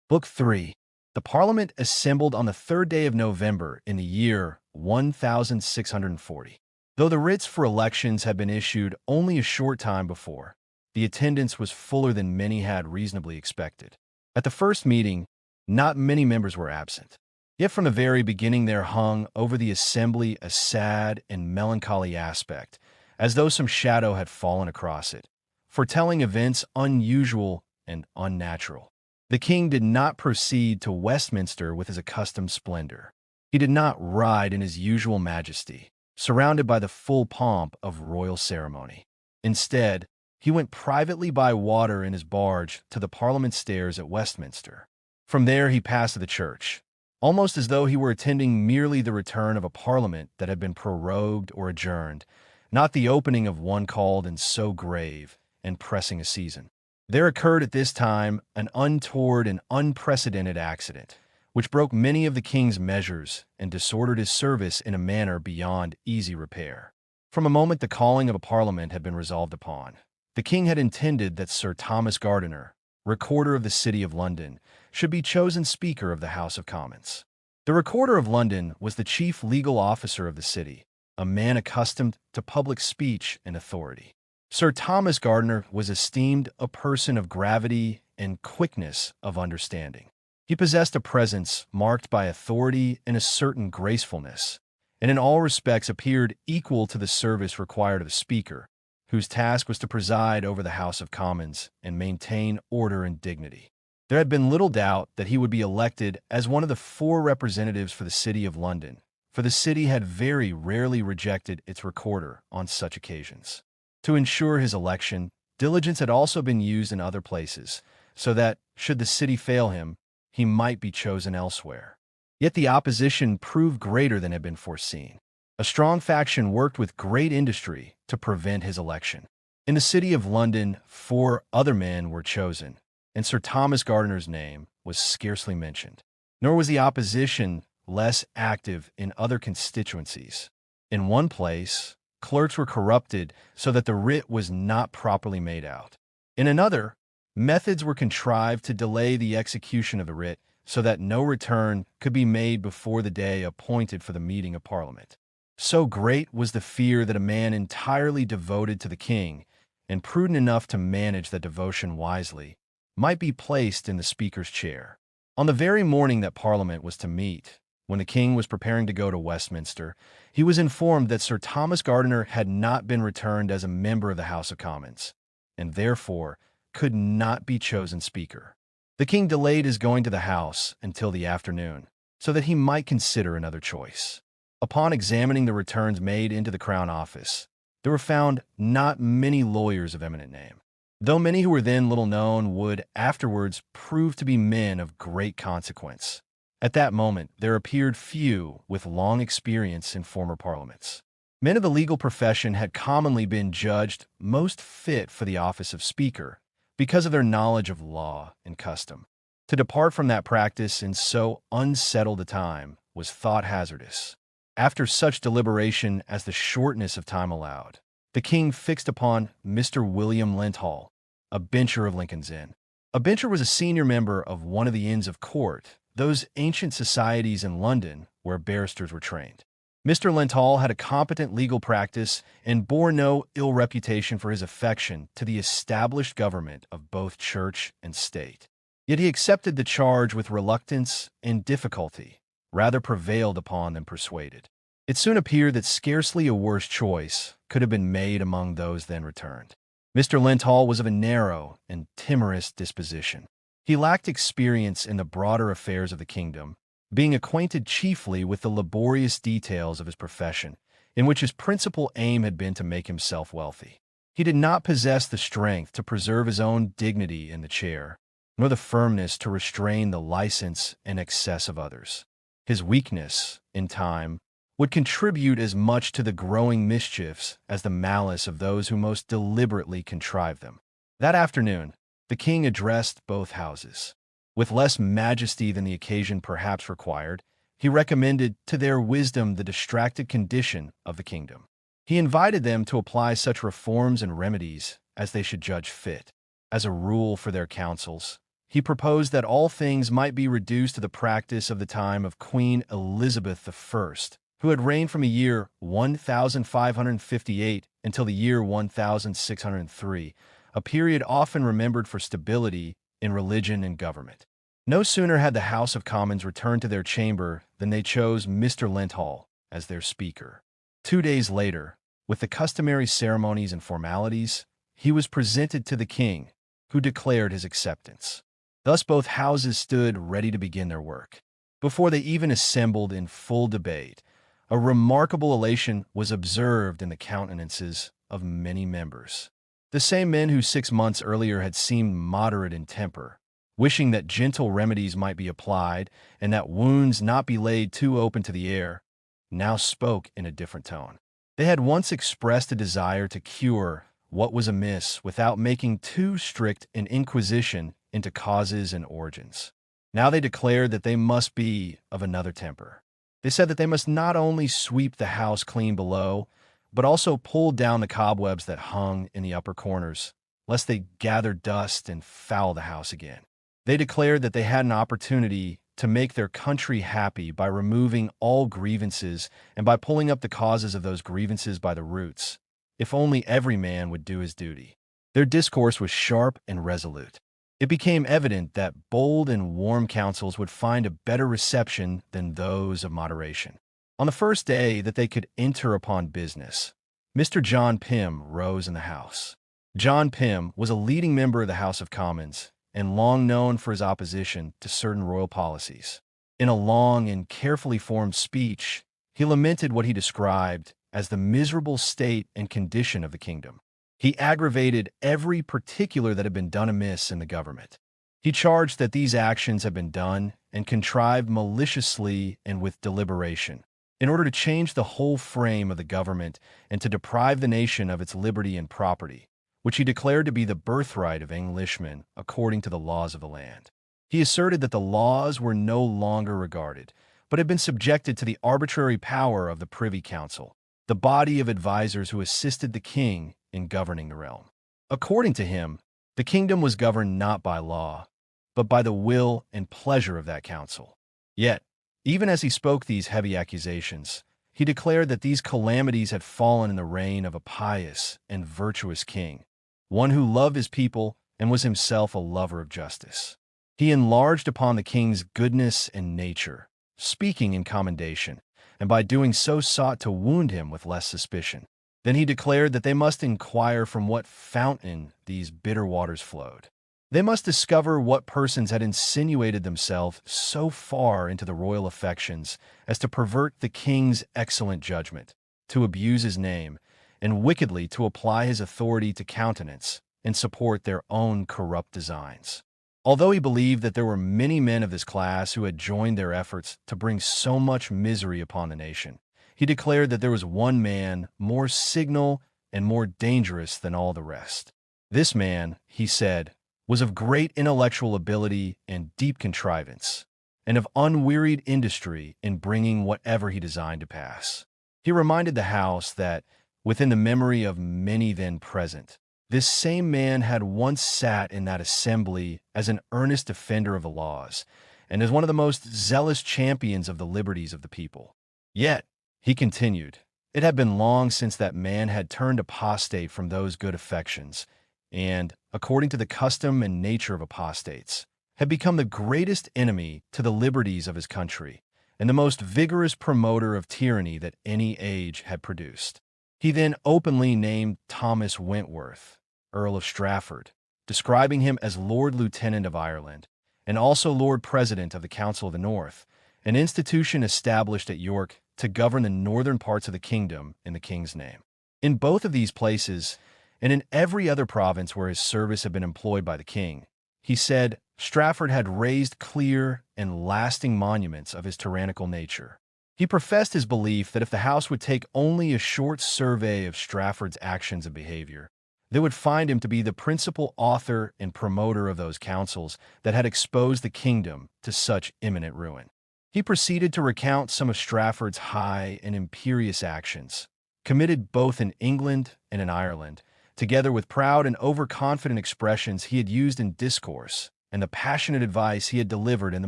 Book 3. The Parliament assembled on the 3rd day of November in the year 1640. Though the writs for elections had been issued only a short time before, the attendance was fuller than many had reasonably expected. At the first meeting, not many members were absent. Yet from the very beginning there hung over the assembly a sad and melancholy aspect, as though some shadow had fallen across it, foretelling events unusual and unnatural. The king did not proceed to Westminster with his accustomed splendor. He did not ride in his usual majesty, surrounded by the full pomp of royal ceremony. Instead, he went privately by water in his barge to the Parliament stairs at Westminster. From there he passed to the church, almost as though he were attending merely the return of a parliament that had been prorogued or adjourned, not the opening of one called in so grave and pressing a season. There occurred at this time an untoward and unprecedented accident, which broke many of the king's measures and disordered his service in a manner beyond easy repair. From a moment the calling of a parliament had been resolved upon, the king had intended that Sir Thomas Gardiner, Recorder of the City of London, should be chosen Speaker of the House of Commons. The Recorder of London was the chief legal officer of the city, a man accustomed to public speech and authority. Sir Thomas Gardiner was esteemed a person of gravity and quickness of understanding. He possessed a presence marked by authority and a certain gracefulness, and in all respects appeared equal to the service required of a speaker, whose task was to preside over the House of Commons and maintain order and dignity. There had been little doubt that he would be elected as one of the 4 representatives for the City of London, for the city had very rarely rejected its recorder on such occasions. To ensure his election, diligence had also been used in other places, so that, should the city fail him, he might be chosen elsewhere. Yet the opposition proved greater than had been foreseen. A strong faction worked with great industry to prevent his election. In the City of London, 4 other men were chosen, and Sir Thomas Gardiner's name was scarcely mentioned. Nor was the opposition less active in other constituencies. In one place, clerks were corrupted so that the writ was not properly made out. In another, methods were contrived to delay the execution of the writ so that no return could be made before the day appointed for the meeting of Parliament. So great was the fear that a man entirely devoted to the king, and prudent enough to manage that devotion wisely, might be placed in the Speaker's chair. On the very morning that Parliament was to meet, when the king was preparing to go to Westminster, he was informed that Sir Thomas Gardiner had not been returned as a member of the House of Commons, and therefore could not be chosen Speaker. The king delayed his going to the House until the afternoon, so that he might consider another choice. Upon examining the returns made into the Crown Office, there were found not many lawyers of eminent name, though many who were then little known would afterwards prove to be men of great consequence. At that moment, there appeared few with long experience in former parliaments. Men of the legal profession had commonly been judged most fit for the office of Speaker because of their knowledge of law and custom. To depart from that practice in so unsettled a time was thought hazardous. After such deliberation as the shortness of time allowed, the king fixed upon Mr. William Lenthall, a bencher of Lincoln's Inn. A bencher was a senior member of one of the Inns of Court, those ancient societies in London where barristers were trained. Mr. Lenthall had a competent legal practice and bore no ill reputation for his affection to the established government of both church and state. Yet he accepted the charge with reluctance and difficulty, rather prevailed upon than persuaded. It soon appeared that scarcely a worse choice could have been made among those then returned. Mr. Lenthall was of a narrow and timorous disposition. He lacked experience in the broader affairs of the kingdom, being acquainted chiefly with the laborious details of his profession, in which his principal aim had been to make himself wealthy. He did not possess the strength to preserve his own dignity in the chair, nor the firmness to restrain the license and excess of others. His weakness, in time, would contribute as much to the growing mischiefs as the malice of those who most deliberately contrive them. That afternoon, the king addressed both houses. With less majesty than the occasion perhaps required, he recommended to their wisdom the distracted condition of the kingdom. He invited them to apply such reforms and remedies as they should judge fit. As a rule for their councils, he proposed that all things might be reduced to the practice of the time of Queen Elizabeth I, who had reigned from the year 1558 until the year 1603, a period often remembered for stability in religion and government. No sooner had the House of Commons returned to their chamber than they chose Mr. Lenthall as their speaker. 2 days later, with the customary ceremonies and formalities, he was presented to the king, who declared his acceptance. Thus both houses stood ready to begin their work. Before they even assembled in full debate, a remarkable elation was observed in the countenances of many members. The same men who 6 months earlier had seemed moderate in temper, wishing that gentle remedies might be applied and that wounds not be laid too open to the air, now spoke in a different tone. They had once expressed a desire to cure what was amiss without making too strict an inquisition into causes and origins. Now they declared that they must be of another temper. They said that they must not only sweep the house clean below, but also pull down the cobwebs that hung in the upper corners, lest they gather dust and foul the house again. They declared that they had an opportunity to make their country happy by removing all grievances and by pulling up the causes of those grievances by the roots, if only every man would do his duty. Their discourse was sharp and resolute. It became evident that bold and warm counsels would find a better reception than those of moderation. On the first day that they could enter upon business, Mr. John Pym rose in the House. John Pym was a leading member of the House of Commons and long known for his opposition to certain royal policies. In a long and carefully formed speech, he lamented what he described as the miserable state and condition of the kingdom. He aggravated every particular that had been done amiss in the government. He charged that these actions had been done and contrived maliciously and with deliberation, in order to change the whole frame of the government and to deprive the nation of its liberty and property, which he declared to be the birthright of Englishmen according to the laws of the land. He asserted that the laws were no longer regarded, but had been subjected to the arbitrary power of the Privy Council, the body of advisers who assisted the king in governing the realm. According to him, the kingdom was governed not by law, but by the will and pleasure of that council. Yet, even as he spoke these heavy accusations, he declared that these calamities had fallen in the reign of a pious and virtuous king, one who loved his people and was himself a lover of justice. He enlarged upon the king's goodness and nature, speaking in commendation, and by doing so sought to wound him with less suspicion. Then he declared that they must inquire from what fountain these bitter waters flowed. They must discover what persons had insinuated themselves so far into the royal affections as to pervert the king's excellent judgment, to abuse his name, and wickedly to apply his authority to countenance and support their own corrupt designs. Although he believed that there were many men of this class who had joined their efforts to bring so much misery upon the nation, he declared that there was one man more signal and more dangerous than all the rest. This man, he said, was of great intellectual ability and deep contrivance, and of unwearied industry in bringing whatever he designed to pass. He reminded the House that, within the memory of many then present, this same man had once sat in that assembly as an earnest defender of the laws, and as one of the most zealous champions of the liberties of the people. Yet, he continued, it had been long since that man had turned apostate from those good affections, and, according to the custom and nature of apostates, had become the greatest enemy to the liberties of his country, and the most vigorous promoter of tyranny that any age had produced. He then openly named Thomas Wentworth, Earl of Strafford, describing him as Lord Lieutenant of Ireland, and also Lord President of the Council of the North, an institution established at York to govern the northern parts of the kingdom in the king's name. In both of these places, and in every other province where his service had been employed by the king, he said Strafford had raised clear and lasting monuments of his tyrannical nature. He professed his belief that if the House would take only a short survey of Strafford's actions and behavior, they would find him to be the principal author and promoter of those counsels that had exposed the kingdom to such imminent ruin. He proceeded to recount some of Strafford's high and imperious actions, committed both in England and in Ireland, together with proud and overconfident expressions he had used in discourse, and the passionate advice he had delivered in the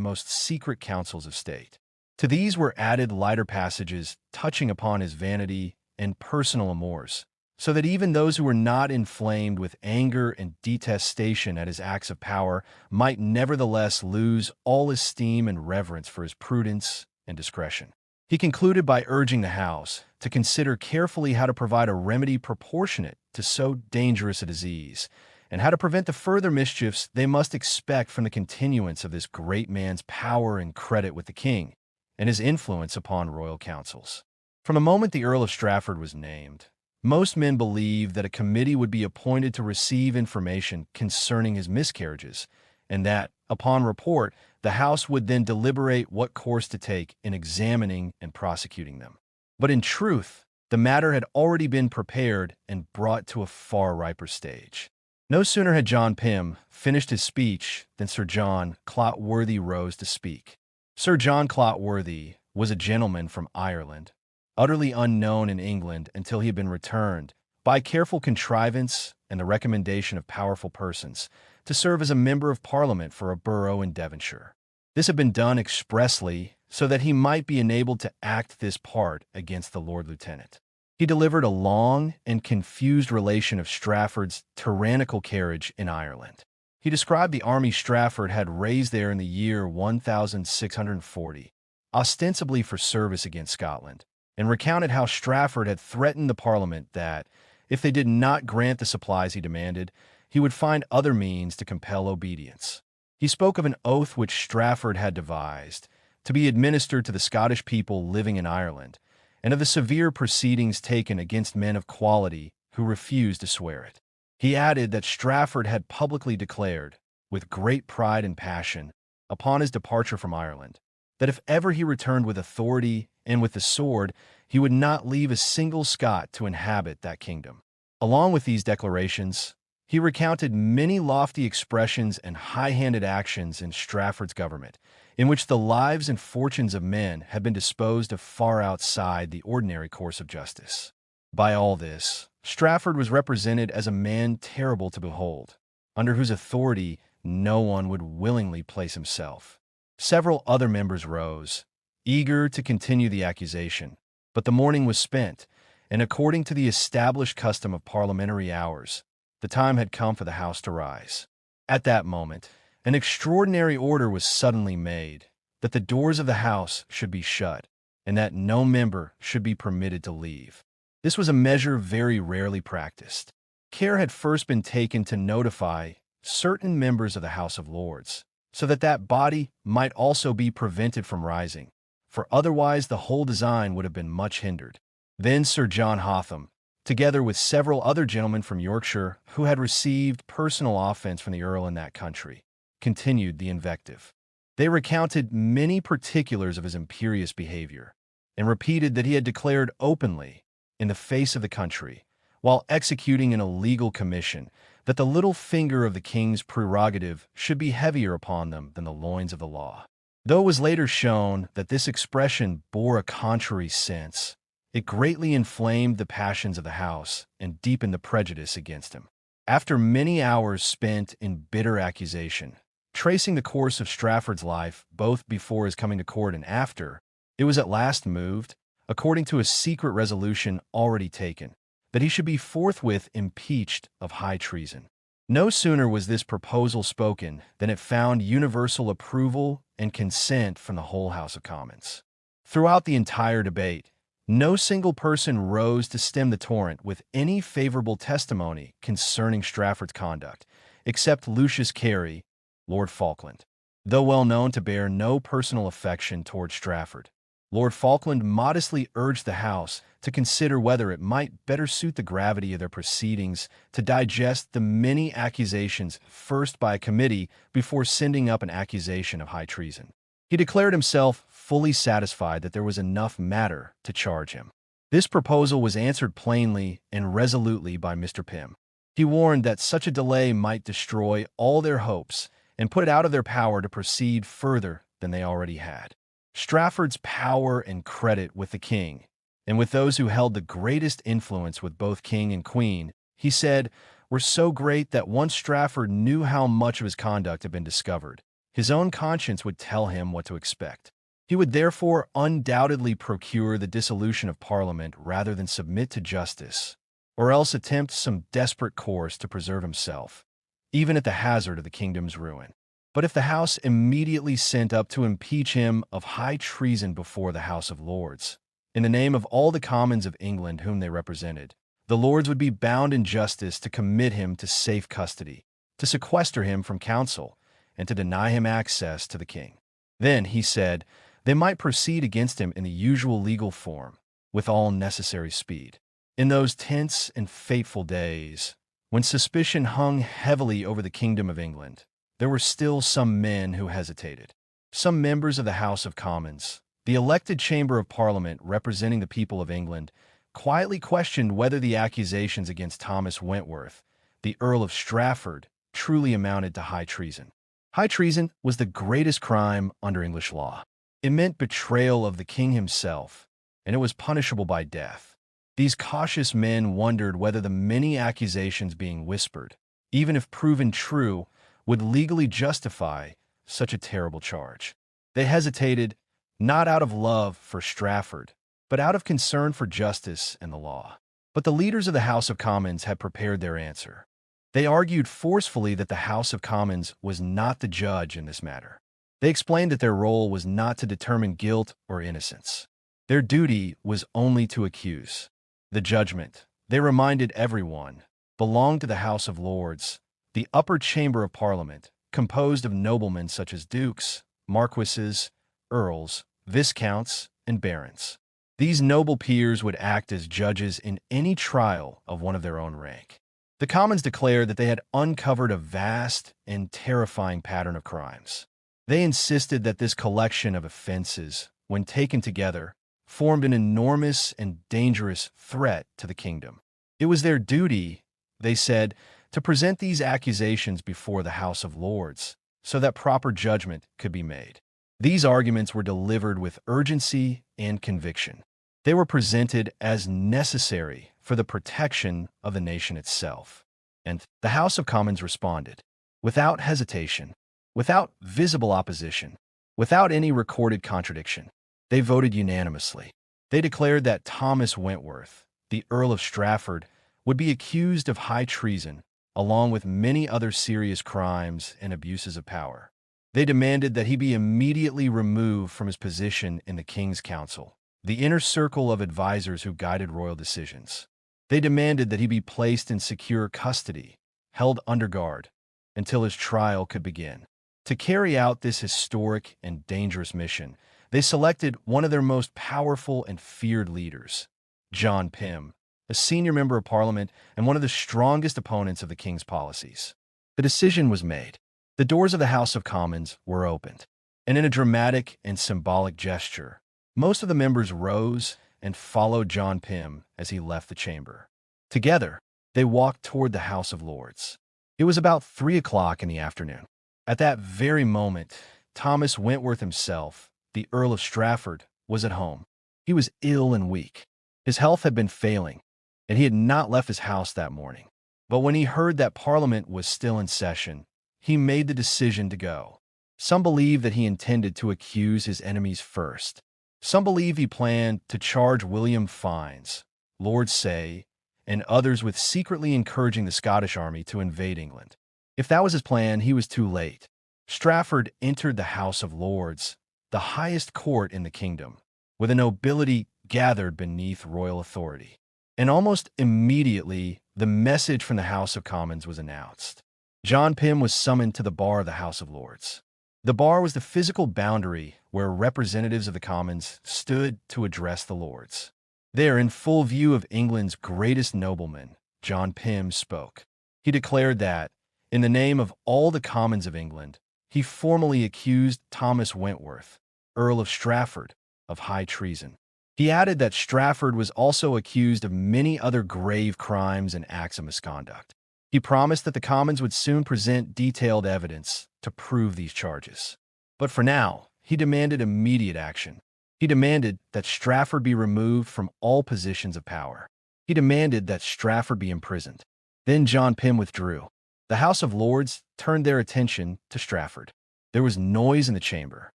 most secret councils of state. To these were added lighter passages touching upon his vanity and personal amours, so that even those who were not inflamed with anger and detestation at his acts of power might nevertheless lose all esteem and reverence for his prudence and discretion. He concluded by urging the House to consider carefully how to provide a remedy proportionate to so dangerous a disease, and how to prevent the further mischiefs they must expect from the continuance of this great man's power and credit with the king, and his influence upon royal councils. From the moment the Earl of Strafford was named, most men believed that a committee would be appointed to receive information concerning his miscarriages, and that, upon report, the House would then deliberate what course to take in examining and prosecuting them. But in truth, the matter had already been prepared and brought to a far riper stage. No sooner had John Pym finished his speech than Sir John Clotworthy rose to speak. Sir John Clotworthy was a gentleman from Ireland, utterly unknown in England until he had been returned, by careful contrivance and the recommendation of powerful persons, to serve as a member of Parliament for a borough in Devonshire. This had been done expressly so that he might be enabled to act this part against the Lord Lieutenant. He delivered a long and confused relation of Strafford's tyrannical carriage in Ireland. He described the army Strafford had raised there in the year 1640, ostensibly for service against Scotland, and recounted how Strafford had threatened the Parliament that, if they did not grant the supplies he demanded, he would find other means to compel obedience. He spoke of an oath which Strafford had devised, to be administered to the Scottish people living in Ireland, and of the severe proceedings taken against men of quality who refused to swear it. He added that Strafford had publicly declared, with great pride and passion, upon his departure from Ireland, that if ever he returned with authority and with the sword, he would not leave a single Scot to inhabit that kingdom. Along with these declarations, he recounted many lofty expressions and high-handed actions in Strafford's government, in which the lives and fortunes of men had been disposed of far outside the ordinary course of justice. By all this, Strafford was represented as a man terrible to behold, under whose authority no one would willingly place himself. Several other members rose, eager to continue the accusation, but the morning was spent, and according to the established custom of parliamentary hours, the time had come for the House to rise. At that moment, an extraordinary order was suddenly made that the doors of the House should be shut, and that no member should be permitted to leave. This was a measure very rarely practiced. Care had first been taken to notify certain members of the House of Lords, so that that body might also be prevented from rising, for otherwise the whole design would have been much hindered. Then Sir John Hotham, together with several other gentlemen from Yorkshire who had received personal offense from the Earl in that country, continued the invective. They recounted many particulars of his imperious behavior, and repeated that he had declared openly, in the face of the country, while executing an illegal commission, that the little finger of the king's prerogative should be heavier upon them than the loins of the law. Though it was later shown that this expression bore a contrary sense, it greatly inflamed the passions of the House and deepened the prejudice against him. After many hours spent in bitter accusation, tracing the course of Strafford's life both before his coming to court and after, it was at last moved, according to a secret resolution already taken, that he should be forthwith impeached of high treason. No sooner was this proposal spoken than it found universal approval and consent from the whole House of Commons. Throughout the entire debate, no single person rose to stem the torrent with any favorable testimony concerning Strafford's conduct, except Lucius Carey, Lord Falkland. Though well known to bear no personal affection toward Strafford, Lord Falkland modestly urged the House to consider whether it might better suit the gravity of their proceedings to digest the many accusations first by a committee before sending up an accusation of high treason. He declared himself fully satisfied that there was enough matter to charge him. This proposal was answered plainly and resolutely by Mr. Pym. He warned that such a delay might destroy all their hopes and put it out of their power to proceed further than they already had. Strafford's power and credit with the king, and with those who held the greatest influence with both king and queen, he said, were so great that once Strafford knew how much of his conduct had been discovered, his own conscience would tell him what to expect. He would therefore undoubtedly procure the dissolution of Parliament rather than submit to justice, or else attempt some desperate course to preserve himself, even at the hazard of the kingdom's ruin. But if the House immediately sent up to impeach him of high treason before the House of Lords, in the name of all the Commons of England whom they represented, the Lords would be bound in justice to commit him to safe custody, to sequester him from council, and to deny him access to the king. Then, he said, they might proceed against him in the usual legal form, with all necessary speed. In those tense and fateful days, when suspicion hung heavily over the kingdom of England, there were still some men who hesitated. Some members of the House of Commons, the elected chamber of Parliament representing the people of England, quietly questioned whether the accusations against Thomas Wentworth, the Earl of Strafford, truly amounted to high treason. High treason was the greatest crime under English law. It meant betrayal of the king himself, and it was punishable by death. These cautious men wondered whether the many accusations being whispered, even if proven true, would legally justify such a terrible charge. They hesitated, not out of love for Strafford, but out of concern for justice and the law. But the leaders of the House of Commons had prepared their answer. They argued forcefully that the House of Commons was not the judge in this matter. They explained that their role was not to determine guilt or innocence. Their duty was only to accuse. The judgment, they reminded everyone, belonged to the House of Lords, the upper chamber of Parliament, composed of noblemen such as dukes, marquises, earls, viscounts, and barons. These noble peers would act as judges in any trial of one of their own rank. The Commons declared that they had uncovered a vast and terrifying pattern of crimes. They insisted that this collection of offenses, when taken together, formed an enormous and dangerous threat to the kingdom. It was their duty, they said, to present these accusations before the House of Lords so that proper judgment could be made. These arguments were delivered with urgency and conviction. They were presented as necessary for the protection of the nation itself. And the House of Commons responded, without hesitation, without visible opposition, without any recorded contradiction. They voted unanimously. They declared that Thomas Wentworth, the Earl of Strafford, would be accused of high treason, along with many other serious crimes and abuses of power. They demanded that he be immediately removed from his position in the King's Council, the inner circle of advisors who guided royal decisions. They demanded that he be placed in secure custody, held under guard, until his trial could begin. To carry out this historic and dangerous mission, they selected one of their most powerful and feared leaders, John Pym, a senior member of Parliament and one of the strongest opponents of the king's policies. The decision was made. The doors of the House of Commons were opened, and in a dramatic and symbolic gesture, most of the members rose and followed John Pym as he left the chamber. Together, they walked toward the House of Lords. It was about 3 o'clock in the afternoon. At that very moment, Thomas Wentworth himself, the Earl of Strafford, was at home. He was ill and weak. His health had been failing, and he had not left his house that morning. But when he heard that Parliament was still in session, he made the decision to go. Some believe that he intended to accuse his enemies first. Some believe he planned to charge William Fiennes, Lord Say, and others with secretly encouraging the Scottish army to invade England. If that was his plan, he was too late. Strafford entered the House of Lords, the highest court in the kingdom, with a nobility gathered beneath royal authority. And almost immediately, the message from the House of Commons was announced. John Pym was summoned to the bar of the House of Lords. The bar was the physical boundary where representatives of the Commons stood to address the Lords. There, in full view of England's greatest nobleman, John Pym spoke. He declared that, in the name of all the Commons of England, he formally accused Thomas Wentworth, Earl of Strafford, of high treason. He added that Strafford was also accused of many other grave crimes and acts of misconduct. He promised that the Commons would soon present detailed evidence to prove these charges. But for now, he demanded immediate action. He demanded that Strafford be removed from all positions of power. He demanded that Strafford be imprisoned. Then John Pym withdrew. The House of Lords turned their attention to Strafford. There was noise in the chamber,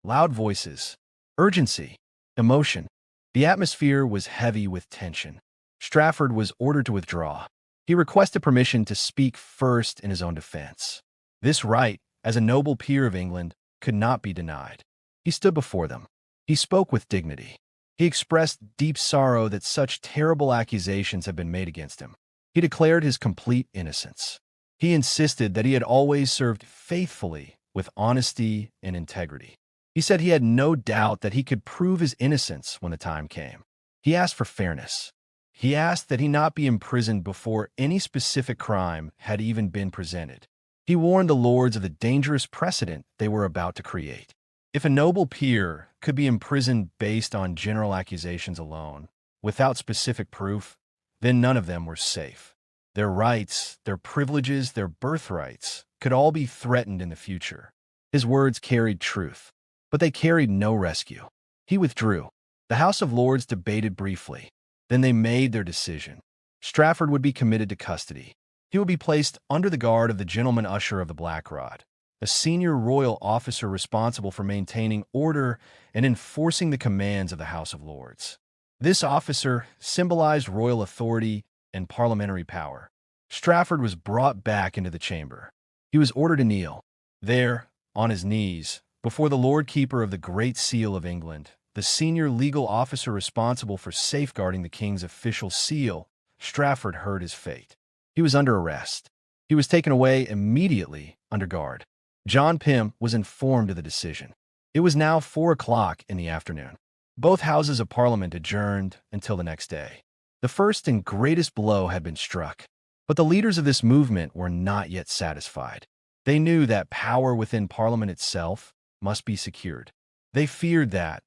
loud voices, urgency, emotion. The atmosphere was heavy with tension. Strafford was ordered to withdraw. He requested permission to speak first in his own defense. This right, as a noble peer of England, could not be denied. He stood before them. He spoke with dignity. He expressed deep sorrow that such terrible accusations had been made against him. He declared his complete innocence. He insisted that he had always served faithfully with honesty and integrity. He said he had no doubt that he could prove his innocence when the time came. He asked for fairness. He asked that he not be imprisoned before any specific crime had even been presented. He warned the Lords of the dangerous precedent they were about to create. If a noble peer could be imprisoned based on general accusations alone, without specific proof, then none of them were safe. Their rights, their privileges, their birthrights could all be threatened in the future. His words carried truth, but they carried no rescue. He withdrew. The House of Lords debated briefly. Then they made their decision. Strafford would be committed to custody. He would be placed under the guard of the gentleman usher of the Black Rod, a senior royal officer responsible for maintaining order and enforcing the commands of the House of Lords. This officer symbolized royal authority and parliamentary power. Strafford was brought back into the chamber. He was ordered to kneel. There, on his knees, before the Lord Keeper of the Great Seal of England, the senior legal officer responsible for safeguarding the king's official seal, Strafford heard his fate. He was under arrest. He was taken away immediately under guard. John Pym was informed of the decision. It was now 4 o'clock in the afternoon. Both houses of Parliament adjourned until the next day. The first and greatest blow had been struck. But the leaders of this movement were not yet satisfied. They knew that power within Parliament itself must be secured. They feared that,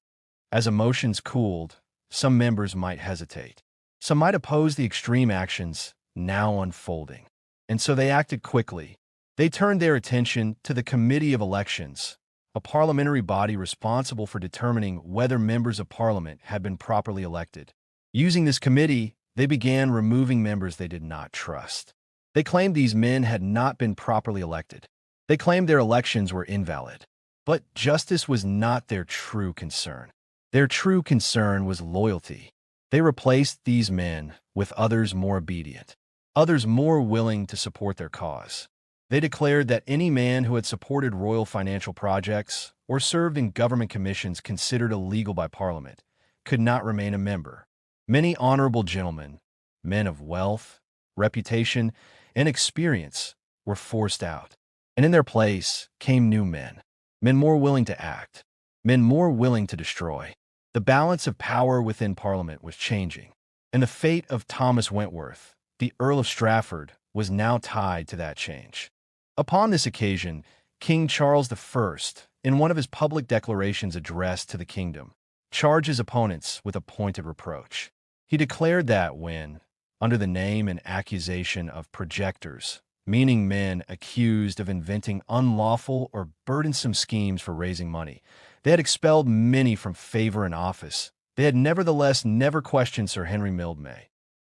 as emotions cooled, some members might hesitate. Some might oppose the extreme actions now unfolding. And so they acted quickly. They turned their attention to the Committee of Elections, a parliamentary body responsible for determining whether members of Parliament had been properly elected. Using this committee, they began removing members they did not trust. They claimed these men had not been properly elected. They claimed their elections were invalid. But justice was not their true concern. Their true concern was loyalty. They replaced these men with others more obedient, others more willing to support their cause. They declared that any man who had supported royal financial projects or served in government commissions considered illegal by Parliament could not remain a member. Many honorable gentlemen, men of wealth, reputation, and experience, were forced out. And in their place came new men, men more willing to act, men more willing to destroy. The balance of power within Parliament was changing, and the fate of Thomas Wentworth, the Earl of Strafford, was now tied to that change. Upon this occasion, King Charles I, in one of his public declarations addressed to the kingdom, charged his opponents with a pointed reproach. He declared that when, under the name and accusation of projectors, meaning men accused of inventing unlawful or burdensome schemes for raising money, they had expelled many from favor and office, they had nevertheless never questioned Sir Henry Mildmay,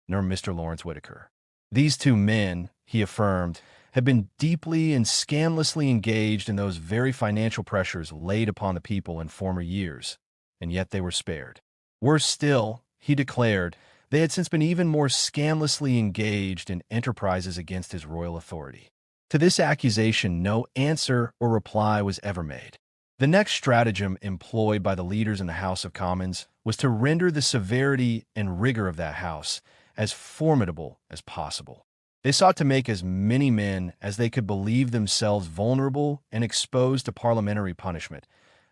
nor Mr. Lawrence Whitaker. These two men, he affirmed, had been deeply and scandalously engaged in those very financial pressures laid upon the people in former years, and yet they were spared. Worse still, he declared, they had since been even more scandalously engaged in enterprises against his royal authority. To this accusation, no answer or reply was ever made. The next stratagem employed by the leaders in the House of Commons was to render the severity and rigor of that House as formidable as possible. They sought to make as many men as they could believe themselves vulnerable and exposed to parliamentary punishment,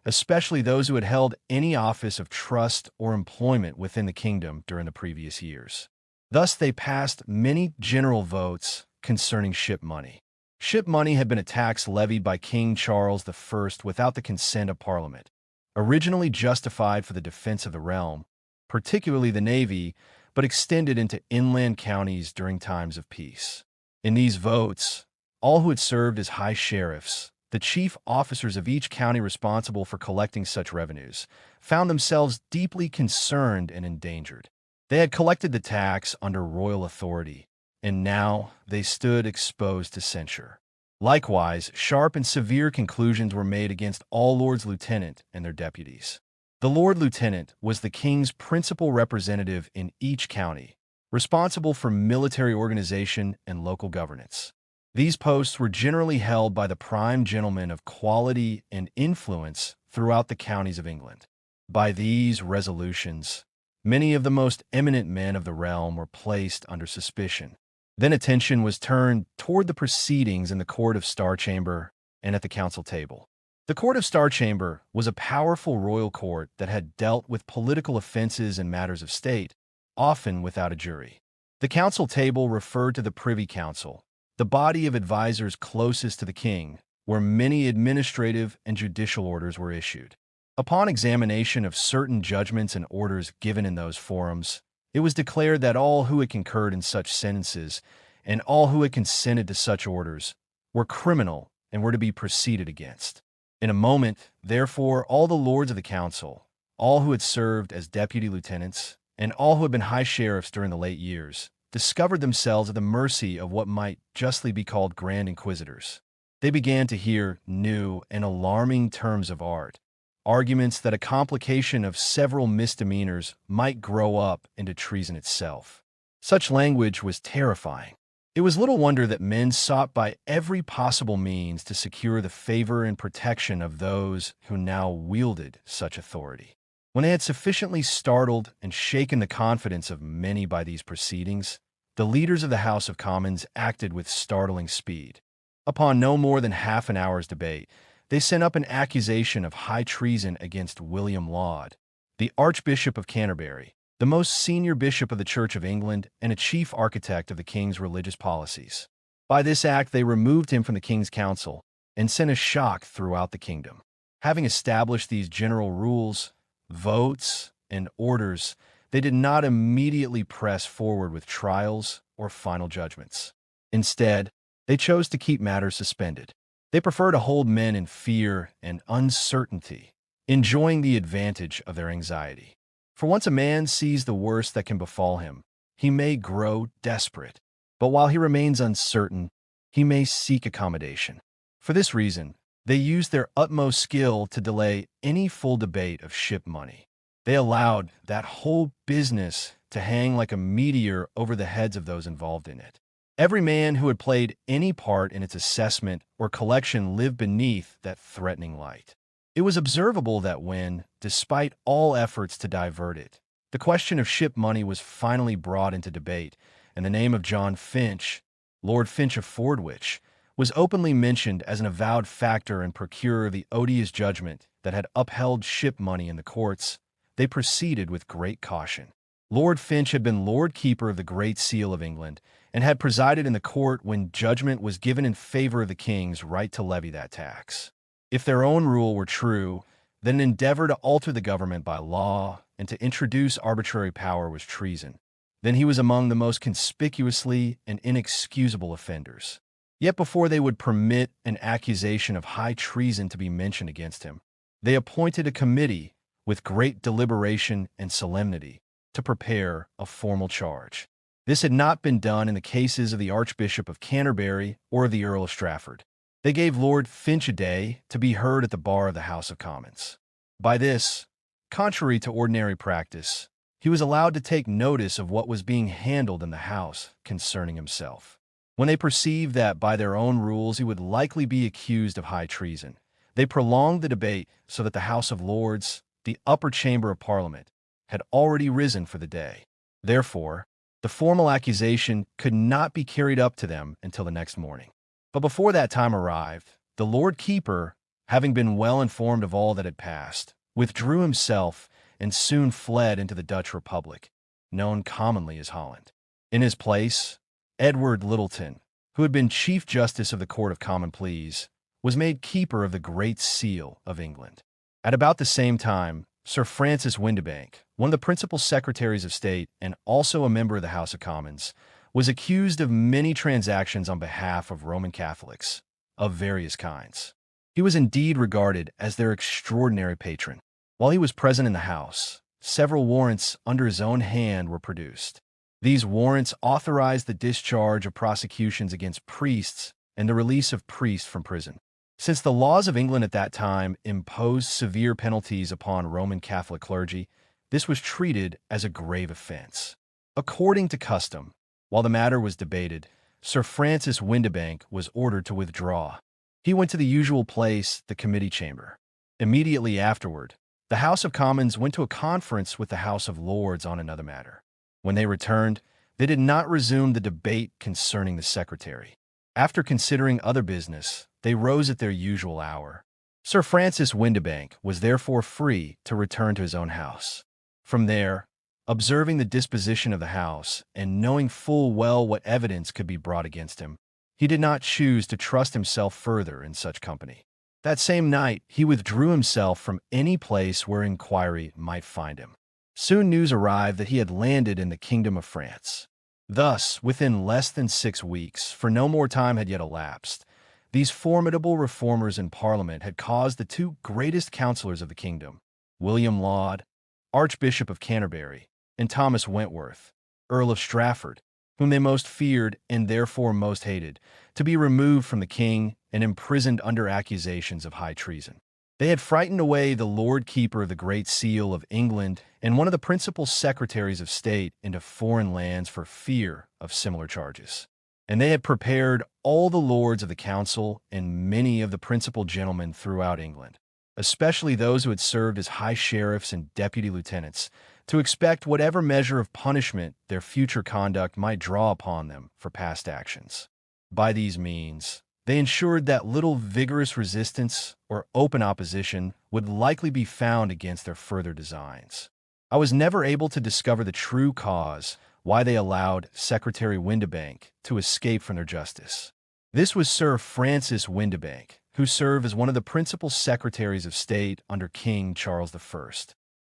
especially those who had held any office of trust or employment within the kingdom during the previous years. Thus, they passed many general votes concerning ship money. Ship money had been a tax levied by King Charles I without the consent of Parliament, originally justified for the defense of the realm, particularly the navy, but extended into inland counties during times of peace. In these votes, all who had served as high sheriffs, the chief officers of each county responsible for collecting such revenues, found themselves deeply concerned and endangered. They had collected the tax under royal authority, and now they stood exposed to censure. Likewise, sharp and severe conclusions were made against all Lords Lieutenant and their deputies. The Lord Lieutenant was the king's principal representative in each county, responsible for military organization and local governance. These posts were generally held by the prime gentlemen of quality and influence throughout the counties of England. By these resolutions, many of the most eminent men of the realm were placed under suspicion. Then attention was turned toward the proceedings in the Court of Star Chamber and at the council table. The Court of Star Chamber was a powerful royal court that had dealt with political offenses and matters of state, often without a jury. The council table referred to the Privy Council, the body of advisers closest to the king, where many administrative and judicial orders were issued. Upon examination of certain judgments and orders given in those forums, it was declared that all who had concurred in such sentences and all who had consented to such orders were criminal and were to be proceeded against. In a moment, therefore, all the lords of the council, all who had served as deputy lieutenants, and all who had been high sheriffs during the late years, discovered themselves at the mercy of what might justly be called grand inquisitors. They began to hear new and alarming terms of art, arguments that a complication of several misdemeanors might grow up into treason itself. Such language was terrifying. It was little wonder that men sought by every possible means to secure the favor and protection of those who now wielded such authority. When they had sufficiently startled and shaken the confidence of many by these proceedings, the leaders of the House of Commons acted with startling speed. Upon no more than half an hour's debate, they sent up an accusation of high treason against William Laud, the Archbishop of Canterbury, the most senior bishop of the Church of England and a chief architect of the king's religious policies. By this act, they removed him from the king's council and sent a shock throughout the kingdom. Having established these general rules, votes, and orders, they did not immediately press forward with trials or final judgments. Instead, they chose to keep matters suspended. They prefer to hold men in fear and uncertainty, enjoying the advantage of their anxiety. For once a man sees the worst that can befall him, he may grow desperate. But while he remains uncertain, he may seek accommodation. For this reason, they used their utmost skill to delay any full debate of ship money. They allowed that whole business to hang like a meteor over the heads of those involved in it. Every man who had played any part in its assessment or collection lived beneath that threatening light. It was observable that when, despite all efforts to divert it, the question of ship money was finally brought into debate, and the name of John Finch, Lord Finch of Fordwich, was openly mentioned as an avowed factor and procurer of the odious judgment that had upheld ship money in the courts, they proceeded with great caution. Lord Finch had been Lord Keeper of the Great Seal of England and had presided in the court when judgment was given in favor of the king's right to levy that tax. If their own rule were true, then an endeavor to alter the government by law and to introduce arbitrary power was treason. Then he was among the most conspicuously and inexcusable offenders. Yet before they would permit an accusation of high treason to be mentioned against him, they appointed a committee with great deliberation and solemnity to prepare a formal charge. This had not been done in the cases of the Archbishop of Canterbury or of the Earl of Strafford. They gave Lord Finch a day to be heard at the bar of the House of Commons. By this, contrary to ordinary practice, he was allowed to take notice of what was being handled in the House concerning himself. When they perceived that by their own rules he would likely be accused of high treason, they prolonged the debate so that the House of Lords, the upper chamber of Parliament, had already risen for the day. Therefore, the formal accusation could not be carried up to them until the next morning. But before that time arrived, the Lord Keeper, having been well informed of all that had passed, withdrew himself and soon fled into the Dutch Republic, known commonly as Holland. In his place, Edward Littleton, who had been Chief Justice of the Court of Common Pleas, was made Keeper of the Great Seal of England. At about the same time, Sir Francis Windibank, one of the principal secretaries of state and also a member of the House of Commons, was accused of many transactions on behalf of Roman Catholics of various kinds. He was indeed regarded as their extraordinary patron. While he was present in the House, several warrants under his own hand were produced. These warrants authorized the discharge of prosecutions against priests and the release of priests from prison. Since the laws of England at that time imposed severe penalties upon Roman Catholic clergy, this was treated as a grave offense. According to custom, while the matter was debated, Sir Francis Windibank was ordered to withdraw. He went to the usual place, the committee chamber. Immediately afterward, the House of Commons went to a conference with the House of Lords on another matter. When they returned, they did not resume the debate concerning the secretary. After considering other business, they rose at their usual hour. Sir Francis Windibank was therefore free to return to his own house. From there, observing the disposition of the House and knowing full well what evidence could be brought against him, he did not choose to trust himself further in such company. That same night, he withdrew himself from any place where inquiry might find him. Soon news arrived that he had landed in the Kingdom of France. Thus, within less than 6 weeks, for no more time had yet elapsed, these formidable reformers in Parliament had caused the two greatest councillors of the kingdom, William Laud, Archbishop of Canterbury, and Thomas Wentworth, Earl of Strafford, whom they most feared and therefore most hated, to be removed from the king and imprisoned under accusations of high treason. They had frightened away the Lord Keeper of the Great Seal of England and one of the principal secretaries of state into foreign lands for fear of similar charges. And they had prepared all the lords of the council and many of the principal gentlemen throughout England, especially those who had served as high sheriffs and deputy lieutenants, to expect whatever measure of punishment their future conduct might draw upon them for past actions. By these means, they ensured that little vigorous resistance or open opposition would likely be found against their further designs. I was never able to discover the true cause why they allowed Secretary Windibank to escape from their justice. This was Sir Francis Windibank, who served as one of the principal secretaries of state under King Charles I.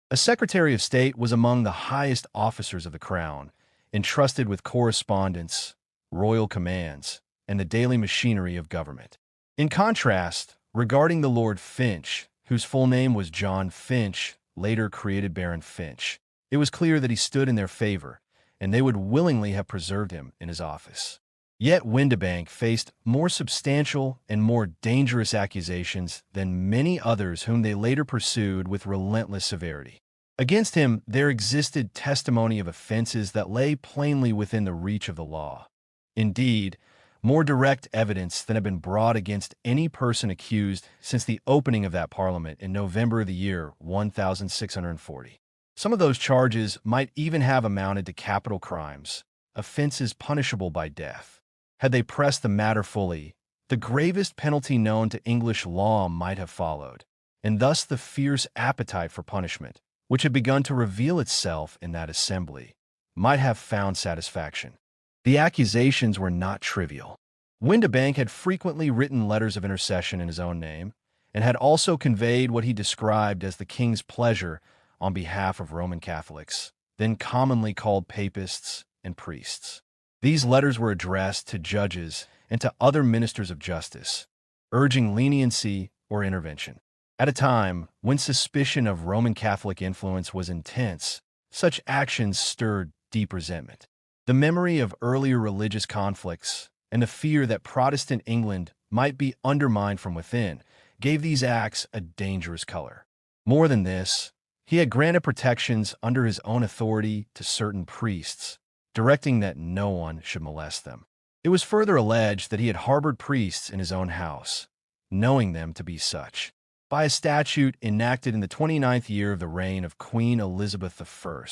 A Secretary of State was among the highest officers of the Crown, entrusted with correspondence, royal commands, and the daily machinery of government. In contrast, regarding the Lord Finch, whose full name was John Finch, later created Baron Finch, it was clear that he stood in their favor, and they would willingly have preserved him in his office. Yet Windibank faced more substantial and more dangerous accusations than many others whom they later pursued with relentless severity. Against him, there existed testimony of offenses that lay plainly within the reach of the law. Indeed, more direct evidence than had been brought against any person accused since the opening of that Parliament in November of the year 1640. Some of those charges might even have amounted to capital crimes, offenses punishable by death. Had they pressed the matter fully, the gravest penalty known to English law might have followed, and thus the fierce appetite for punishment, which had begun to reveal itself in that assembly, might have found satisfaction. The accusations were not trivial. Windibank had frequently written letters of intercession in his own name, and had also conveyed what he described as the king's pleasure on behalf of Roman Catholics, then commonly called papists and priests. These letters were addressed to judges and to other ministers of justice, urging leniency or intervention. At a time when suspicion of Roman Catholic influence was intense, such actions stirred deep resentment. The memory of earlier religious conflicts and the fear that Protestant England might be undermined from within gave these acts a dangerous color. More than this, he had granted protections under his own authority to certain priests, directing that no one should molest them. It was further alleged that he had harbored priests in his own house, knowing them to be such, by a statute enacted in the 29th year of the reign of Queen Elizabeth I.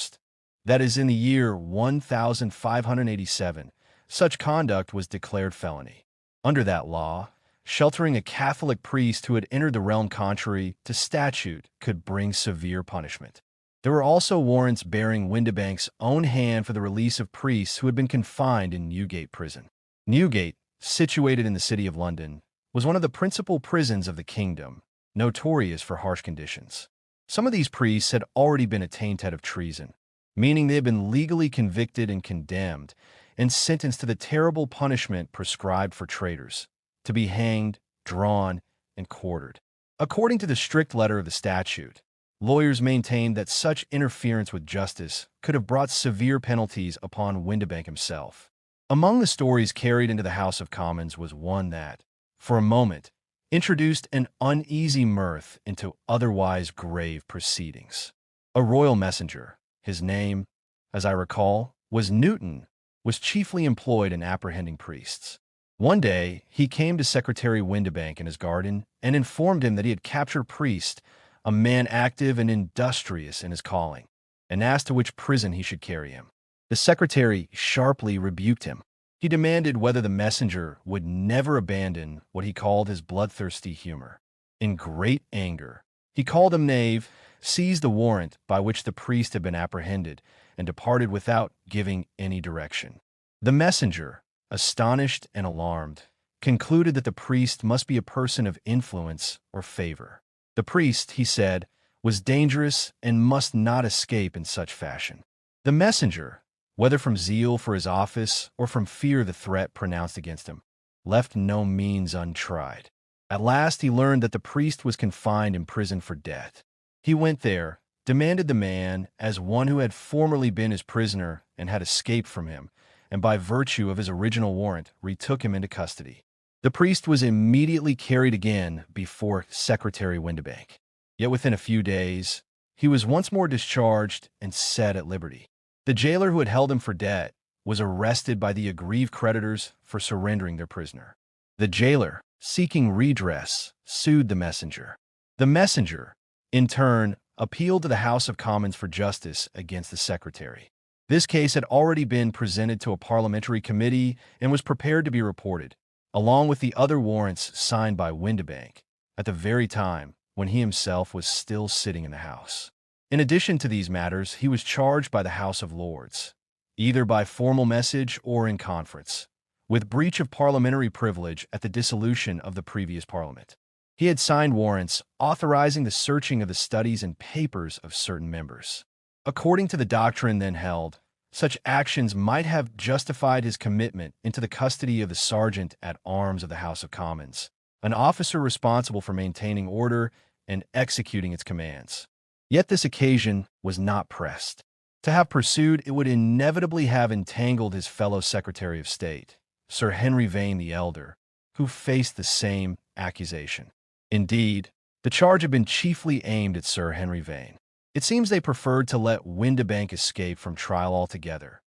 That is, in the year 1587, such conduct was declared felony. Under that law, sheltering a Catholic priest who had entered the realm contrary to statute could bring severe punishment. There were also warrants bearing Windibank's own hand for the release of priests who had been confined in Newgate Prison. Newgate, situated in the city of London, was one of the principal prisons of the kingdom, notorious for harsh conditions. Some of these priests had already been attainted of treason, meaning they had been legally convicted and condemned and sentenced to the terrible punishment prescribed for traitors, to be hanged, drawn, and quartered. According to the strict letter of the statute, Lawyers maintained that such interference with justice could have brought severe penalties upon Windibank himself. Among the stories carried into the House of Commons was one that, for a moment, introduced an uneasy mirth into otherwise grave proceedings. A royal messenger, his name, as I recall, was Newton, was chiefly employed in apprehending priests. One day, he came to Secretary Windibank in his garden and informed him that he had captured a priest, a man active and industrious in his calling, and asked to which prison he should carry him. The secretary sharply rebuked him. He demanded whether the messenger would never abandon what he called his bloodthirsty humor. In great anger, he called him knave, seized the warrant by which the priest had been apprehended, and departed without giving any direction. The messenger, astonished and alarmed, concluded that the priest must be a person of influence or favor. The priest, he said, was dangerous and must not escape in such fashion. The messenger, whether from zeal for his office or from fear of the threat pronounced against him, left no means untried. At last he learned that the priest was confined in prison for debt. He went there, demanded the man as one who had formerly been his prisoner and had escaped from him, and by virtue of his original warrant retook him into custody. The priest was immediately carried again before Secretary Windibank. Yet within a few days, he was once more discharged and set at liberty. The jailer who had held him for debt was arrested by the aggrieved creditors for surrendering their prisoner. The jailer, seeking redress, sued the messenger. The messenger, in turn, appealed to the House of Commons for justice against the secretary. This case had already been presented to a parliamentary committee and was prepared to be reported, along with the other warrants signed by Windibank, at the very time when he himself was still sitting in the House. In addition to these matters, he was charged by the House of Lords, either by formal message or in conference, with breach of parliamentary privilege at the dissolution of the previous parliament. He had signed warrants authorizing the searching of the studies and papers of certain members. According to the doctrine then held, such actions might have justified his commitment into the custody of the Sergeant at Arms of the House of Commons, an officer responsible for maintaining order and executing its commands. Yet this occasion was not pressed. To have pursued, it would inevitably have entangled his fellow Secretary of State, Sir Henry Vane the Elder, who faced the same accusation. Indeed, the charge had been chiefly aimed at Sir Henry Vane. It seems they preferred to let Windibank escape from trial altogether,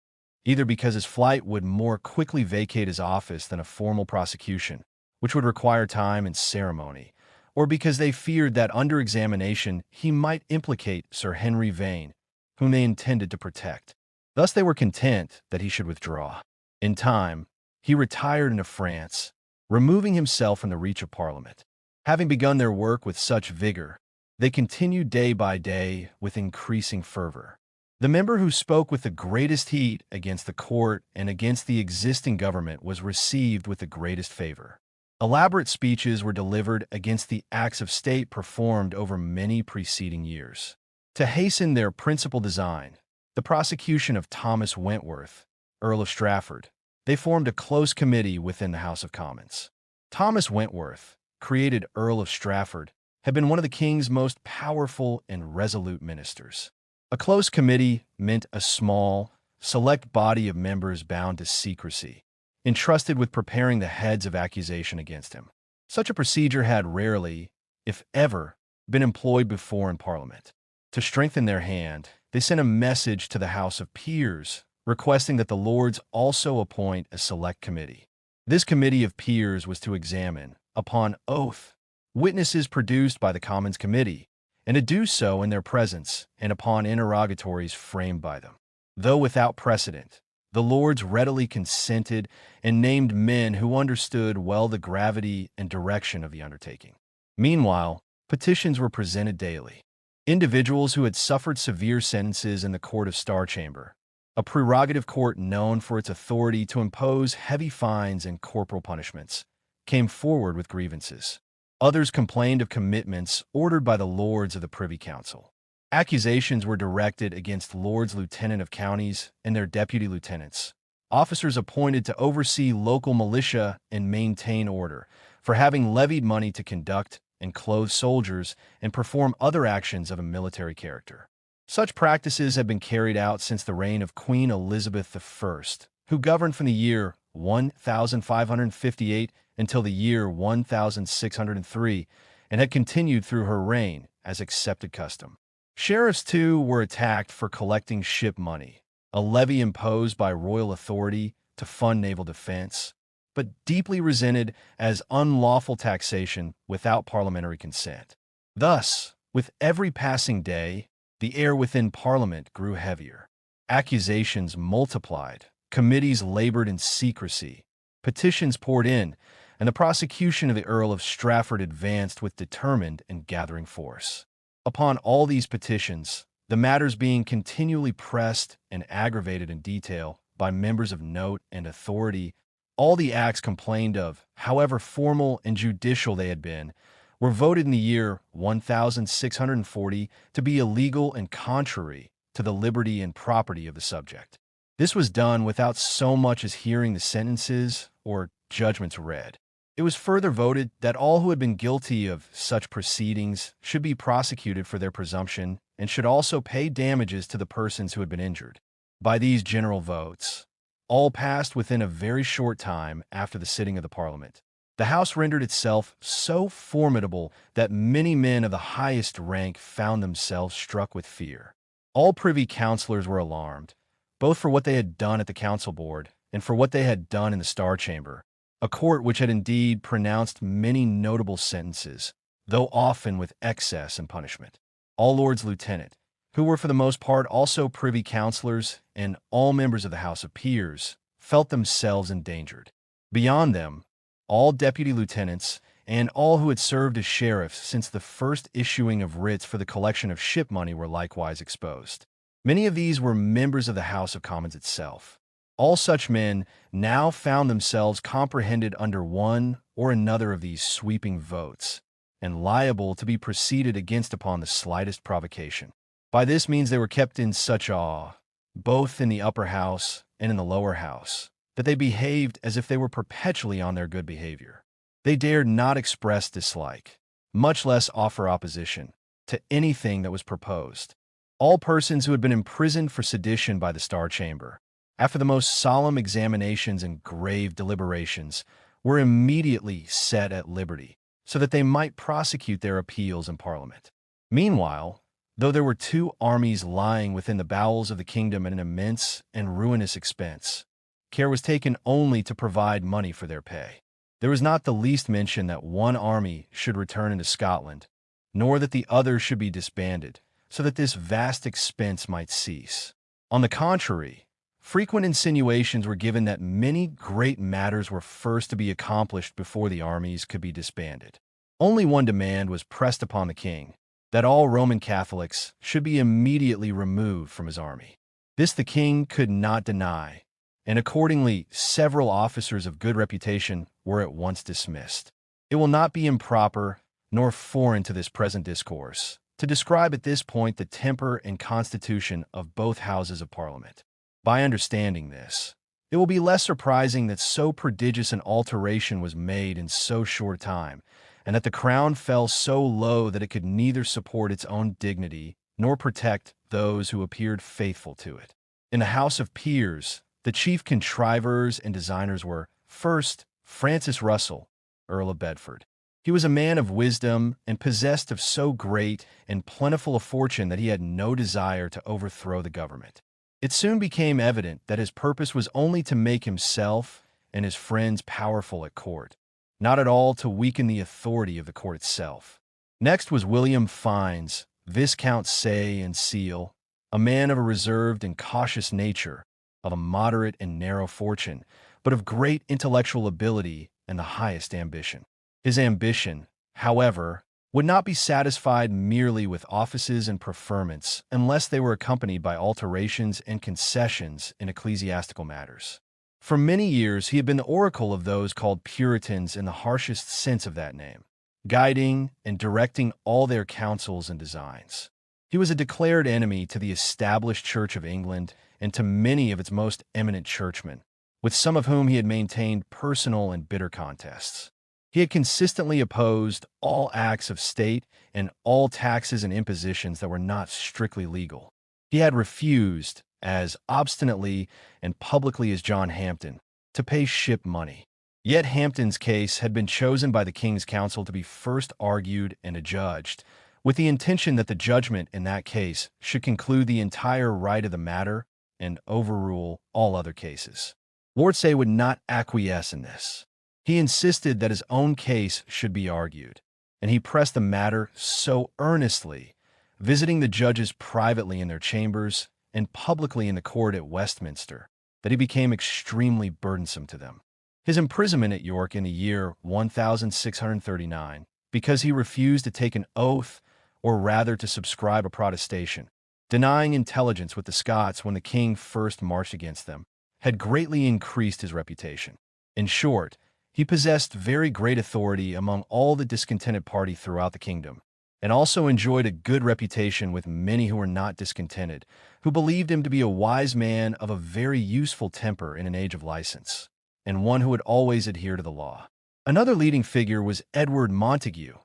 either because his flight would more quickly vacate his office than a formal prosecution, which would require time and ceremony, or because they feared that under examination he might implicate Sir Henry Vane, whom they intended to protect. Thus they were content that he should withdraw. In time, he retired into France, removing himself from the reach of Parliament. Having begun their work with such vigor, they continued day by day with increasing fervor. The member who spoke with the greatest heat against the court and against the existing government was received with the greatest favor. Elaborate speeches were delivered against the acts of state performed over many preceding years. To hasten their principal design, the prosecution of Thomas Wentworth, Earl of Strafford, they formed a close committee within the House of Commons. Thomas Wentworth, created Earl of Strafford, had been one of the king's most powerful and resolute ministers. A close committee meant a small, select body of members bound to secrecy, entrusted with preparing the heads of accusation against him. Such a procedure had rarely, if ever, been employed before in Parliament. To strengthen their hand, they sent a message to the House of Peers, requesting that the Lords also appoint a select committee. This committee of peers was to examine, upon oath, witnesses produced by the Commons Committee, and to do so in their presence and upon interrogatories framed by them. Though without precedent, the Lords readily consented and named men who understood well the gravity and direction of the undertaking. Meanwhile, petitions were presented daily. Individuals who had suffered severe sentences in the Court of Star Chamber, a prerogative court known for its authority to impose heavy fines and corporal punishments, came forward with grievances. Others complained of commitments ordered by the Lords of the Privy Council. Accusations were directed against Lords Lieutenant of Counties and their deputy lieutenants, officers appointed to oversee local militia and maintain order, for having levied money to conduct and clothe soldiers and perform other actions of a military character. Such practices have been carried out since the reign of Queen Elizabeth I, who governed from the year 1558 until the year 1603, and had continued through her reign as accepted custom. Sheriffs, too, were attacked for collecting ship money, a levy imposed by royal authority to fund naval defense, but deeply resented as unlawful taxation without parliamentary consent. Thus, with every passing day, the air within Parliament grew heavier. Accusations multiplied, committees labored in secrecy, petitions poured in, and the prosecution of the Earl of Strafford advanced with determined and gathering force. Upon all these petitions, the matters being continually pressed and aggravated in detail by members of note and authority, all the acts complained of, however formal and judicial they had been, were voted in the year 1640 to be illegal and contrary to the liberty and property of the subject. This was done without so much as hearing the sentences or judgments read. It was further voted that all who had been guilty of such proceedings should be prosecuted for their presumption and should also pay damages to the persons who had been injured. By these general votes, all passed within a very short time after the sitting of the Parliament. The House rendered itself so formidable that many men of the highest rank found themselves struck with fear. All privy councillors were alarmed, both for what they had done at the council board and for what they had done in the Star Chamber, a court which had indeed pronounced many notable sentences, though often with excess and punishment. All Lords Lieutenant, who were for the most part also privy councillors, and all members of the House of Peers, felt themselves endangered. Beyond them, all deputy lieutenants, and all who had served as sheriffs since the first issuing of writs for the collection of ship money were likewise exposed. Many of these were members of the House of Commons itself. All such men now found themselves comprehended under one or another of these sweeping votes, and liable to be proceeded against upon the slightest provocation. By this means they were kept in such awe, both in the upper house and in the lower house, that they behaved as if they were perpetually on their good behavior. They dared not express dislike, much less offer opposition, to anything that was proposed. All persons who had been imprisoned for sedition by the Star Chamber, after the most solemn examinations and grave deliberations, were immediately set at liberty, so that they might prosecute their appeals in Parliament. Meanwhile, though there were two armies lying within the bowels of the kingdom at an immense and ruinous expense, care was taken only to provide money for their pay. There was not the least mention that one army should return into Scotland, nor that the other should be disbanded, so that this vast expense might cease. On the contrary, frequent insinuations were given that many great matters were first to be accomplished before the armies could be disbanded. Only one demand was pressed upon the king, that all Roman Catholics should be immediately removed from his army. This the king could not deny, and accordingly several officers of good reputation were at once dismissed. It will not be improper, nor foreign to this present discourse, to describe at this point the temper and constitution of both houses of Parliament. By understanding this, it will be less surprising that so prodigious an alteration was made in so short a time, and that the crown fell so low that it could neither support its own dignity nor protect those who appeared faithful to it. In the House of Peers, the chief contrivers and designers were, first, Francis Russell, Earl of Bedford. He was a man of wisdom and possessed of so great and plentiful a fortune that he had no desire to overthrow the government. It soon became evident that his purpose was only to make himself and his friends powerful at court, not at all to weaken the authority of the court itself. Next was William Fiennes, Viscount Say and Seal, a man of a reserved and cautious nature, of a moderate and narrow fortune, but of great intellectual ability and the highest ambition. His ambition, however, would not be satisfied merely with offices and preferments unless they were accompanied by alterations and concessions in ecclesiastical matters. For many years he had been the oracle of those called Puritans in the harshest sense of that name, guiding and directing all their counsels and designs. He was a declared enemy to the established Church of England and to many of its most eminent churchmen, with some of whom he had maintained personal and bitter contests. He had consistently opposed all acts of state and all taxes and impositions that were not strictly legal. He had refused, as obstinately and publicly as John Hampden, to pay ship money. Yet Hampden's case had been chosen by the King's Council to be first argued and adjudged, with the intention that the judgment in that case should conclude the entire right of the matter and overrule all other cases. Lord Say would not acquiesce in this. He insisted that his own case should be argued, and he pressed the matter so earnestly, visiting the judges privately in their chambers and publicly in the court at Westminster, that he became extremely burdensome to them. His imprisonment at York in the year 1639, because he refused to take an oath, or rather to subscribe a protestation, denying intelligence with the Scots when the king first marched against them, had greatly increased his reputation. In short, he possessed very great authority among all the discontented party throughout the kingdom, and also enjoyed a good reputation with many who were not discontented, who believed him to be a wise man of a very useful temper in an age of license, and one who would always adhere to the law. Another leading figure was Edward Montague,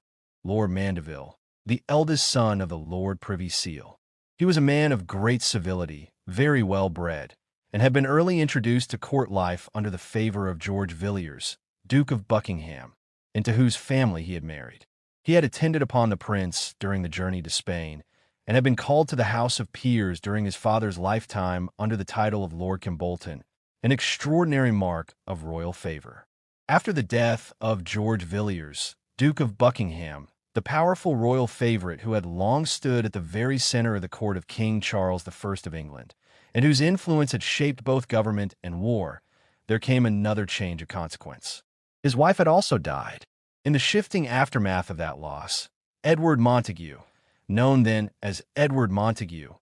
Lord Mandeville, the eldest son of the Lord Privy Seal. He was a man of great civility, very well bred, and had been early introduced to court life under the favor of George Villiers, Duke of Buckingham, into whose family he had married. He had attended upon the prince during the journey to Spain, and had been called to the House of Peers during his father's lifetime under the title of Lord Kimbolton, an extraordinary mark of royal favor. After the death of George Villiers, Duke of Buckingham, the powerful royal favorite who had long stood at the very center of the court of King Charles I of England, and whose influence had shaped both government and war, there came another change of consequence. His wife had also died. In the shifting aftermath of that loss, Edward Montague, known then as Edward Montague,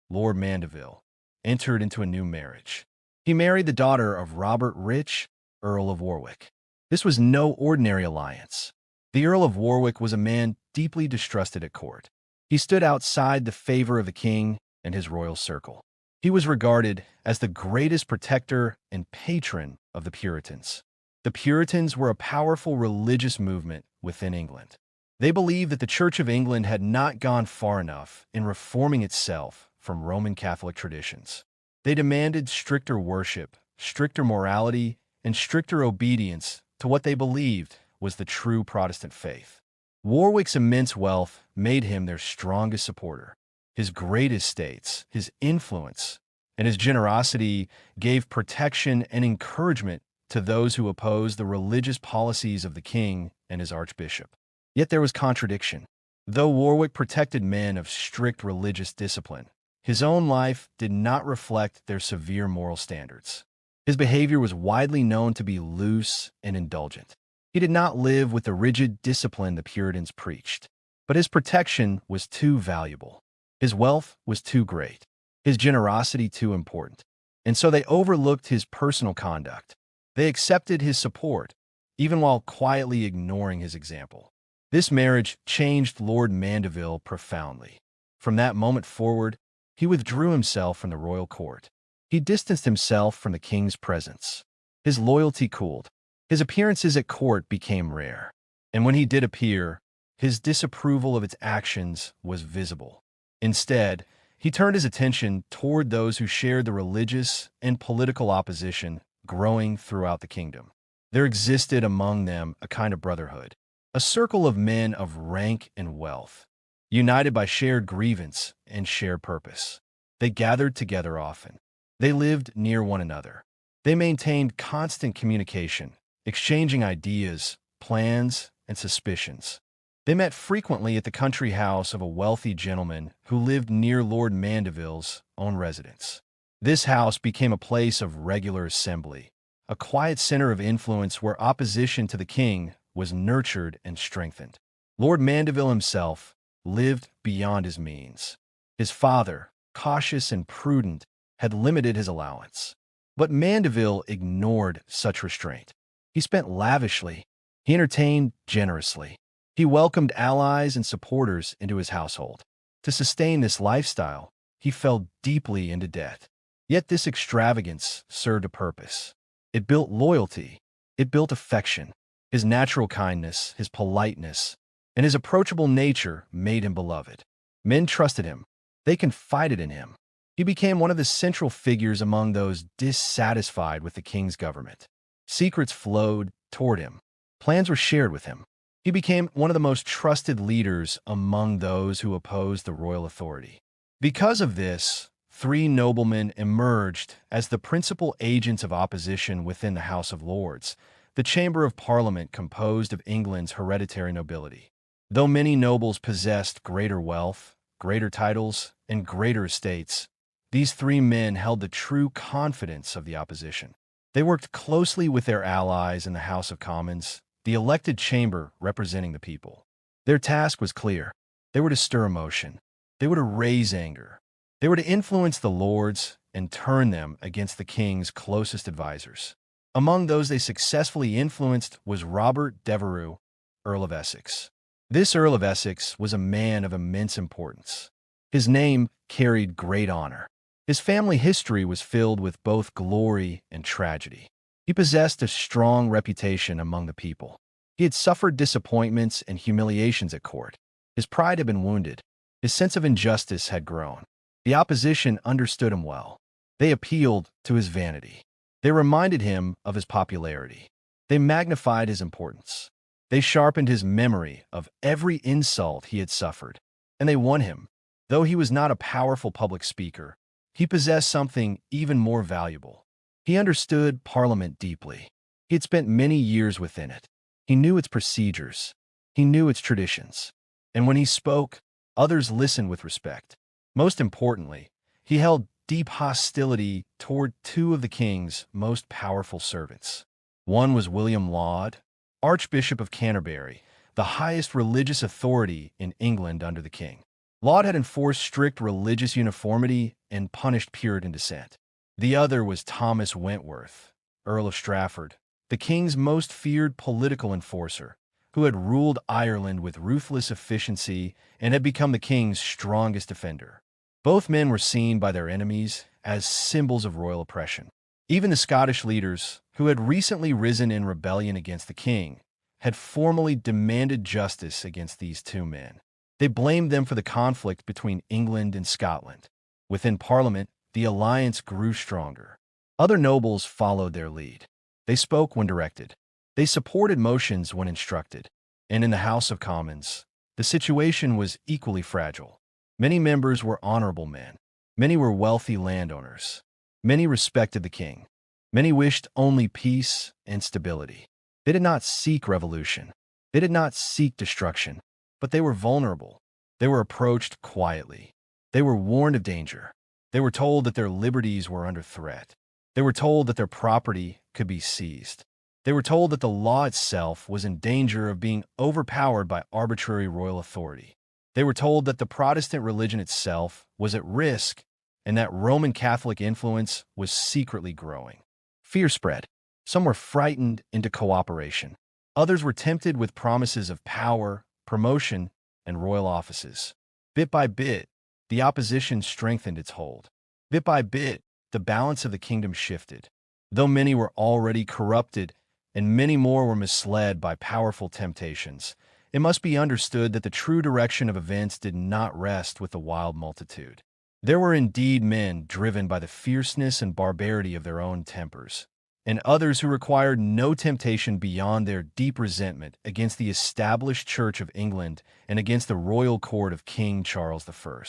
Lord Mandeville, entered into a new marriage. He married the daughter of Robert Rich, Earl of Warwick. This was no ordinary alliance. The Earl of Warwick was a man deeply distrusted at court. He stood outside the favor of the king and his royal circle. He was regarded as the greatest protector and patron of the Puritans. The Puritans were a powerful religious movement within England. They believed that the Church of England had not gone far enough in reforming itself from Roman Catholic traditions. They demanded stricter worship, stricter morality, and stricter obedience to what they believed was the true Protestant faith. Warwick's immense wealth made him their strongest supporter. His great estates, his influence, and his generosity gave protection and encouragement to those who opposed the religious policies of the king and his archbishop. Yet there was contradiction. Though Warwick protected men of strict religious discipline, his own life did not reflect their severe moral standards. His behavior was widely known to be loose and indulgent. He did not live with the rigid discipline the Puritans preached, but his protection was too valuable. His wealth was too great, his generosity too important, and so they overlooked his personal conduct. They accepted his support, even while quietly ignoring his example. This marriage changed Lord Mandeville profoundly. From that moment forward, he withdrew himself from the royal court. He distanced himself from the king's presence. His loyalty cooled. His appearances at court became rare. And when he did appear, his disapproval of its actions was visible. Instead, he turned his attention toward those who shared the religious and political opposition growing throughout the kingdom. There existed among them a kind of brotherhood, a circle of men of rank and wealth, united by shared grievance and shared purpose. They gathered together often. They lived near one another. They maintained constant communication, exchanging ideas, plans, and suspicions. They met frequently at the country house of a wealthy gentleman who lived near Lord Mandeville's own residence. This house became a place of regular assembly, a quiet center of influence where opposition to the king was nurtured and strengthened. Lord Mandeville himself lived beyond his means. His father, cautious and prudent, had limited his allowance. But Mandeville ignored such restraint. He spent lavishly. He entertained generously. He welcomed allies and supporters into his household. To sustain this lifestyle, he fell deeply into debt. Yet this extravagance served a purpose. It built loyalty. It built affection. His natural kindness, his politeness, and his approachable nature made him beloved. Men trusted him. They confided in him. He became one of the central figures among those dissatisfied with the king's government. Secrets flowed toward him. Plans were shared with him. He became one of the most trusted leaders among those who opposed the royal authority. Because of this, three noblemen emerged as the principal agents of opposition within the House of Lords, the Chamber of Parliament composed of England's hereditary nobility. Though many nobles possessed greater wealth, greater titles, and greater estates, these three men held the true confidence of the opposition. They worked closely with their allies in the House of Commons, the elected chamber representing the people. Their task was clear. They were to stir emotion. They were to raise anger. They were to influence the lords and turn them against the king's closest advisors. Among those they successfully influenced was Robert Devereux, Earl of Essex. This Earl of Essex was a man of immense importance. His name carried great honor. His family history was filled with both glory and tragedy. He possessed a strong reputation among the people. He had suffered disappointments and humiliations at court. His pride had been wounded. His sense of injustice had grown. The opposition understood him well. They appealed to his vanity. They reminded him of his popularity. They magnified his importance. They sharpened his memory of every insult he had suffered. And they won him. Though he was not a powerful public speaker, he possessed something even more valuable. He understood Parliament deeply. He had spent many years within it. He knew its procedures. He knew its traditions. And when he spoke, others listened with respect. Most importantly, he held deep hostility toward two of the king's most powerful servants. One was William Laud, Archbishop of Canterbury, the highest religious authority in England under the king. Laud had enforced strict religious uniformity and punished Puritan dissent. The other was Thomas Wentworth, Earl of Strafford, the king's most feared political enforcer, who had ruled Ireland with ruthless efficiency and had become the king's strongest defender. Both men were seen by their enemies as symbols of royal oppression. Even the Scottish leaders, who had recently risen in rebellion against the king, had formally demanded justice against these two men. They blamed them for the conflict between England and Scotland. Within Parliament, the alliance grew stronger. Other nobles followed their lead. They spoke when directed. They supported motions when instructed. And in the House of Commons, the situation was equally fragile. Many members were honorable men. Many were wealthy landowners. Many respected the king. Many wished only peace and stability. They did not seek revolution. They did not seek destruction. But they were vulnerable. They were approached quietly. They were warned of danger. They were told that their liberties were under threat. They were told that their property could be seized. They were told that the law itself was in danger of being overpowered by arbitrary royal authority. They were told that the Protestant religion itself was at risk and that Roman Catholic influence was secretly growing. Fear spread. Some were frightened into cooperation. Others were tempted with promises of power, promotion, and royal offices. Bit by bit, the opposition strengthened its hold. Bit by bit, the balance of the kingdom shifted. Though many were already corrupted and many more were misled by powerful temptations, it must be understood that the true direction of events did not rest with the wild multitude. There were indeed men driven by the fierceness and barbarity of their own tempers, and others who required no temptation beyond their deep resentment against the established Church of England and against the royal court of King Charles I.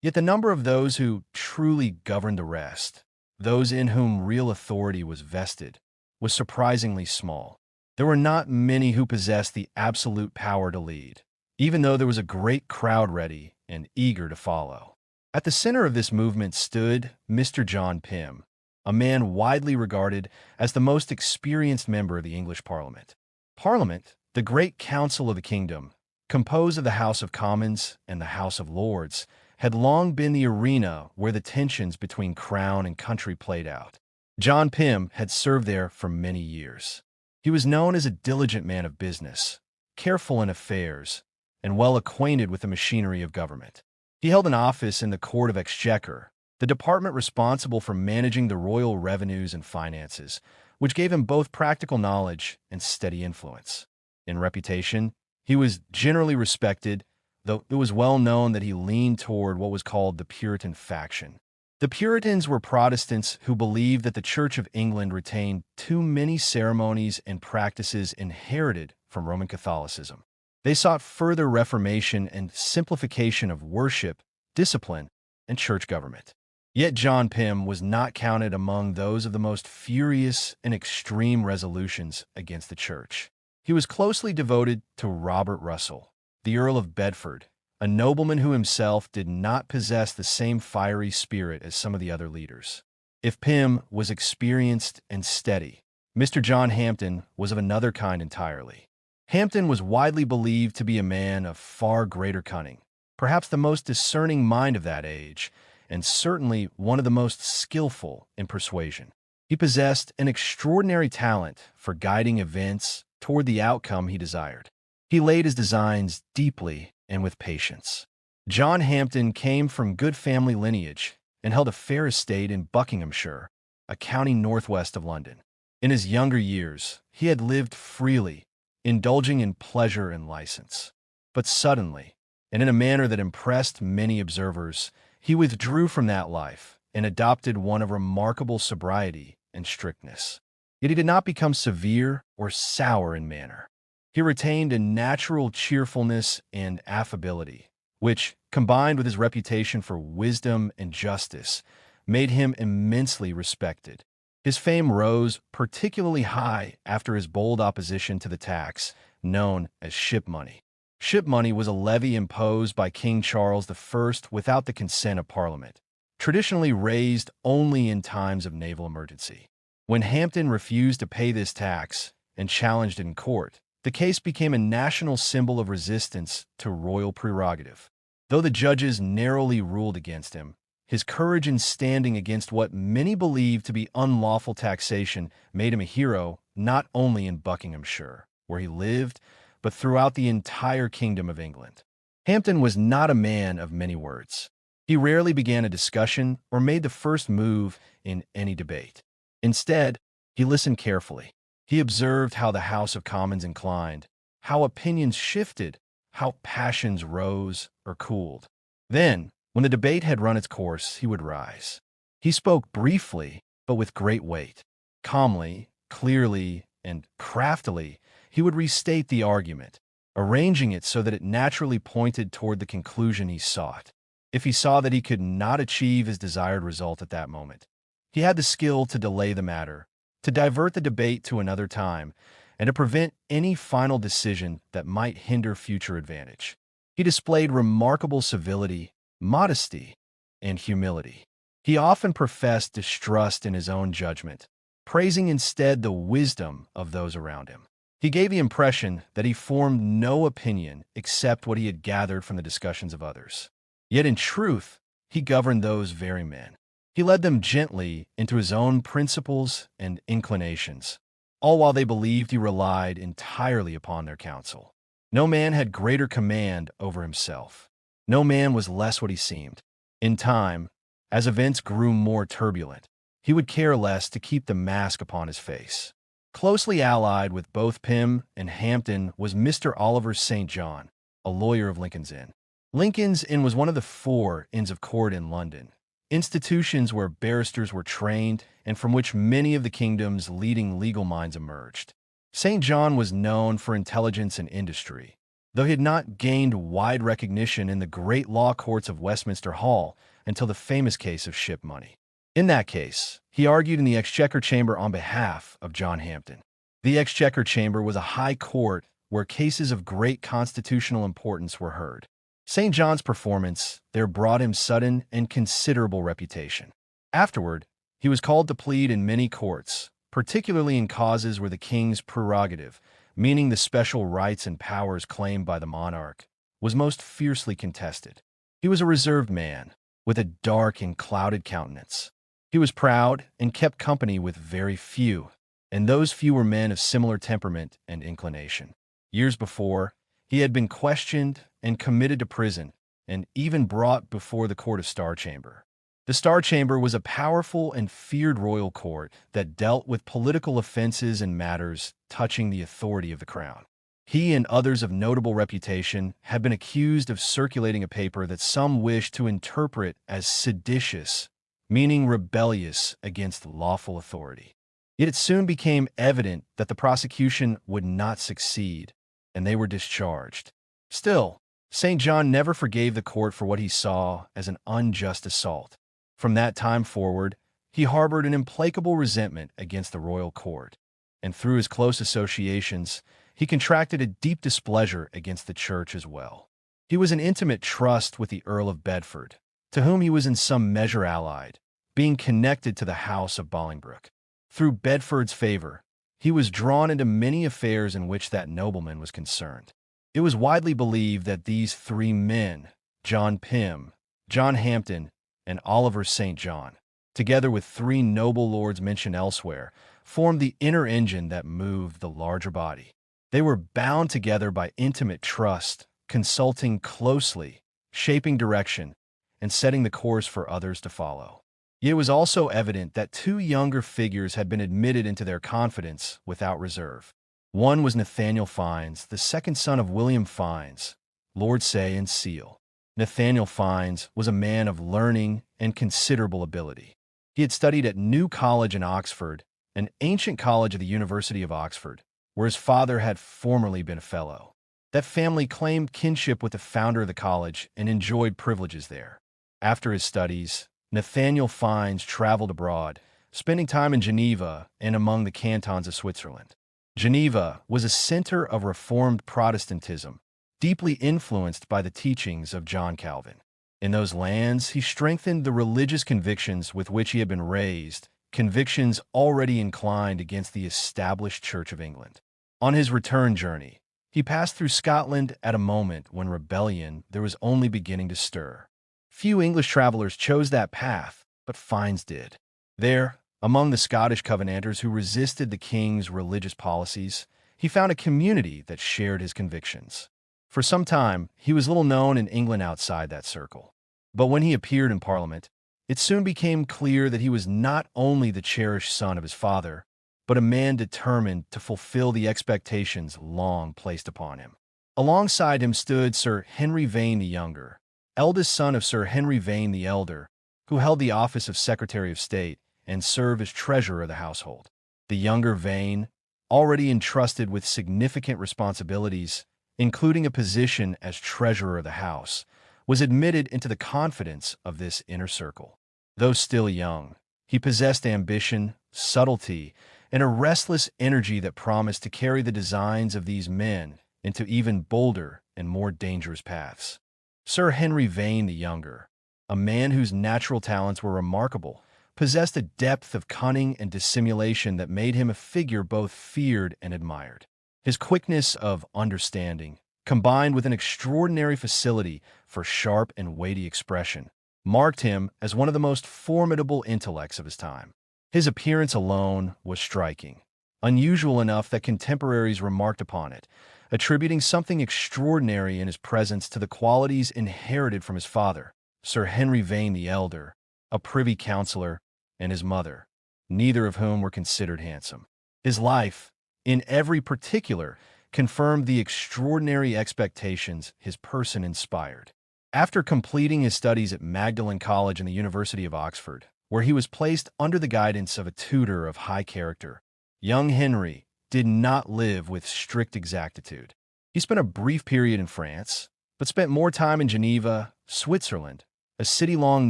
Yet the number of those who truly governed the rest, those in whom real authority was vested, was surprisingly small. There were not many who possessed the absolute power to lead, even though there was a great crowd ready and eager to follow. At the center of this movement stood Mr. John Pym, a man widely regarded as the most experienced member of the English Parliament. Parliament, the great council of the kingdom, composed of the House of Commons and the House of Lords, had long been the arena where the tensions between crown and country played out. John Pym had served there for many years. He was known as a diligent man of business, careful in affairs, and well acquainted with the machinery of government. He held an office in the Court of Exchequer, the department responsible for managing the royal revenues and finances, which gave him both practical knowledge and steady influence. In reputation, he was generally respected, though it was well known that he leaned toward what was called the Puritan faction. The Puritans were Protestants who believed that the Church of England retained too many ceremonies and practices inherited from Roman Catholicism. They sought further reformation and simplification of worship, discipline, and church government. Yet John Pym was not counted among those of the most furious and extreme resolutions against the church. He was closely devoted to Robert Russell, the Earl of Bedford, a nobleman who himself did not possess the same fiery spirit as some of the other leaders. If Pym was experienced and steady, Mr. John Hampden was of another kind entirely. Hampden was widely believed to be a man of far greater cunning, perhaps the most discerning mind of that age, and certainly one of the most skillful in persuasion. He possessed an extraordinary talent for guiding events toward the outcome he desired. He laid his designs deeply and with patience. John Hampden came from good family lineage and held a fair estate in Buckinghamshire, a county northwest of London. In his younger years, he had lived freely, indulging in pleasure and license. But suddenly, and in a manner that impressed many observers, he withdrew from that life and adopted one of remarkable sobriety and strictness. Yet he did not become severe or sour in manner. He retained a natural cheerfulness and affability, which, combined with his reputation for wisdom and justice, made him immensely respected. His fame rose particularly high after his bold opposition to the tax known as ship money. Ship money was a levy imposed by King Charles I without the consent of Parliament, traditionally raised only in times of naval emergency. When Hampden refused to pay this tax and challenged it in court, the case became a national symbol of resistance to royal prerogative. Though the judges narrowly ruled against him, his courage in standing against what many believed to be unlawful taxation made him a hero not only in Buckinghamshire, where he lived, but throughout the entire Kingdom of England. Hampden was not a man of many words. He rarely began a discussion or made the first move in any debate. Instead, he listened carefully. He observed how the House of Commons inclined, how opinions shifted, how passions rose or cooled. Then, when the debate had run its course, he would rise. He spoke briefly, but with great weight. Calmly, clearly, and craftily, he would restate the argument, arranging it so that it naturally pointed toward the conclusion he sought. If he saw that he could not achieve his desired result at that moment, he had the skill to delay the matter, to divert the debate to another time, and to prevent any final decision that might hinder future advantage. He displayed remarkable civility, modesty, and humility. He often professed distrust in his own judgment, praising instead the wisdom of those around him. He gave the impression that he formed no opinion except what he had gathered from the discussions of others. Yet in truth, he governed those very men. He led them gently into his own principles and inclinations, all while they believed he relied entirely upon their counsel. No man had greater command over himself. No man was less what he seemed. In time, as events grew more turbulent, he would care less to keep the mask upon his face. Closely allied with both Pym and Hampden was Mr. Oliver St. John, a lawyer of Lincoln's Inn. Lincoln's Inn was one of the 4 Inns of Court in London, institutions where barristers were trained and from which many of the kingdom's leading legal minds emerged. St. John was known for intelligence and industry, though he had not gained wide recognition in the great law courts of Westminster Hall until the famous case of ship money. In that case, he argued in the Exchequer Chamber on behalf of John Hampden. The Exchequer Chamber was a high court where cases of great constitutional importance were heard. St. John's performance there brought him sudden and considerable reputation. Afterward, he was called to plead in many courts, particularly in causes where the king's prerogative, meaning the special rights and powers claimed by the monarch, was most fiercely contested. He was a reserved man, with a dark and clouded countenance. He was proud and kept company with very few, and those few were men of similar temperament and inclination. Years before, he had been questioned and committed to prison, and even brought before the Court of Star Chamber. The Star Chamber was a powerful and feared royal court that dealt with political offenses and matters touching the authority of the crown. He and others of notable reputation had been accused of circulating a paper that some wished to interpret as seditious, meaning rebellious against lawful authority. Yet it soon became evident that the prosecution would not succeed, and they were discharged. Still, St. John never forgave the court for what he saw as an unjust assault. From that time forward, he harbored an implacable resentment against the royal court, and through his close associations, he contracted a deep displeasure against the church as well. He was in intimate trust with the Earl of Bedford, to whom he was in some measure allied, being connected to the house of Bolingbroke. Through Bedford's favor, he was drawn into many affairs in which that nobleman was concerned. It was widely believed that these three men, John Pym, John Hampden, and Oliver St. John, together with three noble lords mentioned elsewhere, formed the inner engine that moved the larger body. They were bound together by intimate trust, consulting closely, shaping direction, and setting the course for others to follow. Yet it was also evident that two younger figures had been admitted into their confidence without reserve. One was Nathaniel Fiennes, the second son of William Fiennes, Lord Say and Seal. Nathaniel Fiennes was a man of learning and considerable ability. He had studied at New College in Oxford, an ancient college of the University of Oxford, where his father had formerly been a fellow. That family claimed kinship with the founder of the college and enjoyed privileges there. After his studies, Nathaniel Fiennes traveled abroad, spending time in Geneva and among the cantons of Switzerland. Geneva was a center of Reformed Protestantism, deeply influenced by the teachings of John Calvin. In those lands, he strengthened the religious convictions with which he had been raised, convictions already inclined against the established Church of England. On his return journey, he passed through Scotland at a moment when rebellion there was only beginning to stir. Few English travelers chose that path, but Fiennes did. There, among the Scottish Covenanters who resisted the king's religious policies, he found a community that shared his convictions. For some time, he was little known in England outside that circle. But when he appeared in Parliament, it soon became clear that he was not only the cherished son of his father, but a man determined to fulfill the expectations long placed upon him. Alongside him stood Sir Henry Vane the Younger, eldest son of Sir Henry Vane the Elder, who held the office of Secretary of State and served as treasurer of the household. The younger Vane, already entrusted with significant responsibilities, including a position as treasurer of the house, was admitted into the confidence of this inner circle. Though still young, he possessed ambition, subtlety, and a restless energy that promised to carry the designs of these men into even bolder and more dangerous paths. Sir Henry Vane the Younger, a man whose natural talents were remarkable, possessed a depth of cunning and dissimulation that made him a figure both feared and admired. His quickness of understanding, combined with an extraordinary facility for sharp and weighty expression, marked him as one of the most formidable intellects of his time. His appearance alone was striking, unusual enough that contemporaries remarked upon it, attributing something extraordinary in his presence to the qualities inherited from his father, Sir Henry Vane the Elder, a privy councillor, and his mother, neither of whom were considered handsome. His life, in every particular, confirmed the extraordinary expectations his person inspired. After completing his studies at Magdalen College in the University of Oxford, where he was placed under the guidance of a tutor of high character, young Henry did not live with strict exactitude. He spent a brief period in France, but spent more time in Geneva, Switzerland, a city long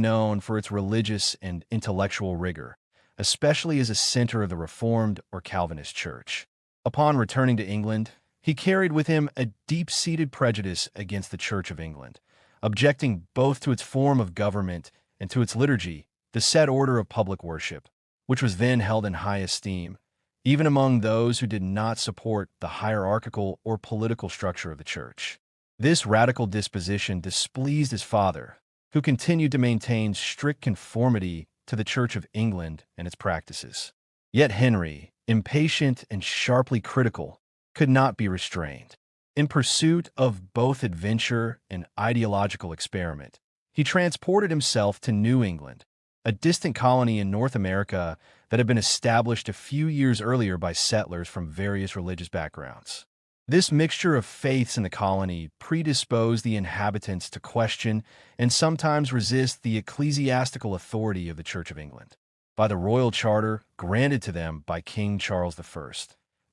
known for its religious and intellectual rigor, especially as a center of the Reformed or Calvinist Church. Upon returning to England, he carried with him a deep-seated prejudice against the Church of England, objecting both to its form of government and to its liturgy, the set order of public worship, which was then held in high esteem, even among those who did not support the hierarchical or political structure of the Church. This radical disposition displeased his father, who continued to maintain strict conformity to the Church of England and its practices. Yet Henry, impatient and sharply critical, could not be restrained. In pursuit of both adventure and ideological experiment, he transported himself to New England, a distant colony in North America that had been established a few years earlier by settlers from various religious backgrounds. This mixture of faiths in the colony predisposed the inhabitants to question and sometimes resist the ecclesiastical authority of the Church of England. By the royal charter granted to them by King Charles I,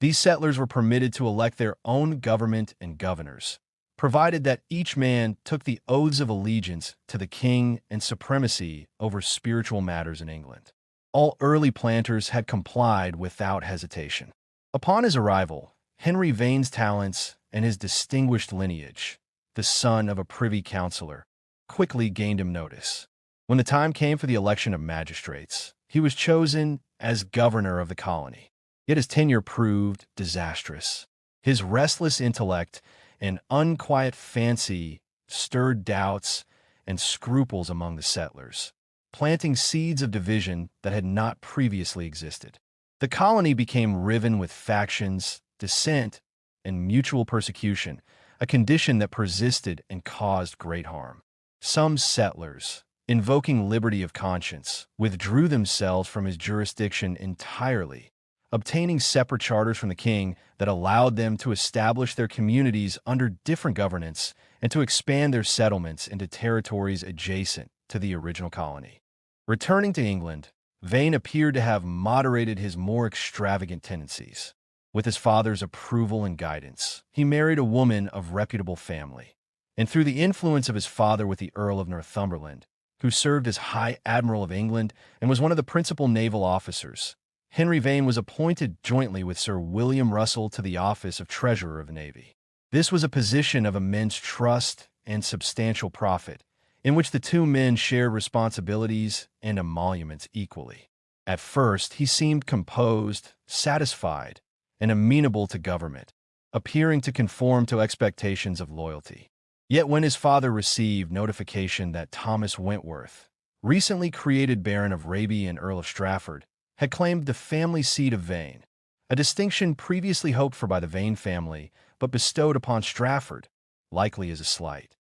these settlers were permitted to elect their own government and governors, provided that each man took the oaths of allegiance to the king and supremacy over spiritual matters in England. All early planters had complied without hesitation. Upon his arrival, Henry Vane's talents and his distinguished lineage, the son of a privy councillor, quickly gained him notice. When the time came for the election of magistrates, he was chosen as governor of the colony. Yet his tenure proved disastrous. His restless intellect and unquiet fancy stirred doubts and scruples among the settlers, planting seeds of division that had not previously existed. The colony became riven with factions, dissent, and mutual persecution, a condition that persisted and caused great harm. Some settlers, invoking liberty of conscience, withdrew themselves from his jurisdiction entirely, obtaining separate charters from the king that allowed them to establish their communities under different governance and to expand their settlements into territories adjacent to the original colony. Returning to England, Vane appeared to have moderated his more extravagant tendencies. With his father's approval and guidance, he married a woman of reputable family, and through the influence of his father with the Earl of Northumberland, who served as High Admiral of England and was one of the principal naval officers, Henry Vane was appointed jointly with Sir William Russell to the office of Treasurer of the Navy. This was a position of immense trust and substantial profit, in which the two men shared responsibilities and emoluments equally. At first, he seemed composed, satisfied, and amenable to government, appearing to conform to expectations of loyalty. Yet when his father received notification that Thomas Wentworth, recently created Baron of Raby and Earl of Strafford, had claimed the family seat of Vane, a distinction previously hoped for by the Vane family but bestowed upon Strafford, likely as a slight,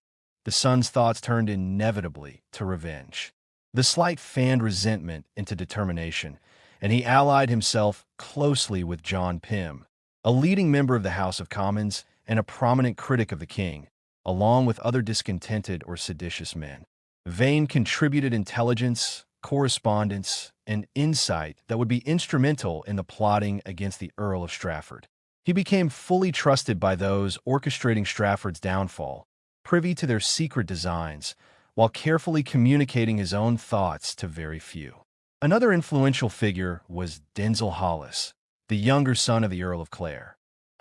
the son's thoughts turned inevitably to revenge. The slight fanned resentment into determination, and he allied himself closely with John Pym, a leading member of the House of Commons and a prominent critic of the king, along with other discontented or seditious men. Vane contributed intelligence, correspondence, and insight that would be instrumental in the plotting against the Earl of Strafford. He became fully trusted by those orchestrating Strafford's downfall, privy to their secret designs, while carefully communicating his own thoughts to very few. Another influential figure was Denzil Hollis, the younger son of the Earl of Clarendon.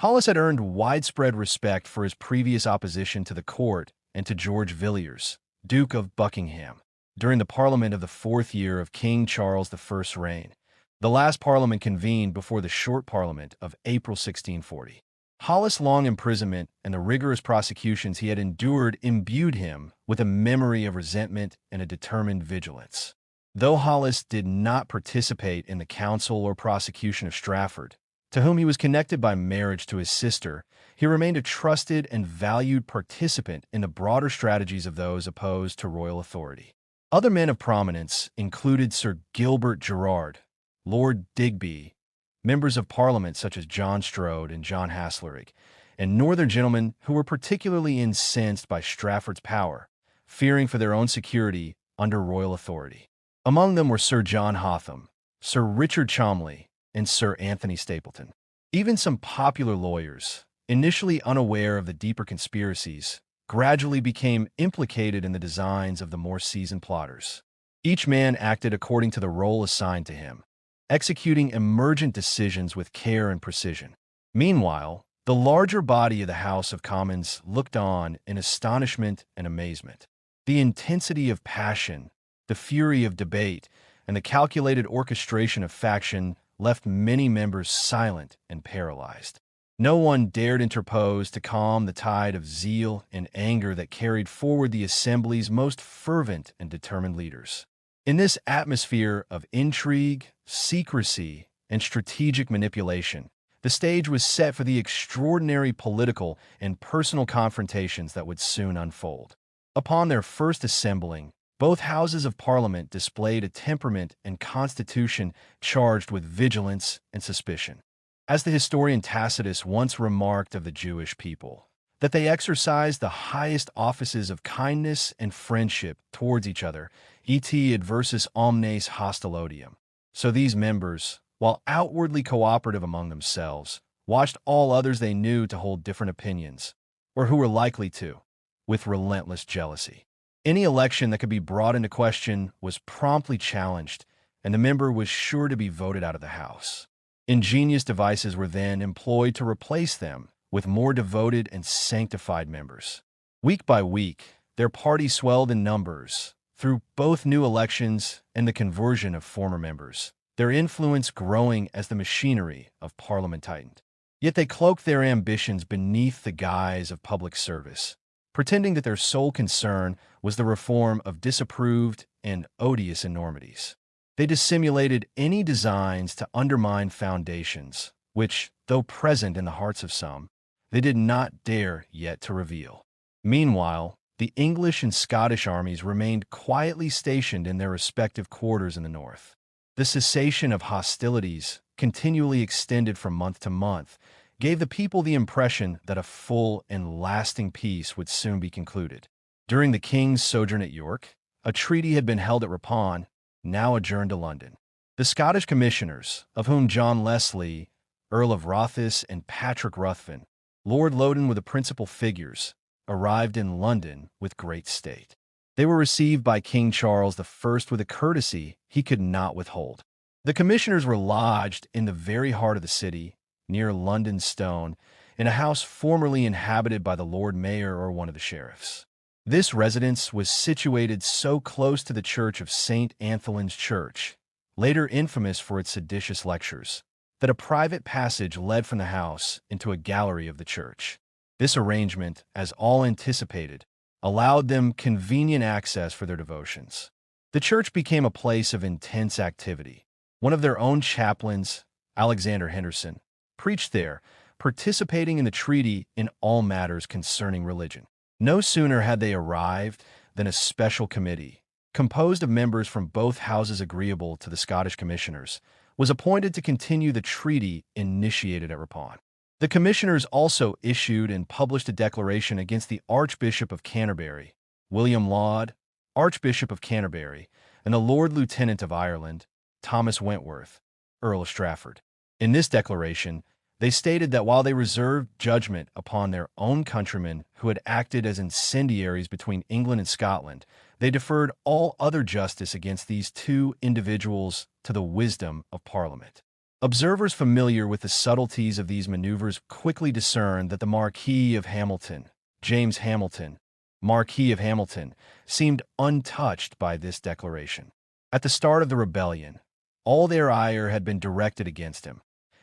Hollis had earned widespread respect for his previous opposition to the court and to George Villiers, Duke of Buckingham, during the Parliament of the fourth year of King Charles I's reign. The last Parliament convened before the Short Parliament of April 1640. Hollis' long imprisonment and the rigorous prosecutions he had endured imbued him with a memory of resentment and a determined vigilance. Though Hollis did not participate in the counsel or prosecution of Strafford, to whom he was connected by marriage to his sister, he remained a trusted and valued participant in the broader strategies of those opposed to royal authority. Other men of prominence included Sir Gilbert Gerard, Lord Digby, members of Parliament such as John Strode and John Haslerigg, and northern gentlemen who were particularly incensed by Strafford's power, fearing for their own security under royal authority. Among them were Sir John Hotham, Sir Richard Cholmondeley, and Sir Anthony Stapleton. Even some popular lawyers, initially unaware of the deeper conspiracies, gradually became implicated in the designs of the more seasoned plotters. Each man acted according to the role assigned to him, executing emergent decisions with care and precision. Meanwhile, the larger body of the House of Commons looked on in astonishment and amazement. The intensity of passion, the fury of debate, and the calculated orchestration of faction left many members silent and paralyzed. No one dared interpose to calm the tide of zeal and anger that carried forward the Assembly's most fervent and determined leaders. In this atmosphere of intrigue, secrecy, and strategic manipulation, the stage was set for the extraordinary political and personal confrontations that would soon unfold. Upon their first assembling, Both houses of Parliament displayed a temperament and constitution charged with vigilance and suspicion. As the historian Tacitus once remarked of the Jewish people, that they exercised the highest offices of kindness and friendship towards each other, et adversus omnes hostilodium. So these members, while outwardly cooperative among themselves, watched all others they knew to hold different opinions, or who were likely to, with relentless jealousy. Any election that could be brought into question was promptly challenged, and the member was sure to be voted out of the House. Ingenious devices were then employed to replace them with more devoted and sanctified members. Week by week, their party swelled in numbers through both new elections and the conversion of former members, their influence growing as the machinery of Parliament tightened. Yet they cloaked their ambitions beneath the guise of public service, pretending that their sole concern was the reform of disapproved and odious enormities. They dissimulated any designs to undermine foundations, which, though present in the hearts of some, they did not dare yet to reveal. Meanwhile, the English and Scottish armies remained quietly stationed in their respective quarters in the north. The cessation of hostilities, continually extended from month to month, gave the people the impression that a full and lasting peace would soon be concluded. During the king's sojourn at York, a treaty had been held at Ripon, now adjourned to London. The Scottish commissioners, of whom John Leslie, Earl of Rothes, and Patrick Ruthven, Lord Loudoun were the principal figures, arrived in London with great state. They were received by King Charles I with a courtesy he could not withhold. The commissioners were lodged in the very heart of the city, near London Stone, in a house formerly inhabited by the Lord Mayor or one of the sheriffs. This residence was situated so close to the church of St. Anthelon's Church, later infamous for its seditious lectures, that a private passage led from the house into a gallery of the church. This arrangement, as all anticipated, allowed them convenient access for their devotions. The church became a place of intense activity. One of their own chaplains, Alexander Henderson, preached there, participating in the treaty in all matters concerning religion. No sooner had they arrived than a special committee, composed of members from both houses agreeable to the Scottish commissioners, was appointed to continue the treaty initiated at Ripon. The commissioners also issued and published a declaration against the Archbishop of Canterbury, William Laud, Archbishop of Canterbury, and the Lord Lieutenant of Ireland, Thomas Wentworth, Earl of Strafford. In this declaration, they stated that while they reserved judgment upon their own countrymen who had acted as incendiaries between England and Scotland, they deferred all other justice against these two individuals to the wisdom of Parliament. Observers familiar with the subtleties of these maneuvers quickly discerned that the Marquis of Hamilton, James Hamilton, Marquis of Hamilton, seemed untouched by this declaration. At the start of the rebellion, all their ire had been directed against him,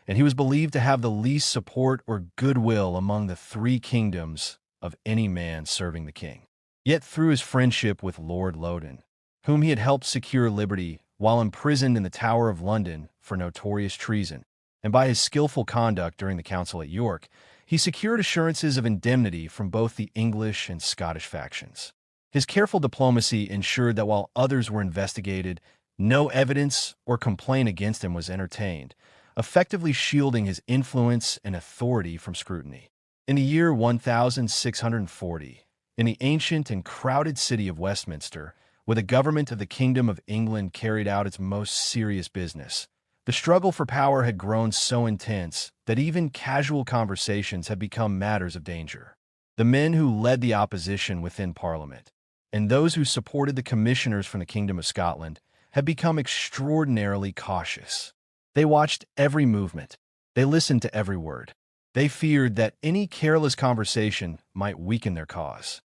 and he was believed to have the least support or goodwill among the three kingdoms of any man serving the king. Yet through his friendship with Lord Loudoun, whom he had helped secure liberty while imprisoned in the Tower of London for notorious treason, and by his skillful conduct during the council at York, he secured assurances of indemnity from both the English and Scottish factions. His careful diplomacy ensured that while others were investigated, no evidence or complaint against him was entertained, effectively shielding his influence and authority from scrutiny. In the year 1640, in the ancient and crowded city of Westminster, where the government of the Kingdom of England carried out its most serious business, the struggle for power had grown so intense that even casual conversations had become matters of danger. The men who led the opposition within Parliament, and those who supported the commissioners from the Kingdom of Scotland, had become extraordinarily cautious. They watched every movement. They listened to every word. They feared that any careless conversation might weaken their cause.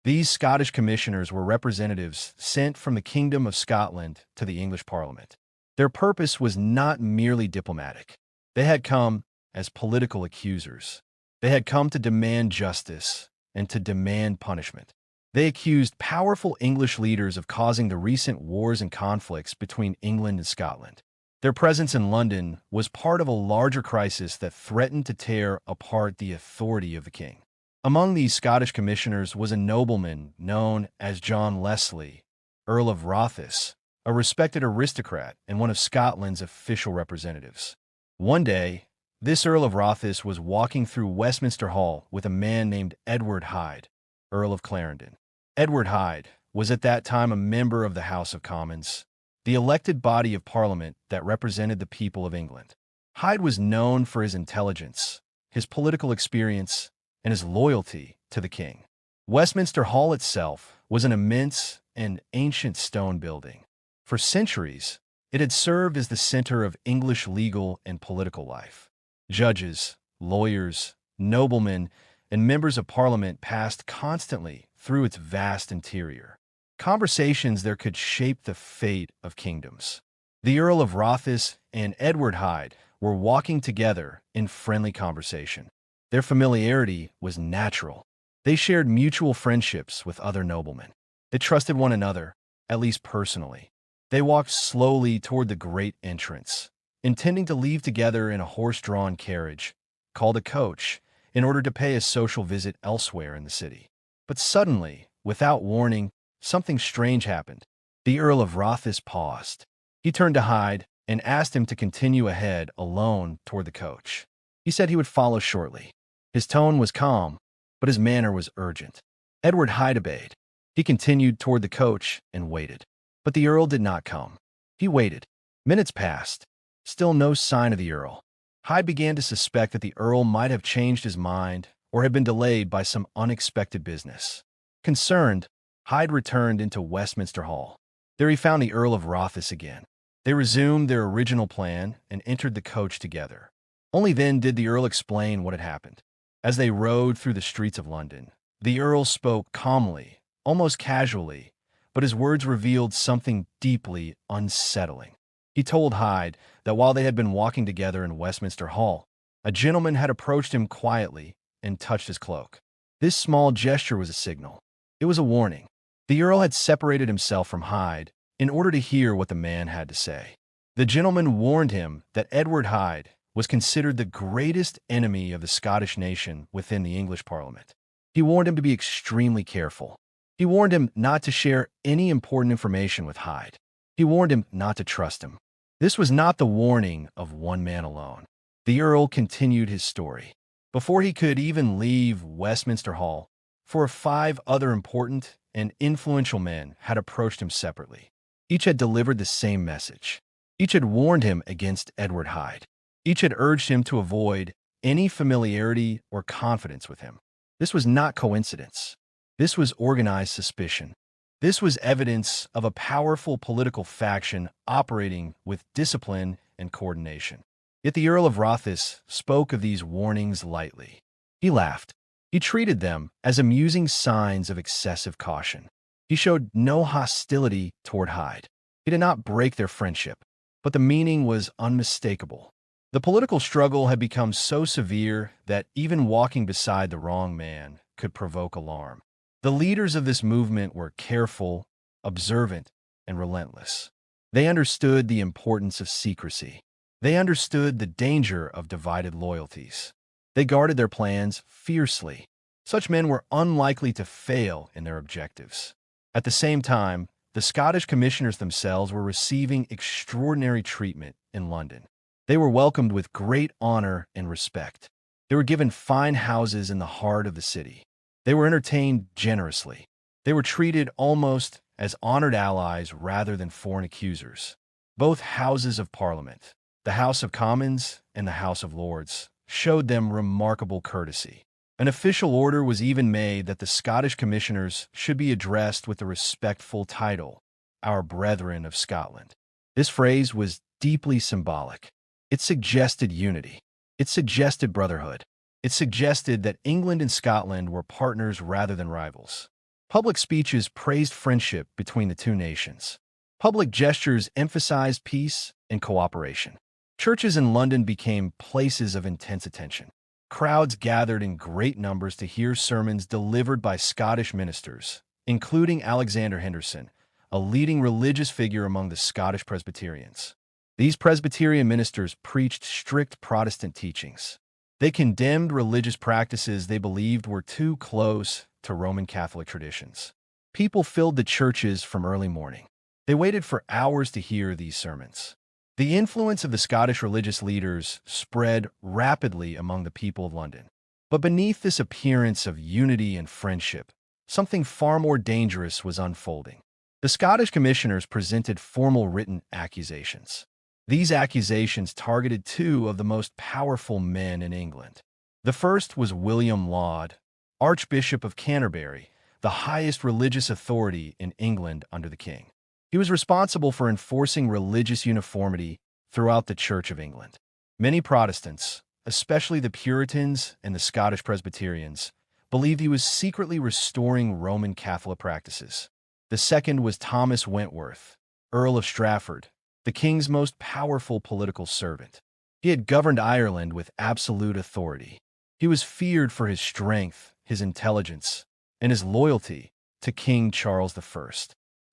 These Scottish commissioners were representatives sent from the Kingdom of Scotland to the English Parliament. Their purpose was not merely diplomatic. They had come as political accusers. They had come to demand justice and to demand punishment. They accused powerful English leaders of causing the recent wars and conflicts between England and Scotland. Their presence in London was part of a larger crisis that threatened to tear apart the authority of the king. Among these Scottish commissioners was a nobleman known as John Leslie, Earl of Rothis, a respected aristocrat and one of Scotland's official representatives. One day, this Earl of Rothis was walking through Westminster Hall with a man named Edward Hyde, Earl of Clarendon. Edward Hyde was at that time a member of the House of Commons, the elected body of Parliament that represented the people of England. Hyde was known for his intelligence, his political experience, and his loyalty to the king. Westminster Hall itself was an immense and ancient stone building. For centuries, it had served as the center of English legal and political life. Judges, lawyers, noblemen, and members of Parliament passed constantly through its vast interior. Conversations there could shape the fate of kingdoms. The Earl of Rothis and Edward Hyde were walking together in friendly conversation. Their familiarity was natural. They shared mutual friendships with other noblemen. They trusted one another, at least personally. They walked slowly toward the great entrance, intending to leave together in a horse-drawn carriage, called a coach, in order to pay a social visit elsewhere in the city. But suddenly, without warning, something strange happened. The Earl of Rothis paused. He turned to Hyde and asked him to continue ahead alone toward the coach. He said he would follow shortly. His tone was calm, but his manner was urgent. Edward Hyde obeyed. He continued toward the coach and waited. But the Earl did not come. He waited. Minutes passed. Still no sign of the Earl. Hyde began to suspect that the Earl might have changed his mind or had been delayed by some unexpected business. Concerned, Hyde returned into Westminster Hall. There he found the Earl of Rothis again. They resumed their original plan and entered the coach together. Only then did the Earl explain what had happened. As they rode through the streets of London, the Earl spoke calmly, almost casually, but his words revealed something deeply unsettling. He told Hyde that while they had been walking together in Westminster Hall, a gentleman had approached him quietly and touched his cloak. This small gesture was a signal. It was a warning. The Earl had separated himself from Hyde in order to hear what the man had to say. The gentleman warned him that Edward Hyde was considered the greatest enemy of the Scottish nation within the English Parliament. He warned him to be extremely careful. He warned him not to share any important information with Hyde. He warned him not to trust him. This was not the warning of one man alone. The Earl continued his story. Before he could even leave Westminster Hall, 4 or 5 other important and influential men had approached him separately. Each had delivered the same message. Each had warned him against Edward Hyde. Each had urged him to avoid any familiarity or confidence with him. This was not coincidence. This was organized suspicion. This was evidence of a powerful political faction operating with discipline and coordination. Yet the Earl of Rothis spoke of these warnings lightly. He laughed. He treated them as amusing signs of excessive caution. He showed no hostility toward Hyde. He did not break their friendship, but the meaning was unmistakable. The political struggle had become so severe that even walking beside the wrong man could provoke alarm. The leaders of this movement were careful, observant, and relentless. They understood the importance of secrecy. They understood the danger of divided loyalties. They guarded their plans fiercely. Such men were unlikely to fail in their objectives. At the same time, the Scottish commissioners themselves were receiving extraordinary treatment in London. They were welcomed with great honor and respect. They were given fine houses in the heart of the city. They were entertained generously. They were treated almost as honored allies rather than foreign accusers. Both Houses of Parliament, the House of Commons and the House of Lords, showed them remarkable courtesy. An official order was even made that the Scottish commissioners should be addressed with the respectful title, "Our Brethren of Scotland." This phrase was deeply symbolic. It suggested unity. It suggested brotherhood. It suggested that England and Scotland were partners rather than rivals. Public speeches praised friendship between the two nations. Public gestures emphasized peace and cooperation. Churches in London became places of intense attention. Crowds gathered in great numbers to hear sermons delivered by Scottish ministers, including Alexander Henderson, a leading religious figure among the Scottish Presbyterians. These Presbyterian ministers preached strict Protestant teachings. They condemned religious practices they believed were too close to Roman Catholic traditions. People filled the churches from early morning. They waited for hours to hear these sermons. The influence of the Scottish religious leaders spread rapidly among the people of London. But beneath this appearance of unity and friendship, something far more dangerous was unfolding. The Scottish commissioners presented formal written accusations. These accusations targeted two of the most powerful men in England. The first was William Laud, Archbishop of Canterbury, the highest religious authority in England under the king. He was responsible for enforcing religious uniformity throughout the Church of England. Many Protestants, especially the Puritans and the Scottish Presbyterians, believed he was secretly restoring Roman Catholic practices. The second was Thomas Wentworth, Earl of Strafford, the king's most powerful political servant. He had governed Ireland with absolute authority. He was feared for his strength, his intelligence, and his loyalty to King Charles I.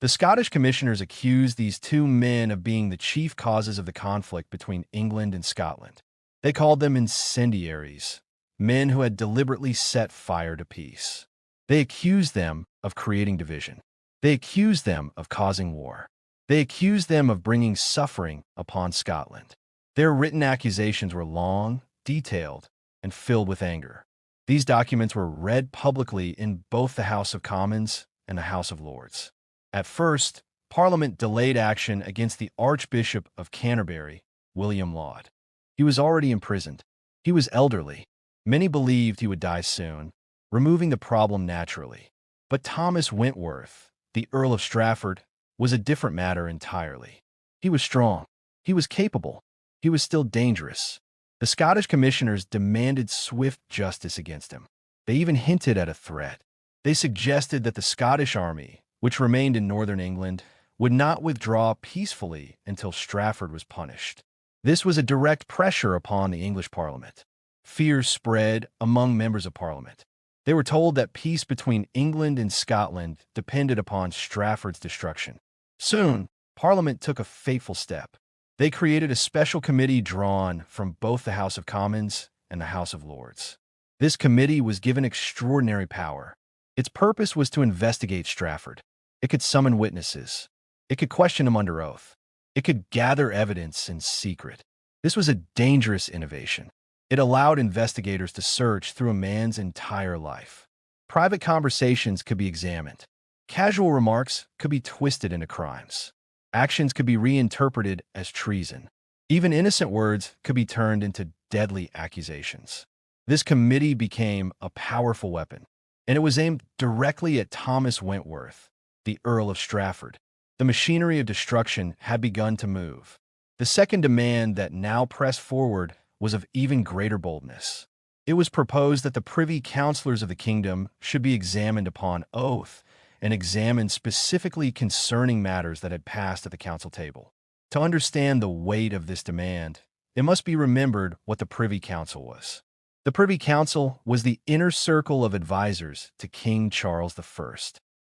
The Scottish commissioners accused these two men of being the chief causes of the conflict between England and Scotland. They called them incendiaries, men who had deliberately set fire to peace. They accused them of creating division. They accused them of causing war. They accused them of bringing suffering upon Scotland. Their written accusations were long, detailed, and filled with anger. These documents were read publicly in both the House of Commons and the House of Lords. At first, Parliament delayed action against the Archbishop of Canterbury, William Laud. He was already imprisoned. He was elderly. Many believed he would die soon, removing the problem naturally. But Thomas Wentworth, the Earl of Strafford, was a different matter entirely. He was strong. He was capable. He was still dangerous. The Scottish commissioners demanded swift justice against him. They even hinted at a threat. They suggested that the Scottish army, which remained in northern England, would not withdraw peacefully until Strafford was punished. This was a direct pressure upon the English Parliament. Fear spread among members of Parliament. They were told that peace between England and Scotland depended upon Strafford's destruction. Soon, Parliament took a fateful step. They created a special committee drawn from both the House of Commons and the House of Lords. This committee was given extraordinary power. Its purpose was to investigate Strafford. It could summon witnesses. It could question him under oath. It could gather evidence in secret. This was a dangerous innovation. It allowed investigators to search through a man's entire life. Private conversations could be examined. Casual remarks could be twisted into crimes. Actions could be reinterpreted as treason. Even innocent words could be turned into deadly accusations. This committee became a powerful weapon, and it was aimed directly at Thomas Wentworth, the Earl of Strafford. The machinery of destruction had begun to move. The second demand that now pressed forward was of even greater boldness. It was proposed that the privy councillors of the kingdom should be examined upon oath and examined specifically concerning matters that had passed at the council table. To understand the weight of this demand, it must be remembered what the Privy Council was. The Privy Council was the inner circle of advisors to King Charles I.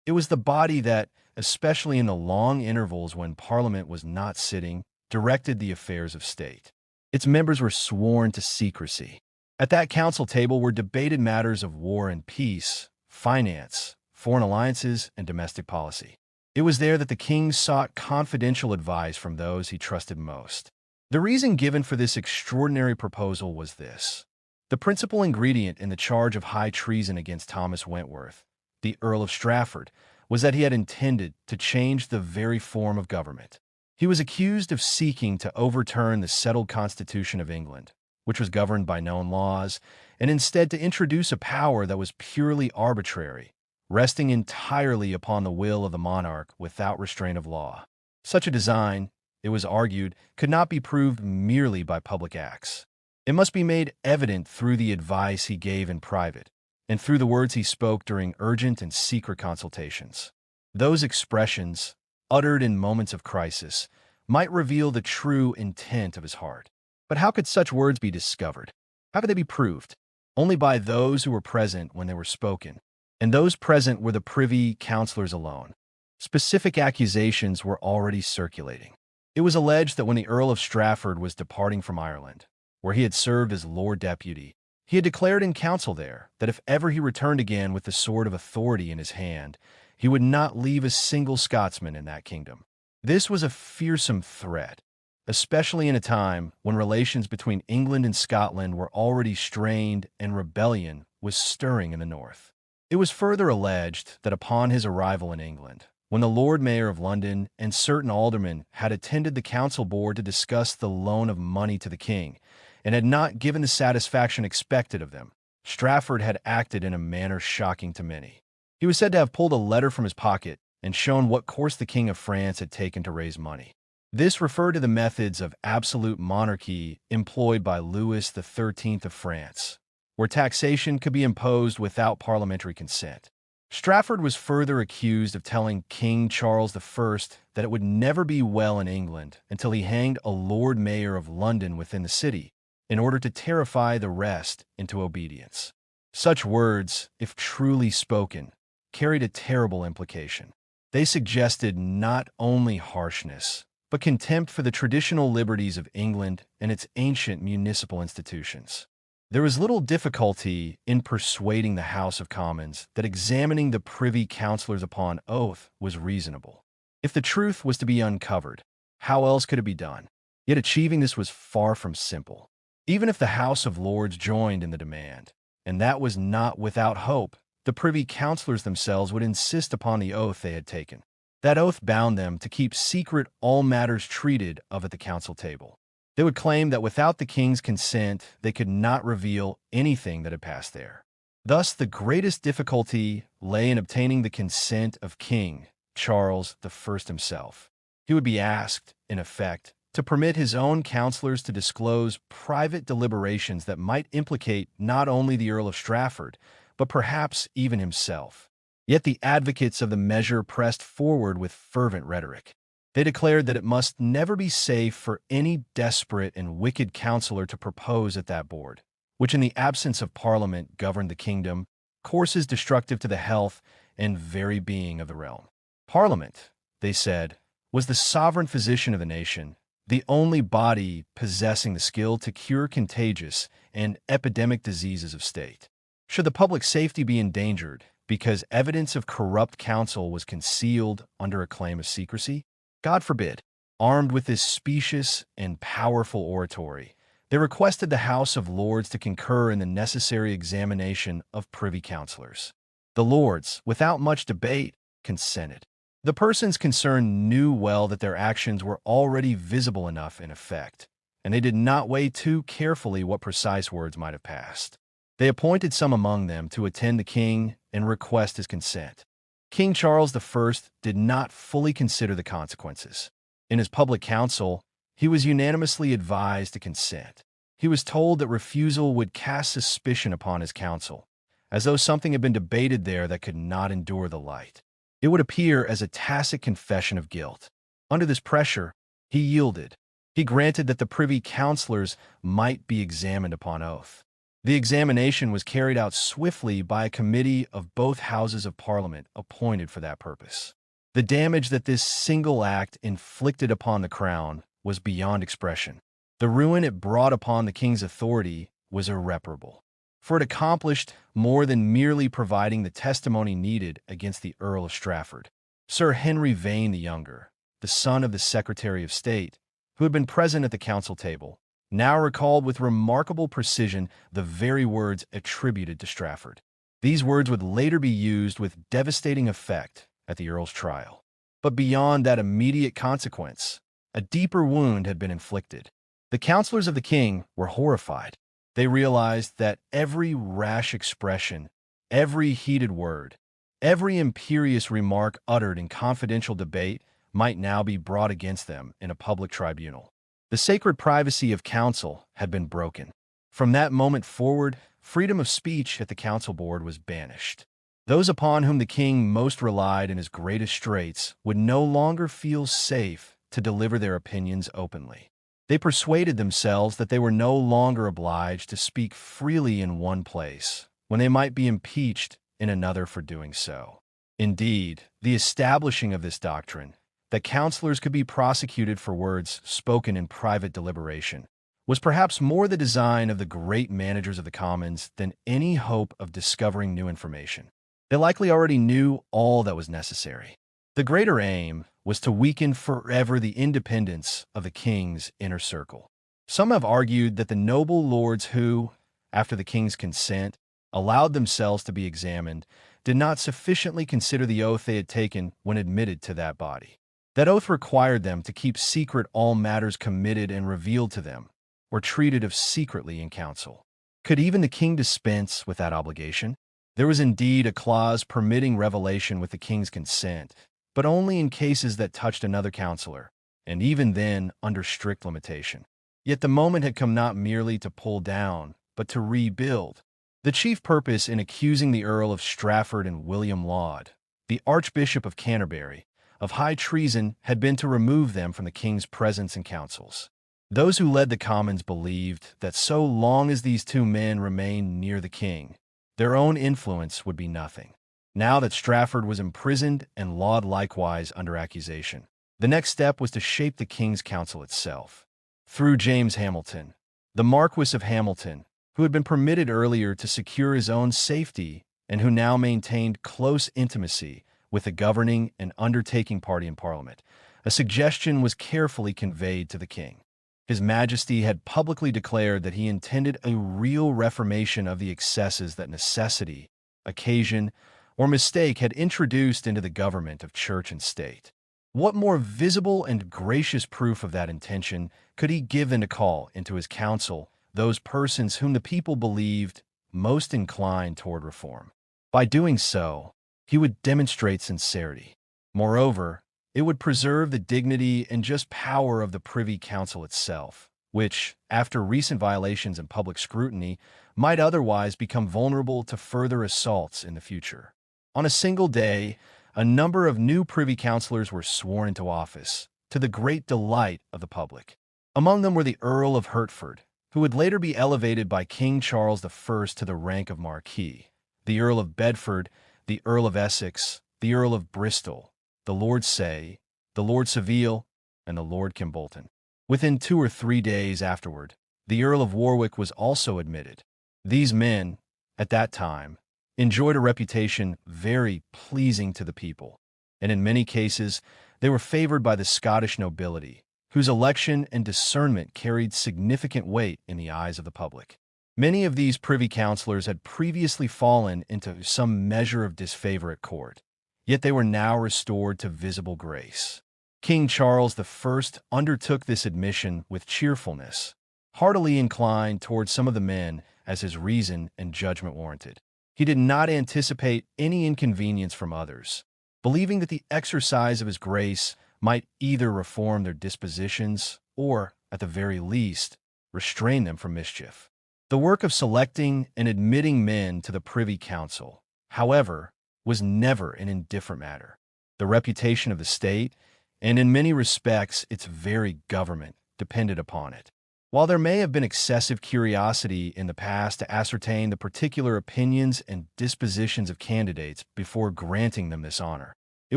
It was the body that, especially in the long intervals when Parliament was not sitting, directed the affairs of state. Its members were sworn to secrecy. At that council table were debated matters of war and peace, finance, foreign alliances, and domestic policy. It was there that the king sought confidential advice from those he trusted most. The reason given for this extraordinary proposal was this. The principal ingredient in the charge of high treason against Thomas Wentworth, the Earl of Strafford, was that he had intended to change the very form of government. He was accused of seeking to overturn the settled constitution of England, which was governed by known laws, and instead to introduce a power that was purely arbitrary, resting entirely upon the will of the monarch without restraint of law. Such a design, it was argued, could not be proved merely by public acts. It must be made evident through the advice he gave in private, and through the words he spoke during urgent and secret consultations. Those expressions, uttered in moments of crisis, might reveal the true intent of his heart. But how could such words be discovered? How could they be proved? Only by those who were present when they were spoken, and those present were the privy councillors alone. Specific accusations were already circulating. It was alleged that when the Earl of Strafford was departing from Ireland, where he had served as Lord Deputy, he had declared in council there that if ever he returned again with the sword of authority in his hand, He would not leave a single Scotsman in that kingdom. This was a fearsome threat, especially in a time when relations between England and Scotland were already strained and rebellion was stirring in the north. It was further alleged that upon his arrival in England, when the Lord Mayor of London and certain aldermen had attended the council board to discuss the loan of money to the king, and had not given the satisfaction expected of them, Strafford had acted in a manner shocking to many. He was said to have pulled a letter from his pocket and shown what course the King of France had taken to raise money. This referred to the methods of absolute monarchy employed by Louis XIII of France, where taxation could be imposed without parliamentary consent. Strafford was further accused of telling King Charles I that it would never be well in England until he hanged a Lord Mayor of London within the city, in order to terrify the rest into obedience. Such words, if truly spoken, carried a terrible implication. They suggested not only harshness, but contempt for the traditional liberties of England and its ancient municipal institutions. There was little difficulty in persuading the House of Commons that examining the Privy Councillors upon oath was reasonable. If the truth was to be uncovered, how else could it be done? Yet achieving this was far from simple. Even if the House of Lords joined in the demand, and that was not without hope, the Privy Councillors themselves would insist upon the oath they had taken. That oath bound them to keep secret all matters treated of at the council table. They would claim that without the king's consent, they could not reveal anything that had passed there. Thus, the greatest difficulty lay in obtaining the consent of King Charles I himself. He would be asked, in effect, to permit his own councillors to disclose private deliberations that might implicate not only the Earl of Strafford, but perhaps even himself. Yet the advocates of the measure pressed forward with fervent rhetoric. They declared that it must never be safe for any desperate and wicked councillor to propose at that board, which in the absence of Parliament governed the kingdom, courses destructive to the health and very being of the realm. Parliament, they said, was the sovereign physician of the nation, the only body possessing the skill to cure contagious and epidemic diseases of state. Should the public safety be endangered because evidence of corrupt counsel was concealed under a claim of secrecy? God forbid. Armed with this specious and powerful oratory, they requested the House of Lords to concur in the necessary examination of privy councillors. The Lords, without much debate, consented. The persons concerned knew well that their actions were already visible enough in effect, and they did not weigh too carefully what precise words might have passed. They appointed some among them to attend the king and request his consent. King Charles I did not fully consider the consequences. In his public council, he was unanimously advised to consent. He was told that refusal would cast suspicion upon his council, as though something had been debated there that could not endure the light. It would appear as a tacit confession of guilt. Under this pressure, he yielded. He granted that the privy councillors might be examined upon oath. The examination was carried out swiftly by a committee of both Houses of Parliament appointed for that purpose. The damage that this single act inflicted upon the crown was beyond expression. The ruin it brought upon the king's authority was irreparable, for it accomplished more than merely providing the testimony needed against the Earl of Strafford. Sir Henry Vane the Younger, the son of the Secretary of State, who had been present at the council table, now recalled with remarkable precision the very words attributed to Strafford. These words would later be used with devastating effect at the Earl's trial. But beyond that immediate consequence, a deeper wound had been inflicted. The councillors of the king were horrified. They realized that every rash expression, every heated word, every imperious remark uttered in confidential debate might now be brought against them in a public tribunal. The sacred privacy of counsel had been broken. From that moment forward, freedom of speech at the council board was banished. Those upon whom the king most relied in his greatest straits would no longer feel safe to deliver their opinions openly. They persuaded themselves that they were no longer obliged to speak freely in one place, when they might be impeached in another for doing so. Indeed, the establishing of this doctrine, that councillors could be prosecuted for words spoken in private deliberation, was perhaps more the design of the great managers of the Commons than any hope of discovering new information. They likely already knew all that was necessary. The greater aim was to weaken forever the independence of the king's inner circle. Some have argued that the noble lords who, after the king's consent, allowed themselves to be examined, did not sufficiently consider the oath they had taken when admitted to that body. That oath required them to keep secret all matters committed and revealed to them, or treated of secretly in council. Could even the king dispense with that obligation? There was indeed a clause permitting revelation with the king's consent, but only in cases that touched another counselor, and even then under strict limitation. Yet the moment had come not merely to pull down, but to rebuild. The chief purpose in accusing the Earl of Strafford and William Laud, the Archbishop of Canterbury, of high treason had been to remove them from the king's presence and councils. Those who led the Commons believed that so long as these two men remained near the king, their own influence would be nothing. Now that Strafford was imprisoned and Laud likewise under accusation, the next step was to shape the king's council itself. Through James Hamilton, the Marquis of Hamilton, who had been permitted earlier to secure his own safety and who now maintained close intimacy with the governing and undertaking party in Parliament, a suggestion was carefully conveyed to the king. His Majesty had publicly declared that he intended a real reformation of the excesses that necessity, occasion, or mistake had introduced into the government of church and state. What more visible and gracious proof of that intention could he give than to call into his council those persons whom the people believed most inclined toward reform? By doing so, he would demonstrate sincerity. Moreover, it would preserve the dignity and just power of the Privy Council itself, which, after recent violations and public scrutiny, might otherwise become vulnerable to further assaults in the future. On a single day, a number of new Privy Councillors were sworn into office, to the great delight of the public. Among them were the Earl of Hertford, who would later be elevated by King Charles I to the rank of Marquis, the Earl of Bedford, the Earl of Essex, the Earl of Bristol, the Lord Say, the Lord Seville, and the Lord Kimbolton. Within 2 or 3 days afterward, the Earl of Warwick was also admitted. These men, at that time, enjoyed a reputation very pleasing to the people, and in many cases they were favored by the Scottish nobility, whose election and discernment carried significant weight in the eyes of the public. Many of these privy councillors had previously fallen into some measure of disfavor at court, yet they were now restored to visible grace. King Charles I undertook this admission with cheerfulness, heartily inclined towards some of the men as his reason and judgment warranted. He did not anticipate any inconvenience from others, believing that the exercise of his grace might either reform their dispositions or, at the very least, restrain them from mischief. The work of selecting and admitting men to the Privy Council, however, was never an indifferent matter. The reputation of the state, and in many respects its very government, depended upon it. While there may have been excessive curiosity in the past to ascertain the particular opinions and dispositions of candidates before granting them this honor, it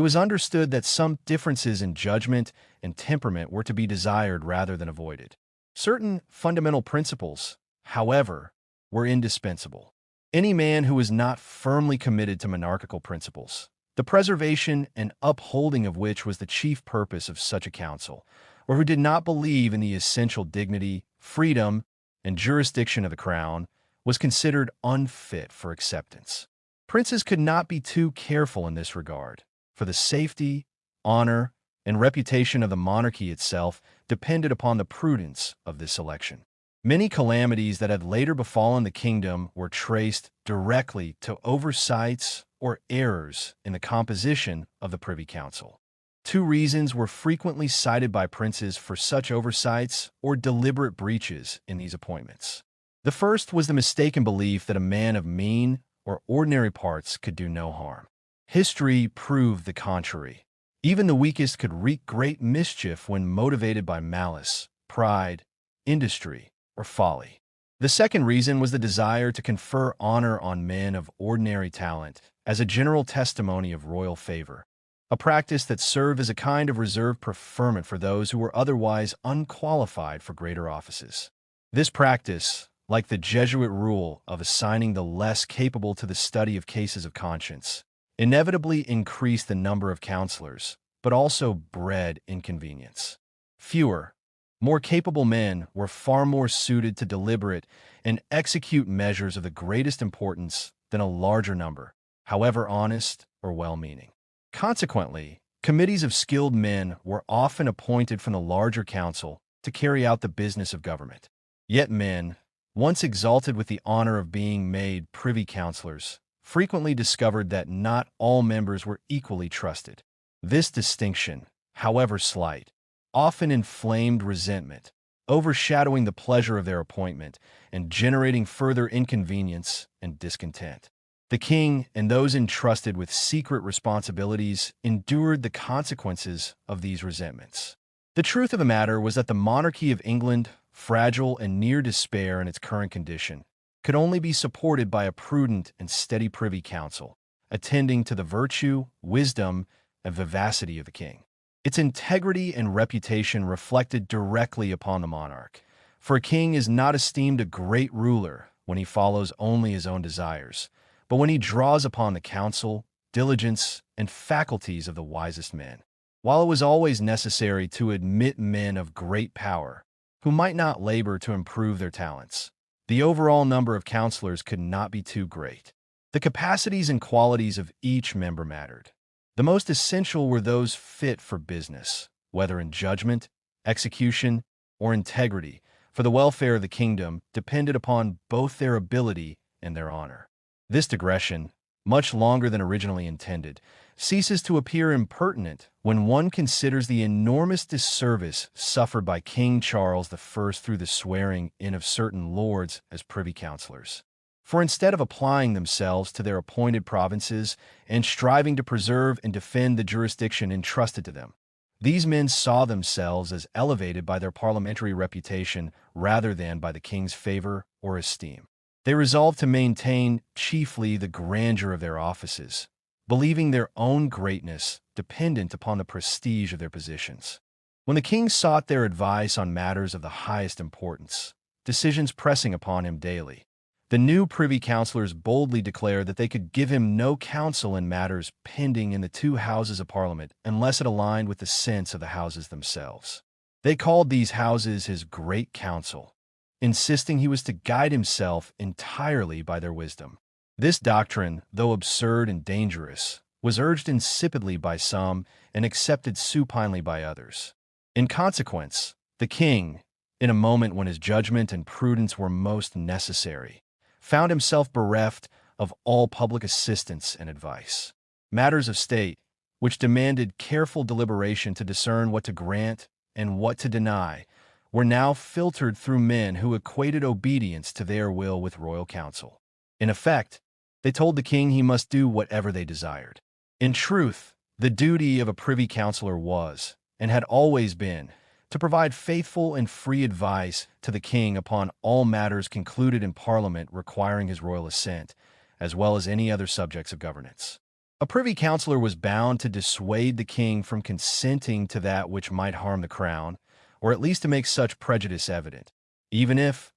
was understood that some differences in judgment and temperament were to be desired rather than avoided. Certain fundamental principles, however, were indispensable. Any man who was not firmly committed to monarchical principles, the preservation and upholding of which was the chief purpose of such a council, or who did not believe in the essential dignity, freedom, and jurisdiction of the crown, was considered unfit for acceptance. Princes could not be too careful in this regard, for the safety, honor, and reputation of the monarchy itself depended upon the prudence of this election. Many calamities that had later befallen the kingdom were traced directly to oversights or errors in the composition of the Privy Council. 2 reasons were frequently cited by princes for such oversights or deliberate breaches in these appointments. The first was the mistaken belief that a man of mean or ordinary parts could do no harm. History proved the contrary. Even the weakest could wreak great mischief when motivated by malice, pride, industry, or folly. The second reason was the desire to confer honor on men of ordinary talent as a general testimony of royal favor, a practice that served as a kind of reserved preferment for those who were otherwise unqualified for greater offices. This practice, like the Jesuit rule of assigning the less capable to the study of cases of conscience, inevitably increased the number of counselors, but also bred inconvenience. Fewer, more capable men were far more suited to deliberate and execute measures of the greatest importance than a larger number, however honest or well-meaning. Consequently, committees of skilled men were often appointed from the larger council to carry out the business of government. Yet men, once exalted with the honor of being made privy councillors, frequently discovered that not all members were equally trusted. This distinction, however slight, often inflamed resentment, overshadowing the pleasure of their appointment and generating further inconvenience and discontent. The king and those entrusted with secret responsibilities endured the consequences of these resentments. The truth of the matter was that the monarchy of England, fragile and near despair in its current condition, could only be supported by a prudent and steady privy council, attending to the virtue, wisdom, and vivacity of the king. Its integrity and reputation reflected directly upon the monarch, for a king is not esteemed a great ruler when he follows only his own desires, but when he draws upon the counsel, diligence, and faculties of the wisest men. While it was always necessary to admit men of great power, who might not labor to improve their talents, the overall number of counselors could not be too great. The capacities and qualities of each member mattered. The most essential were those fit for business, whether in judgment, execution, or integrity, for the welfare of the kingdom depended upon both their ability and their honor. This digression, much longer than originally intended, ceases to appear impertinent when one considers the enormous disservice suffered by King Charles I through the swearing in of certain lords as privy councillors. For instead of applying themselves to their appointed provinces and striving to preserve and defend the jurisdiction entrusted to them, these men saw themselves as elevated by their parliamentary reputation rather than by the king's favor or esteem. They resolved to maintain chiefly the grandeur of their offices, believing their own greatness dependent upon the prestige of their positions. When the king sought their advice on matters of the highest importance, decisions pressing upon him daily, the new privy councillors boldly declared that they could give him no counsel in matters pending in the two houses of Parliament unless it aligned with the sense of the houses themselves. They called these houses his Great Council, insisting he was to guide himself entirely by their wisdom. This doctrine, though absurd and dangerous, was urged insipidly by some and accepted supinely by others. In consequence, the king, in a moment when his judgment and prudence were most necessary, found himself bereft of all public assistance and advice. Matters of state, which demanded careful deliberation to discern what to grant and what to deny, were now filtered through men who equated obedience to their will with royal counsel. In effect, they told the king he must do whatever they desired. In truth, the duty of a privy councillor was, and had always been, to provide faithful and free advice to the king upon all matters concluded in Parliament requiring his royal assent, as well as any other subjects of governance. A privy councillor was bound to dissuade the king from consenting to that which might harm the crown, or at least to make such prejudice evident, even if,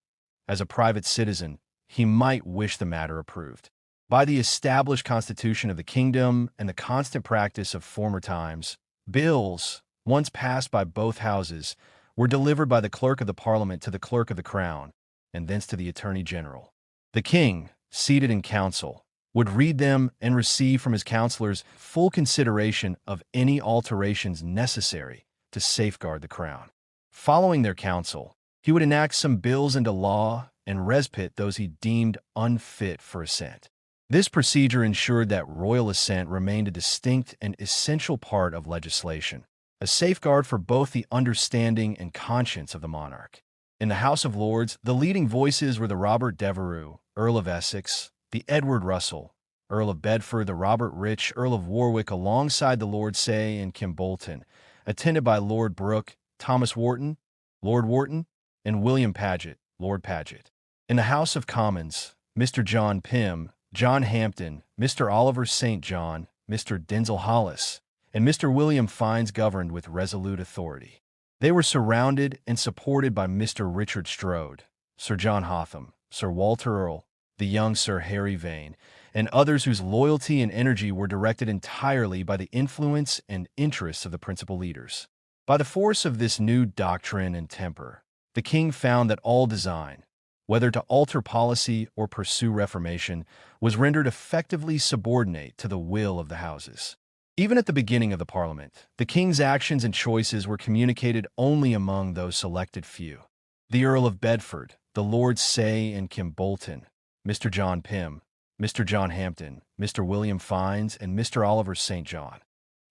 as a private citizen, he might wish the matter approved. By the established constitution of the kingdom and the constant practice of former times, bills, once passed by both houses, were delivered by the clerk of the Parliament to the clerk of the crown, and thence to the attorney general. The king, seated in council, would read them and receive from his councillors full consideration of any alterations necessary to safeguard the crown. Following their counsel, he would enact some bills into law and respite those he deemed unfit for assent. This procedure ensured that royal assent remained a distinct and essential part of legislation, a safeguard for both the understanding and conscience of the monarch. In the House of Lords, the leading voices were the Robert Devereux, Earl of Essex, the Edward Russell, Earl of Bedford, the Robert Rich, Earl of Warwick, alongside the Lord Say and Kimbolton, attended by Lord Brooke, Thomas Wharton, Lord Wharton, and William Paget, Lord Paget. In the House of Commons, Mr. John Pym, John Hampden, Mr. Oliver St. John, Mr. Denzil Hollis, and Mr. William Fiennes governed with resolute authority. They were surrounded and supported by Mr. Richard Strode, Sir John Hotham, Sir Walter Earle, the young Sir Harry Vane, and others whose loyalty and energy were directed entirely by the influence and interests of the principal leaders. By the force of this new doctrine and temper, the king found that all design, whether to alter policy or pursue reformation, was rendered effectively subordinate to the will of the houses. Even at the beginning of the Parliament, the king's actions and choices were communicated only among those selected few. The Earl of Bedford, the Lords Say and Kimbolton, Mr. John Pym, Mr. John Hampden, Mr. William Fiennes, and Mr. Oliver St. John,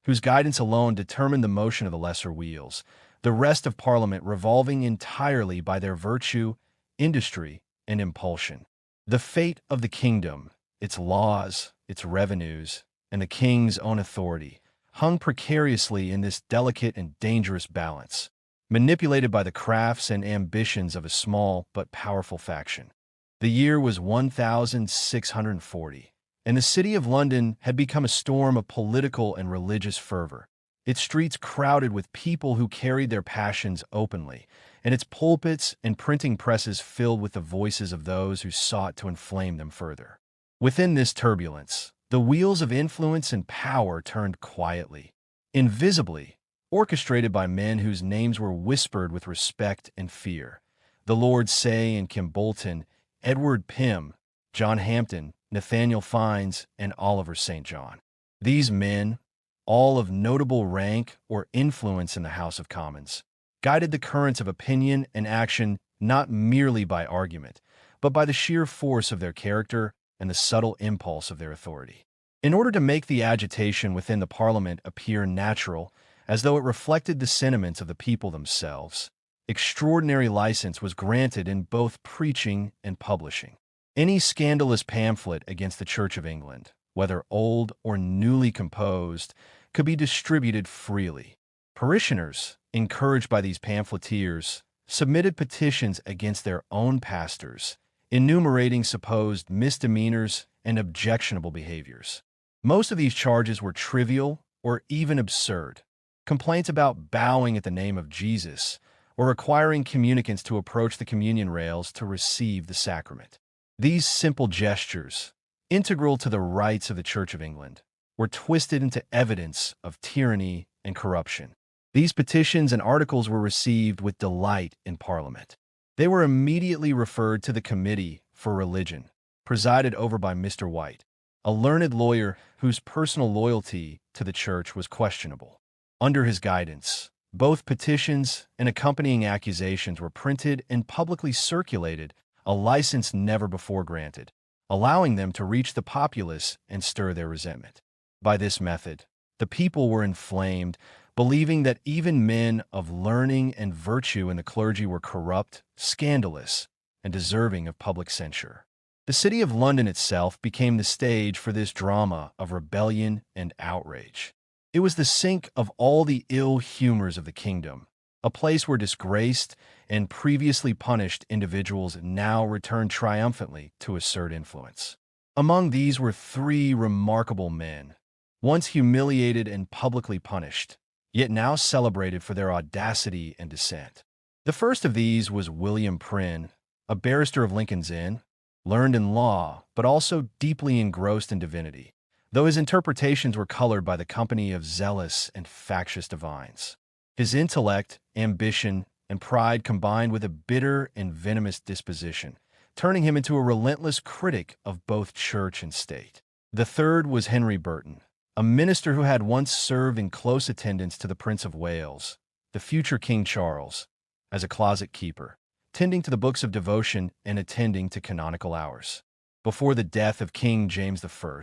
whose guidance alone determined the motion of the lesser wheels, the rest of Parliament revolving entirely by their virtue, industry, and impulsion. The fate of the kingdom, its laws, its revenues, and the king's own authority hung precariously in this delicate and dangerous balance, manipulated by the crafts and ambitions of a small but powerful faction. The year was 1640, and the city of London had become a storm of political and religious fervor, its streets crowded with people who carried their passions openly, and its pulpits and printing presses filled with the voices of those who sought to inflame them further. Within this turbulence, the wheels of influence and power turned quietly, invisibly, orchestrated by men whose names were whispered with respect and fear. The Lords Say and Kimbolton, Edward Pym, John Hampden, Nathaniel Fiennes, and Oliver St. John. These men, all of notable rank or influence in the House of Commons, guided the currents of opinion and action not merely by argument, but by the sheer force of their character and the subtle impulse of their authority. In order to make the agitation within the Parliament appear natural, as though it reflected the sentiments of the people themselves, extraordinary license was granted in both preaching and publishing. Any scandalous pamphlet against the Church of England, whether old or newly composed, could be distributed freely. Parishioners, encouraged by these pamphleteers, submitted petitions against their own pastors, enumerating supposed misdemeanors and objectionable behaviors. Most of these charges were trivial or even absurd. Complaints about bowing at the name of Jesus or requiring communicants to approach the communion rails to receive the sacrament. These simple gestures, integral to the rights of the Church of England, were twisted into evidence of tyranny and corruption. These petitions and articles were received with delight in Parliament. They were immediately referred to the Committee for Religion, presided over by Mr. White, a learned lawyer whose personal loyalty to the Church was questionable. Under his guidance, both petitions and accompanying accusations were printed and publicly circulated, a license never before granted, allowing them to reach the populace and stir their resentment. By this method, the people were inflamed, believing that even men of learning and virtue in the clergy were corrupt, scandalous, and deserving of public censure. The city of London itself became the stage for this drama of rebellion and outrage. It was the sink of all the ill humors of the kingdom, a place where disgraced and previously punished individuals now returned triumphantly to assert influence. Among these were three remarkable men, once humiliated and publicly punished, yet now celebrated for their audacity and dissent. The first of these was William Prynne, a barrister of Lincoln's Inn, learned in law, but also deeply engrossed in divinity, though his interpretations were colored by the company of zealous and factious divines. His intellect, ambition, and pride combined with a bitter and venomous disposition, turning him into a relentless critic of both church and state. The third was Henry Burton, a minister who had once served in close attendance to the Prince of Wales, the future King Charles, as a closet keeper, tending to the books of devotion and attending to canonical hours. Before the death of King James I,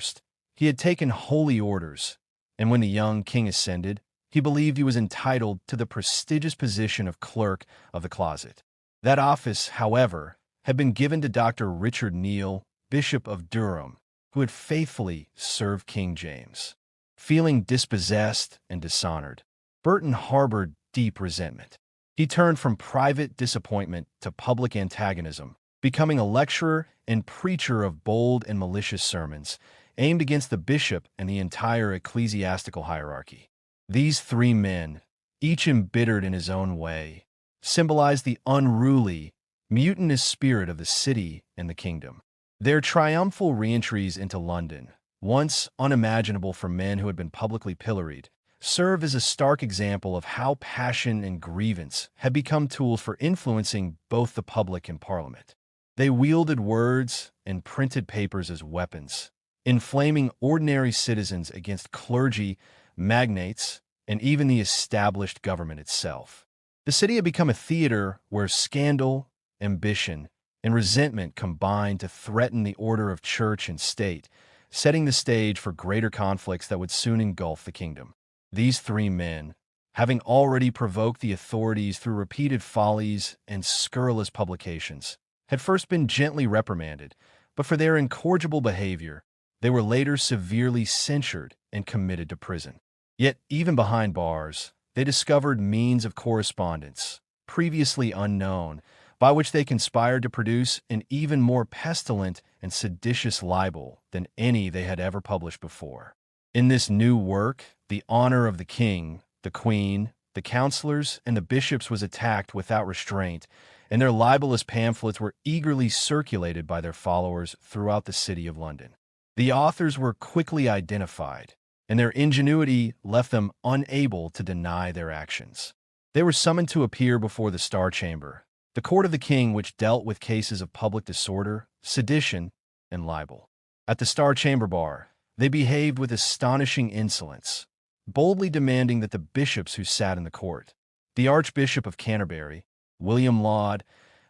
he had taken holy orders, and when the young king ascended, he believed he was entitled to the prestigious position of clerk of the closet. That office, however, had been given to Dr. Richard Neile, Bishop of Durham, who had faithfully served King James. Feeling dispossessed and dishonored, Burton harbored deep resentment. He turned from private disappointment to public antagonism, becoming a lecturer and preacher of bold and malicious sermons aimed against the bishop and the entire ecclesiastical hierarchy. These three men, each embittered in his own way, symbolized the unruly mutinous spirit of the city and the kingdom. Their triumphal reentries into London, once unimaginable for men who had been publicly pilloried, serve as a stark example of how passion and grievance had become tools for influencing both the public and Parliament. They wielded words and printed papers as weapons, inflaming ordinary citizens against clergy, magnates, and even the established government itself. The city had become a theater where scandal, ambition, and resentment combined to threaten the order of church and state, setting the stage for greater conflicts that would soon engulf the kingdom. These three men, having already provoked the authorities through repeated follies and scurrilous publications, had first been gently reprimanded, but for their incorrigible behavior, they were later severely censured and committed to prison. Yet, even behind bars, they discovered means of correspondence, previously unknown, by which they conspired to produce an even more pestilent and seditious libel than any they had ever published before. In this new work, the honor of the king, the queen, the councillors, and the bishops was attacked without restraint, and their libelous pamphlets were eagerly circulated by their followers throughout the city of London. The authors were quickly identified, and their ingenuity left them unable to deny their actions. They were summoned to appear before the Star Chamber, the court of the king which dealt with cases of public disorder, sedition, and libel. At the Star Chamber bar, they behaved with astonishing insolence, boldly demanding that the bishops who sat in the court, the Archbishop of Canterbury, William Laud,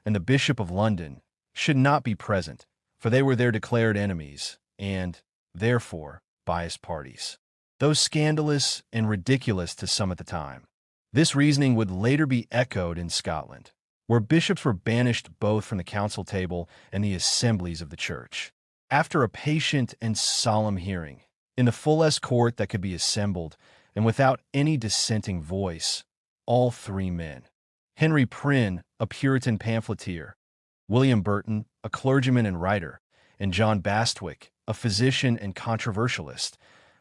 and the Bishop of London, should not be present, for they were their declared enemies, and, therefore, biased parties, though scandalous and ridiculous to some at the time. This reasoning would later be echoed in Scotland, where bishops were banished both from the council table and the assemblies of the church. After a patient and solemn hearing, in the fullest court that could be assembled, and without any dissenting voice, all three men, Henry Prynne, a Puritan pamphleteer, William Burton, a clergyman and writer, and John Bastwick, a physician and controversialist,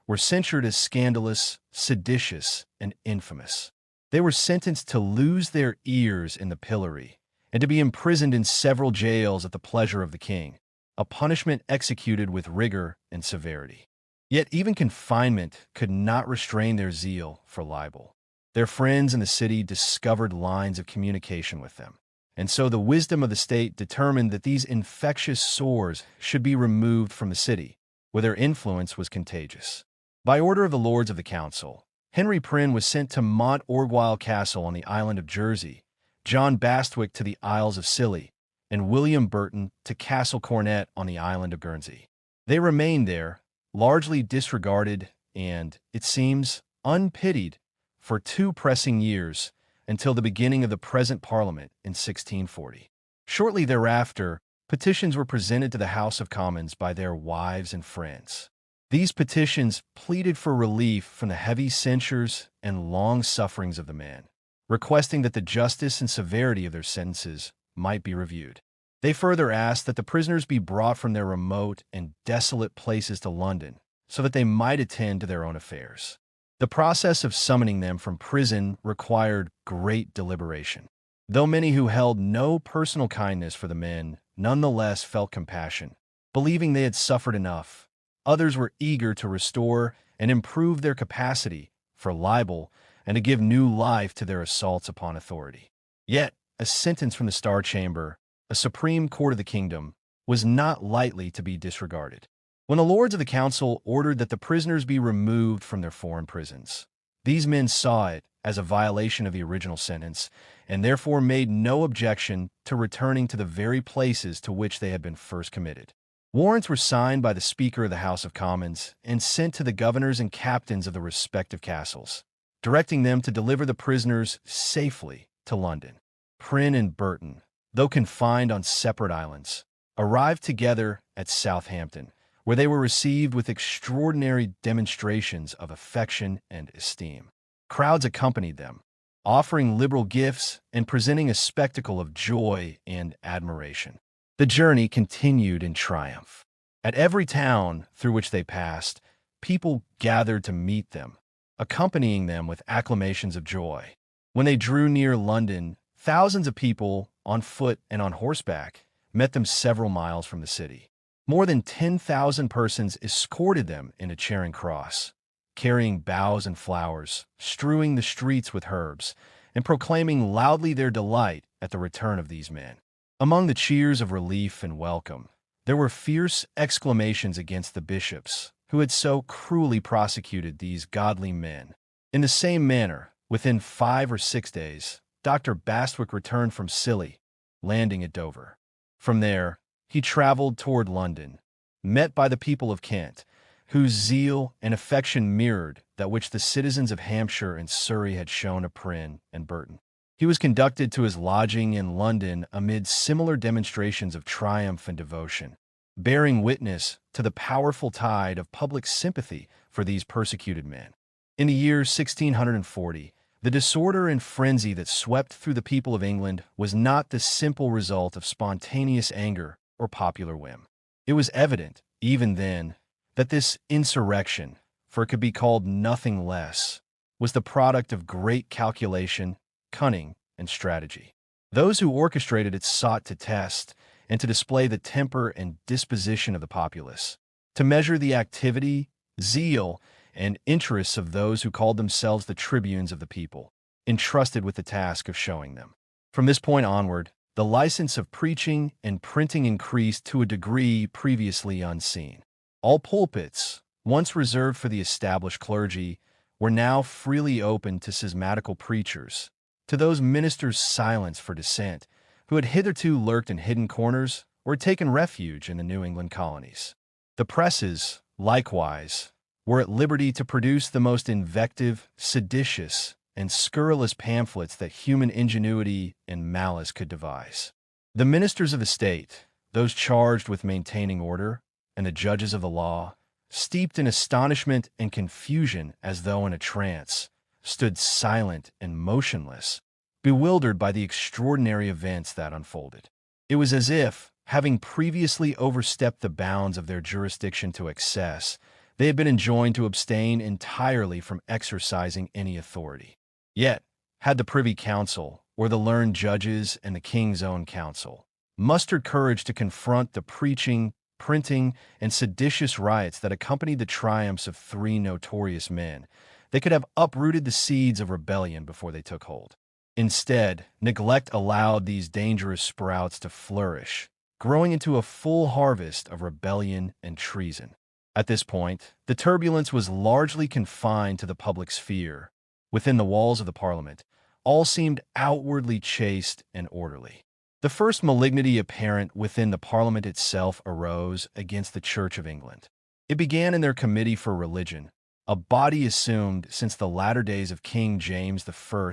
were censured as scandalous, seditious, and infamous. They were sentenced to lose their ears in the pillory and to be imprisoned in several jails at the pleasure of the king, a punishment executed with rigor and severity. Yet even confinement could not restrain their zeal for libel. Their friends in the city discovered lines of communication with them, and so the wisdom of the state determined that these infectious sores should be removed from the city, where their influence was contagious. By order of the Lords of the Council, Henry Prynne was sent to Mont Orgueil Castle on the island of Jersey, John Bastwick to the Isles of Scilly, and William Burton to Castle Cornet on the island of Guernsey. They remained there, largely disregarded and, it seems, unpitied for 2 pressing years until the beginning of the present Parliament in 1640. Shortly thereafter, petitions were presented to the House of Commons by their wives and friends. These petitions pleaded for relief from the heavy censures and long sufferings of the men, requesting that the justice and severity of their sentences might be reviewed. They further asked that the prisoners be brought from their remote and desolate places to London so that they might attend to their own affairs. The process of summoning them from prison required great deliberation. Though many who held no personal kindness for the men nonetheless felt compassion, believing they had suffered enough, others were eager to restore and improve their capacity for libel and to give new life to their assaults upon authority. Yet, a sentence from the Star Chamber, a supreme court of the kingdom, was not lightly to be disregarded. When the Lords of the Council ordered that the prisoners be removed from their foreign prisons, these men saw it as a violation of the original sentence and therefore made no objection to returning to the very places to which they had been first committed. Warrants were signed by the Speaker of the House of Commons and sent to the governors and captains of the respective castles, directing them to deliver the prisoners safely to London. Prynne and Burton, though confined on separate islands, arrived together at Southampton, where they were received with extraordinary demonstrations of affection and esteem. Crowds accompanied them, offering liberal gifts and presenting a spectacle of joy and admiration. The journey continued in triumph. At every town through which they passed, people gathered to meet them, accompanying them with acclamations of joy. When they drew near London, thousands of people, on foot and on horseback, met them several miles from the city. More than 10,000 persons escorted them in a Charing Cross, carrying boughs and flowers, strewing the streets with herbs, and proclaiming loudly their delight at the return of these men. Among the cheers of relief and welcome, there were fierce exclamations against the bishops, who had so cruelly prosecuted these godly men. In the same manner, within 5 or 6 days, Dr. Bastwick returned from Scilly, landing at Dover. From there, he traveled toward London, met by the people of Kent, whose zeal and affection mirrored that which the citizens of Hampshire and Surrey had shown to Prynne and Burton. He was conducted to his lodging in London amid similar demonstrations of triumph and devotion, bearing witness to the powerful tide of public sympathy for these persecuted men. In the year 1640, the disorder and frenzy that swept through the people of England was not the simple result of spontaneous anger or popular whim. It was evident, even then, that this insurrection, for it could be called nothing less, was the product of great calculation, cunning, and strategy. Those who orchestrated it sought to test and to display the temper and disposition of the populace, to measure the activity, zeal, and interests of those who called themselves the tribunes of the people, entrusted with the task of showing them. From this point onward, the license of preaching and printing increased to a degree previously unseen. All pulpits, once reserved for the established clergy, were now freely open to schismatical preachers, to those ministers silenced for dissent, who had hitherto lurked in hidden corners or had taken refuge in the New England colonies. The presses, likewise, were at liberty to produce the most invective, seditious, and scurrilous pamphlets that human ingenuity and malice could devise. The ministers of the state, those charged with maintaining order, and the judges of the law, steeped in astonishment and confusion as though in a trance, stood silent and motionless, bewildered by the extraordinary events that unfolded. It was as if, having previously overstepped the bounds of their jurisdiction to excess, they had been enjoined to abstain entirely from exercising any authority. Yet, had the Privy Council, or the learned judges and the King's own council, mustered courage to confront the preaching, printing, and seditious riots that accompanied the triumphs of 3 notorious men, they could have uprooted the seeds of rebellion before they took hold. Instead, neglect allowed these dangerous sprouts to flourish, growing into a full harvest of rebellion and treason. At this point, the turbulence was largely confined to the public sphere. Within the walls of the Parliament, all seemed outwardly chaste and orderly. The first malignity apparent within the Parliament itself arose against the Church of England. It began in their Committee for Religion, a body assumed since the latter days of King James I,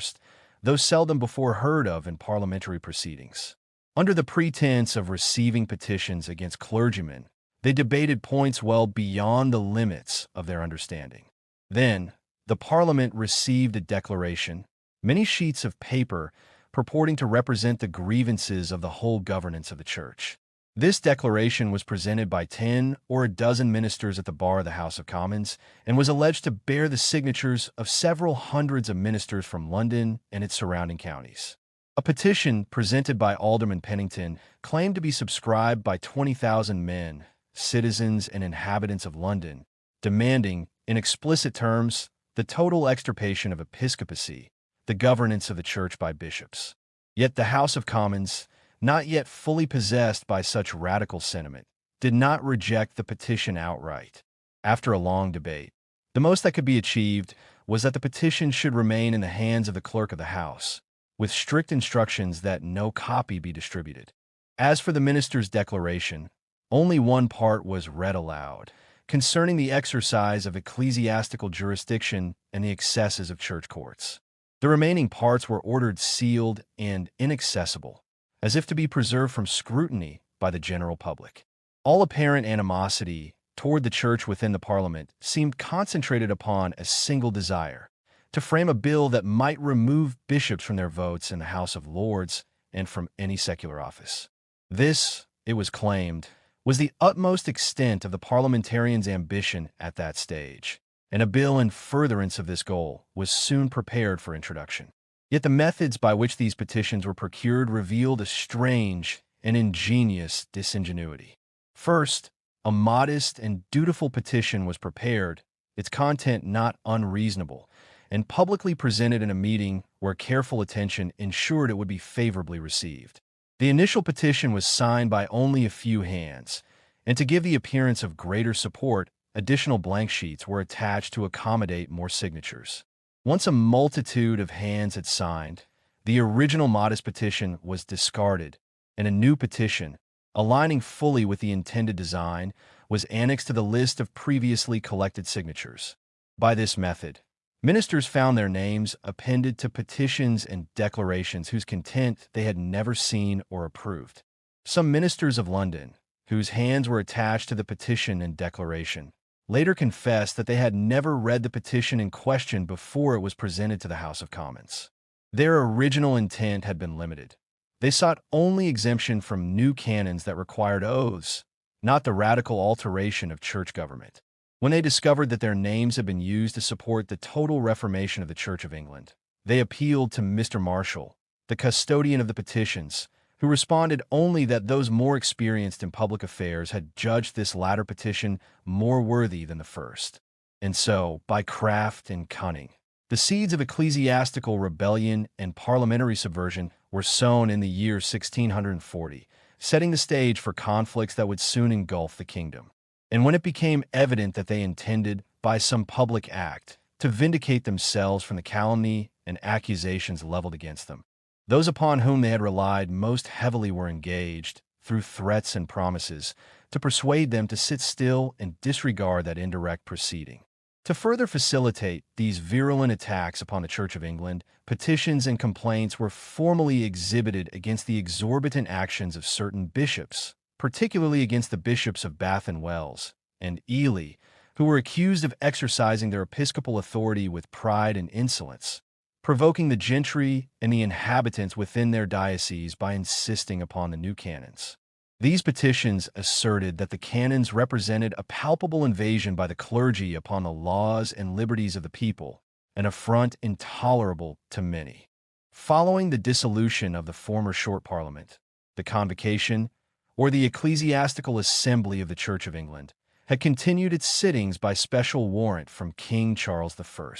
though seldom before heard of in parliamentary proceedings. Under the pretense of receiving petitions against clergymen, they debated points well beyond the limits of their understanding. Then, the Parliament received a declaration, many sheets of paper purporting to represent the grievances of the whole governance of the Church. This declaration was presented by 10 or a dozen ministers at the bar of the House of Commons and was alleged to bear the signatures of several hundreds of ministers from London and its surrounding counties. A petition presented by Alderman Pennington claimed to be subscribed by 20,000 men, citizens and inhabitants of London, demanding, in explicit terms, the total extirpation of episcopacy, the governance of the Church by bishops. Yet the House of Commons, not yet fully possessed by such radical sentiment, did not reject the petition outright. After a long debate, the most that could be achieved was that the petition should remain in the hands of the Clerk of the House, with strict instructions that no copy be distributed. As for the minister's declaration, only one part was read aloud, concerning the exercise of ecclesiastical jurisdiction and the excesses of church courts. The remaining parts were ordered sealed and inaccessible, as if to be preserved from scrutiny by the general public. All apparent animosity toward the Church within the Parliament seemed concentrated upon a single desire, to frame a bill that might remove bishops from their votes in the House of Lords and from any secular office. This, it was claimed, was the utmost extent of the parliamentarians' ambition at that stage, and a bill in furtherance of this goal was soon prepared for introduction. Yet the methods by which these petitions were procured revealed a strange and ingenious disingenuity. First, a modest and dutiful petition was prepared, its content not unreasonable, and publicly presented in a meeting where careful attention ensured it would be favorably received. The initial petition was signed by only a few hands, and to give the appearance of greater support, additional blank sheets were attached to accommodate more signatures. Once a multitude of hands had signed, the original modest petition was discarded, and a new petition, aligning fully with the intended design, was annexed to the list of previously collected signatures. By this method, ministers found their names appended to petitions and declarations whose content they had never seen or approved. Some ministers of London, whose hands were attached to the petition and declaration, later confessed that they had never read the petition in question before it was presented to the House of Commons. Their original intent had been limited. They sought only exemption from new canons that required oaths, not the radical alteration of church government. When they discovered that their names had been used to support the total reformation of the Church of England, they appealed to Mr. Marshall, the custodian of the petitions, who responded only that those more experienced in public affairs had judged this latter petition more worthy than the first. And so, by craft and cunning, the seeds of ecclesiastical rebellion and parliamentary subversion were sown in the year 1640, setting the stage for conflicts that would soon engulf the kingdom. And when it became evident that they intended, by some public act, to vindicate themselves from the calumny and accusations leveled against them, those upon whom they had relied most heavily were engaged, through threats and promises, to persuade them to sit still and disregard that indirect proceeding. To further facilitate these virulent attacks upon the Church of England, petitions and complaints were formally exhibited against the exorbitant actions of certain bishops, particularly against the bishops of Bath and Wells and Ely, who were accused of exercising their episcopal authority with pride and insolence, provoking the gentry and the inhabitants within their dioceses by insisting upon the new canons. These petitions asserted that the canons represented a palpable invasion by the clergy upon the laws and liberties of the people, an affront intolerable to many. Following the dissolution of the former short parliament, the convocation, or the ecclesiastical assembly of the Church of England, had continued its sittings by special warrant from King Charles I.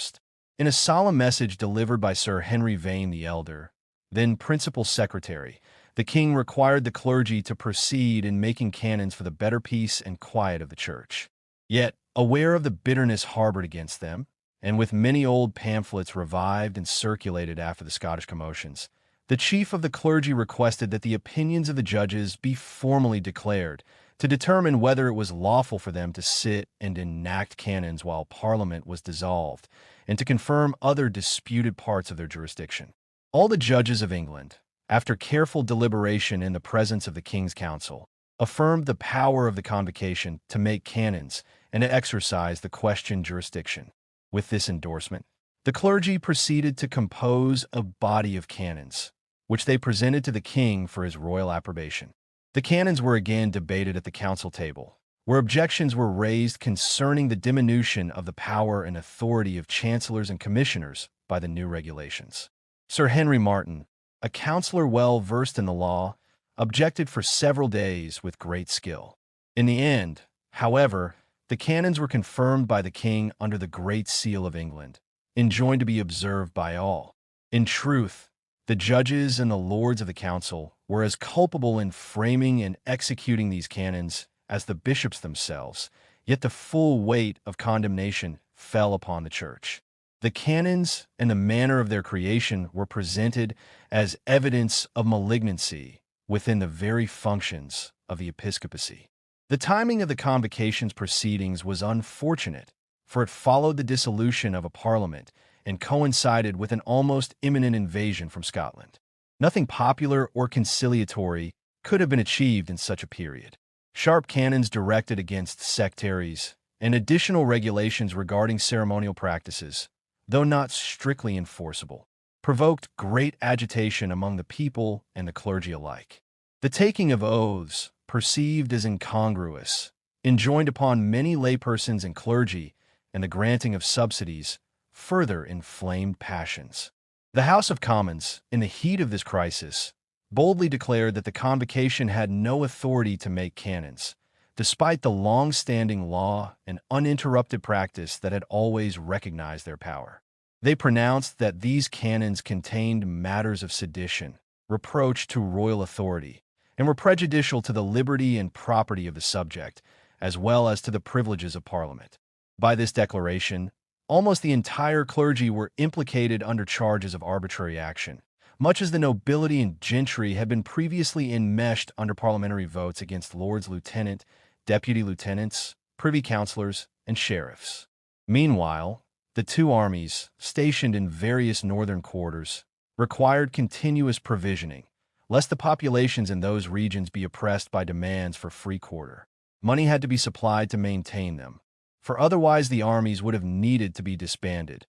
In a solemn message delivered by Sir Henry Vane the Elder, then Principal Secretary, the king required the clergy to proceed in making canons for the better peace and quiet of the church. Yet, aware of the bitterness harbored against them, and with many old pamphlets revived and circulated after the Scottish commotions, the chief of the clergy requested that the opinions of the judges be formally declared, to determine whether it was lawful for them to sit and enact canons while Parliament was dissolved, and to confirm other disputed parts of their jurisdiction. All the judges of England, after careful deliberation in the presence of the King's Council, affirmed the power of the convocation to make canons and to exercise the questioned jurisdiction. With this endorsement, the clergy proceeded to compose a body of canons, which they presented to the king for his royal approbation. The canons were again debated at the council table, where objections were raised concerning the diminution of the power and authority of chancellors and commissioners by the new regulations. Sir Henry Martin, a councillor well versed in the law, objected for several days with great skill. In the end, however, the canons were confirmed by the king under the Great Seal of England, enjoined to be observed by all. In truth, the judges and the lords of the council were as culpable in framing and executing these canons as the bishops themselves, yet the full weight of condemnation fell upon the church. The canons and the manner of their creation were presented as evidence of malignancy within the very functions of the episcopacy. The timing of the convocation's proceedings was unfortunate, for it followed the dissolution of a parliament and coincided with an almost imminent invasion from Scotland. Nothing popular or conciliatory could have been achieved in such a period. Sharp canons directed against sectaries and additional regulations regarding ceremonial practices, though not strictly enforceable, provoked great agitation among the people and the clergy alike. The taking of oaths, perceived as incongruous, enjoined upon many laypersons and clergy, and the granting of subsidies, further inflamed passions. The House of Commons, in the heat of this crisis, boldly declared that the Convocation had no authority to make canons, despite the long-standing law and uninterrupted practice that had always recognized their power. They pronounced that these canons contained matters of sedition, reproach to royal authority, and were prejudicial to the liberty and property of the subject, as well as to the privileges of Parliament. By this declaration, almost the entire clergy were implicated under charges of arbitrary action, much as the nobility and gentry had been previously enmeshed under parliamentary votes against lords lieutenant, deputy lieutenants, privy councillors, and sheriffs. Meanwhile, the two armies, stationed in various northern quarters, required continuous provisioning, lest the populations in those regions be oppressed by demands for free quarter. Money had to be supplied to maintain them, for otherwise the armies would have needed to be disbanded,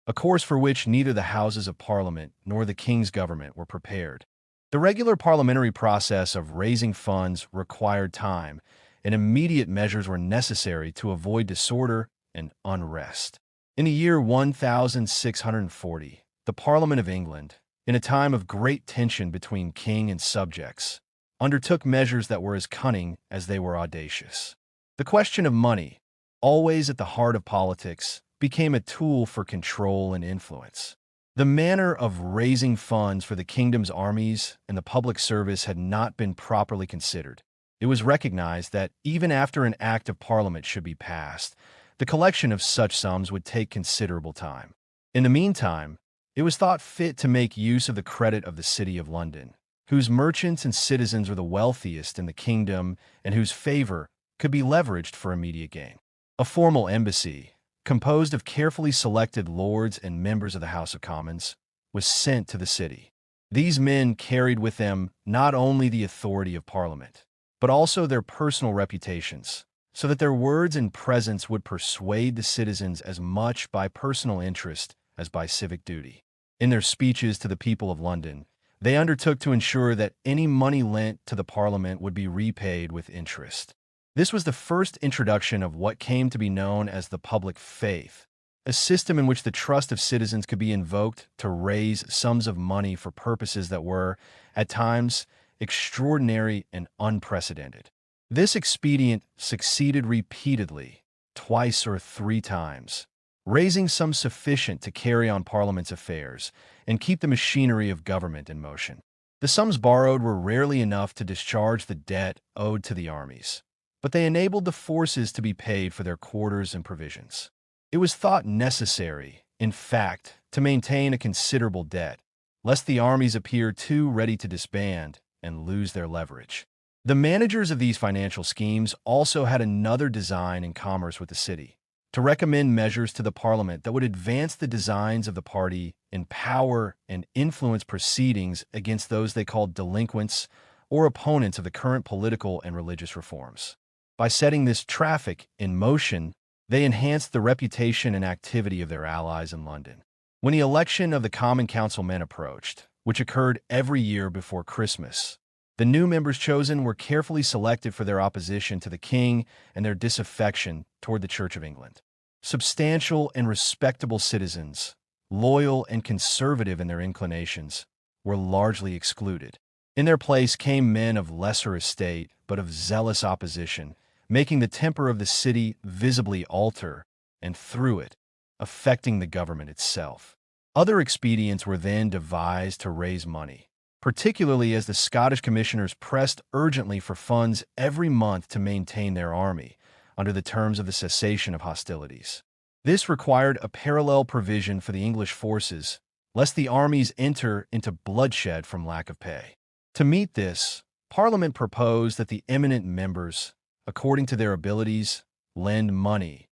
a course for which neither the Houses of Parliament nor the King's government were prepared. The regular parliamentary process of raising funds required time, and immediate measures were necessary to avoid disorder and unrest. In the year 1640, the Parliament of England, in a time of great tension between king and subjects, undertook measures that were as cunning as they were audacious. The question of money, always at the heart of politics, became a tool for control and influence. The manner of raising funds for the kingdom's armies and the public service had not been properly considered. It was recognized that even after an Act of Parliament should be passed, the collection of such sums would take considerable time. In the meantime, it was thought fit to make use of the credit of the City of London, whose merchants and citizens were the wealthiest in the kingdom and whose favor could be leveraged for immediate gain. A formal embassy, composed of carefully selected lords and members of the House of Commons, was sent to the city. These men carried with them not only the authority of Parliament, but also their personal reputations, so that their words and presence would persuade the citizens as much by personal interest as by civic duty. In their speeches to the people of London, they undertook to ensure that any money lent to the Parliament would be repaid with interest. This was the first introduction of what came to be known as the public faith, a system in which the trust of citizens could be invoked to raise sums of money for purposes that were, at times, extraordinary and unprecedented. This expedient succeeded repeatedly, twice or three times, raising sums sufficient to carry on Parliament's affairs and keep the machinery of government in motion. The sums borrowed were rarely enough to discharge the debt owed to the armies, but they enabled the forces to be paid for their quarters and provisions. It was thought necessary, in fact, to maintain a considerable debt, lest the armies appear too ready to disband and lose their leverage. The managers of these financial schemes also had another design in commerce with the city, to recommend measures to the Parliament that would advance the designs of the party, empower and influence proceedings against those they called delinquents or opponents of the current political and religious reforms. By setting this traffic in motion, they enhanced the reputation and activity of their allies in London. When the election of the Common Council men approached, which occurred every year before Christmas, the new members chosen were carefully selected for their opposition to the king and their disaffection toward the Church of England. Substantial and respectable citizens, loyal and conservative in their inclinations, were largely excluded. In their place came men of lesser estate but of zealous opposition, making the temper of the city visibly alter, and through it, affecting the government itself. Other expedients were then devised to raise money, particularly as the Scottish commissioners pressed urgently for funds every month to maintain their army, under the terms of the cessation of hostilities. This required a parallel provision for the English forces, lest the armies enter into bloodshed from lack of pay. To meet this, Parliament proposed that the eminent members, according to their abilities, lend money,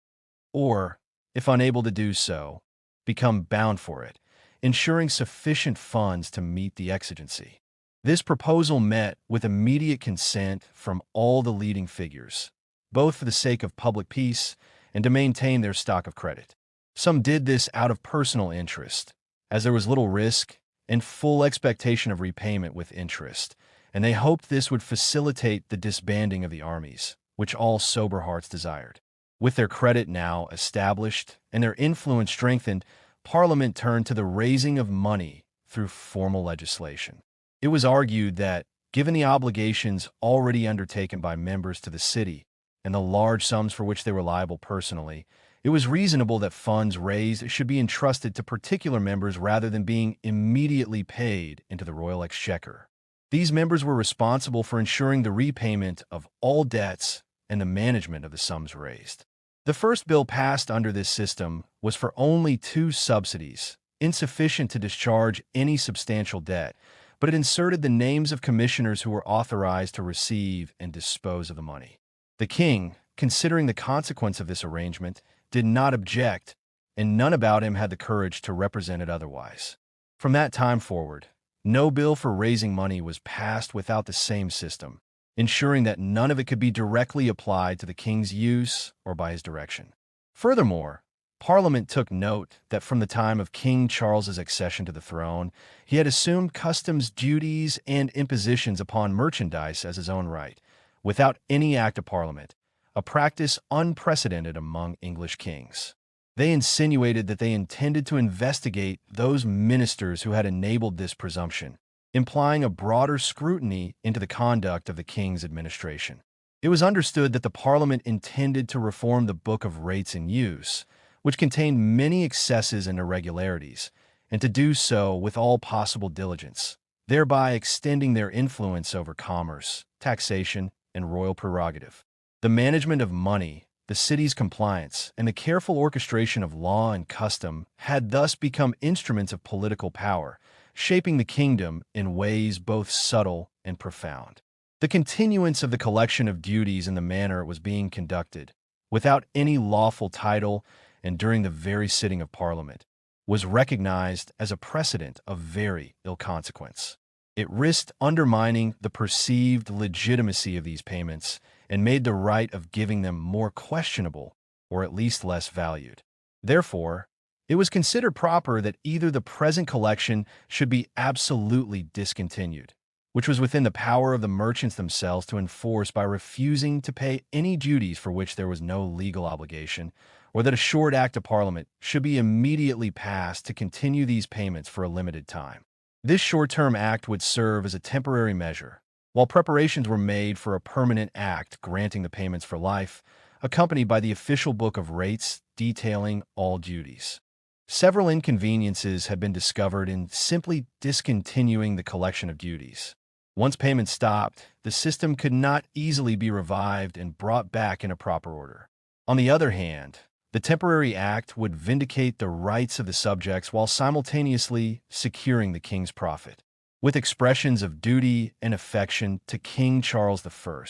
or, if unable to do so, become bound for it, ensuring sufficient funds to meet the exigency. This proposal met with immediate consent from all the leading figures, both for the sake of public peace and to maintain their stock of credit. Some did this out of personal interest, as there was little risk and full expectation of repayment with interest, and they hoped this would facilitate the disbanding of the armies, which all sober hearts desired. With their credit now established and their influence strengthened, Parliament turned to the raising of money through formal legislation. It was argued that, given the obligations already undertaken by members to the city and the large sums for which they were liable personally, it was reasonable that funds raised should be entrusted to particular members rather than being immediately paid into the royal exchequer. These members were responsible for ensuring the repayment of all debts and the management of the sums raised. The first bill passed under this system was for only 2 subsidies, insufficient to discharge any substantial debt, but it inserted the names of commissioners who were authorized to receive and dispose of the money. The king, considering the consequence of this arrangement, did not object, and none about him had the courage to represent it otherwise. From that time forward, no bill for raising money was passed without the same system, ensuring that none of it could be directly applied to the king's use or by his direction. Furthermore, Parliament took note that from the time of King Charles's accession to the throne, he had assumed customs duties and impositions upon merchandise as his own right, without any act of Parliament, a practice unprecedented among English kings. They insinuated that they intended to investigate those ministers who had enabled this presumption, implying a broader scrutiny into the conduct of the king's administration. It was understood that the Parliament intended to reform the Book of Rates in Use, which contained many excesses and irregularities, and to do so with all possible diligence, thereby extending their influence over commerce, taxation, and royal prerogative. The management of money, the city's compliance, and the careful orchestration of law and custom had thus become instruments of political power, shaping the kingdom in ways both subtle and profound. The continuance of the collection of duties in the manner it was being conducted, without any lawful title and during the very sitting of Parliament, was recognized as a precedent of very ill consequence. It risked undermining the perceived legitimacy of these payments and made the right of giving them more questionable, or at least less valued. Therefore, it was considered proper that either the present collection should be absolutely discontinued, which was within the power of the merchants themselves to enforce by refusing to pay any duties for which there was no legal obligation, or that a short act of Parliament should be immediately passed to continue these payments for a limited time. This short-term act would serve as a temporary measure, while preparations were made for a permanent act granting the payments for life, accompanied by the official book of rates detailing all duties. Several inconveniences had been discovered in simply discontinuing the collection of duties. Once payments stopped, the system could not easily be revived and brought back in a proper order. On the other hand, the temporary act would vindicate the rights of the subjects while simultaneously securing the king's profit. With expressions of duty and affection to King Charles I,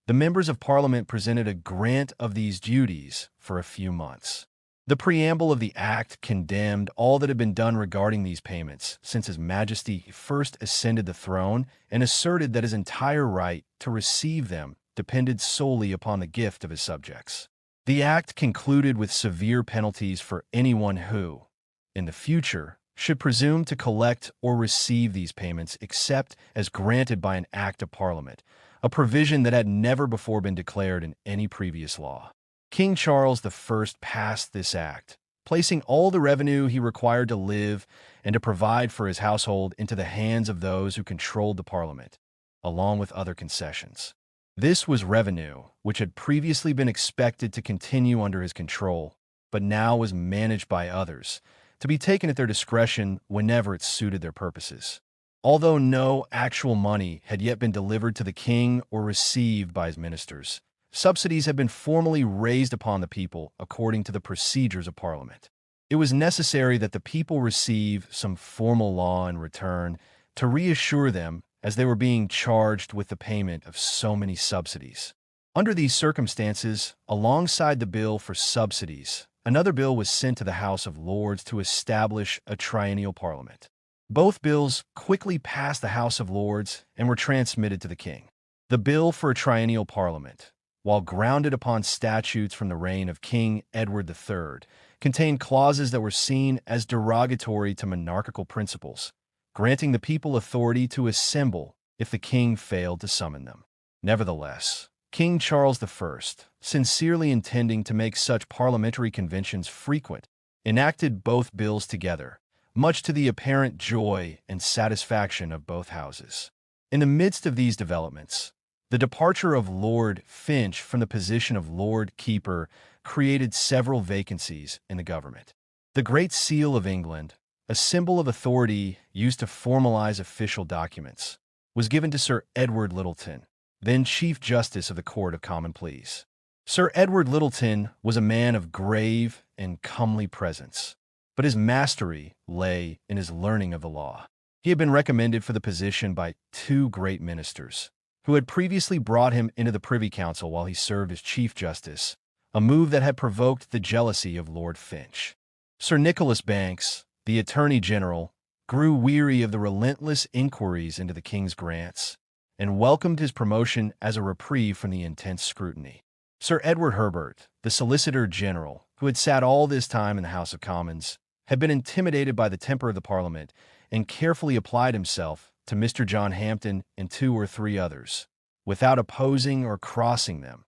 the members of Parliament presented a grant of these duties for a few months. The preamble of the Act condemned all that had been done regarding these payments since His Majesty first ascended the throne and asserted that his entire right to receive them depended solely upon the gift of his subjects. The Act concluded with severe penalties for anyone who, in the future, should presume to collect or receive these payments except as granted by an Act of Parliament, a provision that had never before been declared in any previous law. King Charles I passed this act, placing all the revenue he required to live and to provide for his household into the hands of those who controlled the Parliament, along with other concessions. This was revenue which had previously been expected to continue under his control, but now was managed by others, to be taken at their discretion whenever it suited their purposes. Although no actual money had yet been delivered to the king or received by his ministers, subsidies had been formally raised upon the people according to the procedures of Parliament. It was necessary that the people receive some formal law in return to reassure them as they were being charged with the payment of so many subsidies. Under these circumstances, alongside the bill for subsidies, another bill was sent to the House of Lords to establish a triennial parliament. Both bills quickly passed the House of Lords and were transmitted to the king. The bill for a triennial parliament, while grounded upon statutes from the reign of King Edward III, contained clauses that were seen as derogatory to monarchical principles, granting the people authority to assemble if the king failed to summon them. Nevertheless, King Charles I, sincerely intending to make such parliamentary conventions frequent, enacted both bills together, much to the apparent joy and satisfaction of both houses. In the midst of these developments, the departure of Lord Finch from the position of Lord Keeper created several vacancies in the government. The Great Seal of England, a symbol of authority used to formalize official documents, was given to Sir Edward Littleton, then Chief Justice of the Court of Common Pleas. Sir Edward Littleton was a man of grave and comely presence, but his mastery lay in his learning of the law. He had been recommended for the position by two great ministers, who had previously brought him into the Privy Council while he served as Chief Justice, a move that had provoked the jealousy of Lord Finch. Sir Nicholas Banks, the Attorney General, grew weary of the relentless inquiries into the king's grants and welcomed his promotion as a reprieve from the intense scrutiny. Sir Edward Herbert, the Solicitor General, who had sat all this time in the House of Commons, had been intimidated by the temper of the Parliament and carefully applied himself to Mr. John Hampden and two or three others, without opposing or crossing them,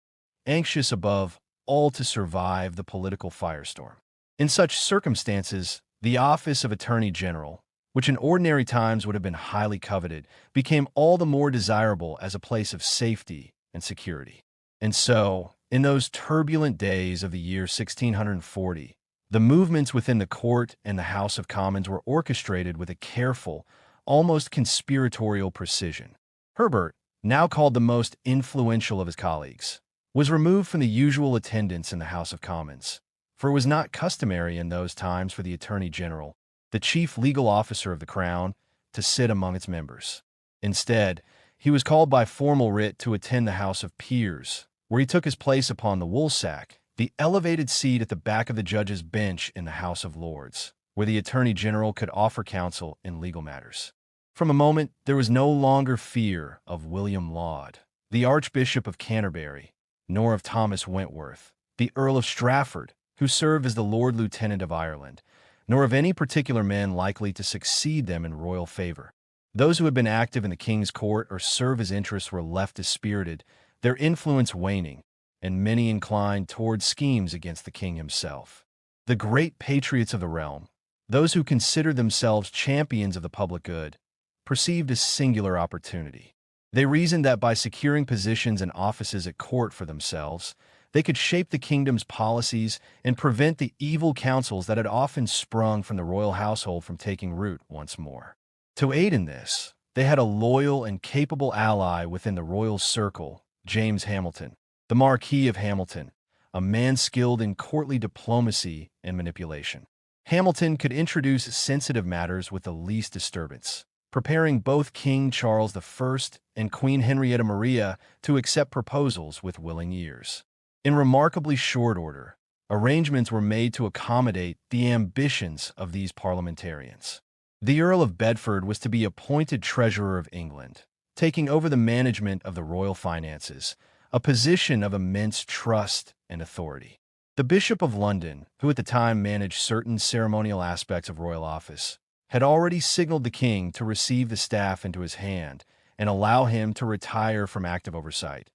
anxious above all to survive the political firestorm. In such circumstances, the office of Attorney General, which in ordinary times would have been highly coveted, became all the more desirable as a place of safety and security. And so, in those turbulent days of the year 1640, the movements within the court and the House of Commons were orchestrated with a careful, almost conspiratorial precision. Herbert, now called the most influential of his colleagues, was removed from the usual attendance in the House of Commons, for it was not customary in those times for the Attorney General, the chief legal officer of the Crown, to sit among its members. Instead, he was called by formal writ to attend the House of Peers, where he took his place upon the woolsack, the elevated seat at the back of the judge's bench in the House of Lords, where the Attorney General could offer counsel in legal matters. From a moment, there was no longer fear of William Laud, the Archbishop of Canterbury, nor of Thomas Wentworth, the Earl of Strafford, who served as the Lord Lieutenant of Ireland, nor of any particular men likely to succeed them in royal favor. Those who had been active in the king's court or serve his interests were left dispirited, their influence waning, and many inclined toward schemes against the king himself. The great patriots of the realm, those who considered themselves champions of the public good, perceived a singular opportunity. They reasoned that by securing positions and offices at court for themselves, they could shape the kingdom's policies and prevent the evil counsels that had often sprung from the royal household from taking root once more. To aid in this, they had a loyal and capable ally within the royal circle, James Hamilton, the Marquis of Hamilton, a man skilled in courtly diplomacy and manipulation. Hamilton could introduce sensitive matters with the least disturbance, preparing both King Charles I and Queen Henrietta Maria to accept proposals with willing ears. In remarkably short order, arrangements were made to accommodate the ambitions of these parliamentarians. The Earl of Bedford was to be appointed Treasurer of England, taking over the management of the royal finances, a position of immense trust and authority. The Bishop of London, who at the time managed certain ceremonial aspects of royal office, had already signaled the king to receive the staff into his hand and allow him to retire from active oversight,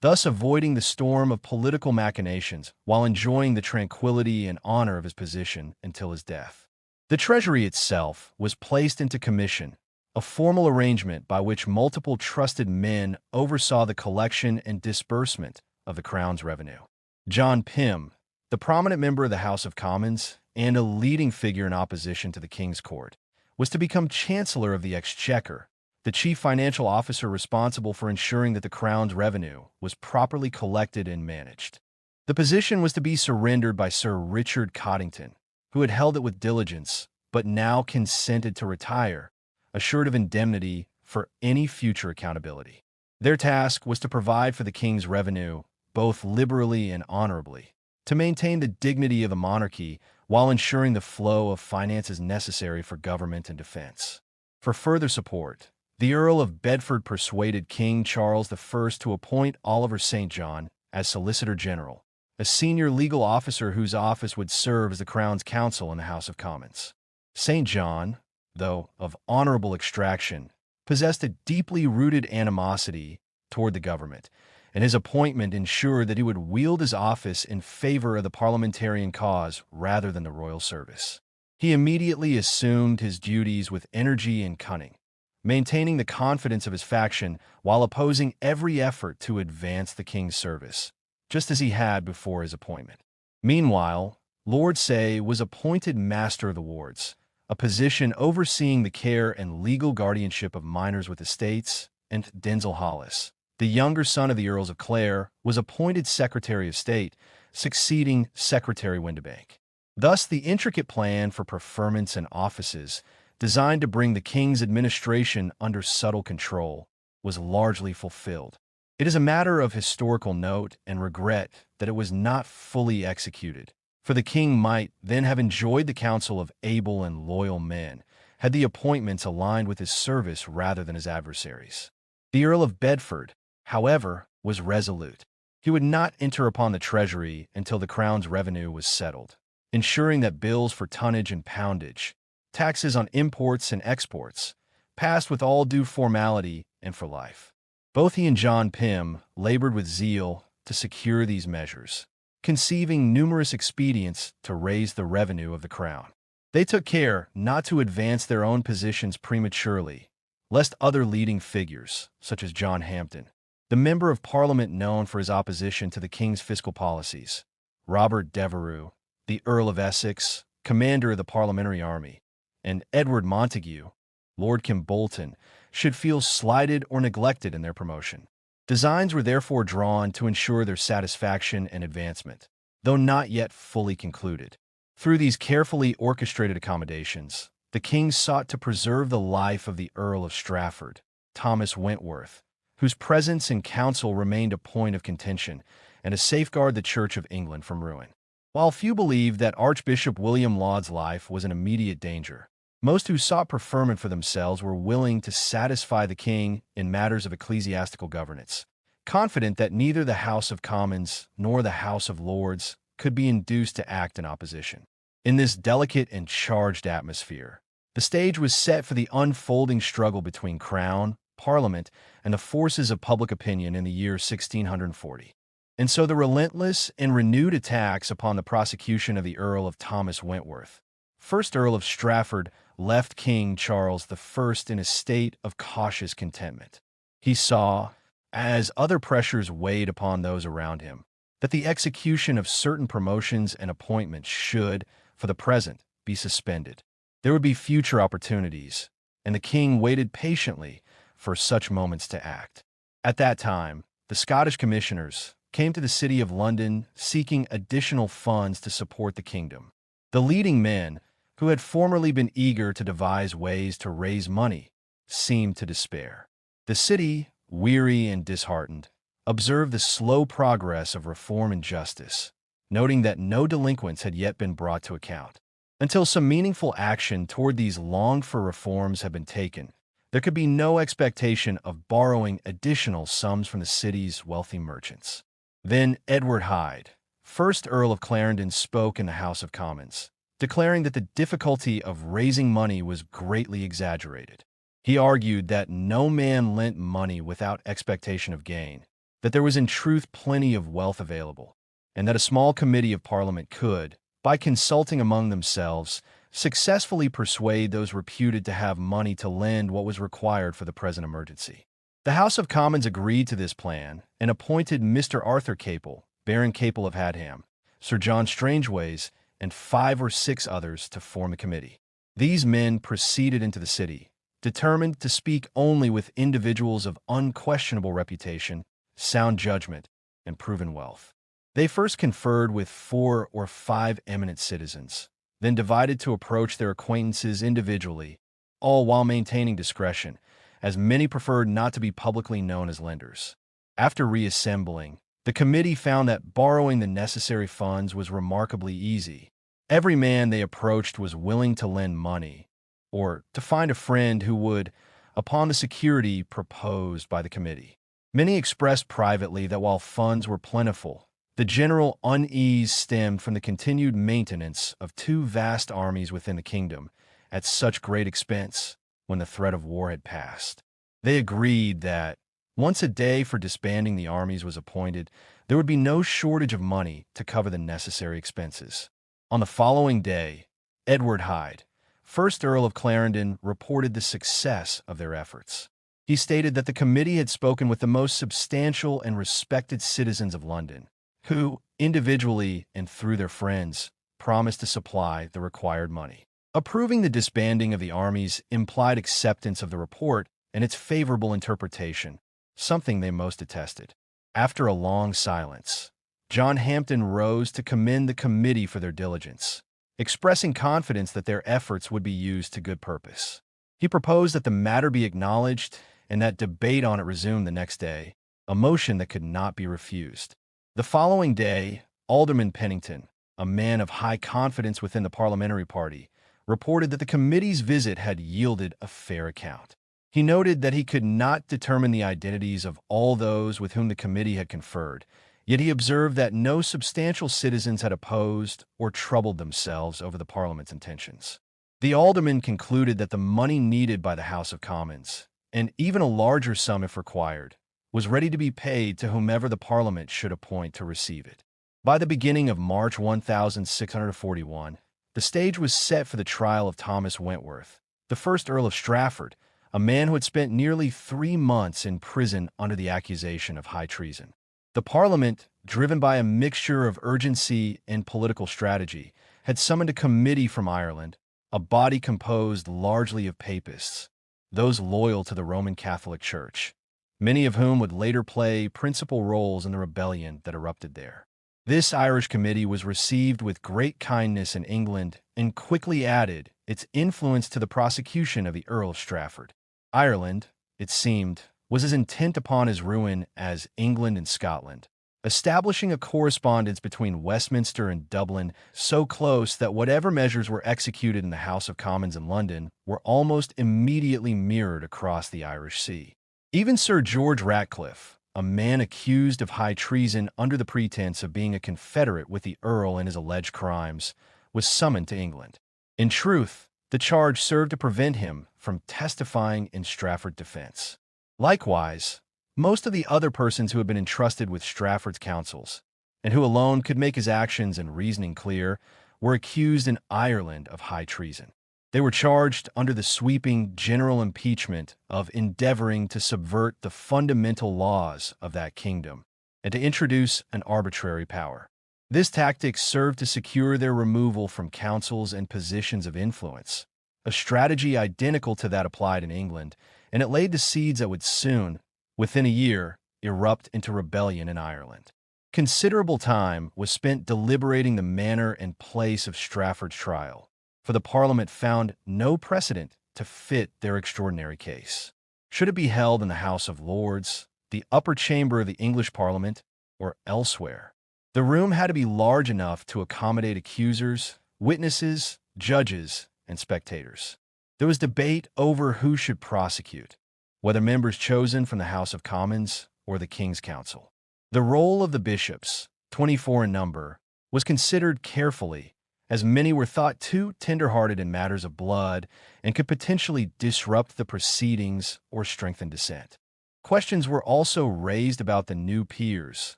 thus avoiding the storm of political machinations while enjoying the tranquility and honor of his position until his death. The Treasury itself was placed into commission, a formal arrangement by which multiple trusted men oversaw the collection and disbursement of the Crown's revenue. John Pym, the prominent member of the House of Commons and a leading figure in opposition to the King's Court, was to become Chancellor of the Exchequer, the chief financial officer responsible for ensuring that the Crown's revenue was properly collected and managed. The position was to be surrendered by Sir Richard Coddington, who had held it with diligence, but now consented to retire, assured of indemnity for any future accountability. Their task was to provide for the king's revenue, both liberally and honorably, to maintain the dignity of the monarchy while ensuring the flow of finances necessary for government and defense. For further support, the Earl of Bedford persuaded King Charles I to appoint Oliver St. John as Solicitor General, a senior legal officer whose office would serve as the Crown's counsel in the House of Commons. St. John, though of honorable extraction, possessed a deeply rooted animosity toward the government, and his appointment ensured that he would wield his office in favor of the parliamentarian cause rather than the royal service. He immediately assumed his duties with energy and cunning, maintaining the confidence of his faction while opposing every effort to advance the king's service, just as he had before his appointment. Meanwhile, Lord Say was appointed Master of the Wards, a position overseeing the care and legal guardianship of minors with estates, and Denzil Hollis, the younger son of the Earls of Clare, was appointed Secretary of State, succeeding Secretary Windibank. Thus, the intricate plan for preferments and offices, designed to bring the king's administration under subtle control, was largely fulfilled. It is a matter of historical note and regret that it was not fully executed, for the king might then have enjoyed the counsel of able and loyal men, had the appointments aligned with his service rather than his adversaries. The Earl of Bedford, however, was resolute. He would not enter upon the treasury until the crown's revenue was settled, ensuring that bills for tonnage and poundage, taxes on imports and exports, passed with all due formality and for life. Both he and John Pym labored with zeal to secure these measures, conceiving numerous expedients to raise the revenue of the crown. They took care not to advance their own positions prematurely, lest other leading figures, such as John Hampden, the member of Parliament known for his opposition to the king's fiscal policies, Robert Devereux, the Earl of Essex, commander of the Parliamentary Army, and Edward Montague, Lord Kimbolton, should feel slighted or neglected in their promotion. Designs were therefore drawn to ensure their satisfaction and advancement, though not yet fully concluded. Through these carefully orchestrated accommodations, the king sought to preserve the life of the Earl of Strafford, Thomas Wentworth, whose presence in council remained a point of contention, and to safeguard the Church of England from ruin. While few believed that Archbishop William Laud's life was in immediate danger, most who sought preferment for themselves were willing to satisfy the king in matters of ecclesiastical governance, confident that neither the House of Commons nor the House of Lords could be induced to act in opposition. In this delicate and charged atmosphere, the stage was set for the unfolding struggle between Crown, Parliament, and the forces of public opinion in the year 1640. And so the relentless and renewed attacks upon the prosecution of the Earl of Thomas Wentworth, first Earl of Strafford, left King Charles I in a state of cautious contentment. He saw, as other pressures weighed upon those around him, that the execution of certain promotions and appointments should, for the present, be suspended. There would be future opportunities, and the king waited patiently for such moments to act. At that time, the Scottish commissioners came to the city of London seeking additional funds to support the kingdom. The leading men, who had formerly been eager to devise ways to raise money, seemed to despair. The city, weary and disheartened, observed the slow progress of reform and justice, noting that no delinquents had yet been brought to account. Until some meaningful action toward these longed-for reforms had been taken, there could be no expectation of borrowing additional sums from the city's wealthy merchants. Then Edward Hyde, first Earl of Clarendon, spoke in the House of Commons, declaring that the difficulty of raising money was greatly exaggerated. He argued that no man lent money without expectation of gain, that there was in truth plenty of wealth available, and that a small committee of Parliament could, by consulting among themselves, successfully persuade those reputed to have money to lend what was required for the present emergency. The House of Commons agreed to this plan and appointed Mr. Arthur Capel, Baron Capel of Hadham, Sir John Strangeways, and 5 or 6 others to form a committee. These men proceeded into the city, determined to speak only with individuals of unquestionable reputation, sound judgment, and proven wealth. They first conferred with 4 or 5 eminent citizens, then divided to approach their acquaintances individually, all while maintaining discretion, as many preferred not to be publicly known as lenders. After reassembling, the committee found that borrowing the necessary funds was remarkably easy. Every man they approached was willing to lend money, or to find a friend who would, upon the security proposed by the committee. Many expressed privately that while funds were plentiful, the general unease stemmed from the continued maintenance of 2 vast armies within the kingdom at such great expense when the threat of war had passed. They agreed that, Once a day for disbanding the armies was appointed, there would be no shortage of money to cover the necessary expenses. On the following day, Edward Hyde, 1st Earl of Clarendon, reported the success of their efforts. He stated that the committee had spoken with the most substantial and respected citizens of London, who, individually and through their friends, promised to supply the required money. Approving the disbanding of the armies implied acceptance of the report and its favorable interpretation, something they most attested. After a long silence, John Hampden rose to commend the committee for their diligence, expressing confidence that their efforts would be used to good purpose. He proposed that the matter be acknowledged and that debate on it resume the next day, a motion that could not be refused. The following day, Alderman Pennington, a man of high confidence within the parliamentary party, reported that the committee's visit had yielded a fair account. He noted that he could not determine the identities of all those with whom the committee had conferred, yet he observed that no substantial citizens had opposed or troubled themselves over the Parliament's intentions. The alderman concluded that the money needed by the House of Commons, and even a larger sum if required, was ready to be paid to whomever the Parliament should appoint to receive it. By the beginning of March 1641, the stage was set for the trial of Thomas Wentworth, the 1st Earl of Strafford, a man who had spent nearly 3 months in prison under the accusation of high treason. The Parliament, driven by a mixture of urgency and political strategy, had summoned a committee from Ireland, a body composed largely of papists, those loyal to the Roman Catholic Church, many of whom would later play principal roles in the rebellion that erupted there. This Irish committee was received with great kindness in England and quickly added its influence to the prosecution of the Earl of Strafford. Ireland, it seemed, was as intent upon his ruin as England and Scotland, establishing a correspondence between Westminster and Dublin so close that whatever measures were executed in the House of Commons in London were almost immediately mirrored across the Irish Sea. Even Sir George Ratcliffe, a man accused of high treason under the pretense of being a confederate with the Earl in his alleged crimes, was summoned to England. In truth, the charge served to prevent him from testifying in Strafford's defense. Likewise, most of the other persons who had been entrusted with Strafford's counsels, and who alone could make his actions and reasoning clear, were accused in Ireland of high treason. They were charged under the sweeping general impeachment of endeavoring to subvert the fundamental laws of that kingdom and to introduce an arbitrary power. This tactic served to secure their removal from councils and positions of influence, a strategy identical to that applied in England, and it laid the seeds that would soon, within a year, erupt into rebellion in Ireland. Considerable time was spent deliberating the manner and place of Strafford's trial, for the Parliament found no precedent to fit their extraordinary case. Should it be held in the House of Lords, the upper chamber of the English Parliament, or elsewhere? The room had to be large enough to accommodate accusers, witnesses, judges, and spectators. There was debate over who should prosecute, whether members chosen from the House of Commons or the King's Council. The role of the bishops, 24 in number, was considered carefully, as many were thought too tender-hearted in matters of blood and could potentially disrupt the proceedings or strengthen dissent. Questions were also raised about the new peers,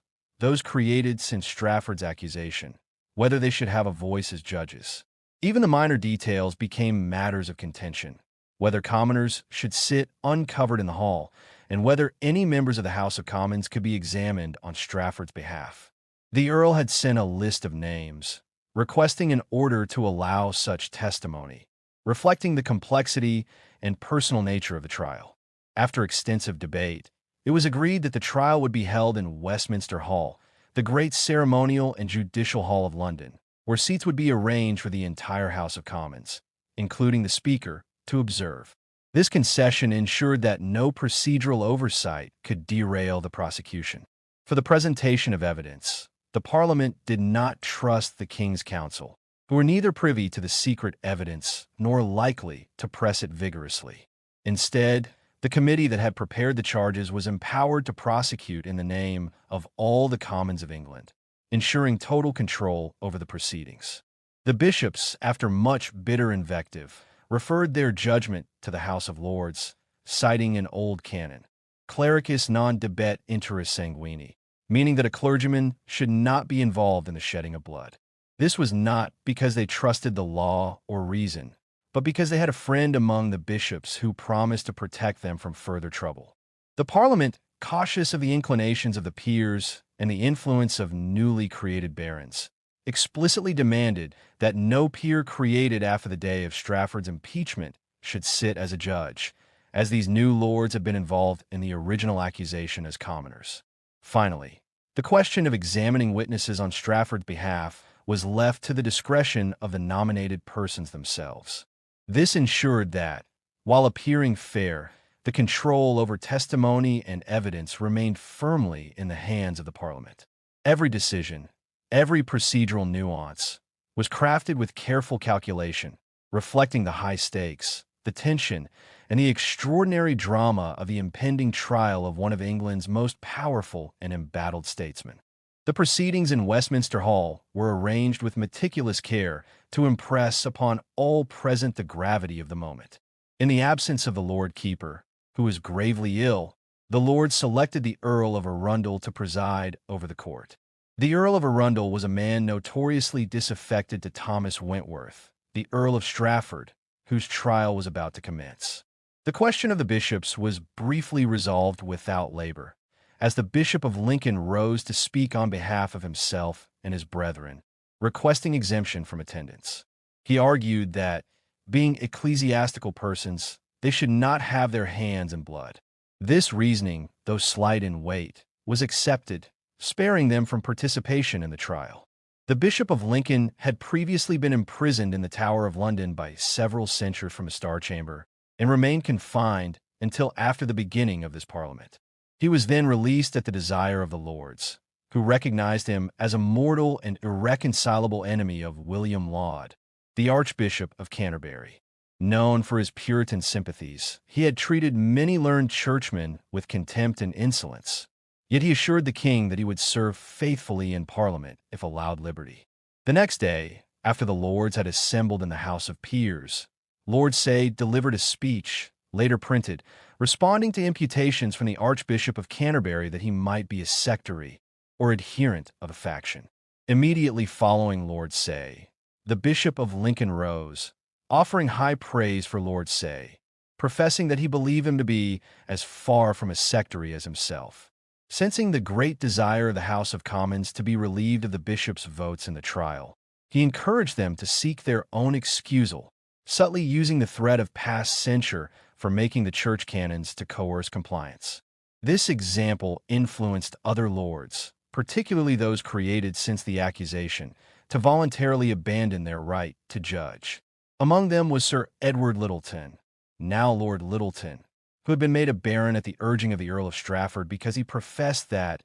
those created since Strafford's accusation, whether they should have a voice as judges. Even the minor details became matters of contention, whether commoners should sit uncovered in the hall, and whether any members of the House of Commons could be examined on Strafford's behalf. The Earl had sent a list of names, requesting an order to allow such testimony, reflecting the complexity and personal nature of the trial. After extensive debate, it was agreed that the trial would be held in Westminster Hall, the great ceremonial and judicial hall of London, where seats would be arranged for the entire House of Commons, including the Speaker, to observe. This concession ensured that no procedural oversight could derail the prosecution. For the presentation of evidence, the Parliament did not trust the King's Council, who were neither privy to the secret evidence nor likely to press it vigorously. Instead, the committee that had prepared the charges was empowered to prosecute in the name of all the Commons of England, ensuring total control over the proceedings. The bishops, after much bitter invective, referred their judgment to the House of Lords, citing an old canon. clericis non debet interis sanguini, meaning that a clergyman should not be involved in the shedding of blood. This was not because they trusted the law or reason, but because they had a friend among the bishops who promised to protect them from further trouble. The Parliament, cautious of the inclinations of the peers and the influence of newly created barons, explicitly demanded that no peer created after the day of Strafford's impeachment should sit as a judge, as these new lords had been involved in the original accusation as commoners. Finally, the question of examining witnesses on Strafford's behalf was left to the discretion of the nominated persons themselves. This ensured that, while appearing fair, the control over testimony and evidence remained firmly in the hands of the Parliament. Every decision, every procedural nuance, was crafted with careful calculation, reflecting the high stakes, the tension, and the extraordinary drama of the impending trial of one of England's most powerful and embattled statesmen. The proceedings in Westminster Hall were arranged with meticulous care to impress upon all present the gravity of the moment. In the absence of the Lord Keeper, who was gravely ill, the Lord selected the Earl of Arundel to preside over the court. The Earl of Arundel was a man notoriously disaffected to Thomas Wentworth, the Earl of Strafford, whose trial was about to commence. The question of the bishops was briefly resolved without labor, as the Bishop of Lincoln rose to speak on behalf of himself and his brethren, requesting exemption from attendance. He argued that, being ecclesiastical persons, they should not have their hands in blood. This reasoning, though slight in weight, was accepted, sparing them from participation in the trial. The Bishop of Lincoln had previously been imprisoned in the Tower of London by several censures from a Star Chamber and remained confined until after the beginning of this Parliament. He was then released at the desire of the Lords, who recognized him as a mortal and irreconcilable enemy of William Laud, the Archbishop of Canterbury. Known for his Puritan sympathies, he had treated many learned churchmen with contempt and insolence. Yet he assured the king that he would serve faithfully in Parliament if allowed liberty. The next day, after the Lords had assembled in the House of Peers, Lord Say delivered a speech, later printed, responding to imputations from the Archbishop of Canterbury that he might be a sectary or adherent of a faction. Immediately following Lord Say, the Bishop of Lincoln rose, offering high praise for Lord Say, professing that he believed him to be as far from a sectary as himself. Sensing the great desire of the House of Commons to be relieved of the bishop's votes in the trial, he encouraged them to seek their own excusal, subtly using the threat of past censure for making the church canons to coerce compliance. This example influenced other lords, particularly those created since the accusation, to voluntarily abandon their right to judge. Among them was Sir Edward Littleton, now Lord Littleton, who had been made a baron at the urging of the Earl of Strafford because he professed that,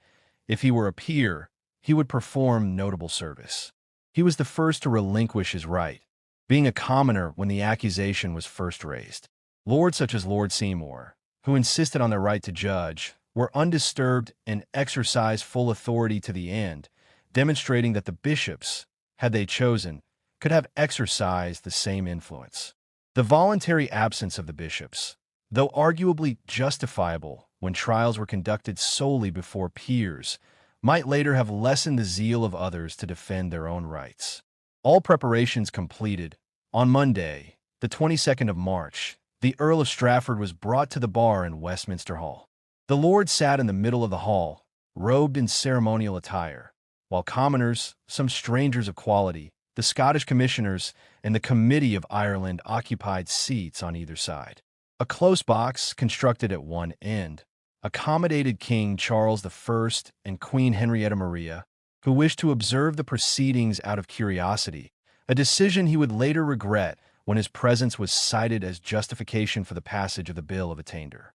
if he were a peer, he would perform notable service. He was the first to relinquish his right, being a commoner when the accusation was first raised. Lords such as Lord Seymour, who insisted on their right to judge, were undisturbed and exercised full authority to the end, demonstrating that the bishops, had they chosen, could have exercised the same influence. The voluntary absence of the bishops, though arguably justifiable when trials were conducted solely before peers, might later have lessened the zeal of others to defend their own rights. All preparations completed, on Monday, the 22nd of March, the Earl of Strafford was brought to the bar in Westminster Hall. The Lord sat in the middle of the hall, robed in ceremonial attire, while commoners, some strangers of quality, the Scottish commissioners, and the Committee of Ireland occupied seats on either side. A close box, constructed at one end, accommodated King Charles I and Queen Henrietta Maria, who wished to observe the proceedings out of curiosity, a decision he would later regret when his presence was cited as justification for the passage of the Bill of Attainder.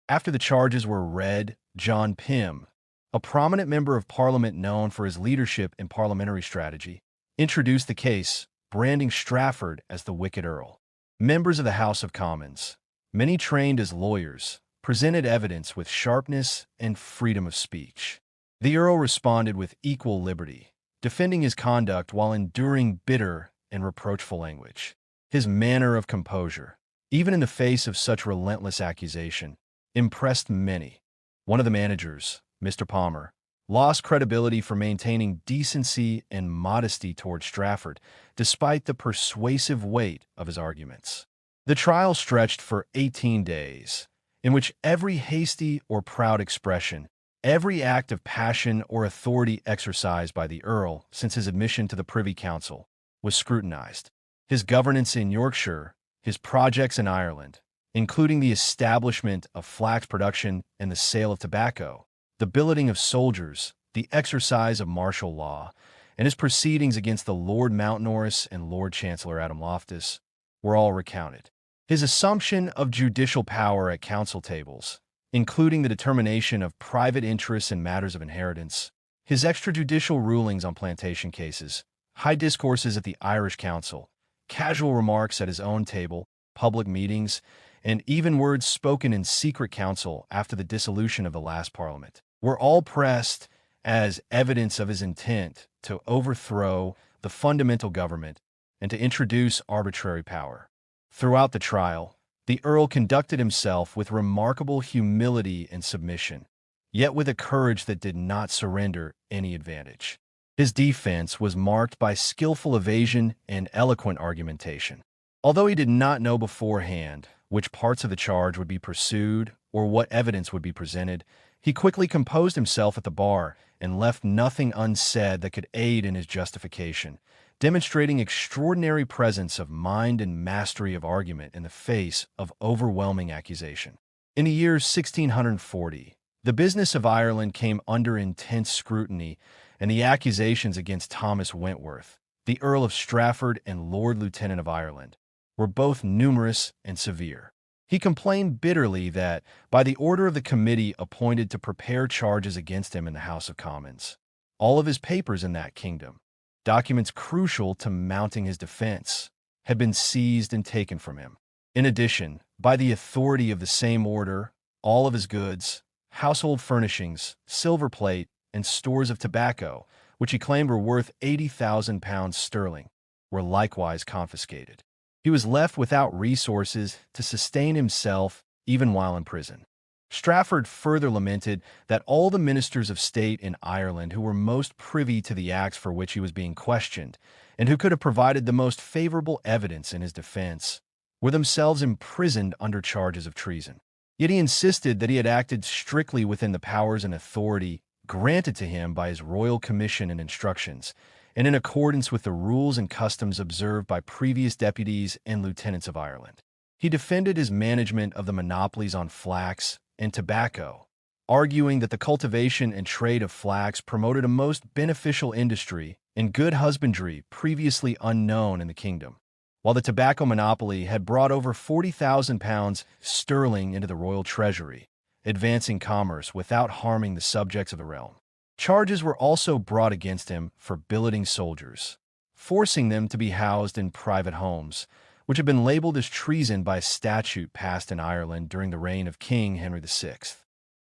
After the charges were read, John Pym, a prominent member of Parliament known for his leadership in parliamentary strategy, introduced the case, branding Strafford as the wicked Earl. Members of the House of Commons, many trained as lawyers, presented evidence with sharpness and freedom of speech. The Earl responded with equal liberty, defending his conduct while enduring bitter and reproachful language. His manner of composure, even in the face of such relentless accusation, impressed many, One of the managers, Mr. Palmer, lost credibility for maintaining decency and modesty toward Strafford, despite the persuasive weight of his arguments. The trial stretched for 18 days, in which every hasty or proud expression, every act of passion or authority exercised by the Earl since his admission to the Privy Council was scrutinized. His governance in Yorkshire, his projects in Ireland, including the establishment of flax production and the sale of tobacco, the billeting of soldiers, the exercise of martial law, and his proceedings against the Lord Mountnorris and Lord Chancellor Adam Loftus were all recounted. His assumption of judicial power at council tables, including the determination of private interests in matters of inheritance, his extrajudicial rulings on plantation cases, high discourses at the Irish Council, casual remarks at his own table, public meetings, and even words spoken in secret council after the dissolution of the last Parliament, were all pressed as evidence of his intent to overthrow the fundamental government and to introduce arbitrary power. Throughout the trial, the Earl conducted himself with remarkable humility and submission, yet with a courage that did not surrender any advantage. His defense was marked by skillful evasion and eloquent argumentation. Although he did not know beforehand which parts of the charge would be pursued or what evidence would be presented, he quickly composed himself at the bar and left nothing unsaid that could aid in his justification, demonstrating extraordinary presence of mind and mastery of argument in the face of overwhelming accusation. In the year 1640, the business of Ireland came under intense scrutiny, and the accusations against Thomas Wentworth, the Earl of Strafford and Lord Lieutenant of Ireland, were both numerous and severe. He complained bitterly that, by the order of the committee appointed to prepare charges against him in the House of Commons, all of his papers in that kingdom, documents crucial to mounting his defense, had been seized and taken from him. In addition, by the authority of the same order, all of his goods, household furnishings, silver plate, and stores of tobacco, which he claimed were worth £80,000 sterling, were likewise confiscated. He was left without resources to sustain himself even while in prison. Strafford further lamented that all the ministers of state in Ireland who were most privy to the acts for which he was being questioned, and who could have provided the most favorable evidence in his defense, were themselves imprisoned under charges of treason. Yet he insisted that he had acted strictly within the powers and authority granted to him by his royal commission and instructions, and in accordance with the rules and customs observed by previous deputies and lieutenants of Ireland. He defended his management of the monopolies on flax and tobacco, arguing that the cultivation and trade of flax promoted a most beneficial industry and good husbandry previously unknown in the kingdom, while the tobacco monopoly had brought over £40,000 sterling into the royal treasury, advancing commerce without harming the subjects of the realm. Charges were also brought against him for billeting soldiers, forcing them to be housed in private homes, which had been labeled as treason by a statute passed in Ireland during the reign of King Henry VI.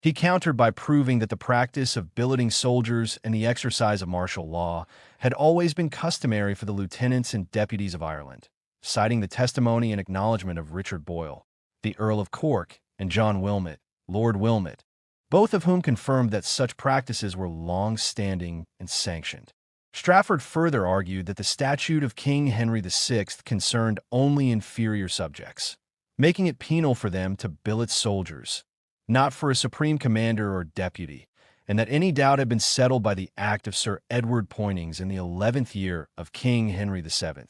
He countered by proving that the practice of billeting soldiers and the exercise of martial law had always been customary for the lieutenants and deputies of Ireland, citing the testimony and acknowledgement of Richard Boyle, the Earl of Cork, and John Wilmot, Lord Wilmot, both of whom confirmed that such practices were long-standing and sanctioned. Strafford further argued that the statute of King Henry VI concerned only inferior subjects, making it penal for them to billet soldiers, not for a supreme commander or deputy, and that any doubt had been settled by the Act of Sir Edward Poynings in the 11th year of King Henry VII,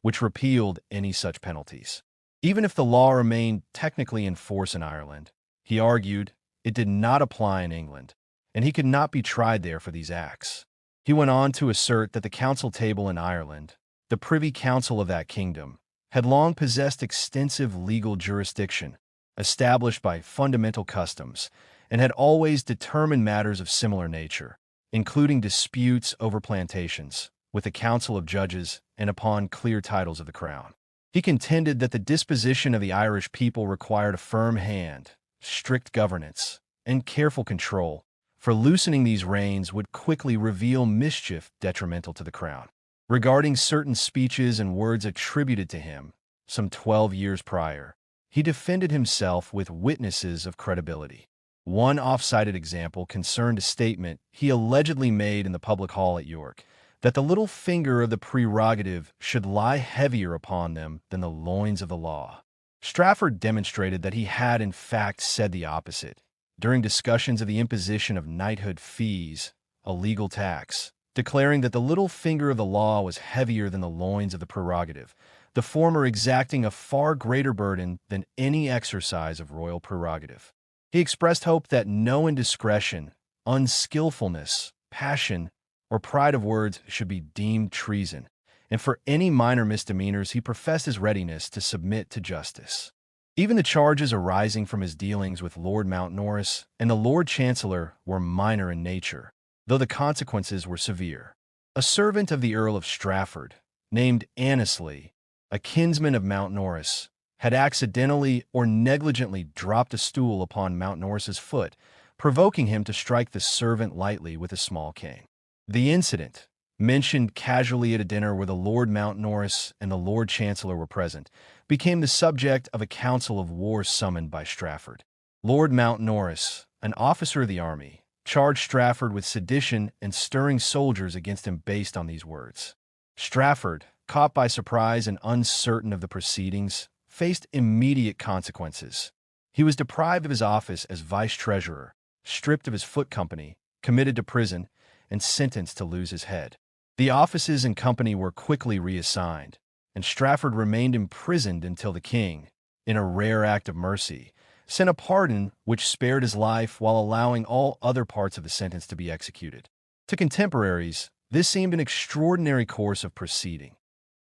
which repealed any such penalties. Even if the law remained technically in force in Ireland, he argued, it did not apply in England, and he could not be tried there for these acts. He went on to assert that the council table in Ireland, the Privy Council of that kingdom, had long possessed extensive legal jurisdiction, established by fundamental customs, and had always determined matters of similar nature, including disputes over plantations, with a council of judges and upon clear titles of the crown. He contended that the disposition of the Irish people required a firm hand, strict governance, and careful control, for loosening these reins would quickly reveal mischief detrimental to the crown. Regarding certain speeches and words attributed to him, some 12 years prior, he defended himself with witnesses of credibility. One off-cited example concerned a statement he allegedly made in the public hall at York, that the little finger of the prerogative should lie heavier upon them than the loins of the law. Strafford demonstrated that he had in fact said the opposite. During discussions of the imposition of knighthood fees, a legal tax, declaring that the little finger of the law was heavier than the loins of the prerogative, the former exacting a far greater burden than any exercise of royal prerogative. He expressed hope that no indiscretion, unskillfulness, passion, or pride of words should be deemed treason, and for any minor misdemeanors he professed his readiness to submit to justice. Even the charges arising from his dealings with Lord Mountnorris and the Lord Chancellor were minor in nature, though the consequences were severe. A servant of the Earl of Strafford, named Annesley, a kinsman of Mountnorris, had accidentally or negligently dropped a stool upon Mountnorris's foot, provoking him to strike the servant lightly with a small cane. The incident, mentioned casually at a dinner where the Lord Mountnorris and the Lord Chancellor were present, became the subject of a council of war summoned by Strafford. Lord Mountnorris, an officer of the army, charged Strafford with sedition and stirring soldiers against him based on these words. Strafford, caught by surprise and uncertain of the proceedings, faced immediate consequences. He was deprived of his office as vice-treasurer, stripped of his foot company, committed to prison, and sentenced to lose his head. The offices and company were quickly reassigned, and Strafford remained imprisoned until the king, in a rare act of mercy, sent a pardon which spared his life while allowing all other parts of the sentence to be executed. To contemporaries, this seemed an extraordinary course of proceeding.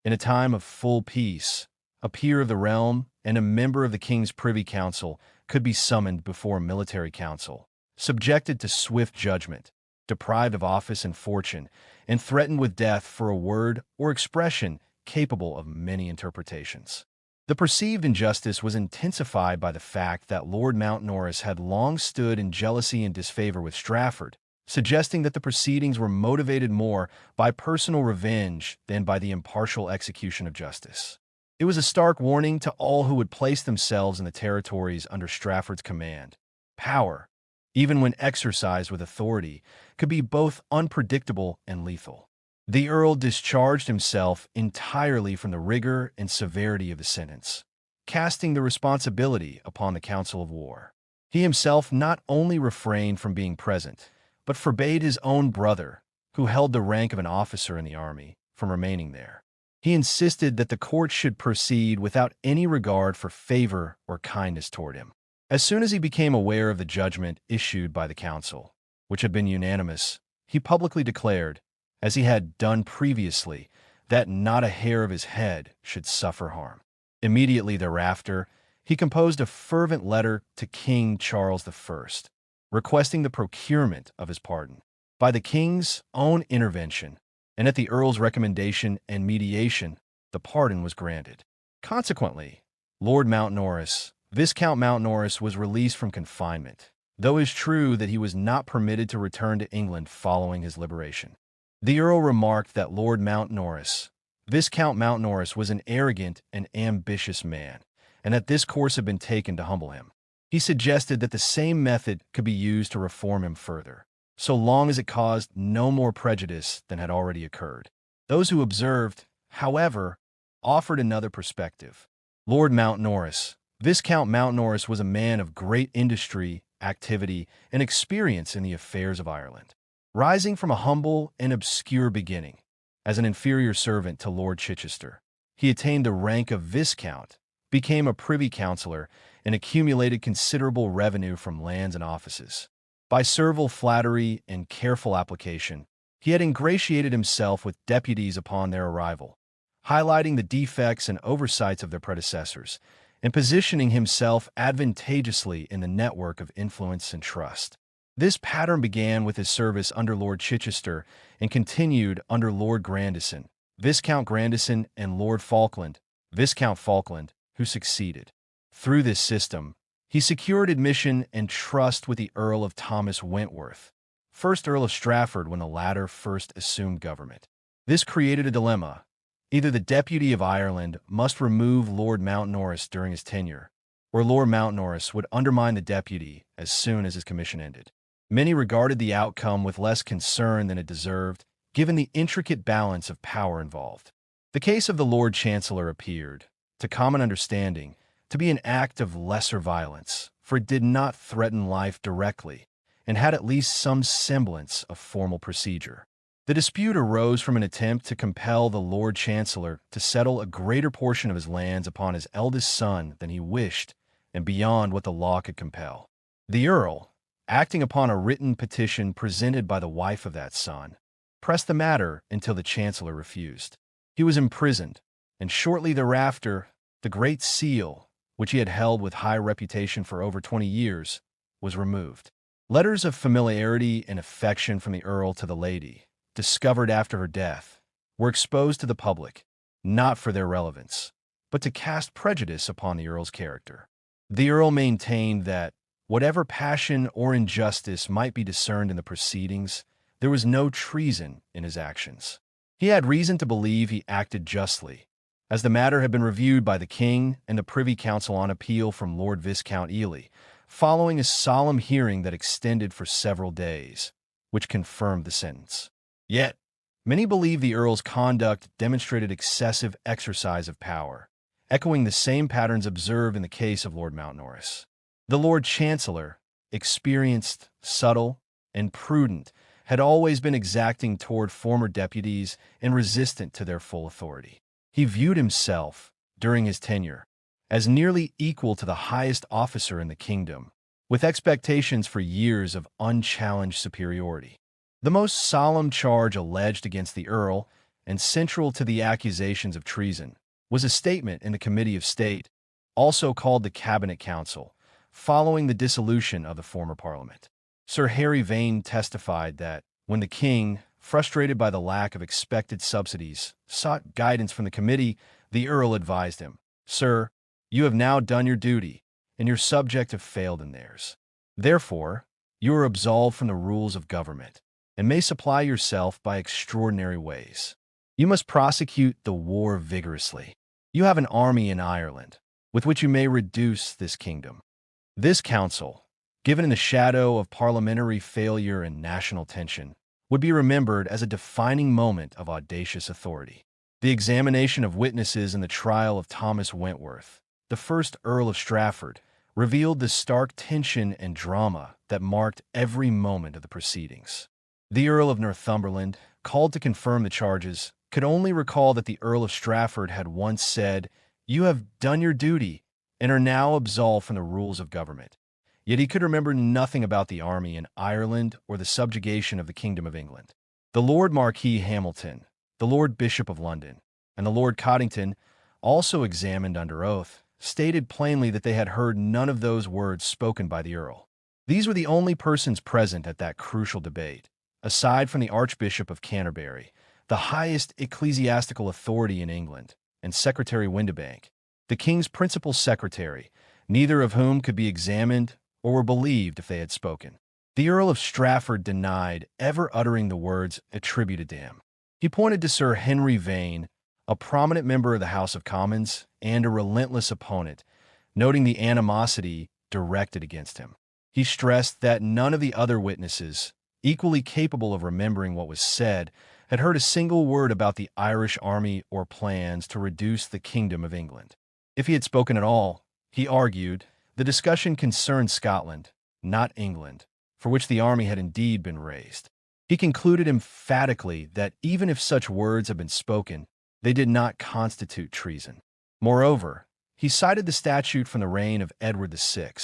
In a time of full peace, a peer of the realm and a member of the king's privy council could be summoned before a military council, subjected to swift judgment, deprived of office and fortune, and threatened with death for a word or expression capable of many interpretations. The perceived injustice was intensified by the fact that Lord Mountnorris had long stood in jealousy and disfavor with Strafford, suggesting that the proceedings were motivated more by personal revenge than by the impartial execution of justice. It was a stark warning to all who would place themselves in the territories under Strafford's command. Power, even when exercised with authority, could be both unpredictable and lethal. The Earl discharged himself entirely from the rigor and severity of the sentence, casting the responsibility upon the Council of War. He himself not only refrained from being present, but forbade his own brother, who held the rank of an officer in the army, from remaining there. He insisted that the court should proceed without any regard for favor or kindness toward him. As soon as he became aware of the judgment issued by the council, which had been unanimous, he publicly declared, as he had done previously, that not a hair of his head should suffer harm. Immediately thereafter, he composed a fervent letter to King Charles I, requesting the procurement of his pardon. By the king's own intervention, and at the Earl's recommendation and mediation, the pardon was granted. Consequently, Lord Mountnorris, Viscount Mountnorris, was released from confinement, though it is true that he was not permitted to return to England following his liberation. The Earl remarked that Lord Mountnorris, Viscount Mountnorris, was an arrogant and ambitious man, and that this course had been taken to humble him. He suggested that the same method could be used to reform him further, so long as it caused no more prejudice than had already occurred. Those who observed, however, offered another perspective. Lord Mountnorris, Viscount Mountnorris, was a man of great industry, activity, and experience in the affairs of Ireland. Rising from a humble and obscure beginning, as an inferior servant to Lord Chichester, he attained the rank of Viscount, became a privy councillor, and accumulated considerable revenue from lands and offices. By servile flattery and careful application, he had ingratiated himself with deputies upon their arrival, highlighting the defects and oversights of their predecessors, and positioning himself advantageously in the network of influence and trust. This pattern began with his service under Lord Chichester and continued under Lord Grandison, Viscount Grandison, and Lord Falkland, Viscount Falkland, who succeeded. Through this system, he secured admission and trust with the Earl of Thomas Wentworth, first Earl of Strafford when the latter first assumed government. This created a dilemma. Either the Deputy of Ireland must remove Lord Mountnorris during his tenure, or Lord Mountnorris would undermine the deputy as soon as his commission ended. Many regarded the outcome with less concern than it deserved, given the intricate balance of power involved. The case of the Lord Chancellor appeared, to common understanding, to be an act of lesser violence, for it did not threaten life directly, and had at least some semblance of formal procedure. The dispute arose from an attempt to compel the Lord Chancellor to settle a greater portion of his lands upon his eldest son than he wished, and beyond what the law could compel. The Earl, acting upon a written petition presented by the wife of that son, pressed the matter until the Chancellor refused. He was imprisoned, and shortly thereafter, the Great Seal, which he had held with high reputation for over 20 years, was removed. Letters of familiarity and affection from the Earl to the lady, discovered after her death, were exposed to the public, not for their relevance, but to cast prejudice upon the Earl's character. The Earl maintained that, whatever passion or injustice might be discerned in the proceedings, there was no treason in his actions. He had reason to believe he acted justly, as the matter had been reviewed by the King and the Privy Council on appeal from Lord Viscount Ely, following a solemn hearing that extended for several days, which confirmed the sentence. Yet, many believe the Earl's conduct demonstrated excessive exercise of power, echoing the same patterns observed in the case of Lord Mountnorris. The Lord Chancellor, experienced, subtle, and prudent, had always been exacting toward former deputies and resistant to their full authority. He viewed himself, during his tenure, as nearly equal to the highest officer in the kingdom, with expectations for years of unchallenged superiority. The most solemn charge alleged against the Earl, and central to the accusations of treason, was a statement in the Committee of State, also called the Cabinet Council, following the dissolution of the former Parliament. Sir Harry Vane testified that, when the King, frustrated by the lack of expected subsidies, sought guidance from the committee, the Earl advised him, "Sir, you have now done your duty, and your subjects have failed in theirs. Therefore, you are absolved from the rules of government, and may supply yourself by extraordinary ways. You must prosecute the war vigorously. You have an army in Ireland, with which you may reduce this kingdom." This counsel, given in the shadow of parliamentary failure and national tension, would be remembered as a defining moment of audacious authority. The examination of witnesses in the trial of Thomas Wentworth, the first Earl of Strafford, revealed the stark tension and drama that marked every moment of the proceedings. The Earl of Northumberland, called to confirm the charges, could only recall that the Earl of Strafford had once said, "You have done your duty and are now absolved from the rules of government." Yet he could remember nothing about the army in Ireland or the subjugation of the Kingdom of England. The Lord Marquis Hamilton, the Lord Bishop of London, and the Lord Coddington, also examined under oath, stated plainly that they had heard none of those words spoken by the Earl. These were the only persons present at that crucial debate, aside from the Archbishop of Canterbury, the highest ecclesiastical authority in England, and Secretary Windibank, the King's principal secretary, neither of whom could be examined or were believed if they had spoken. The Earl of Strafford denied ever uttering the words attributed to him. He pointed to Sir Henry Vane, a prominent member of the House of Commons and a relentless opponent, noting the animosity directed against him. He stressed that none of the other witnesses, equally capable of remembering what was said, had heard a single word about the Irish army or plans to reduce the Kingdom of England. If he had spoken at all, he argued, the discussion concerned Scotland, not England, for which the army had indeed been raised. He concluded emphatically that even if such words had been spoken, they did not constitute treason. Moreover, he cited the statute from the reign of Edward VI,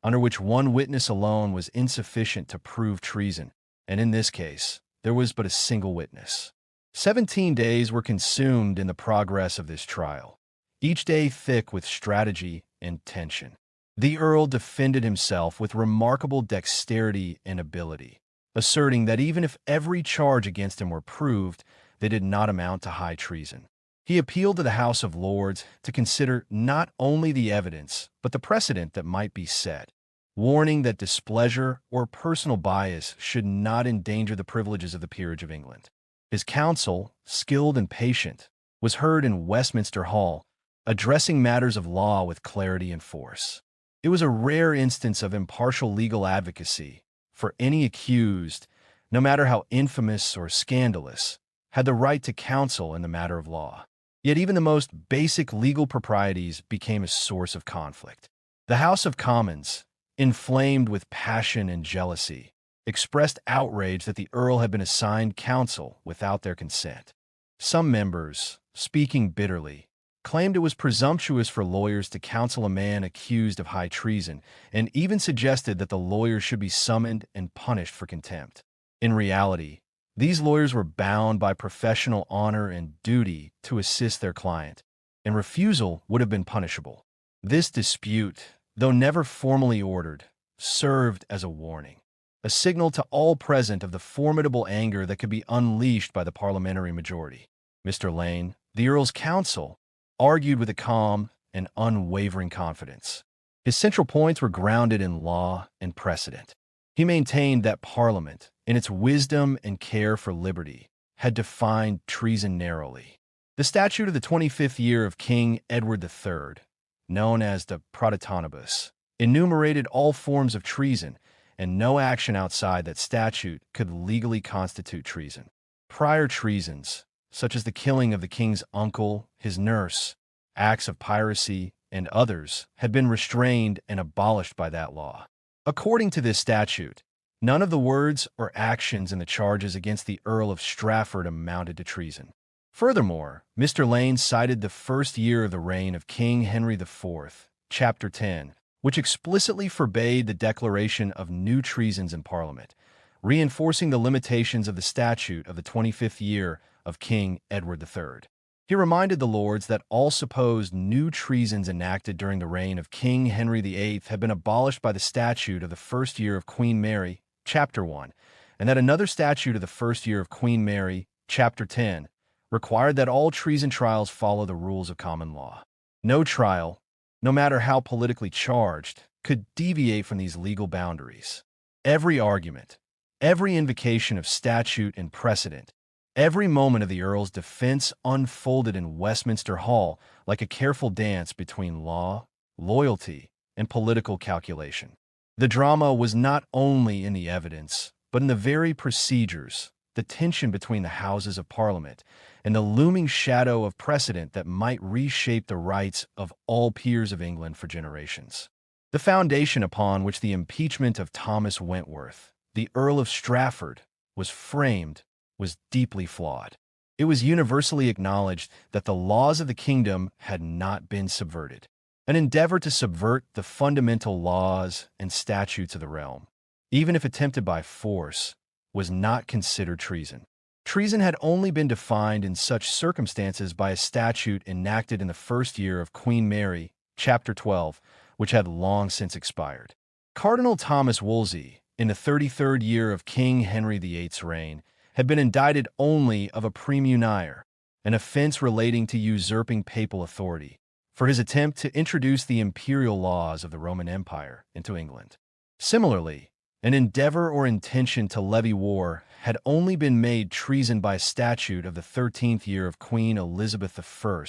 under which one witness alone was insufficient to prove treason, and in this case, there was but a single witness. 17 days were consumed in the progress of this trial, each day thick with strategy and tension. The Earl defended himself with remarkable dexterity and ability, asserting that even if every charge against him were proved, they did not amount to high treason. He appealed to the House of Lords to consider not only the evidence, but the precedent that might be set, warning that displeasure or personal bias should not endanger the privileges of the peerage of England. His counsel, skilled and patient, was heard in Westminster Hall, addressing matters of law with clarity and force. It was a rare instance of impartial legal advocacy, for any accused, no matter how infamous or scandalous, had the right to counsel in the matter of law. Yet even the most basic legal proprieties became a source of conflict. The House of Commons, inflamed with passion and jealousy, expressed outrage that the Earl had been assigned counsel without their consent. Some members, speaking bitterly, claimed it was presumptuous for lawyers to counsel a man accused of high treason, and even suggested that the lawyers should be summoned and punished for contempt. In reality, these lawyers were bound by professional honor and duty to assist their client, and refusal would have been punishable. This dispute, though never formally ordered, served as a warning, a signal to all present of the formidable anger that could be unleashed by the parliamentary majority. Mr. Lane, the Earl's counsel, argued with a calm and unwavering confidence. His central points were grounded in law and precedent. He maintained that Parliament, in its wisdom and care for liberty, had defined treason narrowly. The statute of the 25th year of King Edward III, known as the Prototanibus, enumerated all forms of treason, and no action outside that statute could legally constitute treason. Prior treasons, such as the killing of the king's uncle, his nurse, acts of piracy, and others, had been restrained and abolished by that law. According to this statute, none of the words or actions in the charges against the Earl of Strafford amounted to treason. Furthermore, Mr. Lane cited the first year of the reign of King Henry IV, Chapter 10, which explicitly forbade the declaration of new treasons in Parliament, reinforcing the limitations of the statute of the 25th year of King Edward III. He reminded the Lords that all supposed new treasons enacted during the reign of King Henry VIII had been abolished by the statute of the first year of Queen Mary, Chapter 1, and that another statute of the first year of Queen Mary, Chapter 10, required that all treason trials follow the rules of common law. No trial, no matter how politically charged, could deviate from these legal boundaries. Every argument, every invocation of statute and precedent, every moment of the Earl's defense unfolded in Westminster Hall like a careful dance between law, loyalty, and political calculation. The drama was not only in the evidence, but in the very procedures, the tension between the Houses of Parliament, and the looming shadow of precedent that might reshape the rights of all peers of England for generations. The foundation upon which the impeachment of Thomas Wentworth, the Earl of Strafford, was framed was deeply flawed. It was universally acknowledged that the laws of the kingdom had not been subverted. An endeavor to subvert the fundamental laws and statutes of the realm, even if attempted by force, was not considered treason. Treason had only been defined in such circumstances by a statute enacted in the first year of Queen Mary, Chapter 12, which had long since expired. Cardinal Thomas Wolsey, in the 33rd year of King Henry VIII's reign, had been indicted only of a praemunire, an offense relating to usurping papal authority, for his attempt to introduce the imperial laws of the Roman Empire into England. Similarly, an endeavor or intention to levy war had only been made treason by statute of the 13th year of Queen Elizabeth I,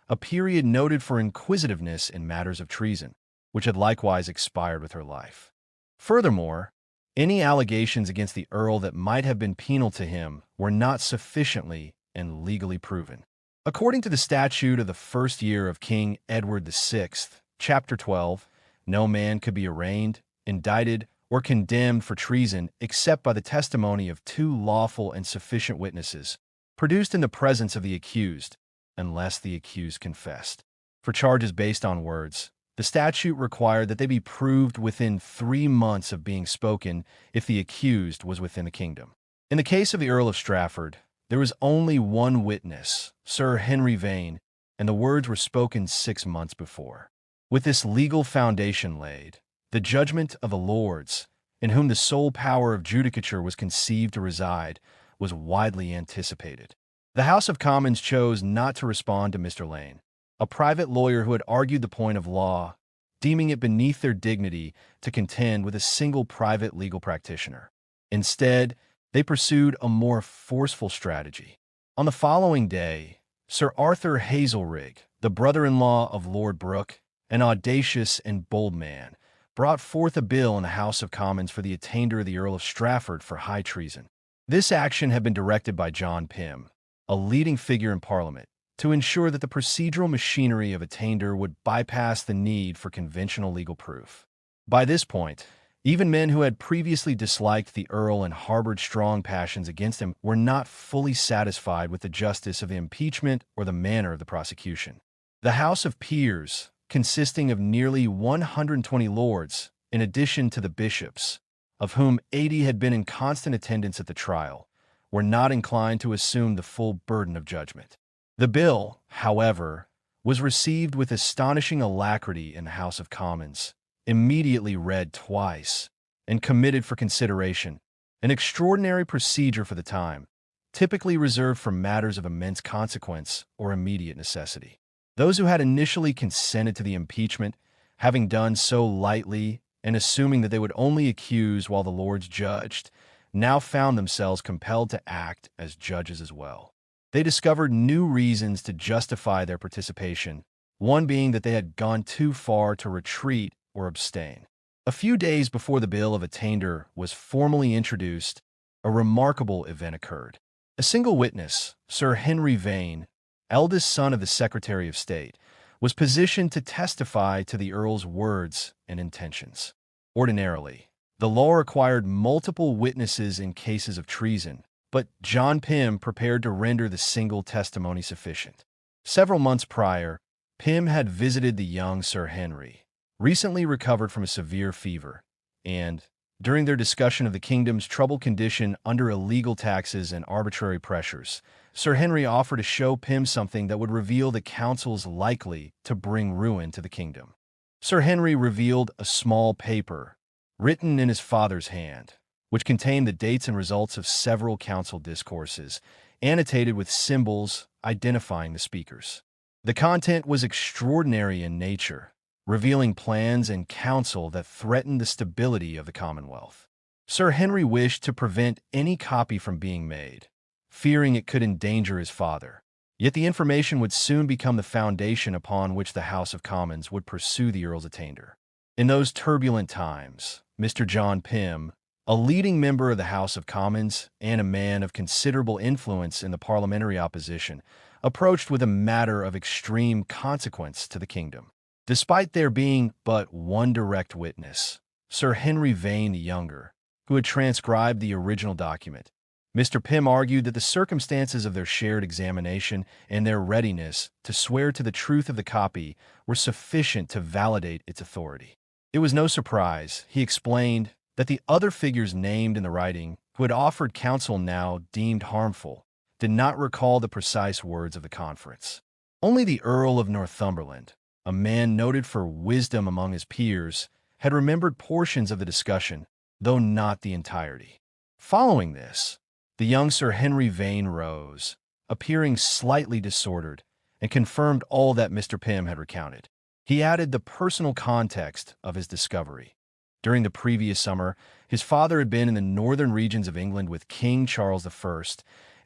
a period noted for inquisitiveness in matters of treason, which had likewise expired with her life. Furthermore, any allegations against the Earl that might have been penal to him were not sufficiently and legally proven. According to the statute of the first year of King Edward VI, Chapter 12, no man could be arraigned, indicted, or condemned for treason except by the testimony of two lawful and sufficient witnesses, produced in the presence of the accused, unless the accused confessed. For charges based on words, the statute required that they be proved within 3 months of being spoken if the accused was within the kingdom. In the case of the Earl of Strafford, there was only one witness, Sir Henry Vane, and the words were spoken 6 months before. With this legal foundation laid, the judgment of the Lords, in whom the sole power of judicature was conceived to reside, was widely anticipated. The House of Commons chose not to respond to Mr. Lane, a private lawyer who had argued the point of law, deeming it beneath their dignity to contend with a single private legal practitioner. Instead, they pursued a more forceful strategy. On the following day, Sir Arthur Hazelrig, the brother-in-law of Lord Brooke, an audacious and bold man, brought forth a bill in the House of Commons for the attainder of the Earl of Strafford for high treason. This action had been directed by John Pym, a leading figure in Parliament, to ensure that the procedural machinery of attainder would bypass the need for conventional legal proof. By this point, even men who had previously disliked the Earl and harbored strong passions against him were not fully satisfied with the justice of the impeachment or the manner of the prosecution. The House of Peers, consisting of nearly 120 lords, in addition to the bishops, of whom 80 had been in constant attendance at the trial, were not inclined to assume the full burden of judgment. The bill, however, was received with astonishing alacrity in the House of Commons, immediately read twice, and committed for consideration, an extraordinary procedure for the time, typically reserved for matters of immense consequence or immediate necessity. Those who had initially consented to the impeachment, having done so lightly and assuming that they would only accuse while the Lords judged, now found themselves compelled to act as judges as well. They discovered new reasons to justify their participation, one being that they had gone too far to retreat or abstain. A few days before the Bill of Attainder was formally introduced, a remarkable event occurred. A single witness, Sir Henry Vane, eldest son of the Secretary of State, was positioned to testify to the Earl's words and intentions. Ordinarily, the law required multiple witnesses in cases of treason, but John Pym prepared to render the single testimony sufficient. Several months prior, Pym had visited the young Sir Henry, recently recovered from a severe fever, and, during their discussion of the kingdom's troubled condition under illegal taxes and arbitrary pressures, Sir Henry offered to show Pym something that would reveal the councils likely to bring ruin to the kingdom. Sir Henry revealed a small paper, written in his father's hand, which contained the dates and results of several council discourses, annotated with symbols identifying the speakers. The content was extraordinary in nature, revealing plans and counsel that threatened the stability of the Commonwealth. Sir Henry wished to prevent any copy from being made, fearing it could endanger his father. Yet the information would soon become the foundation upon which the House of Commons would pursue the Earl's attainder. In those turbulent times, Mr. John Pym, a leading member of the House of Commons and a man of considerable influence in the parliamentary opposition, approached with a matter of extreme consequence to the kingdom. Despite there being but one direct witness, Sir Henry Vane the Younger, who had transcribed the original document, Mr. Pym argued that the circumstances of their shared examination and their readiness to swear to the truth of the copy were sufficient to validate its authority. It was no surprise, he explained, that the other figures named in the writing, who had offered counsel now deemed harmful, did not recall the precise words of the conference. Only the Earl of Northumberland, a man noted for wisdom among his peers, had remembered portions of the discussion, though not the entirety. Following this, the young Sir Henry Vane rose, appearing slightly disordered, and confirmed all that Mr. Pym had recounted. He added the personal context of his discovery. During the previous summer, his father had been in the northern regions of England with King Charles I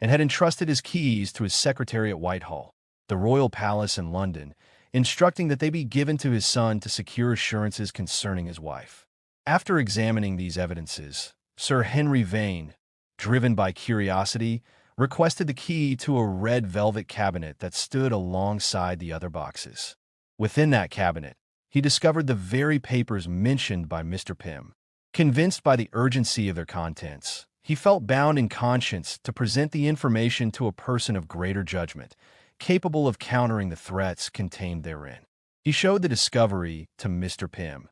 and had entrusted his keys to his secretary at Whitehall, the royal palace in London, instructing that they be given to his son to secure assurances concerning his wife. After examining these evidences, Sir Henry Vane, driven by curiosity, requested the key to a red velvet cabinet that stood alongside the other boxes. Within that cabinet, he discovered the very papers mentioned by Mr. Pym. Convinced by the urgency of their contents, he felt bound in conscience to present the information to a person of greater judgment, capable of countering the threats contained therein. He showed the discovery to Mr. Pym,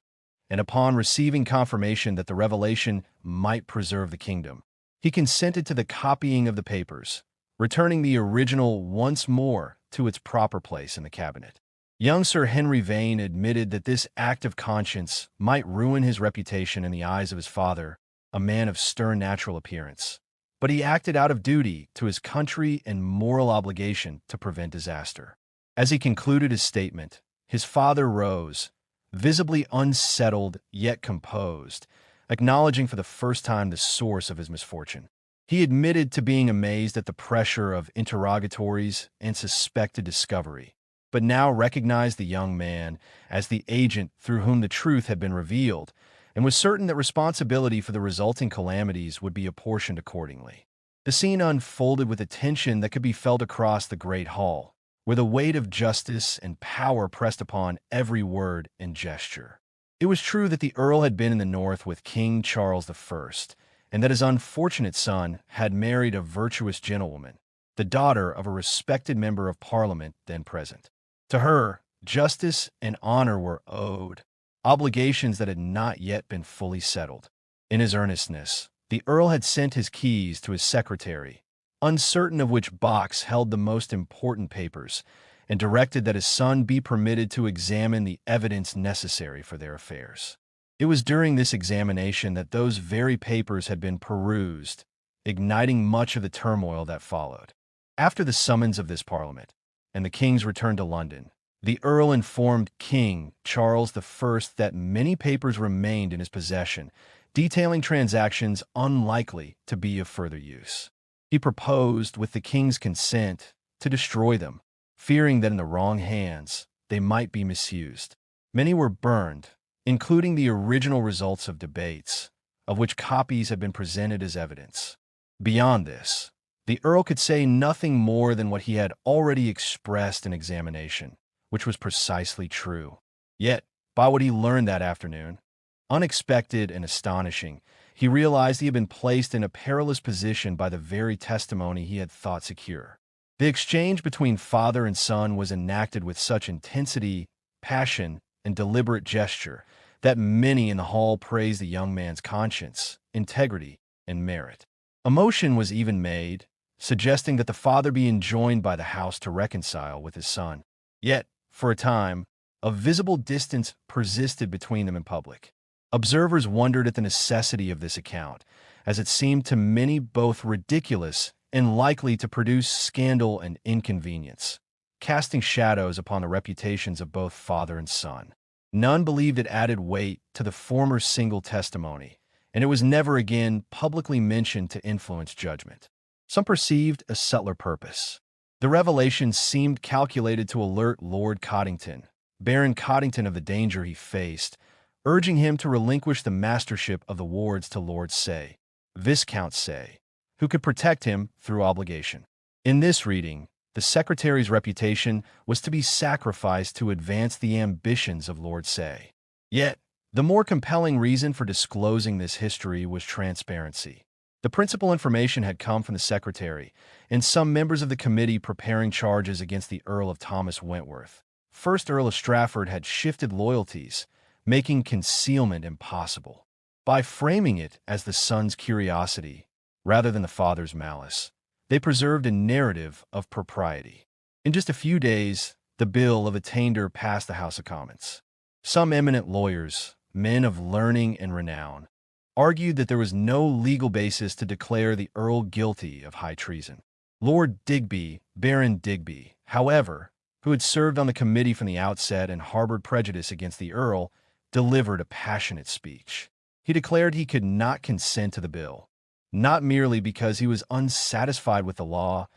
and upon receiving confirmation that the revelation might preserve the kingdom, he consented to the copying of the papers, returning the original once more to its proper place in the cabinet. Young Sir Henry Vane admitted that this act of conscience might ruin his reputation in the eyes of his father, a man of stern natural appearance, but he acted out of duty to his country and moral obligation to prevent disaster. As he concluded his statement, his father rose, visibly unsettled yet composed, acknowledging for the first time the source of his misfortune. He admitted to being amazed at the pressure of interrogatories and suspected discovery, but now recognized the young man as the agent through whom the truth had been revealed, and was certain that responsibility for the resulting calamities would be apportioned accordingly. The scene unfolded with a tension that could be felt across the great hall, where the weight of justice and power pressed upon every word and gesture. It was true that the Earl had been in the north with King Charles I, and that his unfortunate son had married a virtuous gentlewoman, the daughter of a respected member of Parliament then present. To her, justice and honor were owed, obligations that had not yet been fully settled. In his earnestness, the Earl had sent his keys to his secretary, uncertain of which box held the most important papers, and directed that his son be permitted to examine the evidence necessary for their affairs. It was during this examination that those very papers had been perused, igniting much of the turmoil that followed. After the summons of this Parliament, and the King's return to London, the Earl informed King Charles I that many papers remained in his possession, detailing transactions unlikely to be of further use. He proposed, with the King's consent, to destroy them, fearing that in the wrong hands they might be misused. Many were burned, including the original results of debates, of which copies had been presented as evidence. Beyond this, the Earl could say nothing more than what he had already expressed in examination, which was precisely true. Yet, by what he learned that afternoon, unexpected and astonishing, he realized he had been placed in a perilous position by the very testimony he had thought secure. The exchange between father and son was enacted with such intensity, passion, and deliberate gesture that many in the hall praised the young man's conscience, integrity, and merit. A motion was even made, suggesting that the father be enjoined by the House to reconcile with his son. Yet, for a time, a visible distance persisted between them in public. Observers wondered at the necessity of this account, as it seemed to many both ridiculous and likely to produce scandal and inconvenience, casting shadows upon the reputations of both father and son. None believed it added weight to the former single testimony, and it was never again publicly mentioned to influence judgment. Some perceived a subtler purpose. The revelation seemed calculated to alert Lord Coddington, Baron Coddington, of the danger he faced, urging him to relinquish the mastership of the wards to Lord Say, Viscount Say, who could protect him through obligation. In this reading, the secretary's reputation was to be sacrificed to advance the ambitions of Lord Say. Yet, the more compelling reason for disclosing this history was transparency. The principal information had come from the secretary and some members of the committee preparing charges against the Earl of Thomas Wentworth. First Earl of Strafford had shifted loyalties, making concealment impossible. By framing it as the son's curiosity, rather than the father's malice, they preserved a narrative of propriety. In just a few days, the bill of attainder passed the House of Commons. Some eminent lawyers, men of learning and renown, argued that there was no legal basis to declare the Earl guilty of high treason. Lord Digby, Baron Digby, however, who had served on the committee from the outset and harbored prejudice against the Earl, delivered a passionate speech. He declared he could not consent to the bill, not merely because he was unsatisfied with the law,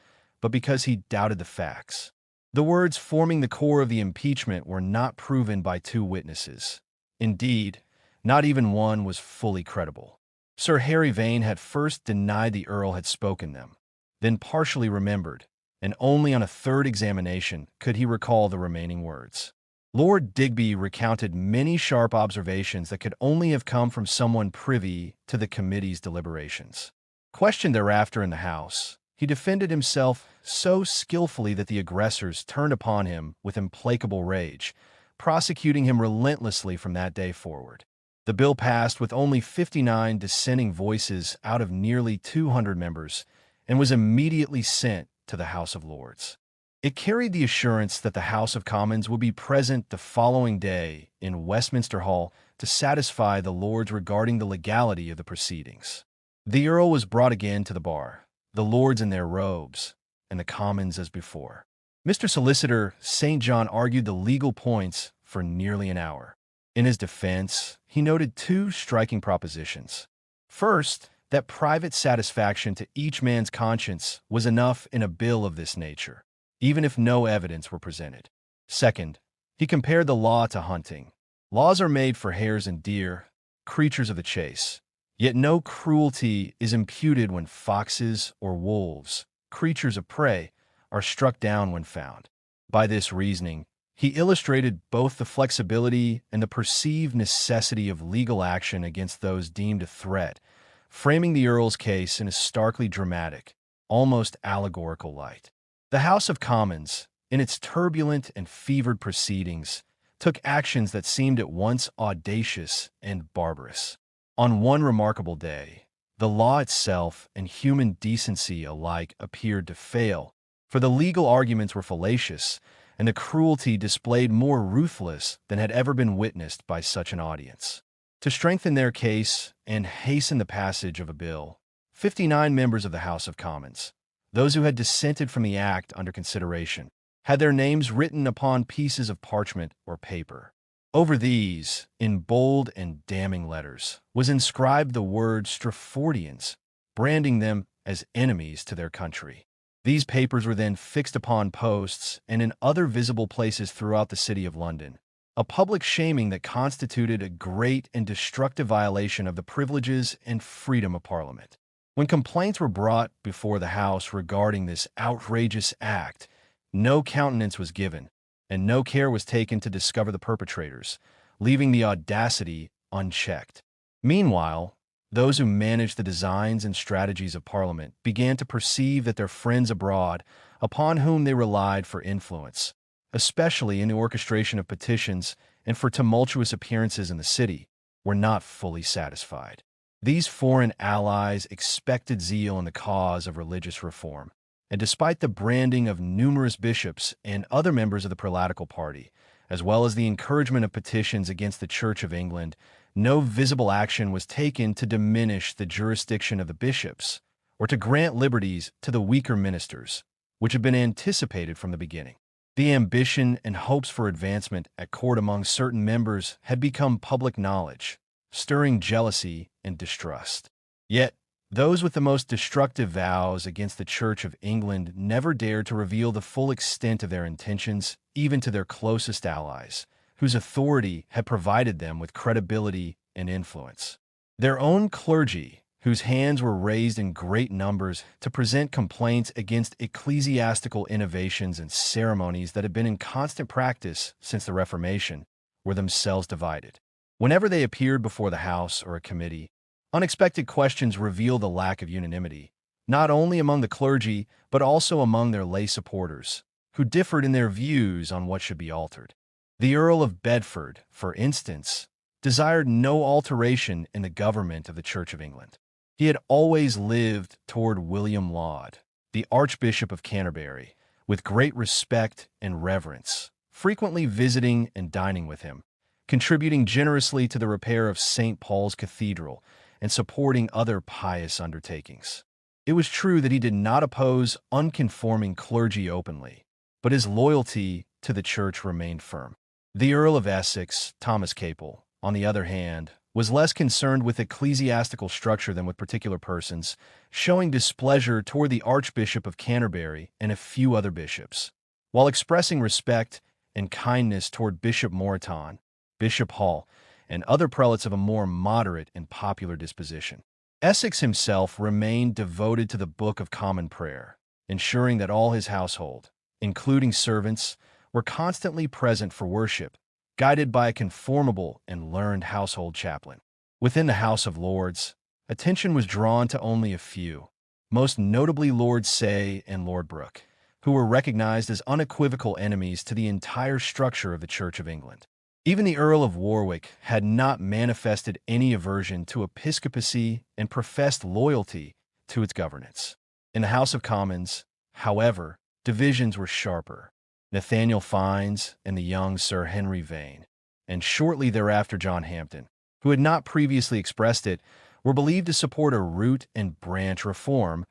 but because he doubted the facts. The words forming the core of the impeachment were not proven by two witnesses. Indeed, not even one was fully credible. Sir Harry Vane had first denied the Earl had spoken them, then partially remembered, and only on a third examination could he recall the remaining words. Lord Digby recounted many sharp observations that could only have come from someone privy to the committee's deliberations. Questioned thereafter in the House, he defended himself so skillfully that the aggressors turned upon him with implacable rage, prosecuting him relentlessly from that day forward. The bill passed with only 59 dissenting voices out of nearly 200 members and was immediately sent to the House of Lords. It carried the assurance that the House of Commons would be present the following day in Westminster Hall to satisfy the Lords regarding the legality of the proceedings. The Earl was brought again to the bar, the Lords in their robes, and the Commons as before. Mr. Solicitor St. John argued the legal points for nearly an hour. In his defense, he noted two striking propositions. First, that private satisfaction to each man's conscience was enough in a bill of this nature, even if no evidence were presented. Second, he compared the law to hunting. Laws are made for hares and deer, creatures of the chase. Yet no cruelty is imputed when foxes or wolves, creatures of prey, are struck down when found. By this reasoning, he illustrated both the flexibility and the perceived necessity of legal action against those deemed a threat, framing the Earl's case in a starkly dramatic, almost allegorical light. The House of Commons, in its turbulent and fevered proceedings, took actions that seemed at once audacious and barbarous. On one remarkable day, the law itself and human decency alike appeared to fail, for the legal arguments were fallacious, and the cruelty displayed more ruthless than had ever been witnessed by such an audience. To strengthen their case and hasten the passage of a bill, 59 members of the House of Commons, those who had dissented from the act under consideration, had their names written upon pieces of parchment or paper. Over these, in bold and damning letters, was inscribed the word Stratfordians, branding them as enemies to their country. These papers were then fixed upon posts and in other visible places throughout the city of London, a public shaming that constituted a great and destructive violation of the privileges and freedom of Parliament. When complaints were brought before the House regarding this outrageous act, no countenance was given, and no care was taken to discover the perpetrators, leaving the audacity unchecked. Meanwhile, those who managed the designs and strategies of Parliament began to perceive that their friends abroad, upon whom they relied for influence, especially in the orchestration of petitions and for tumultuous appearances in the city, were not fully satisfied. These foreign allies expected zeal in the cause of religious reform, and despite the branding of numerous bishops and other members of the prelatical party, as well as the encouragement of petitions against the Church of England, no visible action was taken to diminish the jurisdiction of the bishops or to grant liberties to the weaker ministers, which had been anticipated from the beginning. The ambition and hopes for advancement at court among certain members had become public knowledge, stirring jealousy and distrust. Yet, those with the most destructive vows against the Church of England never dared to reveal the full extent of their intentions, even to their closest allies, whose authority had provided them with credibility and influence. Their own clergy, whose hands were raised in great numbers to present complaints against ecclesiastical innovations and ceremonies that had been in constant practice since the Reformation, were themselves divided. Whenever they appeared before the House or a committee, unexpected questions revealed the lack of unanimity, not only among the clergy, but also among their lay supporters, who differed in their views on what should be altered. The Earl of Bedford, for instance, desired no alteration in the government of the Church of England. He had always lived toward William Laud, the Archbishop of Canterbury, with great respect and reverence, frequently visiting and dining with him, contributing generously to the repair of St. Paul's Cathedral, and supporting other pious undertakings. It was true that he did not oppose unconforming clergy openly, but his loyalty to the Church remained firm. The Earl of Essex, Thomas Capel, on the other hand, was less concerned with ecclesiastical structure than with particular persons, showing displeasure toward the Archbishop of Canterbury and a few other bishops, while expressing respect and kindness toward Bishop Moreton, Bishop Hall, and other prelates of a more moderate and popular disposition. Essex himself remained devoted to the Book of Common Prayer, ensuring that all his household, including servants, were constantly present for worship, guided by a conformable and learned household chaplain. Within the House of Lords, attention was drawn to only a few, most notably Lord Say and Lord Brooke, who were recognized as unequivocal enemies to the entire structure of the Church of England. Even the Earl of Warwick had not manifested any aversion to episcopacy and professed loyalty to its governance. In the House of Commons, however, divisions were sharper. Nathaniel Fiennes and the young Sir Henry Vane, and shortly thereafter John Hampden, who had not previously expressed it, were believed to support a root and branch reform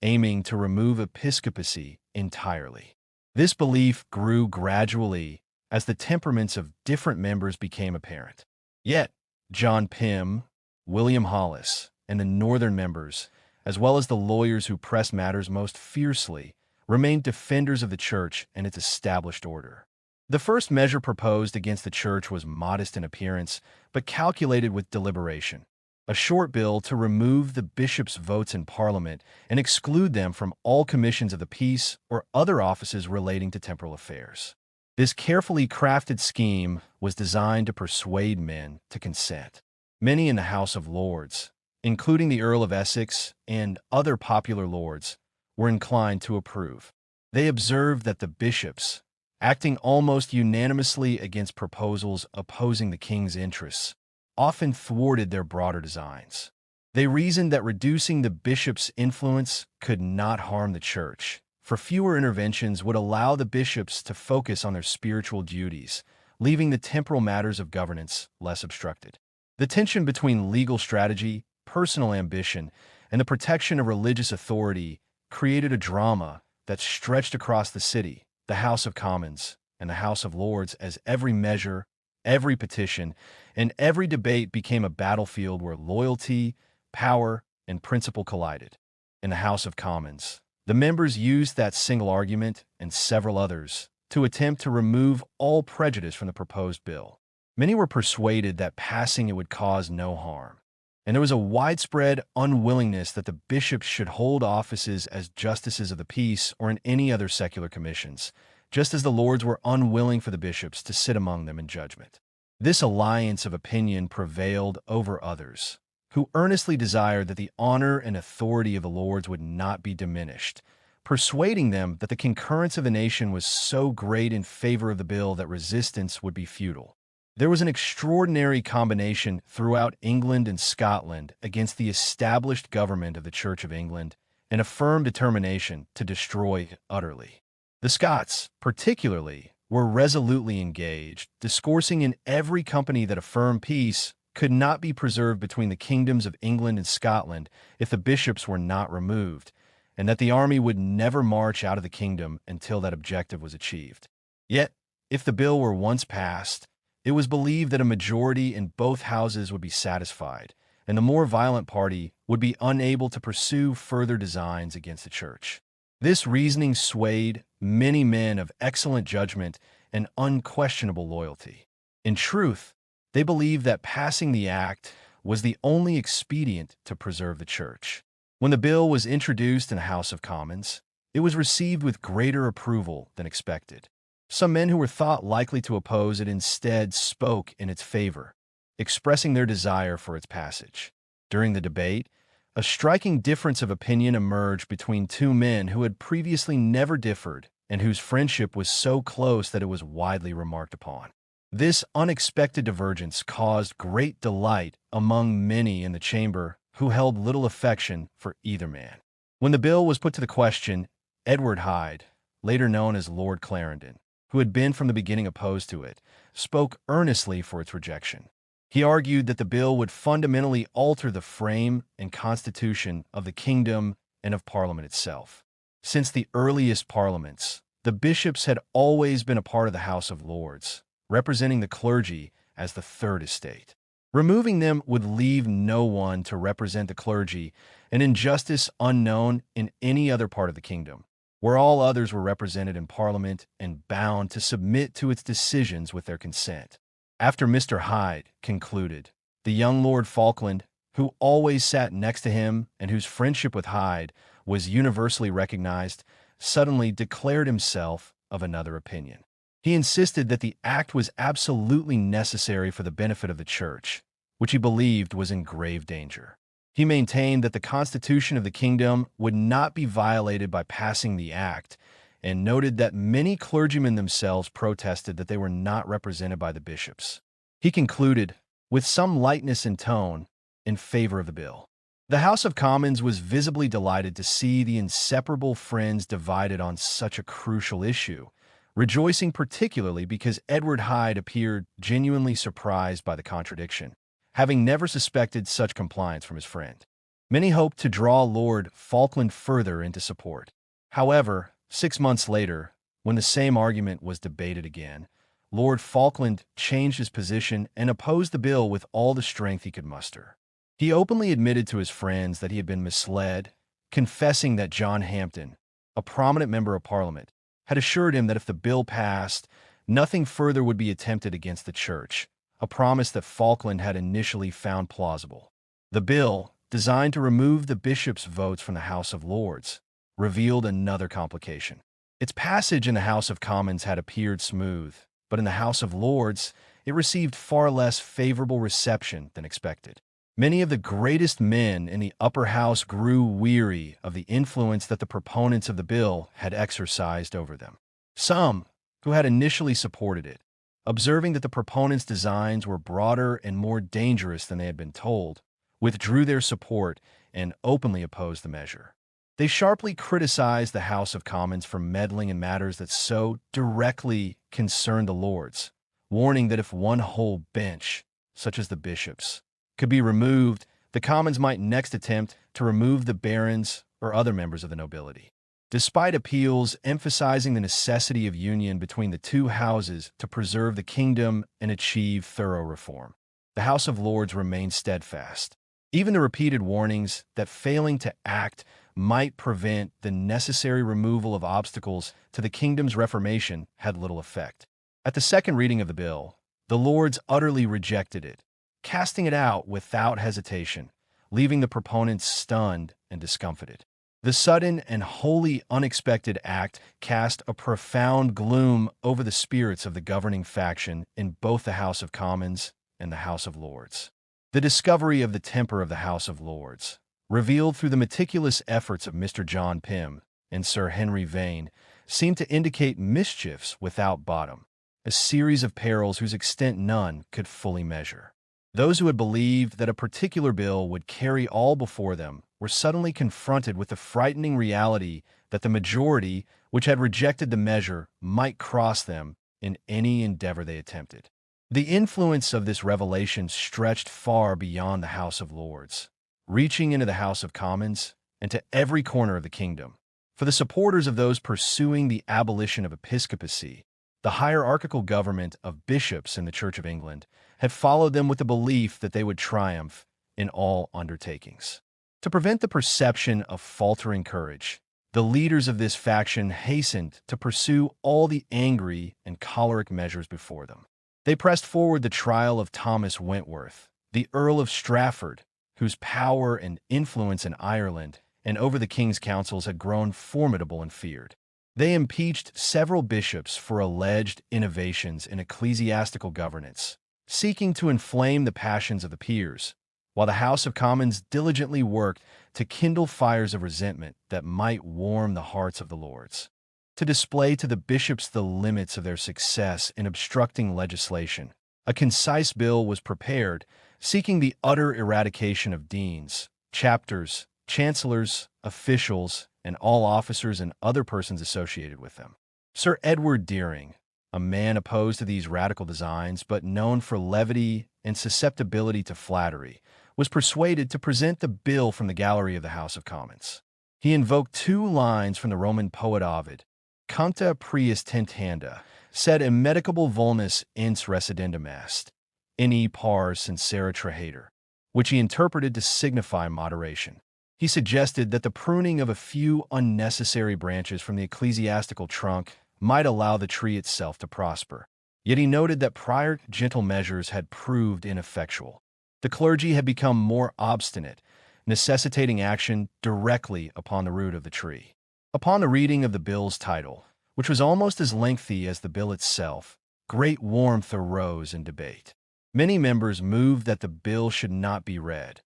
aiming to remove episcopacy entirely. This belief grew gradually as the temperaments of different members became apparent. Yet, John Pym, William Hollis, and the northern members, as well as the lawyers who pressed matters most fiercely, remained defenders of the Church and its established order. The first measure proposed against the church was modest in appearance, but calculated with deliberation. A short bill to remove the bishops' votes in Parliament and exclude them from all commissions of the peace or other offices relating to temporal affairs. This carefully crafted scheme was designed to persuade men to consent. Many in the House of Lords, including the Earl of Essex and other popular lords, were inclined to approve. They observed that the bishops, acting almost unanimously against proposals opposing the king's interests, often thwarted their broader designs. They reasoned that reducing the bishop's influence could not harm the church, for fewer interventions would allow the bishops to focus on their spiritual duties, leaving the temporal matters of governance less obstructed. The tension between legal strategy, personal ambition, and the protection of religious authority created a drama that stretched across the city, the House of Commons, and the House of Lords, as every measure, every petition, and every debate became a battlefield where loyalty, power, and principle collided. In the House of Commons, the members used that single argument and several others to attempt to remove all prejudice from the proposed bill. Many were persuaded that passing it would cause no harm, and there was a widespread unwillingness that the bishops should hold offices as justices of the peace or in any other secular commissions, just as the lords were unwilling for the bishops to sit among them in judgment. This alliance of opinion prevailed over others, who earnestly desired that the honor and authority of the lords would not be diminished, persuading them that the concurrence of the nation was so great in favor of the bill that resistance would be futile. There was an extraordinary combination throughout England and Scotland against the established government of the Church of England and a firm determination to destroy it utterly. The Scots, particularly, were resolutely engaged, discoursing in every company that a firm peace could not be preserved between the kingdoms of England and Scotland if the bishops were not removed, and that the army would never march out of the kingdom until that objective was achieved. Yet, if the bill were once passed, it was believed that a majority in both houses would be satisfied, and the more violent party would be unable to pursue further designs against the church. This reasoning swayed many men of excellent judgment and unquestionable loyalty. In truth, they believed that passing the act was the only expedient to preserve the church. When the bill was introduced in the House of Commons, it was received with greater approval than expected. Some men who were thought likely to oppose it instead spoke in its favor, expressing their desire for its passage. During the debate, a striking difference of opinion emerged between two men who had previously never differed and whose friendship was so close that it was widely remarked upon. This unexpected divergence caused great delight among many in the chamber who held little affection for either man. When the bill was put to the question, Edward Hyde, later known as Lord Clarendon, who had been from the beginning opposed to it, spoke earnestly for its rejection. He argued that the bill would fundamentally alter the frame and constitution of the kingdom and of Parliament itself. Since the earliest parliaments, the bishops had always been a part of the House of Lords, representing the clergy as the third estate. Removing them would leave no one to represent the clergy, an injustice unknown in any other part of the kingdom, where all others were represented in Parliament and bound to submit to its decisions with their consent. After Mr. Hyde concluded, the young Lord Falkland, who always sat next to him and whose friendship with Hyde was universally recognized, suddenly declared himself of another opinion. He insisted that the act was absolutely necessary for the benefit of the church, which he believed was in grave danger. He maintained that the constitution of the kingdom would not be violated by passing the act, and noted that many clergymen themselves protested that they were not represented by the bishops. He concluded, with some lightness in tone, in favor of the bill. The House of Commons was visibly delighted to see the inseparable friends divided on such a crucial issue, rejoicing particularly because Edward Hyde appeared genuinely surprised by the contradiction, having never suspected such compliance from his friend. Many hoped to draw Lord Falkland further into support. However, 6 months later, when the same argument was debated again, Lord Falkland changed his position and opposed the bill with all the strength he could muster. He openly admitted to his friends that he had been misled, confessing that John Hampden, a prominent member of Parliament, had assured him that if the bill passed, Nothing further would be attempted against the church, a promise that Falkland had initially found plausible. The bill, designed to remove the bishops' votes from the House of Lords, revealed another complication. Its passage in the House of Commons had appeared smooth, but in the House of Lords, it received far less favorable reception than expected. Many of the greatest men in the upper house grew weary of the influence that the proponents of the bill had exercised over them. Some, who had initially supported it, observing that the proponents' designs were broader and more dangerous than they had been told, withdrew their support and openly opposed the measure. They sharply criticized the House of Commons for meddling in matters that so directly concerned the Lords, warning that if one whole bench, such as the bishops, could be removed, the Commons might next attempt to remove the barons or other members of the nobility. Despite appeals emphasizing the necessity of union between the two houses to preserve the kingdom and achieve thorough reform, the House of Lords remained steadfast. Even the repeated warnings that failing to act might prevent the necessary removal of obstacles to the kingdom's reformation had little effect. At the second reading of the bill, the Lords utterly rejected it, casting it out without hesitation, leaving the proponents stunned and discomfited. The sudden and wholly unexpected act cast a profound gloom over the spirits of the governing faction in both the House of Commons and the House of Lords. The discovery of the temper of the House of Lords, revealed through the meticulous efforts of Mr. John Pym and Sir Henry Vane, seemed to indicate mischiefs without bottom, a series of perils whose extent none could fully measure. Those who had believed that a particular bill would carry all before them were suddenly confronted with the frightening reality that the majority, which had rejected the measure, might cross them in any endeavor they attempted. The influence of this revelation stretched far beyond the House of Lords, reaching into the House of Commons and to every corner of the kingdom. For the supporters of those pursuing the abolition of episcopacy, the hierarchical government of bishops in the Church of England had followed them with the belief that they would triumph in all undertakings. To prevent the perception of faltering courage, the leaders of this faction hastened to pursue all the angry and choleric measures before them. They pressed forward the trial of Thomas Wentworth, the Earl of Strafford, whose power and influence in Ireland and over the king's councils had grown formidable and feared. They impeached several bishops for alleged innovations in ecclesiastical governance, seeking to inflame the passions of the peers, while the House of Commons diligently worked to kindle fires of resentment that might warm the hearts of the Lords. To display to the bishops the limits of their success in obstructing legislation, a concise bill was prepared seeking the utter eradication of deans, chapters, chancellors, officials, and all officers and other persons associated with them. Sir Edward Deering, a man opposed to these radical designs but known for levity and susceptibility to flattery, was persuaded to present the bill from the gallery of the House of Commons. He invoked two lines from the Roman poet Ovid: "Cuncta prius tentanda, sed immedicable vulnus ins residendum est, in pars sincera trahator," which he interpreted to signify moderation. He suggested that the pruning of a few unnecessary branches from the ecclesiastical trunk might allow the tree itself to prosper. Yet he noted that prior gentle measures had proved ineffectual. The clergy had become more obstinate, necessitating action directly upon the root of the tree. Upon the reading of the bill's title, which was almost as lengthy as the bill itself, great warmth arose in debate. Many members moved that the bill should not be read,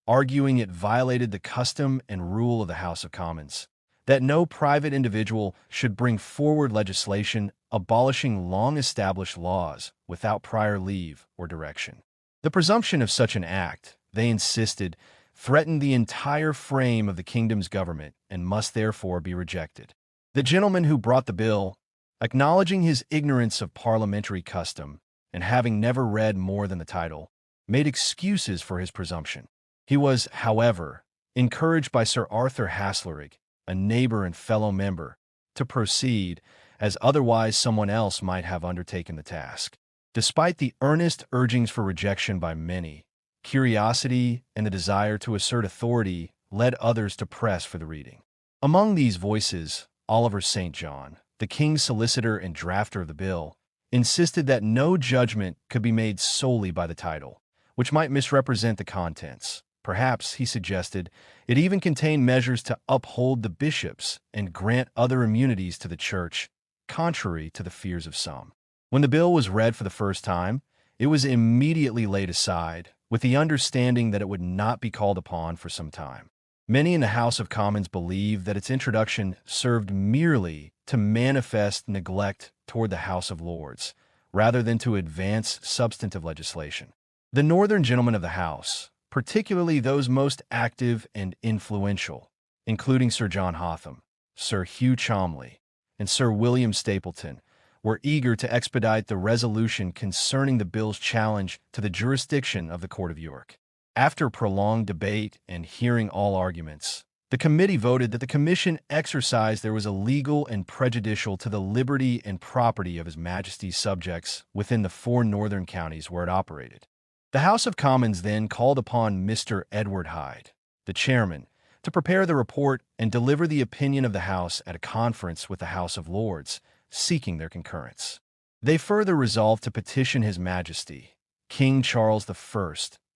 arguing it violated the custom and rule of the House of Commons, that no private individual should bring forward legislation abolishing long-established laws without prior leave or direction. The presumption of such an act, they insisted, threatened the entire frame of the kingdom's government and must therefore be rejected. The gentleman who brought the bill, acknowledging his ignorance of parliamentary custom and having never read more than the title, made excuses for his presumption. He was, however, encouraged by Sir Arthur Haslerigg, a neighbor and fellow member, to proceed, as otherwise someone else might have undertaken the task. Despite the earnest urgings for rejection by many, curiosity and the desire to assert authority led others to press for the reading. Among these voices, Oliver St. John, the king's solicitor and drafter of the bill, insisted that no judgment could be made solely by the title, which might misrepresent the contents. Perhaps, he suggested, it even contained measures to uphold the bishops and grant other immunities to the church, contrary to the fears of some. When the bill was read for the first time, it was immediately laid aside, with the understanding that it would not be called upon for some time. Many in the House of Commons believed that its introduction served merely to manifest neglect toward the House of Lords, rather than to advance substantive legislation. The northern gentlemen of the House, particularly those most active and influential, including Sir John Hotham, Sir Hugh Cholmondeley, and Sir William Stapleton, were eager to expedite the resolution concerning the bill's challenge to the jurisdiction of the Court of York. After prolonged debate and hearing all arguments, the committee voted that the commission exercise there was illegal and prejudicial to the liberty and property of His Majesty's subjects within the 4 northern counties where it operated. The House of Commons then called upon Mr. Edward Hyde, the chairman, to prepare the report and deliver the opinion of the House at a conference with the House of Lords, seeking their concurrence. They further resolved to petition His Majesty, King Charles I,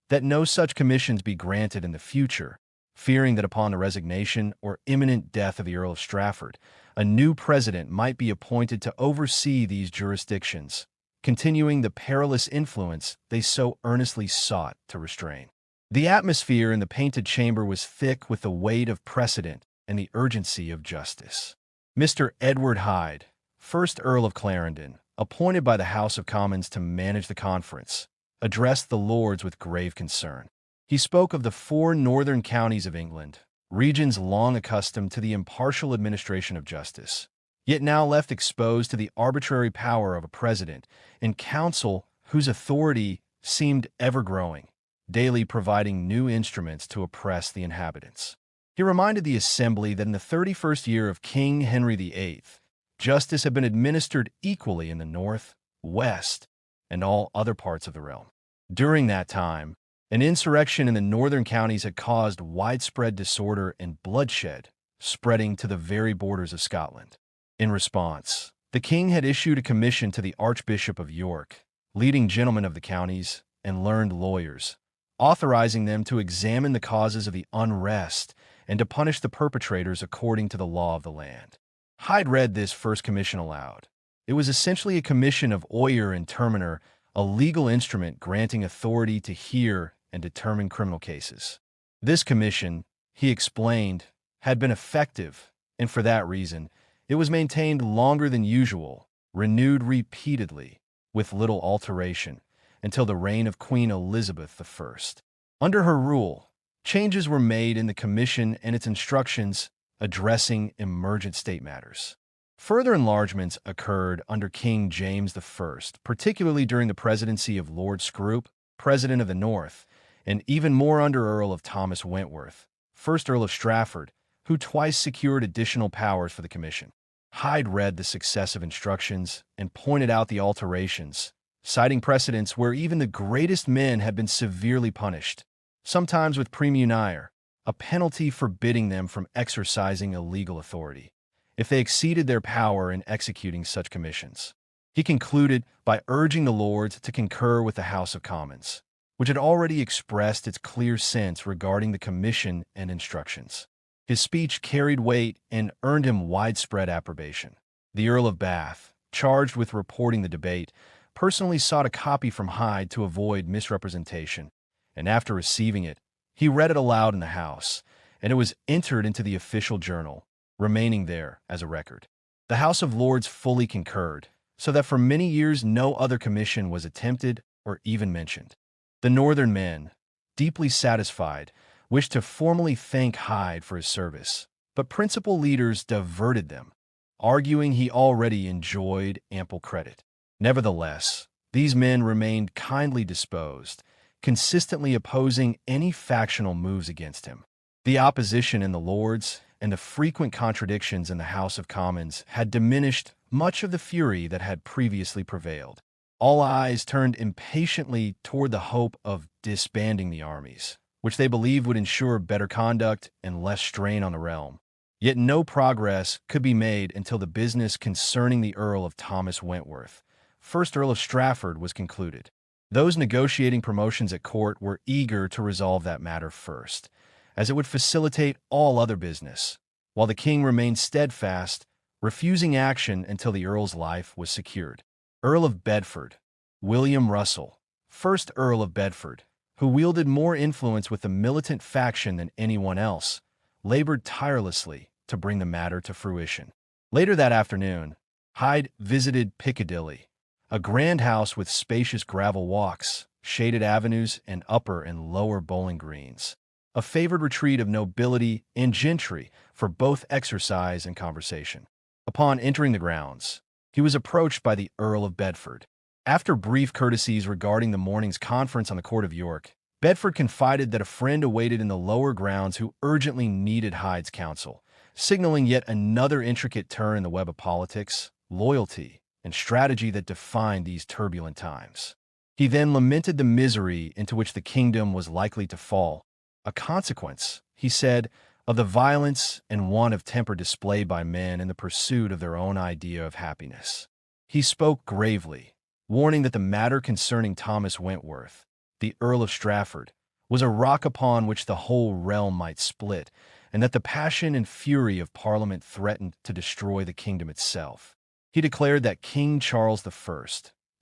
that no such commissions be granted in the future, fearing that upon the resignation or imminent death of the Earl of Strafford, a new president might be appointed to oversee these jurisdictions, continuing the perilous influence they so earnestly sought to restrain. The atmosphere in the Painted Chamber was thick with the weight of precedent and the urgency of justice. Mr. Edward Hyde, 1st Earl of Clarendon, appointed by the House of Commons to manage the conference, addressed the Lords with grave concern. He spoke of the 4 northern counties of England, regions long accustomed to the impartial administration of justice, yet now left exposed to the arbitrary power of a president and council whose authority seemed ever-growing, daily providing new instruments to oppress the inhabitants. He reminded the Assembly that in the 31st year of King Henry VIII, justice had been administered equally in the north, west, and all other parts of the realm. During that time, an insurrection in the northern counties had caused widespread disorder and bloodshed, spreading to the very borders of Scotland. In response, the king had issued a commission to the Archbishop of York, leading gentlemen of the counties, and learned lawyers, authorizing them to examine the causes of the unrest and to punish the perpetrators according to the law of the land. Hyde read this first commission aloud. It was essentially a commission of oyer and terminer, a legal instrument granting authority to hear and determine criminal cases. This commission, he explained, had been effective, and for that reason, it was maintained longer than usual, renewed repeatedly, with little alteration, until the reign of Queen Elizabeth I. Under her rule, changes were made in the commission and its instructions addressing emergent state matters. Further enlargements occurred under King James I, particularly during the presidency of Lord Scrope, President of the North, and even more under Earl of Thomas Wentworth, 1st Earl of Strafford, who twice secured additional powers for the commission. Hyde read the successive instructions and pointed out the alterations, citing precedents where even the greatest men had been severely punished, sometimes with praemunire, a penalty forbidding them from exercising illegal authority, if they exceeded their power in executing such commissions. He concluded by urging the Lords to concur with the House of Commons, which had already expressed its clear sense regarding the commission and instructions. His speech carried weight and earned him widespread approbation. The Earl of Bath, charged with reporting the debate, personally sought a copy from Hyde to avoid misrepresentation, and after receiving it, he read it aloud in the House, and it was entered into the official journal, remaining there as a record. The House of Lords fully concurred, so that for many years no other commission was attempted or even mentioned. The northern men, deeply satisfied, wished to formally thank Hyde for his service, but principal leaders diverted them, arguing he already enjoyed ample credit. Nevertheless, these men remained kindly disposed, consistently opposing any factional moves against him. The opposition in the Lords and the frequent contradictions in the House of Commons had diminished much of the fury that had previously prevailed. All eyes turned impatiently toward the hope of disbanding the armies, which they believed would ensure better conduct and less strain on the realm. Yet no progress could be made until the business concerning the Earl of Thomas Wentworth, first Earl of Strafford, was concluded. Those negotiating promotions at court were eager to resolve that matter first, as it would facilitate all other business, while the king remained steadfast, refusing action until the earl's life was secured. Earl of Bedford, William Russell, first Earl of Bedford, who wielded more influence with the militant faction than anyone else, labored tirelessly to bring the matter to fruition. Later that afternoon, Hyde visited Piccadilly, a grand house with spacious gravel walks, shaded avenues, and upper and lower bowling greens, a favored retreat of nobility and gentry for both exercise and conversation. Upon entering the grounds, he was approached by the Earl of Bedford. After brief courtesies regarding the morning's conference on the court of York, Bedford confided that a friend awaited in the lower grounds who urgently needed Hyde's counsel, signaling yet another intricate turn in the web of politics, loyalty, and strategy that defined these turbulent times. He then lamented the misery into which the kingdom was likely to fall, a consequence, he said, of the violence and want of temper displayed by men in the pursuit of their own idea of happiness. He spoke gravely, warning that the matter concerning Thomas Wentworth, the Earl of Strafford, was a rock upon which the whole realm might split, and that the passion and fury of Parliament threatened to destroy the kingdom itself. He declared that King Charles I,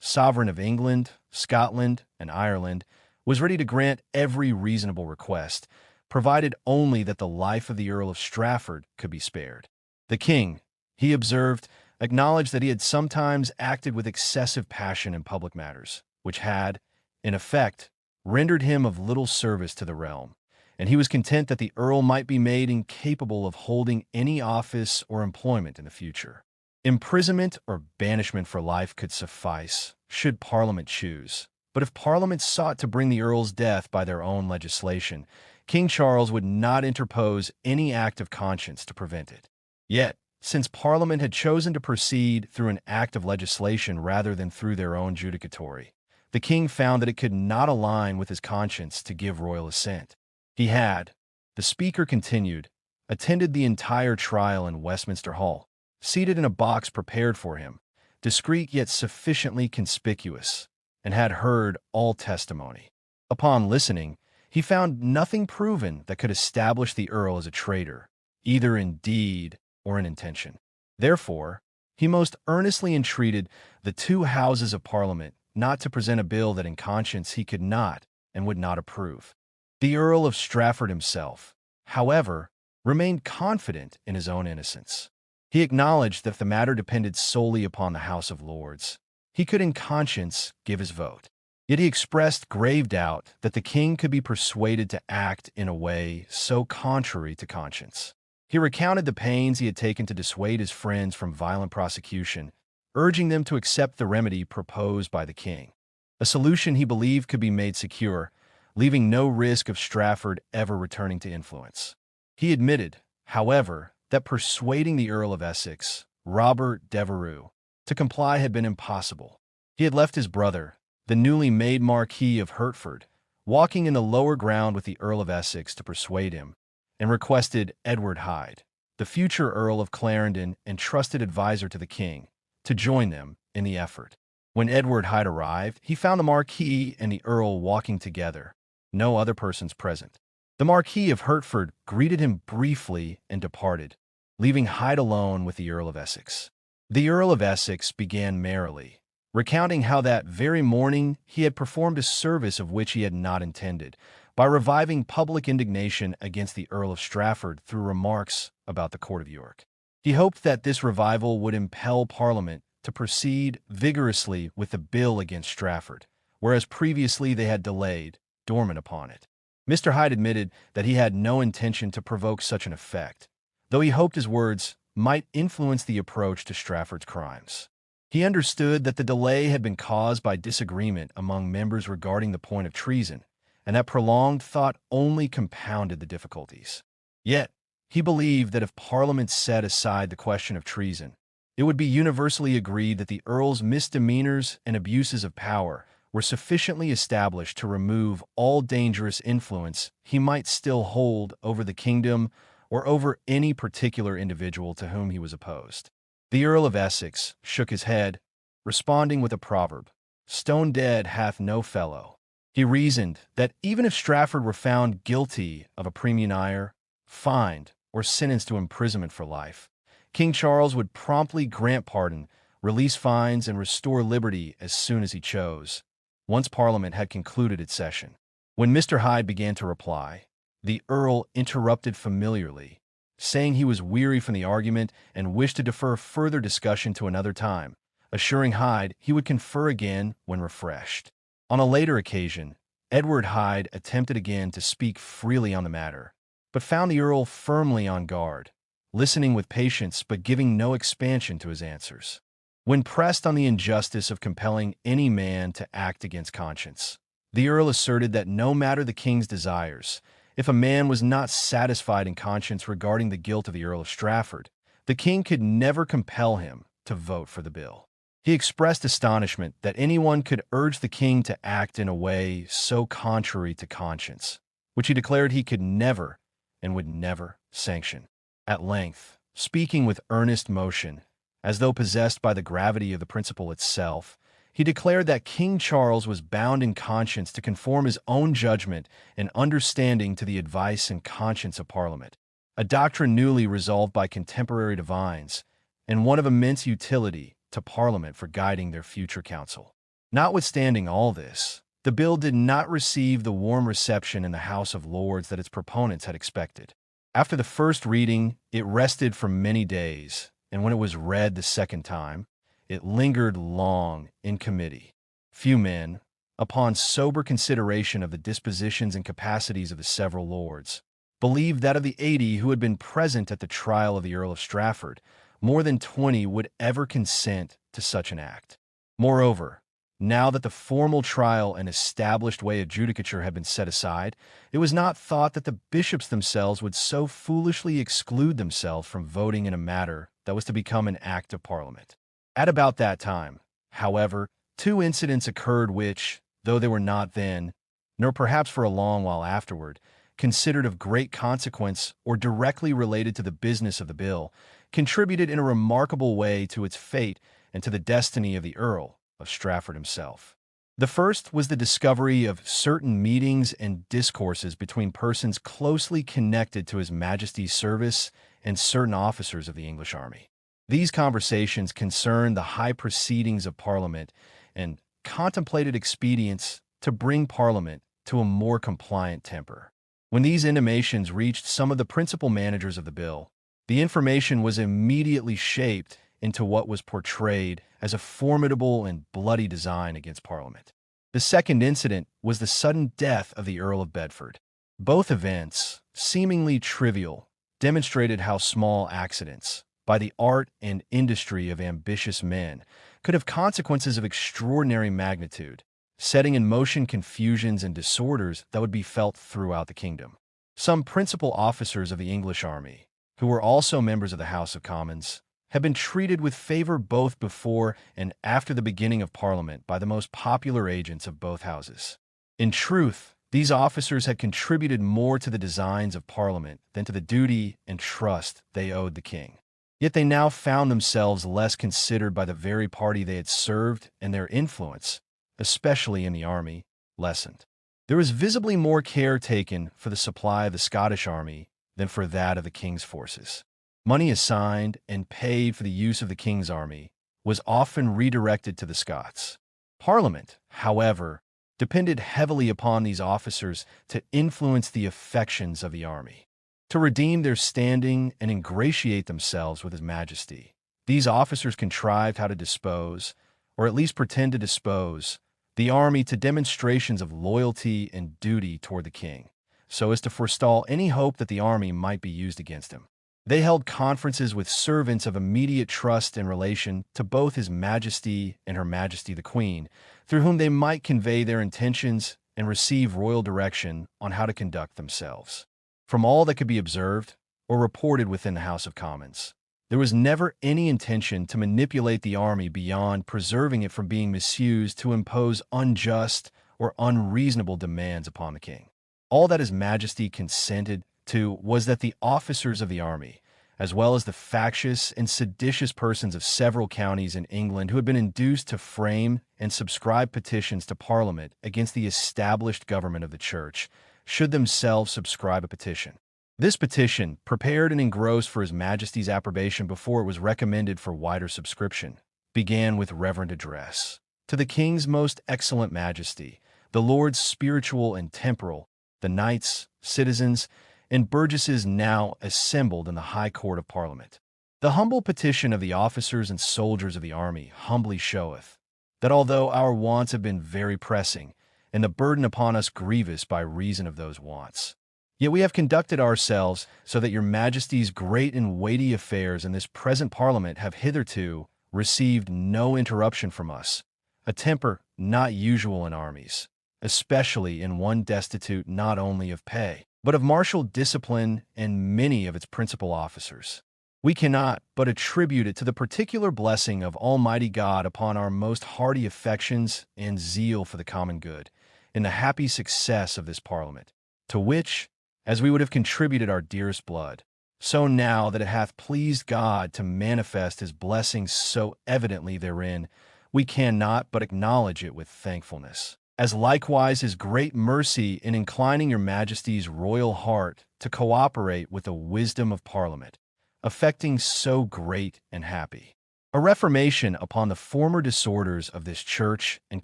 sovereign of England, Scotland, and Ireland, was ready to grant every reasonable request, provided only that the life of the Earl of Strafford could be spared. The king, he observed, acknowledged that he had sometimes acted with excessive passion in public matters, which had, in effect, rendered him of little service to the realm, and he was content that the earl might be made incapable of holding any office or employment in the future. Imprisonment or banishment for life could suffice, should Parliament choose. But if Parliament sought to bring the earl's death by their own legislation, King Charles would not interpose any act of conscience to prevent it. Yet, since Parliament had chosen to proceed through an act of legislation rather than through their own judicatory, the king found that it could not align with his conscience to give royal assent. He had, the speaker continued, attended the entire trial in Westminster Hall, seated in a box prepared for him, discreet yet sufficiently conspicuous, and had heard all testimony. Upon listening, he found nothing proven that could establish the earl as a traitor, either in deed or in intention. Therefore, he most earnestly entreated the two Houses of Parliament not to present a bill that in conscience he could not and would not approve. The Earl of Strafford himself, however, remained confident in his own innocence. He acknowledged that if the matter depended solely upon the House of Lords, he could in conscience give his vote. Yet he expressed grave doubt that the king could be persuaded to act in a way so contrary to conscience. He recounted the pains he had taken to dissuade his friends from violent prosecution, urging them to accept the remedy proposed by the king, a solution he believed could be made secure, leaving no risk of Strafford ever returning to influence. He admitted, however, that persuading the Earl of Essex, Robert Devereux, to comply had been impossible. He had left his brother, the newly made Marquis of Hertford, walking in the lower ground with the Earl of Essex to persuade him, and requested Edward Hyde, the future Earl of Clarendon and trusted advisor to the king, to join them in the effort. When Edward Hyde arrived, he found the Marquis and the Earl walking together, no other persons present. The Marquis of Hertford greeted him briefly and departed, leaving Hyde alone with the Earl of Essex. The Earl of Essex began merrily, recounting how that very morning he had performed a service of which he had not intended, by reviving public indignation against the Earl of Strafford through remarks about the court of York. He hoped that this revival would impel Parliament to proceed vigorously with the bill against Strafford, whereas previously they had delayed, dormant upon it. Mr. Hyde admitted that he had no intention to provoke such an effect, though he hoped his words might influence the approach to Strafford's crimes. He understood that the delay had been caused by disagreement among members regarding the point of treason, and that prolonged thought only compounded the difficulties. Yet, he believed that if Parliament set aside the question of treason, it would be universally agreed that the Earl's misdemeanors and abuses of power were sufficiently established to remove all dangerous influence he might still hold over the kingdom or over any particular individual to whom he was opposed. The Earl of Essex shook his head, responding with a proverb, "Stone dead hath no fellow." He reasoned that even if Strafford were found guilty of a premunire, fined, or sentenced to imprisonment for life, King Charles would promptly grant pardon, release fines, and restore liberty as soon as he chose, once Parliament had concluded its session. When Mr. Hyde began to reply, the Earl interrupted familiarly, saying he was weary from the argument and wished to defer further discussion to another time, assuring Hyde he would confer again when refreshed. On a later occasion, Edward Hyde attempted again to speak freely on the matter, but found the Earl firmly on guard, listening with patience but giving no expansion to his answers. When pressed on the injustice of compelling any man to act against conscience, the Earl asserted that no matter the king's desires, if a man was not satisfied in conscience regarding the guilt of the Earl of Strafford, the king could never compel him to vote for the bill. He expressed astonishment that anyone could urge the king to act in a way so contrary to conscience, which he declared he could never and would never sanction. At length, speaking with earnest motion, as though possessed by the gravity of the principle itself, he declared that King Charles was bound in conscience to conform his own judgment and understanding to the advice and conscience of Parliament, a doctrine newly resolved by contemporary divines, and one of immense utility to Parliament for guiding their future counsel. Notwithstanding all this, the bill did not receive the warm reception in the House of Lords that its proponents had expected. After the first reading, it rested for many days, and when it was read the second time, it lingered long in committee. Few men, upon sober consideration of the dispositions and capacities of the several lords, believed that of the 80 who had been present at the trial of the Earl of Strafford, more than 20 would ever consent to such an act. Moreover, now that the formal trial and established way of judicature had been set aside, it was not thought that the bishops themselves would so foolishly exclude themselves from voting in a matter that was to become an act of Parliament. At about that time, however, two incidents occurred which, though they were not then, nor perhaps for a long while afterward, considered of great consequence or directly related to the business of the bill, contributed in a remarkable way to its fate and to the destiny of the Earl of Strafford himself. The first was the discovery of certain meetings and discourses between persons closely connected to His Majesty's service and certain officers of the English army. These conversations concerned the high proceedings of Parliament and contemplated expedients to bring Parliament to a more compliant temper. When these intimations reached some of the principal managers of the bill, the information was immediately shaped into what was portrayed as a formidable and bloody design against Parliament. The second incident was the sudden death of the Earl of Bedford. Both events, seemingly trivial, demonstrated how small accidents, by the art and industry of ambitious men, could have consequences of extraordinary magnitude, setting in motion confusions and disorders that would be felt throughout the kingdom. Some principal officers of the English army, who were also members of the House of Commons, had been treated with favor both before and after the beginning of Parliament by the most popular agents of both houses. In truth, these officers had contributed more to the designs of Parliament than to the duty and trust they owed the king. Yet they now found themselves less considered by the very party they had served, and their influence, especially in the army, lessened. There was visibly more care taken for the supply of the Scottish army than for that of the king's forces. Money assigned and paid for the use of the king's army was often redirected to the Scots. Parliament, however, depended heavily upon these officers to influence the affections of the army. To redeem their standing and ingratiate themselves with His Majesty, these officers contrived how to dispose, or at least pretend to dispose, the army to demonstrations of loyalty and duty toward the king, so as to forestall any hope that the army might be used against him. They held conferences with servants of immediate trust in relation to both His Majesty and Her Majesty the Queen, through whom they might convey their intentions and receive royal direction on how to conduct themselves. From all that could be observed or reported within the House of Commons, there was never any intention to manipulate the army beyond preserving it from being misused to impose unjust or unreasonable demands upon the king. All that His Majesty consented to was that the officers of the army, as well as the factious and seditious persons of several counties in England who had been induced to frame and subscribe petitions to Parliament against the established government of the Church, should themselves subscribe a petition. This petition, prepared and engrossed for His Majesty's approbation before it was recommended for wider subscription, began with reverent address. To the King's most excellent Majesty, the Lords spiritual and temporal, the knights, citizens, and burgesses now assembled in the High Court of Parliament. The humble petition of the officers and soldiers of the army humbly showeth that although our wants have been very pressing, and the burden upon us grievous by reason of those wants, yet we have conducted ourselves so that your Majesty's great and weighty affairs in this present Parliament have hitherto received no interruption from us, a temper not usual in armies, especially in one destitute not only of pay, but of martial discipline and many of its principal officers. We cannot but attribute it to the particular blessing of Almighty God upon our most hearty affections and zeal for the common good, in the happy success of this Parliament, to which, as we would have contributed our dearest blood, so now that it hath pleased God to manifest His blessings so evidently therein, we cannot but acknowledge it with thankfulness, as likewise His great mercy in inclining your Majesty's royal heart to cooperate with the wisdom of Parliament, effecting so great and happy a reformation upon the former disorders of this Church and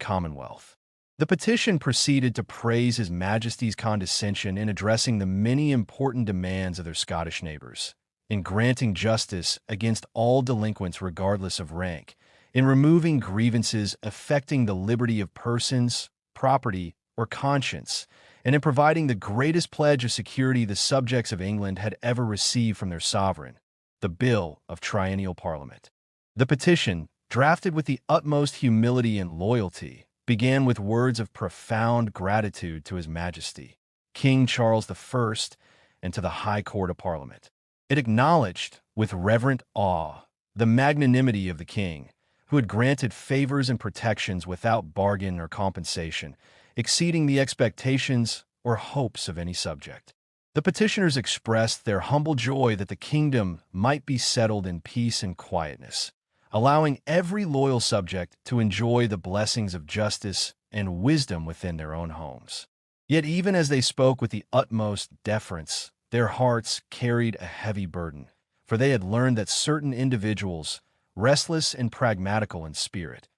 Commonwealth. The petition proceeded to praise His Majesty's condescension in addressing the many important demands of their Scottish neighbors, in granting justice against all delinquents regardless of rank, in removing grievances affecting the liberty of persons, property, or conscience, and in providing the greatest pledge of security the subjects of England had ever received from their sovereign, the Bill of Triennial Parliament. The petition, drafted with the utmost humility and loyalty, began with words of profound gratitude to His Majesty, King Charles I, and to the High Court of Parliament. It acknowledged, with reverent awe, the magnanimity of the King, who had granted favors and protections without bargain or compensation, exceeding the expectations or hopes of any subject. The petitioners expressed their humble joy that the kingdom might be settled in peace and quietness, allowing every loyal subject to enjoy the blessings of justice and wisdom within their own homes. Yet even as they spoke with the utmost deference, their hearts carried a heavy burden, for they had learned that certain individuals, restless and pragmatical in spirit,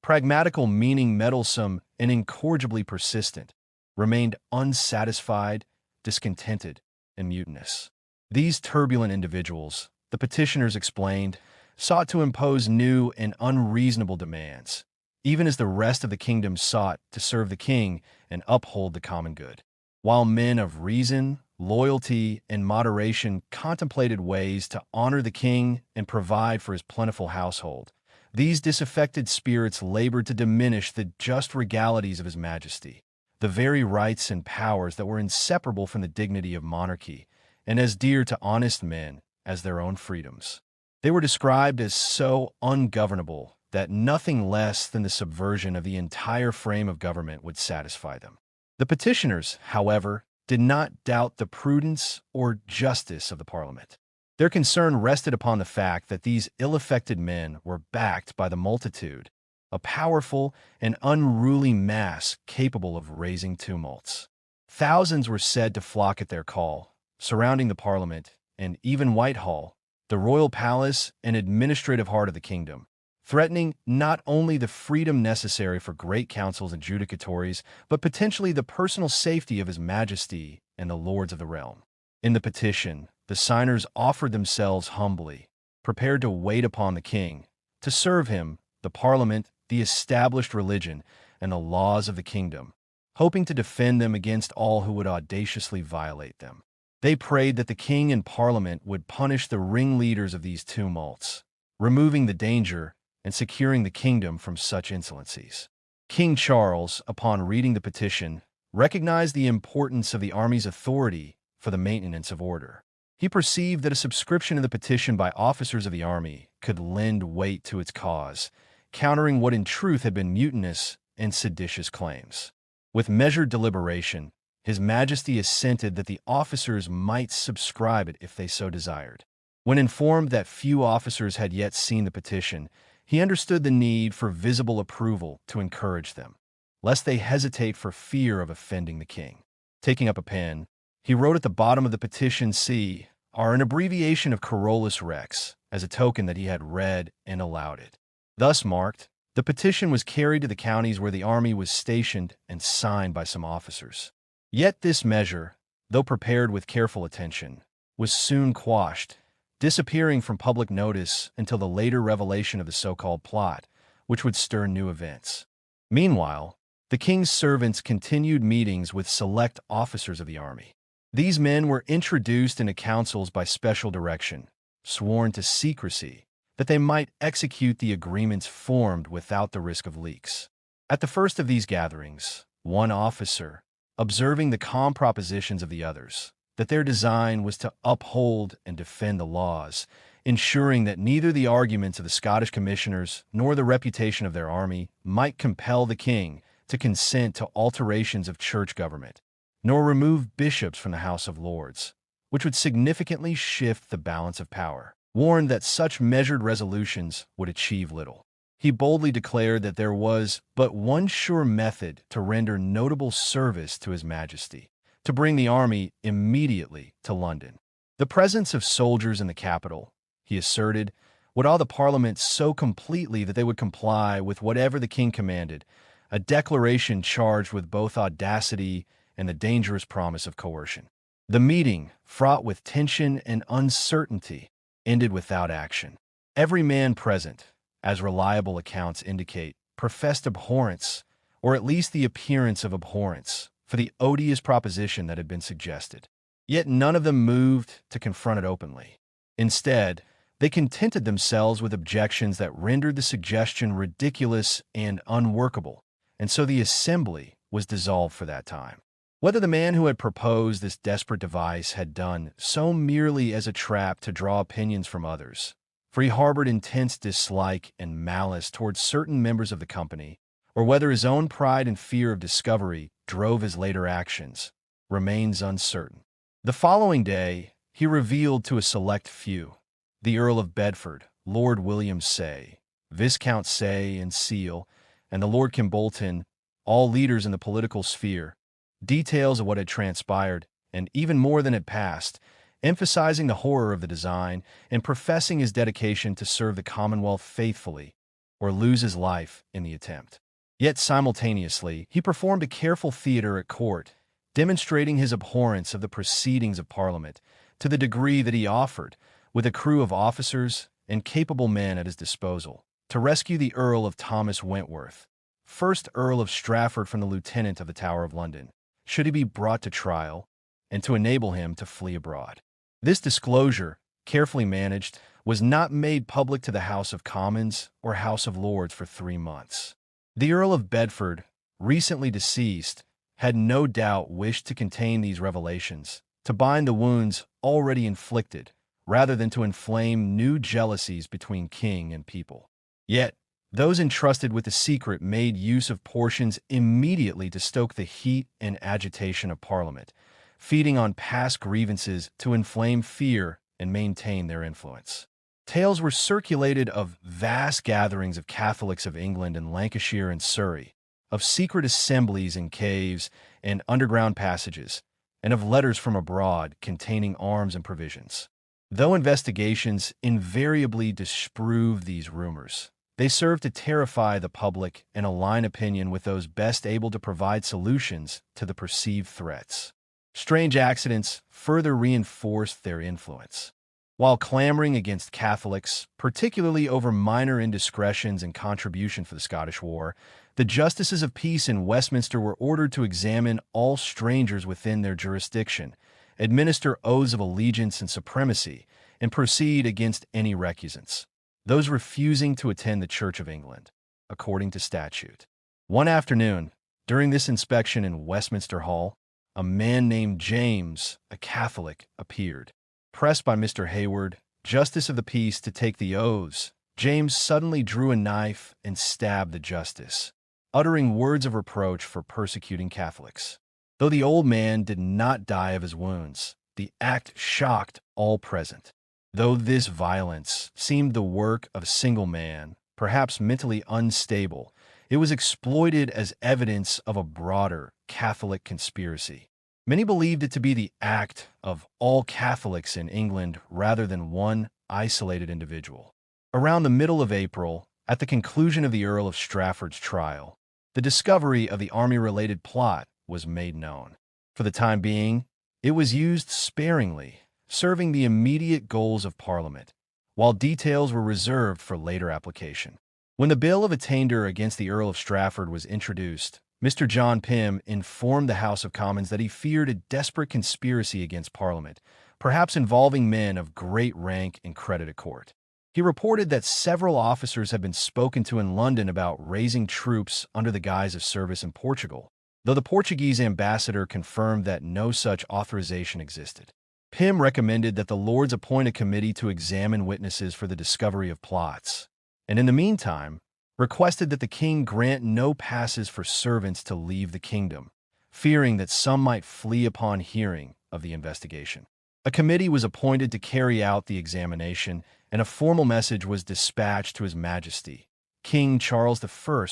pragmatical meaning meddlesome and incorrigibly persistent, remained unsatisfied, discontented, and mutinous. These turbulent individuals, the petitioners explained, sought to impose new and unreasonable demands, even as the rest of the kingdom sought to serve the king and uphold the common good. While men of reason, loyalty, and moderation contemplated ways to honor the king and provide for his plentiful household, these disaffected spirits labored to diminish the just regalities of His Majesty, the very rights and powers that were inseparable from the dignity of monarchy, and as dear to honest men as their own freedoms. They were described as so ungovernable that nothing less than the subversion of the entire frame of government would satisfy them. The petitioners, however, did not doubt the prudence or justice of the Parliament. Their concern rested upon the fact that these ill-affected men were backed by the multitude, a powerful and unruly mass capable of raising tumults. Thousands were said to flock at their call, surrounding the Parliament and even Whitehall, the royal palace and administrative heart of the kingdom, threatening not only the freedom necessary for great councils and judicatories, but potentially the personal safety of His Majesty and the lords of the realm. In the petition, the signers offered themselves humbly, prepared to wait upon the king, to serve him, the Parliament, the established religion, and the laws of the kingdom, hoping to defend them against all who would audaciously violate them. They prayed that the king and Parliament would punish the ringleaders of these tumults, removing the danger and securing the kingdom from such insolencies. King Charles, upon reading the petition, recognized the importance of the army's authority for the maintenance of order. He perceived that a subscription of the petition by officers of the army could lend weight to its cause, countering what in truth had been mutinous and seditious claims. With measured deliberation, His Majesty assented that the officers might subscribe it if they so desired. When informed that few officers had yet seen the petition, he understood the need for visible approval to encourage them, lest they hesitate for fear of offending the king. Taking up a pen, he wrote at the bottom of the petition C, are an abbreviation of Carolus Rex, as a token that he had read and allowed it. Thus marked, the petition was carried to the counties where the army was stationed and signed by some officers. Yet this measure, though prepared with careful attention, was soon quashed, disappearing from public notice until the later revelation of the so-called plot, which would stir new events. Meanwhile, the king's servants continued meetings with select officers of the army. These men were introduced into councils by special direction, sworn to secrecy, that they might execute the agreements formed without the risk of leaks. At the first of these gatherings, one officer, observing the calm propositions of the others, that their design was to uphold and defend the laws, ensuring that neither the arguments of the Scottish commissioners nor the reputation of their army might compel the king to consent to alterations of church government, nor remove bishops from the House of Lords, which would significantly shift the balance of power, warned that such measured resolutions would achieve little. He boldly declared that there was but one sure method to render notable service to His Majesty, to bring the army immediately to London. The presence of soldiers in the capital, he asserted, would awe the Parliament so completely that they would comply with whatever the king commanded, a declaration charged with both audacity and the dangerous promise of coercion. The meeting, fraught with tension and uncertainty, ended without action. Every man present, as reliable accounts indicate, professed abhorrence, or at least the appearance of abhorrence, for the odious proposition that had been suggested. Yet none of them moved to confront it openly. Instead, they contented themselves with objections that rendered the suggestion ridiculous and unworkable, and so the assembly was dissolved for that time. Whether the man who had proposed this desperate device had done so merely as a trap to draw opinions from others, for he harbored intense dislike and malice towards certain members of the company, or whether his own pride and fear of discovery drove his later actions, remains uncertain. The following day, he revealed to a select few, the Earl of Bedford, Lord William Say, Viscount Say and Seal, and the Lord Kimbolton, all leaders in the political sphere, details of what had transpired, and even more than had passed, emphasizing the horror of the design and professing his dedication to serve the Commonwealth faithfully, or lose his life in the attempt. Yet simultaneously, he performed a careful theater at court, demonstrating his abhorrence of the proceedings of Parliament to the degree that he offered, with a crew of officers and capable men at his disposal, to rescue the Earl of Thomas Wentworth, first Earl of Strafford from the Lieutenant of the Tower of London, should he be brought to trial, and to enable him to flee abroad. This disclosure, carefully managed, was not made public to the House of Commons or House of Lords for 3 months. The Earl of Bedford, recently deceased, had no doubt wished to contain these revelations, to bind the wounds already inflicted, rather than to inflame new jealousies between king and people. Yet, those entrusted with the secret made use of portions immediately to stoke the heat and agitation of Parliament, feeding on past grievances to inflame fear and maintain their influence. Tales were circulated of vast gatherings of Catholics of England and Lancashire and Surrey, of secret assemblies in caves and underground passages, and of letters from abroad containing arms and provisions. Though investigations invariably disprove these rumors, they serve to terrify the public and align opinion with those best able to provide solutions to the perceived threats. Strange accidents further reinforced their influence. While clamoring against Catholics, particularly over minor indiscretions and contribution for the Scottish War, the Justices of Peace in Westminster were ordered to examine all strangers within their jurisdiction, administer oaths of allegiance and supremacy, and proceed against any recusants, those refusing to attend the Church of England, according to statute. One afternoon, during this inspection in Westminster Hall, a man named James, a Catholic, appeared. Pressed by Mr. Hayward, Justice of the Peace, to take the oaths, James suddenly drew a knife and stabbed the justice, uttering words of reproach for persecuting Catholics. Though the old man did not die of his wounds, the act shocked all present. Though this violence seemed the work of a single man, perhaps mentally unstable, it was exploited as evidence of a broader Catholic conspiracy. Many believed it to be the act of all Catholics in England rather than one isolated individual. Around the middle of April, at the conclusion of the Earl of Strafford's trial, the discovery of the army-related plot was made known. For the time being, it was used sparingly, serving the immediate goals of Parliament, while details were reserved for later application. When the Bill of Attainder against the Earl of Strafford was introduced, Mr. John Pym informed the House of Commons that he feared a desperate conspiracy against Parliament, perhaps involving men of great rank and credit at court. He reported that several officers had been spoken to in London about raising troops under the guise of service in Portugal, though the Portuguese ambassador confirmed that no such authorization existed. Pym recommended that the Lords appoint a committee to examine witnesses for the discovery of plots, and in the meantime, requested that the king grant no passes for servants to leave the kingdom, fearing that some might flee upon hearing of the investigation. A committee was appointed to carry out the examination, and a formal message was dispatched to His Majesty, King Charles I,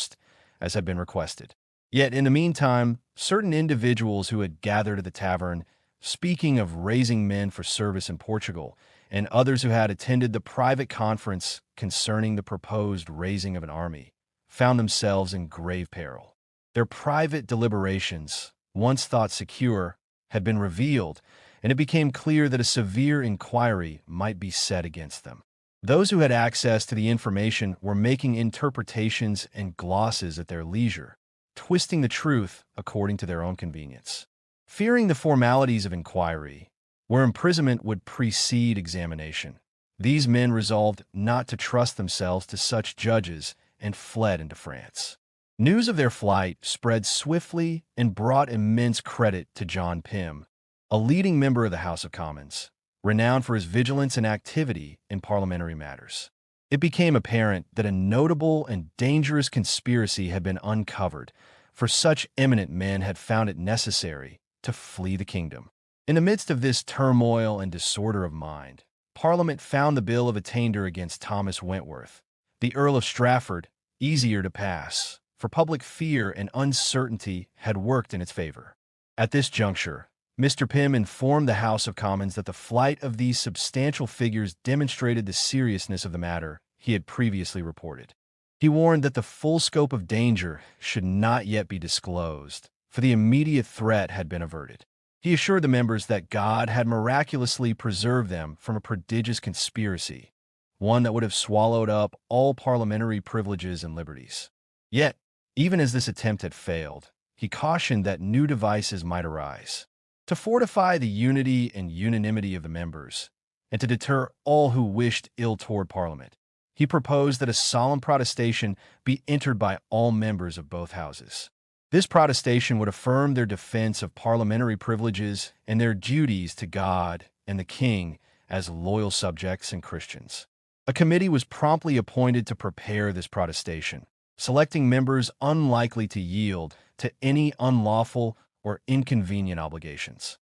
as had been requested. Yet, in the meantime, certain individuals who had gathered at the tavern, speaking of raising men for service in Portugal, and others who had attended the private conference concerning the proposed raising of an army, found themselves in grave peril. Their private deliberations, once thought secure, had been revealed, and it became clear that a severe inquiry might be set against them. Those who had access to the information were making interpretations and glosses at their leisure, twisting the truth according to their own convenience. Fearing the formalities of inquiry, where imprisonment would precede examination, these men resolved not to trust themselves to such judges and fled into France. News of their flight spread swiftly and brought immense credit to John Pym, a leading member of the House of Commons, renowned for his vigilance and activity in parliamentary matters. It became apparent that a notable and dangerous conspiracy had been uncovered, for such eminent men had found it necessary to flee the kingdom. In the midst of this turmoil and disorder of mind, Parliament found the Bill of Attainder against Thomas Wentworth, the Earl of Strafford, easier to pass, for public fear and uncertainty had worked in its favor. At this juncture, Mr. Pym informed the House of Commons that the flight of these substantial figures demonstrated the seriousness of the matter he had previously reported. He warned that the full scope of danger should not yet be disclosed, for the immediate threat had been averted. He assured the members that God had miraculously preserved them from a prodigious conspiracy, one that would have swallowed up all parliamentary privileges and liberties. Yet, even as this attempt had failed, he cautioned that new devices might arise. To fortify the unity and unanimity of the members, and to deter all who wished ill toward Parliament, he proposed that a solemn protestation be entered by all members of both houses. This protestation would affirm their defense of parliamentary privileges and their duties to God and the King as loyal subjects and Christians. A committee was promptly appointed to prepare this protestation, selecting members unlikely to yield to any unlawful or inconvenient obligations.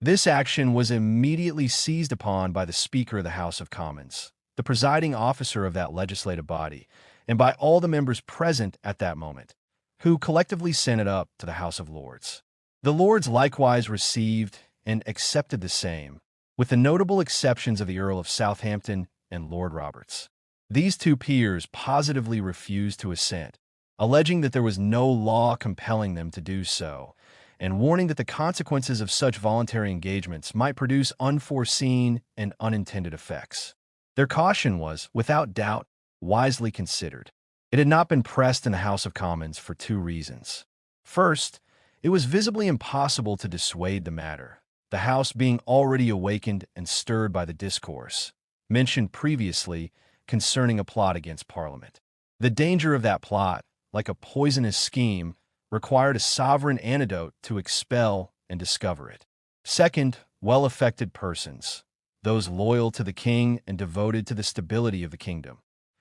This action was immediately seized upon by the Speaker of the House of Commons, the presiding officer of that legislative body, and by all the members present at that moment, who collectively sent it up to the House of Lords. The Lords likewise received and accepted the same, with the notable exceptions of the Earl of Southampton and Lord Roberts. These two peers positively refused to assent, alleging that there was no law compelling them to do so, and warning that the consequences of such voluntary engagements might produce unforeseen and unintended effects. Their caution was, without doubt, wisely considered. It had not been pressed in the House of Commons for two reasons. First, it was visibly impossible to dissuade the matter, the House being already awakened and stirred by the discourse, mentioned previously, concerning a plot against Parliament. The danger of that plot, like a poisonous scheme, required a sovereign antidote to expel and discover it. Second, well-affected persons, those loyal to the king and devoted to the stability of the kingdom,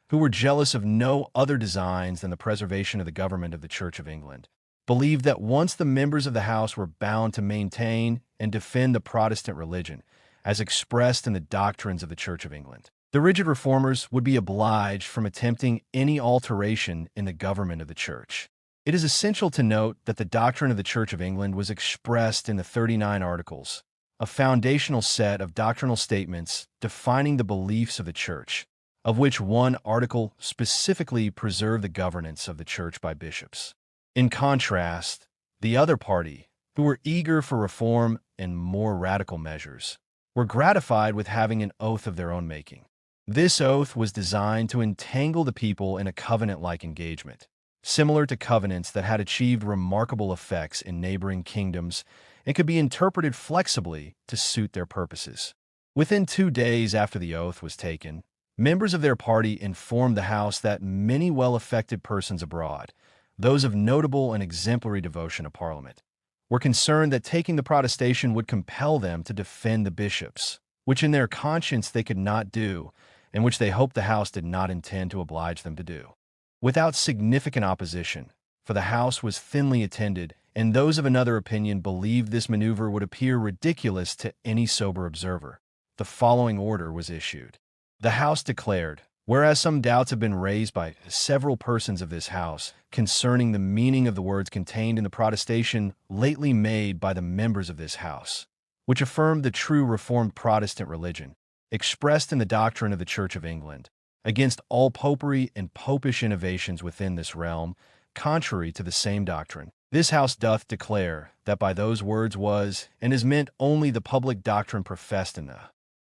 who were jealous of no other designs than the preservation of the government of the Church of England, believed that once the members of the House were bound to maintain and defend the Protestant religion, as expressed in the doctrines of the Church of England. The rigid reformers would be obliged from attempting any alteration in the government of the Church. It is essential to note that the doctrine of the Church of England was expressed in the 39 Articles, a foundational set of doctrinal statements defining the beliefs of the Church, of which one article specifically preserved the governance of the Church by bishops. In contrast, the other party, who were eager for reform and more radical measures, were gratified with having an oath of their own making. This oath was designed to entangle the people in a covenant-like engagement, similar to covenants that had achieved remarkable effects in neighboring kingdoms and could be interpreted flexibly to suit their purposes. Within 2 days after the oath was taken, members of their party informed the House that many well-affected persons abroad, those of notable and exemplary devotion to Parliament, were concerned that taking the protestation would compel them to defend the bishops, which in their conscience they could not do, and which they hoped the House did not intend to oblige them to do. Without significant opposition, for the House was thinly attended, and those of another opinion believed this maneuver would appear ridiculous to any sober observer, the following order was issued. The House declared, whereas some doubts have been raised by several persons of this House concerning the meaning of the words contained in the protestation lately made by the members of this House, which affirmed the true Reformed Protestant religion, expressed in the doctrine of the Church of England, against all popery and popish innovations within this realm, contrary to the same doctrine. This House doth declare that by those words was and is meant only the public doctrine professed in the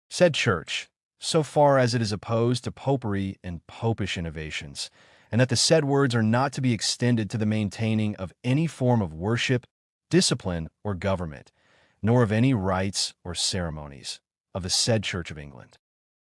said Church, so far as it is opposed to popery and popish innovations, and that the said words are not to be extended to the maintaining of any form of worship, discipline, or government, nor of any rites or ceremonies of the said Church of England.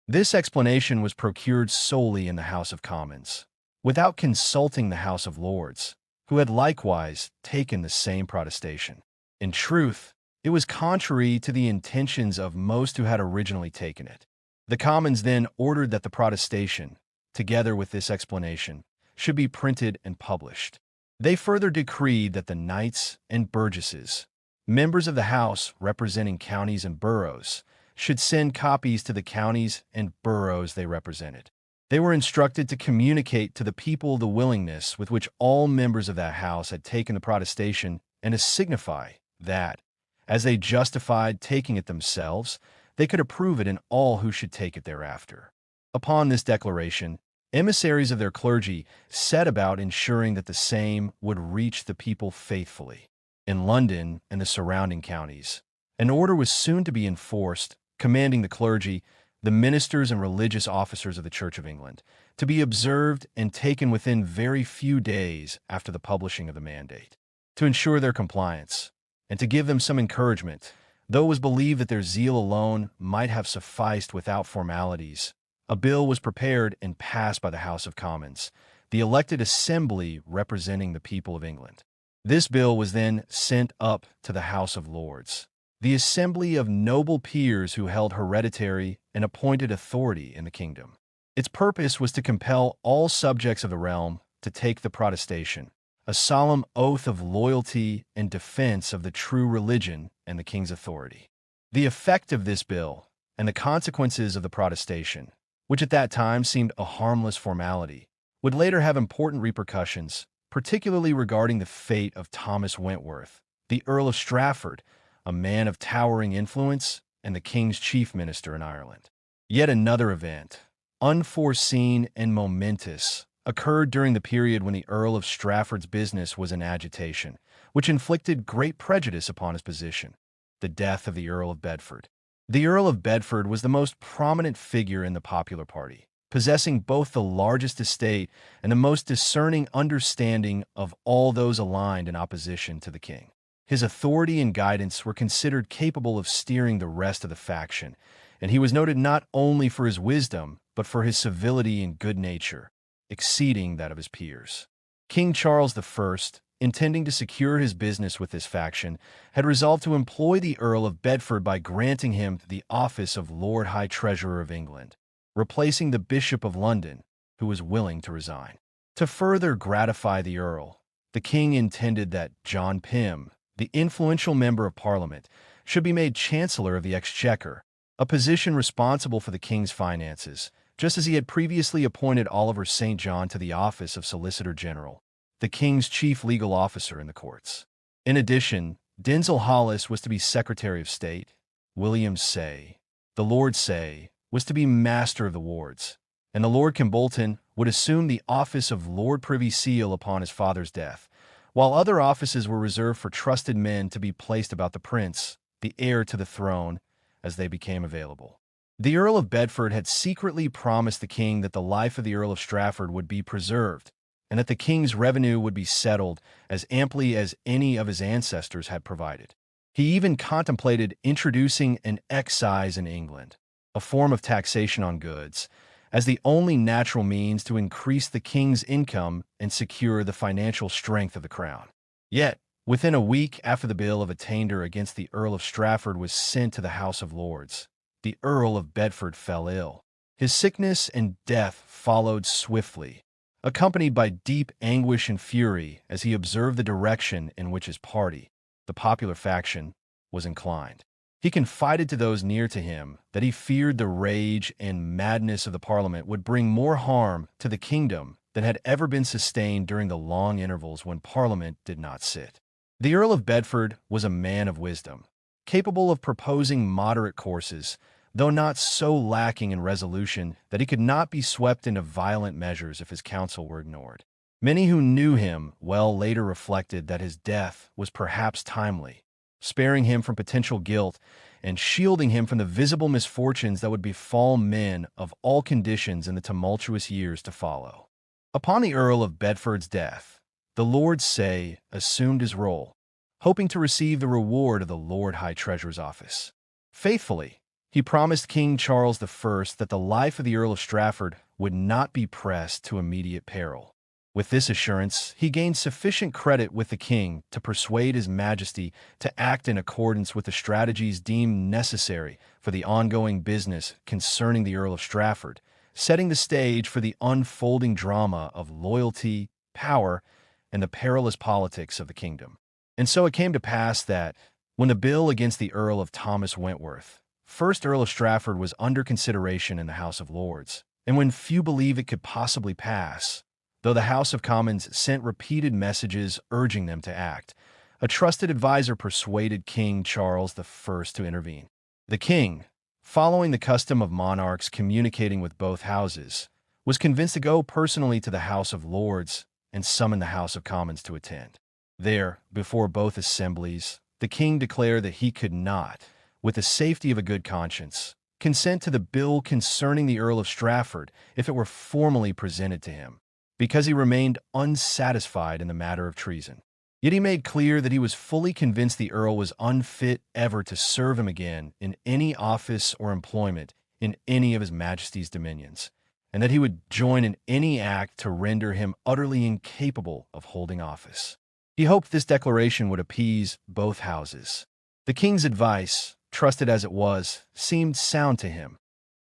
This explanation was procured solely in the House of Commons, without consulting the House of Lords, who had likewise taken the same protestation. In truth, it was contrary to the intentions of most who had originally taken it. The Commons then ordered that the protestation, together with this explanation, should be printed and published. They further decreed that the knights and burgesses, members of the House representing counties and boroughs, should send copies to the counties and boroughs they represented. They were instructed to communicate to the people the willingness with which all members of that House had taken the protestation and to signify that, as they justified taking it themselves, they could approve it in all who should take it thereafter. Upon this declaration, emissaries of their clergy set about ensuring that the same would reach the people faithfully. In London and the surrounding counties, an order was soon to be enforced commanding the clergy, the ministers and religious officers of the Church of England, to be observed and taken within very few days after the publishing of the mandate. To ensure their compliance, and to give them some encouragement, though it was believed that their zeal alone might have sufficed without formalities, a bill was prepared and passed by the House of Commons, the elected assembly representing the people of England. This bill was then sent up to the House of Lords, the assembly of noble peers who held hereditary and appointed authority in the kingdom. Its purpose was to compel all subjects of the realm to take the protestation, a solemn oath of loyalty and defense of the true religion and the king's authority. The effect of this bill and the consequences of the protestation, which at that time seemed a harmless formality, would later have important repercussions, particularly regarding the fate of Thomas Wentworth, the Earl of Strafford, a man of towering influence and the king's chief minister in Ireland. Yet another event, unforeseen and momentous, occurred during the period when the Earl of Strafford's business was in agitation, which inflicted great prejudice upon his position: the death of the Earl of Bedford. The Earl of Bedford was the most prominent figure in the popular party, possessing both the largest estate and the most discerning understanding of all those aligned in opposition to the king. His authority and guidance were considered capable of steering the rest of the faction, and he was noted not only for his wisdom, but for his civility and good nature, exceeding that of his peers. King Charles I, intending to secure his business with this faction, had resolved to employ the Earl of Bedford by granting him the office of Lord High Treasurer of England, replacing the Bishop of London, who was willing to resign. To further gratify the Earl, the king intended that John Pym, the influential member of Parliament, should be made Chancellor of the Exchequer, a position responsible for the king's finances, just as he had previously appointed Oliver St. John to the office of Solicitor General, the king's chief legal officer in the courts. In addition, Denzil Hollis was to be Secretary of State. William Say, the Lord Say, was to be Master of the Wards, and the Lord Kimbolton would assume the office of Lord Privy Seal upon his father's death, while other offices were reserved for trusted men to be placed about the prince, the heir to the throne, as they became available. The Earl of Bedford had secretly promised the king that the life of the Earl of Strafford would be preserved, and that the king's revenue would be settled as amply as any of his ancestors had provided. He even contemplated introducing an excise in England, a form of taxation on goods, as the only natural means to increase the king's income and secure the financial strength of the crown. Yet, within a week after the bill of attainder against the Earl of Strafford was sent to the House of Lords, the Earl of Bedford fell ill. His sickness and death followed swiftly, accompanied by deep anguish and fury as he observed the direction in which his party, the popular faction, was inclined. He confided to those near to him that he feared the rage and madness of the Parliament would bring more harm to the kingdom than had ever been sustained during the long intervals when Parliament did not sit. The Earl of Bedford was a man of wisdom, capable of proposing moderate courses, though not so lacking in resolution that he could not be swept into violent measures if his counsel were ignored. Many who knew him well later reflected that his death was perhaps timely, sparing him from potential guilt and shielding him from the visible misfortunes that would befall men of all conditions in the tumultuous years to follow. Upon the Earl of Bedford's death, the Lord Say assumed his role, hoping to receive the reward of the Lord High Treasurer's office. Faithfully, he promised King Charles I that the life of the Earl of Strafford would not be pressed to immediate peril. With this assurance, he gained sufficient credit with the king to persuade His Majesty to act in accordance with the strategies deemed necessary for the ongoing business concerning the Earl of Strafford, setting the stage for the unfolding drama of loyalty, power, and the perilous politics of the kingdom. And so it came to pass that, when the bill against the Earl of Thomas Wentworth, first Earl of Strafford, was under consideration in the House of Lords, and when few believed it could possibly pass, though the House of Commons sent repeated messages urging them to act, a trusted advisor persuaded King Charles I to intervene. The king, following the custom of monarchs communicating with both houses, was convinced to go personally to the House of Lords and summon the House of Commons to attend. There, before both assemblies, the king declared that he could not, with the safety of a good conscience, consent to the bill concerning the Earl of Strafford if it were formally presented to him, because he remained unsatisfied in the matter of treason. Yet he made clear that he was fully convinced the Earl was unfit ever to serve him again in any office or employment in any of His Majesty's dominions, and that he would join in any act to render him utterly incapable of holding office. He hoped this declaration would appease both houses. The king's advice, trusted as it was, seemed sound to him,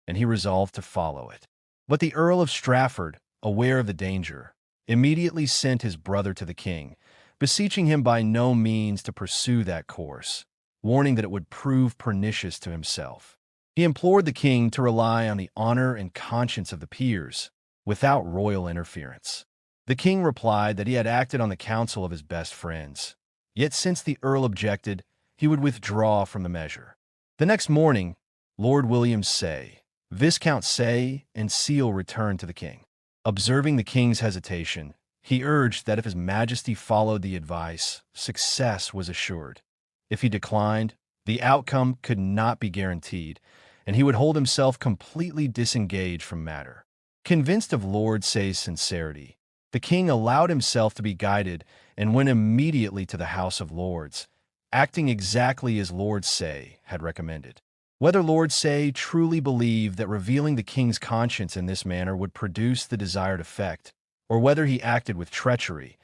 and he resolved to follow it. But the Earl of Strafford, aware of the danger, immediately sent his brother to the king, beseeching him by no means to pursue that course, warning that it would prove pernicious to himself. He implored the king to rely on the honor and conscience of the peers, without royal interference. The king replied that he had acted on the counsel of his best friends, yet since the earl objected, he would withdraw from the measure. The next morning, Lord William Say, Viscount Say, and Seal returned to the king. Observing the king's hesitation, he urged that if His Majesty followed the advice, success was assured. If he declined, the outcome could not be guaranteed, and he would hold himself completely disengaged from matter. Convinced of Lord Say's sincerity, the king allowed himself to be guided and went immediately to the House of Lords, acting exactly as Lord Say had recommended. Whether Lord Say truly believed that revealing the king's conscience in this manner would produce the desired effect, or whether he acted with treachery,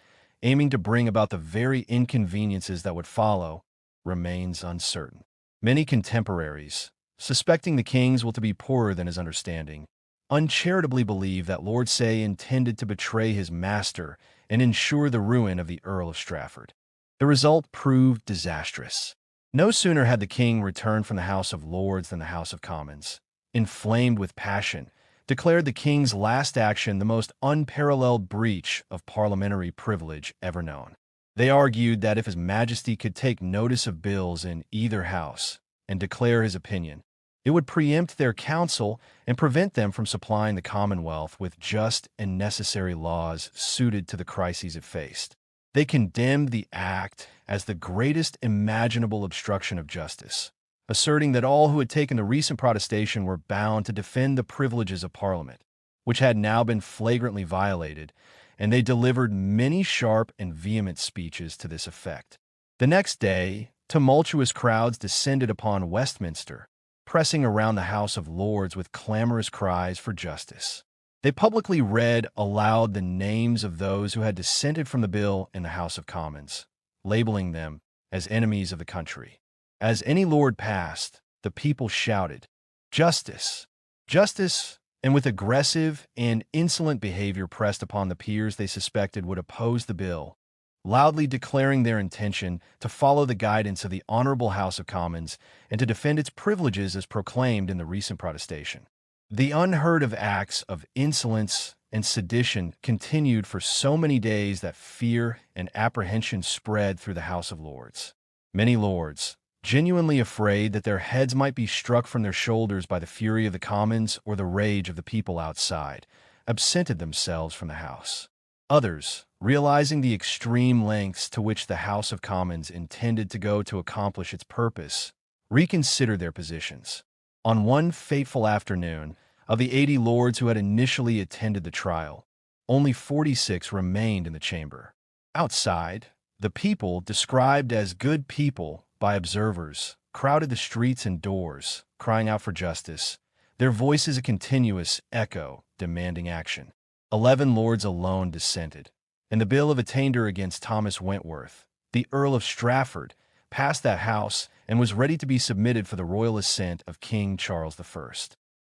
aiming to bring about the very inconveniences that would follow, remains uncertain. Many contemporaries, suspecting the king's will to be poorer than his understanding, uncharitably believe that Lord Say intended to betray his master and ensure the ruin of the Earl of Strafford. The result proved disastrous. No sooner had the king returned from the House of Lords than the House of Commons, inflamed with passion, declared the king's last action the most unparalleled breach of parliamentary privilege ever known. They argued that if His Majesty could take notice of bills in either house and declare his opinion, it would preempt their counsel and prevent them from supplying the Commonwealth with just and necessary laws suited to the crises it faced. They condemned the act as the greatest imaginable obstruction of justice, asserting that all who had taken the recent protestation were bound to defend the privileges of Parliament, which had now been flagrantly violated, and they delivered many sharp and vehement speeches to this effect. The next day, tumultuous crowds descended upon Westminster, pressing around the House of Lords with clamorous cries for justice. They publicly read aloud the names of those who had dissented from the bill in the House of Commons, labeling them as enemies of the country. As any lord passed, the people shouted, "Justice! Justice!" and with aggressive and insolent behavior pressed upon the peers they suspected would oppose the bill, loudly declaring their intention to follow the guidance of the Honorable House of Commons and to defend its privileges as proclaimed in the recent protestation. The unheard of acts of insolence and sedition continued for so many days that fear and apprehension spread through the House of Lords. Many lords, genuinely afraid that their heads might be struck from their shoulders by the fury of the Commons or the rage of the people outside, absented themselves from the House. Others, realizing the extreme lengths to which the House of Commons intended to go to accomplish its purpose, reconsidered their positions. On one fateful afternoon, of the 80 lords who had initially attended the trial, only 46 remained in the chamber. Outside, the people, described as good people by observers, crowded the streets and doors, crying out for justice, their voices a continuous echo demanding action. 11 lords alone dissented, and the bill of attainder against Thomas Wentworth, the Earl of Strafford, passed that house and was ready to be submitted for the royal assent of King Charles I.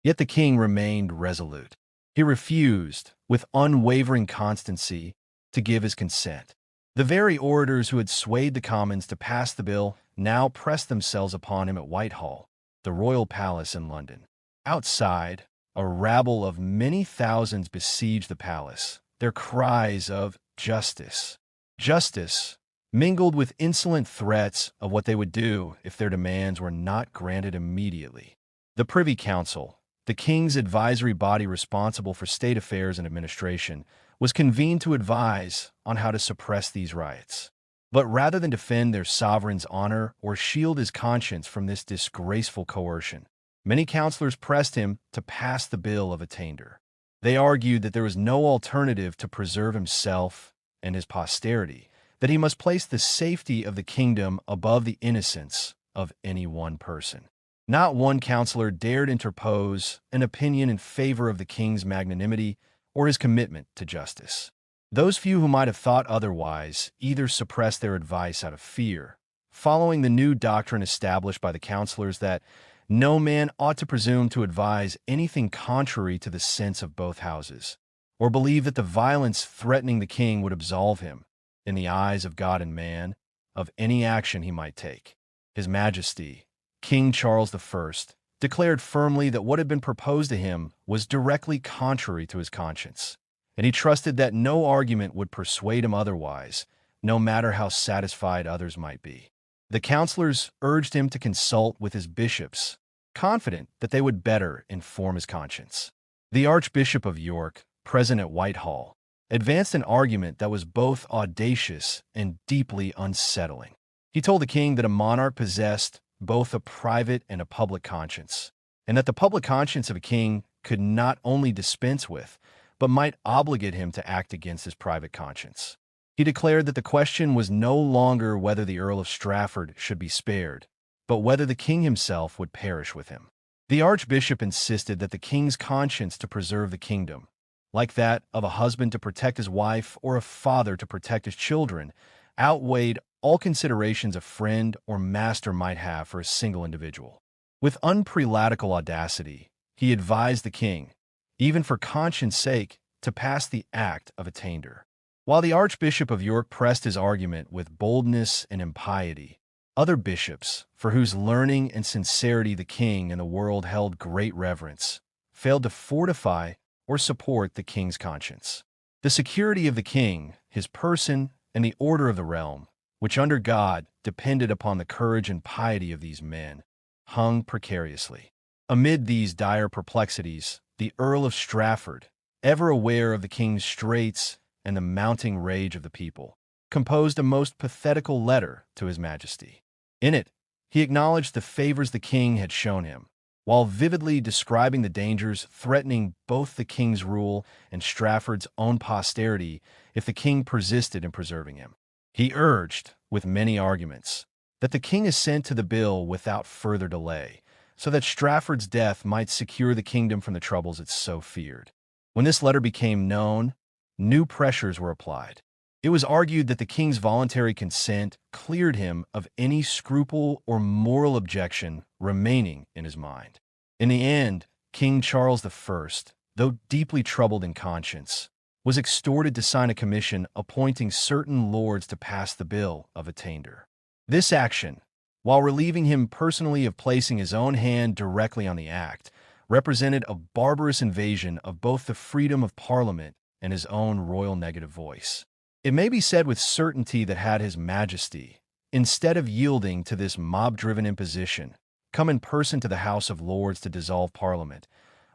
Yet the king remained resolute. He refused, with unwavering constancy, to give his consent. The very orators who had swayed the Commons to pass the bill now pressed themselves upon him at Whitehall, the royal palace in London. Outside, a rabble of many thousands besieged the palace, their cries of "Justice! Justice!" mingled with insolent threats of what they would do if their demands were not granted immediately. The Privy Council, the king's advisory body responsible for state affairs and administration, was convened to advise on how to suppress these riots. But rather than defend their sovereign's honor or shield his conscience from this disgraceful coercion, many councillors pressed him to pass the bill of attainder. They argued that there was no alternative to preserve himself and his posterity, that he must place the safety of the kingdom above the innocence of any one person. Not one councillor dared interpose an opinion in favor of the king's magnanimity or his commitment to justice. Those few who might have thought otherwise either suppressed their advice out of fear, following the new doctrine established by the councillors that no man ought to presume to advise anything contrary to the sense of both houses, or believe that the violence threatening the king would absolve him, in the eyes of God and man, of any action he might take. His Majesty, King Charles I, declared firmly that what had been proposed to him was directly contrary to his conscience, and he trusted that no argument would persuade him otherwise, no matter how satisfied others might be. The councillors urged him to consult with his bishops, confident that they would better inform his conscience. The Archbishop of York, present at Whitehall, advanced an argument that was both audacious and deeply unsettling. He told the king that a monarch possessed both a private and a public conscience, and that the public conscience of a king could not only dispense with, but might obligate him to act against his private conscience. He declared that the question was no longer whether the Earl of Strafford should be spared, but whether the king himself would perish with him. The archbishop insisted that the king's conscience to preserve the kingdom, like that of a husband to protect his wife or a father to protect his children, outweighed all considerations a friend or master might have for a single individual. With unprelatical audacity, he advised the king, even for conscience' sake, to pass the act of attainder. While the Archbishop of York pressed his argument with boldness and impiety, Other bishops, for whose learning and sincerity the king and the world held great reverence, failed to fortify or support the king's conscience. The security of the king, his person, and the order of the realm, which under God depended upon the courage and piety of these men, hung precariously. Amid these dire perplexities, the Earl of Strafford, ever aware of the king's straits and the mounting rage of the people, composed a most pathetical letter to his majesty. In it, he acknowledged the favors the king had shown him, while vividly describing the dangers threatening both the king's rule and Strafford's own posterity if the king persisted in preserving him. He urged, with many arguments, that the king assent to the bill without further delay, so that Strafford's death might secure the kingdom from the troubles it so feared. When this letter became known, new pressures were applied. It was argued that the king's voluntary consent cleared him of any scruple or moral objection remaining in his mind. In the end, King Charles I, though deeply troubled in conscience, was extorted to sign a commission appointing certain lords to pass the bill of attainder. This action, while relieving him personally of placing his own hand directly on the act, represented a barbarous invasion of both the freedom of Parliament and his own royal negative voice. It may be said with certainty that had His Majesty, instead of yielding to this mob-driven imposition, come in person to the House of Lords to dissolve Parliament,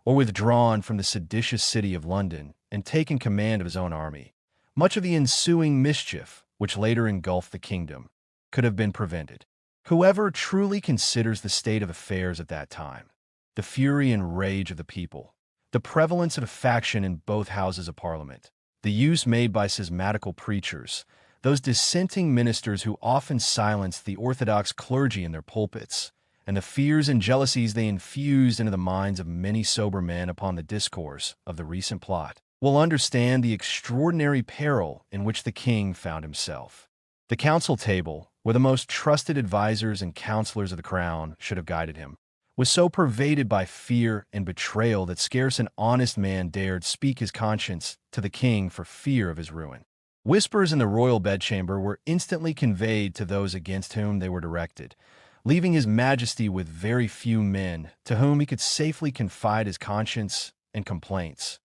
or withdrawn from the seditious city of London and taken command of his own army, much of the ensuing mischief, which later engulfed the kingdom, could have been prevented. Whoever truly considers the state of affairs at that time, the fury and rage of the people, the prevalence of faction in both houses of Parliament, the use made by schismatical preachers, those dissenting ministers who often silenced the orthodox clergy in their pulpits, and the fears and jealousies they infused into the minds of many sober men upon the discourse of the recent plot, will understand the extraordinary peril in which the king found himself. The council table, where the most trusted advisers and counselors of the crown should have guided him, was so pervaded by fear and betrayal that scarce an honest man dared speak his conscience to the king for fear of his ruin. Whispers in the royal bedchamber were instantly conveyed to those against whom they were directed, leaving His Majesty with very few men to whom he could safely confide his conscience and complaints,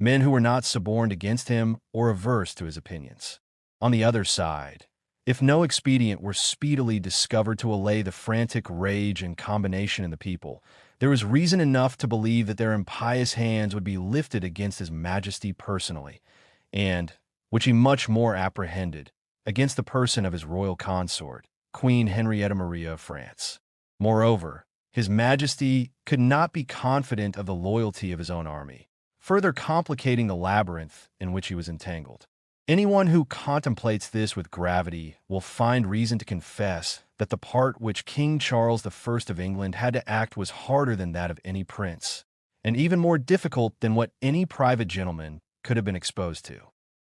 men who were not suborned against him or averse to his opinions. On the other side, if no expedient were speedily discovered to allay the frantic rage and combination in the people, there was reason enough to believe that their impious hands would be lifted against His Majesty personally, and, which he much more apprehended, against the person of his royal consort, Queen Henrietta Maria of France. Moreover, His Majesty could not be confident of the loyalty of his own army, further complicating the labyrinth in which he was entangled. Anyone who contemplates this with gravity will find reason to confess that the part which King Charles I of England had to act was harder than that of any prince, and even more difficult than what any private gentleman could have been exposed to.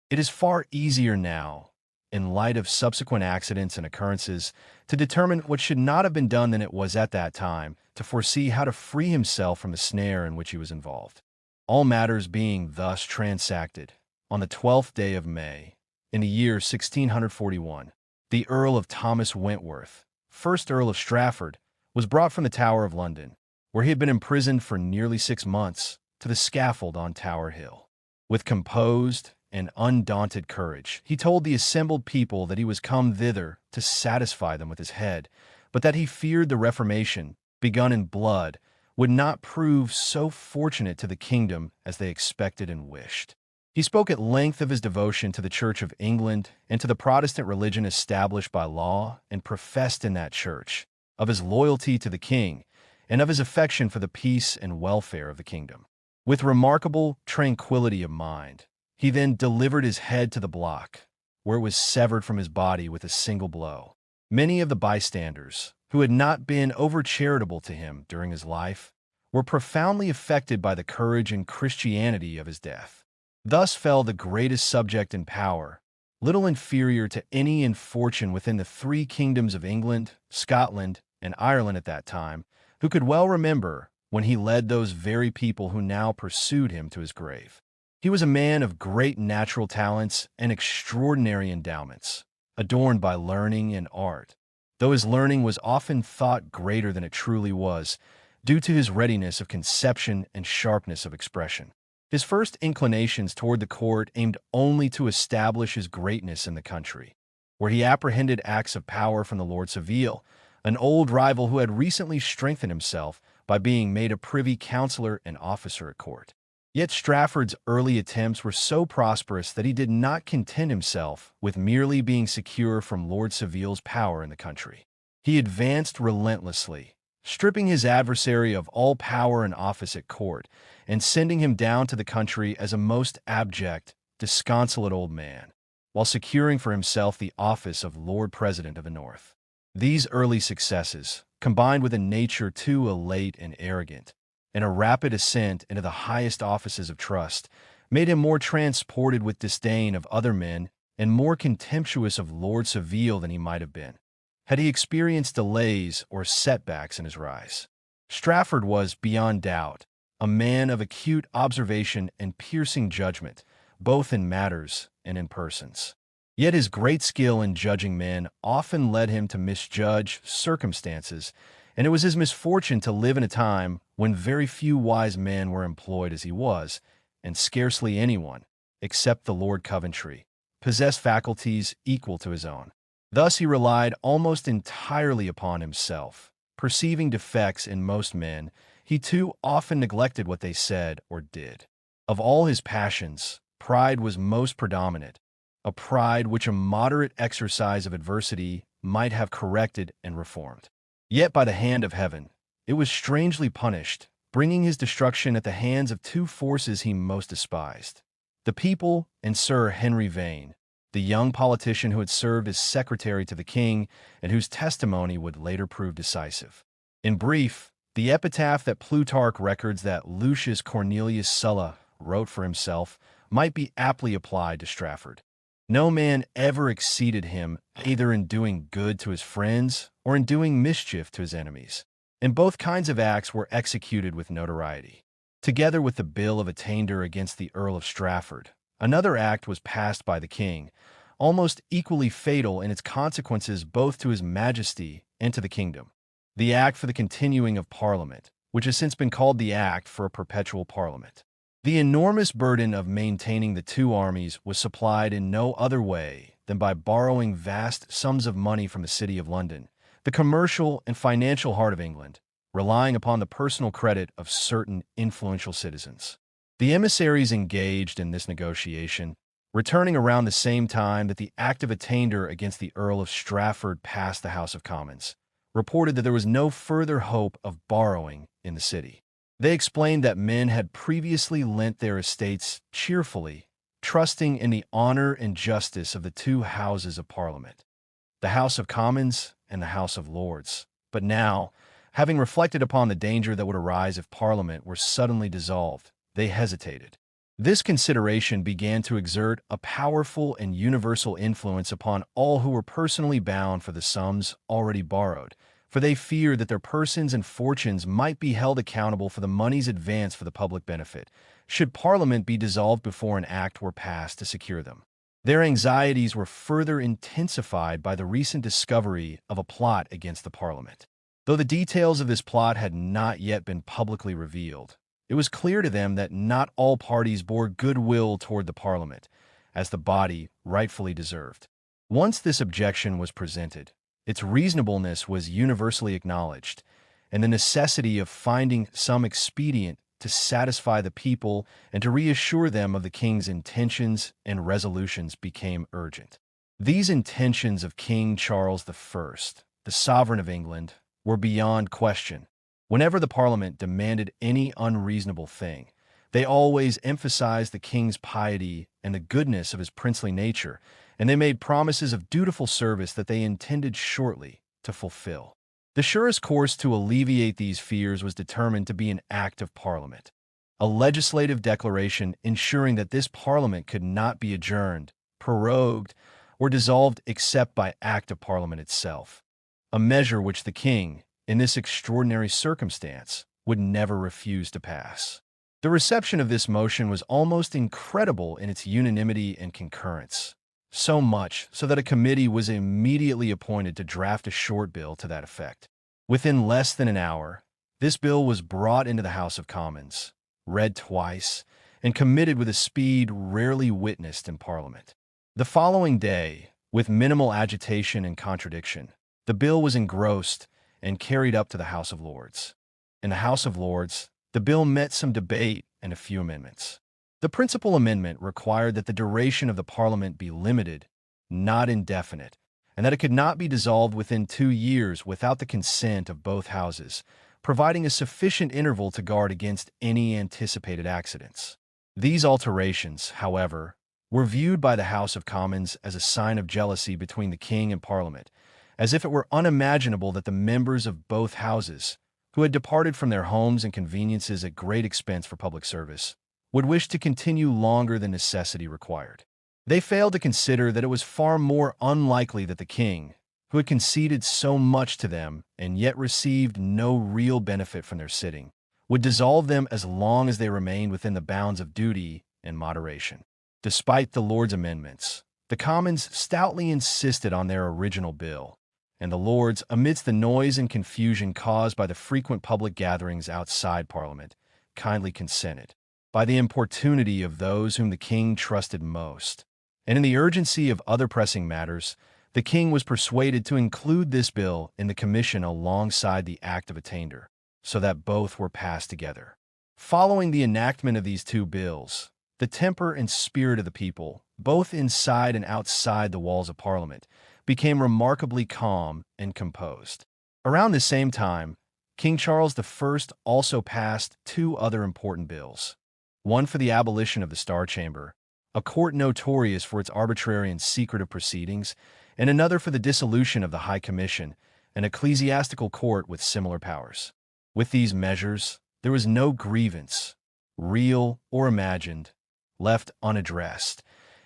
It is far easier now, in light of subsequent accidents and occurrences, to determine what should not have been done than it was at that time to foresee how to free himself from the snare in which he was involved. All matters being thus transacted, on the 12th day of May, in the year 1641, the Earl of Thomas Wentworth, first Earl of Strafford, was brought from the Tower of London, where he had been imprisoned for nearly 6 months, to the scaffold on Tower Hill. With composed and undaunted courage, he told the assembled people that he was come thither to satisfy them with his head, but that he feared the Reformation, begun in blood, would not prove so fortunate to the kingdom as they expected and wished. He spoke at length of his devotion to the Church of England and to the Protestant religion established by law and professed in that church, of his loyalty to the king, and of his affection for the peace and welfare of the kingdom. With remarkable tranquility of mind, he then delivered his head to the block, where it was severed from his body with a single blow. Many of the bystanders, who had not been over-charitable to him during his life, were profoundly affected by the courage and Christianity of his death. Thus fell the greatest subject in power, little inferior to any in fortune within the 3 kingdoms of England, Scotland, and Ireland at that time, who could well remember when he led those very people who now pursued him to his grave. He was a man of great natural talents and extraordinary endowments, adorned by learning and art, though his learning was often thought greater than it truly was, due to his readiness of conception and sharpness of expression. His first inclinations toward the court aimed only to establish his greatness in the country, where he apprehended acts of power from the Lord Seville, an old rival who had recently strengthened himself by being made a privy councillor and officer at court. Yet Strafford's early attempts were so prosperous that he did not content himself with merely being secure from Lord Seville's power in the country. He advanced relentlessly, stripping his adversary of all power and office at court, and sending him down to the country as a most abject, disconsolate old man, while securing for himself the office of Lord President of the North. These early successes, combined with a nature too elate and arrogant, and a rapid ascent into the highest offices of trust, made him more transported with disdain of other men and more contemptuous of Lord Seville than he might have been, had he experienced delays or setbacks in his rise. Strafford was, beyond doubt, a man of acute observation and piercing judgment, both in matters and in persons. Yet his great skill in judging men often led him to misjudge circumstances, and it was his misfortune to live in a time when very few wise men were employed as he was, and scarcely anyone, except the Lord Coventry, possessed faculties equal to his own. Thus he relied almost entirely upon himself. Perceiving defects in most men, he too often neglected what they said or did. Of all his passions, pride was most predominant, a pride which a moderate exercise of adversity might have corrected and reformed. Yet by the hand of heaven, it was strangely punished, bringing his destruction at the hands of two forces he most despised: the people and Sir Henry Vane, the young politician who had served as secretary to the king and whose testimony would later prove decisive. In brief, the epitaph that Plutarch records that Lucius Cornelius Sulla wrote for himself might be aptly applied to Strafford. No man ever exceeded him either in doing good to his friends or in doing mischief to his enemies, and both kinds of acts were executed with notoriety. Together with the bill of attainder against the Earl of Strafford, another act was passed by the king, almost equally fatal in its consequences both to his majesty and to the kingdom: the Act for the Continuing of Parliament, which has since been called the Act for a Perpetual Parliament. The enormous burden of maintaining the two armies was supplied in no other way than by borrowing vast sums of money from the City of London, the commercial and financial heart of England, relying upon the personal credit of certain influential citizens. The emissaries engaged in this negotiation, returning around the same time that the Act of Attainder against the Earl of Strafford passed the House of Commons, reported that there was no further hope of borrowing in the city. They explained that men had previously lent their estates cheerfully, trusting in the honor and justice of the two Houses of Parliament, the House of Commons and the House of Lords. But now, having reflected upon the danger that would arise if Parliament were suddenly dissolved, they hesitated. This consideration began to exert a powerful and universal influence upon all who were personally bound for the sums already borrowed, for they feared that their persons and fortunes might be held accountable for the moneys advanced for the public benefit, should Parliament be dissolved before an act were passed to secure them. Their anxieties were further intensified by the recent discovery of a plot against the Parliament. Though the details of this plot had not yet been publicly revealed, it was clear to them that not all parties bore goodwill toward the Parliament, as the body rightfully deserved. Once this objection was presented, its reasonableness was universally acknowledged, and the necessity of finding some expedient to satisfy the people and to reassure them of the king's intentions and resolutions became urgent. These intentions of King Charles I, the sovereign of England, were beyond question. Whenever the Parliament demanded any unreasonable thing, they always emphasized the king's piety and the goodness of his princely nature, and they made promises of dutiful service that they intended shortly to fulfill. The surest course to alleviate these fears was determined to be an Act of Parliament, a legislative declaration ensuring that this Parliament could not be adjourned, prorogued, or dissolved except by Act of Parliament itself, a measure which the king, in this extraordinary circumstance, would never refuse to pass. The reception of this motion was almost incredible in its unanimity and concurrence. so much so that a committee was immediately appointed to draft a short bill to that effect. Within less than an hour, this bill was brought into the House of Commons, read twice, and committed with a speed rarely witnessed in Parliament. The following day, with minimal agitation and contradiction, the bill was engrossed and carried up to the House of Lords. In the House of Lords, the bill met some debate and a few amendments. The principal amendment required that the duration of the Parliament be limited, not indefinite, and that it could not be dissolved within 2 years without the consent of both houses, providing a sufficient interval to guard against any anticipated accidents. These alterations, however, were viewed by the House of Commons as a sign of jealousy between the King and Parliament, as if it were unimaginable that the members of both houses, who had departed from their homes and conveniences at great expense for public service, would wish to continue longer than necessity required. They failed to consider that it was far more unlikely that the king, who had conceded so much to them and yet received no real benefit from their sitting, would dissolve them as long as they remained within the bounds of duty and moderation. Despite the Lords' amendments, the Commons stoutly insisted on their original bill, and the Lords, amidst the noise and confusion caused by the frequent public gatherings outside Parliament, kindly consented. By the importunity of those whom the king trusted most, and in the urgency of other pressing matters, the king was persuaded to include this bill in the commission alongside the Act of Attainder, so that both were passed together. Following the enactment of these two bills, the temper and spirit of the people, both inside and outside the walls of Parliament, became remarkably calm and composed. Around the same time, King Charles I also passed 2 other important bills. One for the abolition of the Star Chamber, a court notorious for its arbitrary and secretive proceedings, and another for the dissolution of the High Commission, an ecclesiastical court with similar powers. With these measures, there was no grievance, real or imagined, left unaddressed,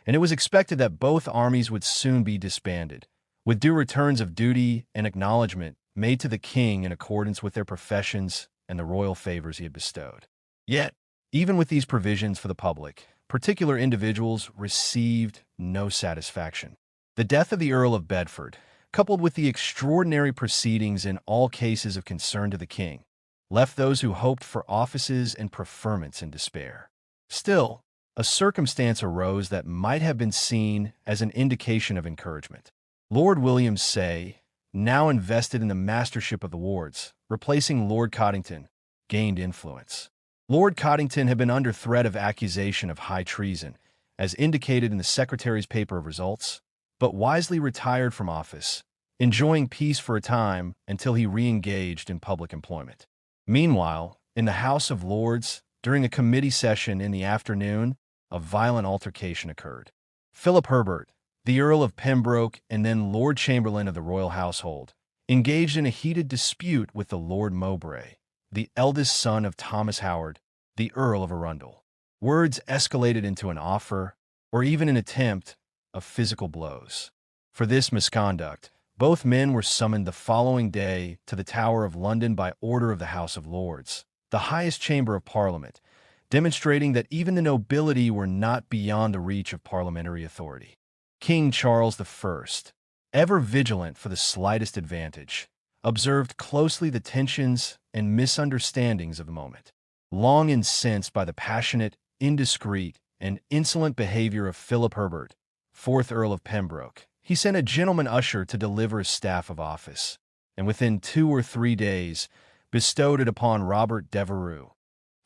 and it was expected that both armies would soon be disbanded, with due returns of duty and acknowledgment made to the king in accordance with their professions and the royal favors he had bestowed. Yet, even with these provisions for the public, particular individuals received no satisfaction. The death of the Earl of Bedford, coupled with the extraordinary proceedings in all cases of concern to the king, left those who hoped for offices and preferments in despair. Still, a circumstance arose that might have been seen as an indication of encouragement. Lord William Say, now invested in the mastership of the wards, replacing Lord Coddington, gained influence. Lord Coddington had been under threat of accusation of high treason, as indicated in the Secretary's paper of results, but wisely retired from office, enjoying peace for a time until he re-engaged in public employment. Meanwhile, in the House of Lords, during a committee session in the afternoon, a violent altercation occurred. Philip Herbert, the Earl of Pembroke and then Lord Chamberlain of the royal household, engaged in a heated dispute with the Lord Mowbray, the eldest son of Thomas Howard, the Earl of Arundel. Words escalated into an offer, or even an attempt, of physical blows. For this misconduct, both men were summoned the following day to the Tower of London by order of the House of Lords, the highest chamber of Parliament, demonstrating that even the nobility were not beyond the reach of parliamentary authority. King Charles I, ever vigilant for the slightest advantage, observed closely the tensions and misunderstandings of the moment. Long incensed by the passionate, indiscreet, and insolent behavior of Philip Herbert, 4th Earl of Pembroke, he sent a gentleman usher to deliver his staff of office, and within 2 or 3 days bestowed it upon Robert Devereux,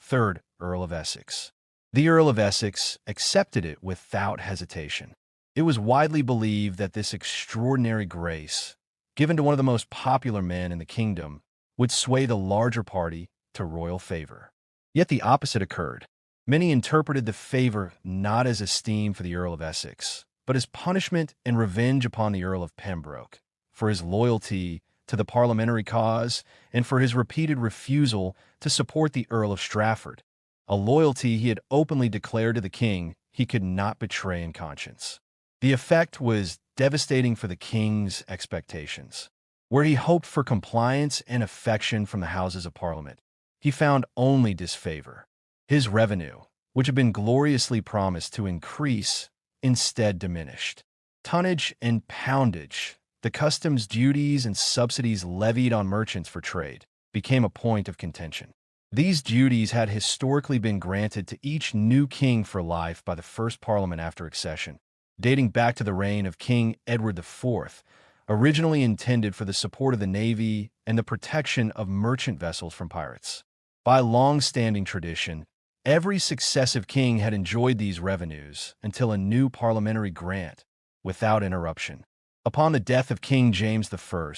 3rd Earl of Essex. The Earl of Essex accepted it without hesitation. It was widely believed that this extraordinary grace, given to one of the most popular men in the kingdom, would sway the larger party to royal favor. Yet the opposite occurred. Many interpreted the favor not as esteem for the Earl of Essex, but as punishment and revenge upon the Earl of Pembroke, for his loyalty to the parliamentary cause and for his repeated refusal to support the Earl of Strafford, a loyalty he had openly declared to the king he could not betray in conscience. The effect was devastating for the king's expectations. Where he hoped for compliance and affection from the Houses of Parliament, he found only disfavor. His revenue, which had been gloriously promised to increase, instead diminished. Tonnage and poundage, the customs duties and subsidies levied on merchants for trade, became a point of contention. These duties had historically been granted to each new king for life by the first parliament after accession, dating back to the reign of King Edward IV, originally intended for the support of the navy and the protection of merchant vessels from pirates. By long-standing tradition, every successive king had enjoyed these revenues until a new parliamentary grant, without interruption. Upon the death of King James I,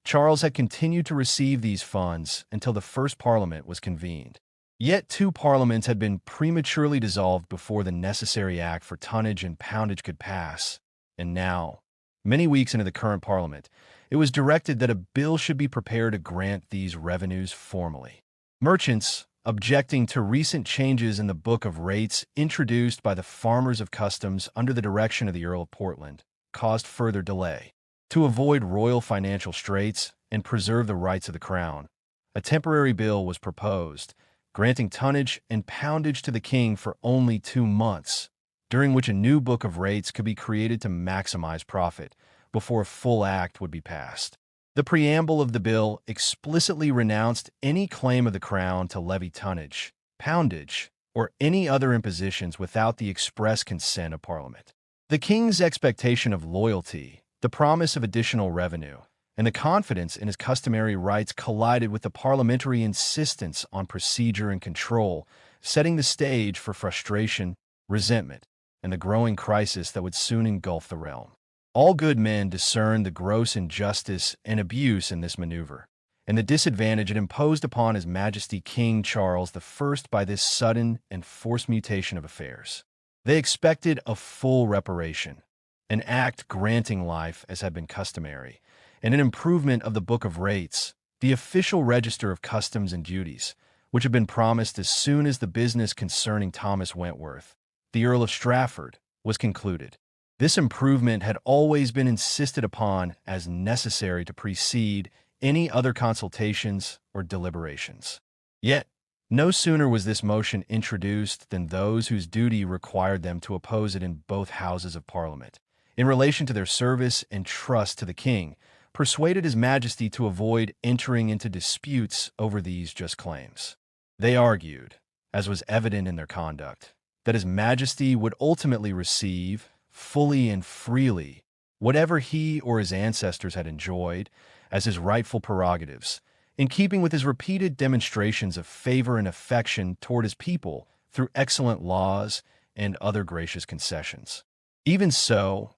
Charles had continued to receive these funds until the first parliament was convened. Yet two parliaments had been prematurely dissolved before the necessary act for tonnage and poundage could pass, and now, many weeks into the current parliament, it was directed that a bill should be prepared to grant these revenues formally. Merchants, objecting to recent changes in the Book of Rates introduced by the Farmers of Customs under the direction of the Earl of Portland, caused further delay. To avoid royal financial straits and preserve the rights of the crown, a temporary bill was proposed, granting tonnage and poundage to the king for only 2 months, during which a new Book of Rates could be created to maximize profit before a full act would be passed. The preamble of the bill explicitly renounced any claim of the crown to levy tonnage, poundage, or any other impositions without the express consent of Parliament. The king's expectation of loyalty, the promise of additional revenue, and the confidence in his customary rights collided with the parliamentary insistence on procedure and control, setting the stage for frustration, resentment, and the growing crisis that would soon engulf the realm. All good men discerned the gross injustice and abuse in this maneuver, and the disadvantage it imposed upon His Majesty King Charles I by this sudden and forced mutation of affairs. They expected a full reparation, an act granting life as had been customary, and an improvement of the Book of Rates, the official register of customs and duties, which had been promised as soon as the business concerning Thomas Wentworth, the Earl of Strafford, was concluded. This improvement had always been insisted upon as necessary to precede any other consultations or deliberations. Yet, no sooner was this motion introduced than those whose duty required them to oppose it in both Houses of Parliament, in relation to their service and trust to the king, persuaded His Majesty to avoid entering into disputes over these just claims. They argued, as was evident in their conduct, that His Majesty would ultimately receive, fully and freely, whatever he or his ancestors had enjoyed as his rightful prerogatives, in keeping with his repeated demonstrations of favor and affection toward his people through excellent laws and other gracious concessions. Even so,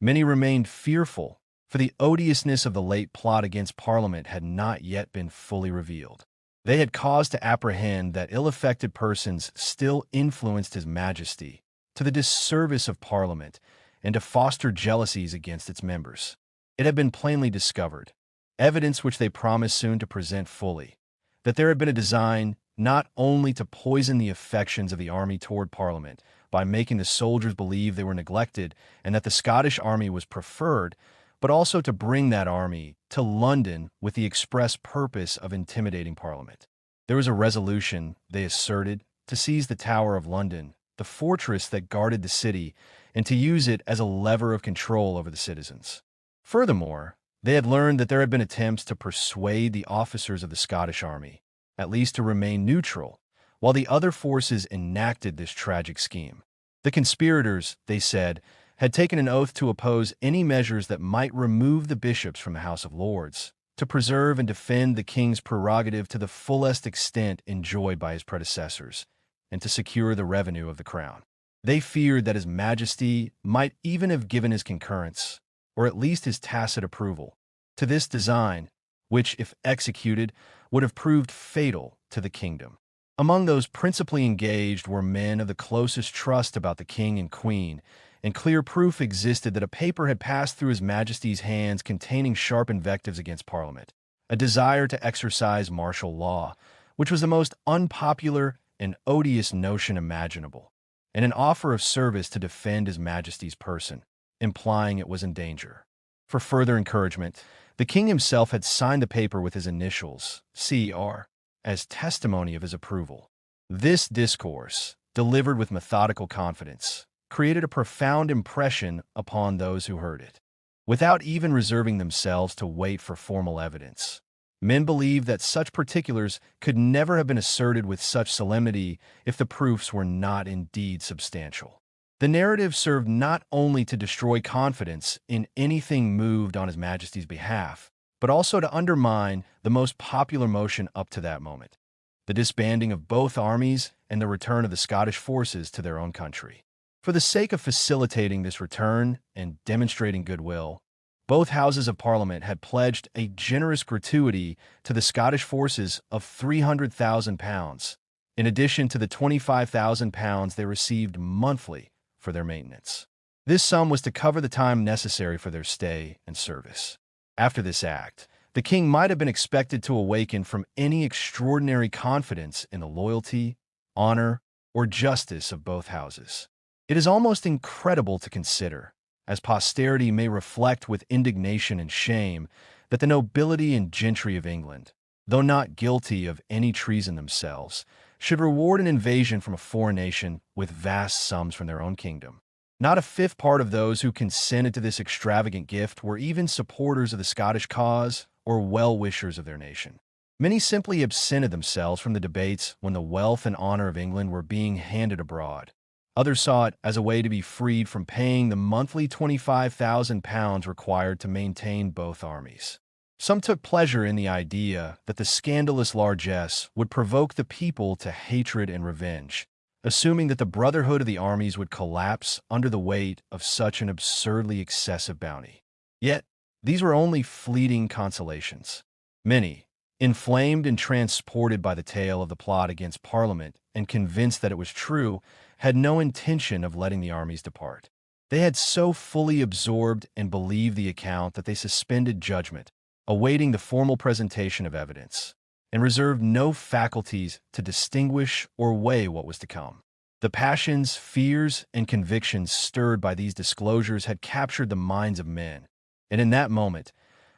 many remained fearful, for the odiousness of the late plot against Parliament had not yet been fully revealed. They had cause to apprehend that ill-affected persons still influenced His Majesty to the disservice of Parliament and to foster jealousies against its members. It had been plainly discovered, evidence which they promised soon to present fully, that there had been a design not only to poison the affections of the army toward Parliament by making the soldiers believe they were neglected and that the Scottish army was preferred, but also to bring that army to London with the express purpose of intimidating Parliament. There was a resolution, they asserted, to seize the Tower of London, the fortress that guarded the city, and to use it as a lever of control over the citizens. Furthermore, they had learned that there had been attempts to persuade the officers of the Scottish army, at least to remain neutral, while the other forces enacted this tragic scheme. The conspirators, they said, had taken an oath to oppose any measures that might remove the bishops from the House of Lords, to preserve and defend the king's prerogative to the fullest extent enjoyed by his predecessors, and to secure the revenue of the crown. They feared that His Majesty might even have given his concurrence, or at least his tacit approval, to this design, which, if executed, would have proved fatal to the kingdom. Among those principally engaged were men of the closest trust about the king and queen, and clear proof existed that a paper had passed through His Majesty's hands containing sharp invectives against Parliament, a desire to exercise martial law, which was the most unpopular and odious notion imaginable, and an offer of service to defend His Majesty's person, implying it was in danger. For further encouragement, the king himself had signed the paper with his initials, C.R., as testimony of his approval. This discourse, delivered with methodical confidence, created a profound impression upon those who heard it. Without even reserving themselves to wait for formal evidence, men believed that such particulars could never have been asserted with such solemnity if the proofs were not indeed substantial. The narrative served not only to destroy confidence in anything moved on His Majesty's behalf, but also to undermine the most popular motion up to that moment, the disbanding of both armies and the return of the Scottish forces to their own country. For the sake of facilitating this return and demonstrating goodwill, both Houses of Parliament had pledged a generous gratuity to the Scottish forces of £300,000, in addition to the £25,000 they received monthly for their maintenance. This sum was to cover the time necessary for their stay and service. After this act, the king might have been expected to awaken from any extraordinary confidence in the loyalty, honor, or justice of both houses. It is almost incredible to consider, as posterity may reflect with indignation and shame, that the nobility and gentry of England, though not guilty of any treason themselves, should reward an invasion from a foreign nation with vast sums from their own kingdom. Not a fifth part of those who consented to this extravagant gift were even supporters of the Scottish cause or well-wishers of their nation. Many simply absented themselves from the debates when the wealth and honor of England were being handed abroad. Others saw it as a way to be freed from paying the monthly £25,000 required to maintain both armies. Some took pleasure in the idea that the scandalous largesse would provoke the people to hatred and revenge, assuming that the brotherhood of the armies would collapse under the weight of such an absurdly excessive bounty. Yet, these were only fleeting consolations. Many, inflamed and transported by the tale of the plot against Parliament and convinced that it was true, had no intention of letting the armies depart. They had so fully absorbed and believed the account that they suspended judgment, awaiting the formal presentation of evidence, and reserved no faculties to distinguish or weigh what was to come. The passions, fears, and convictions stirred by these disclosures had captured the minds of men, and in that moment,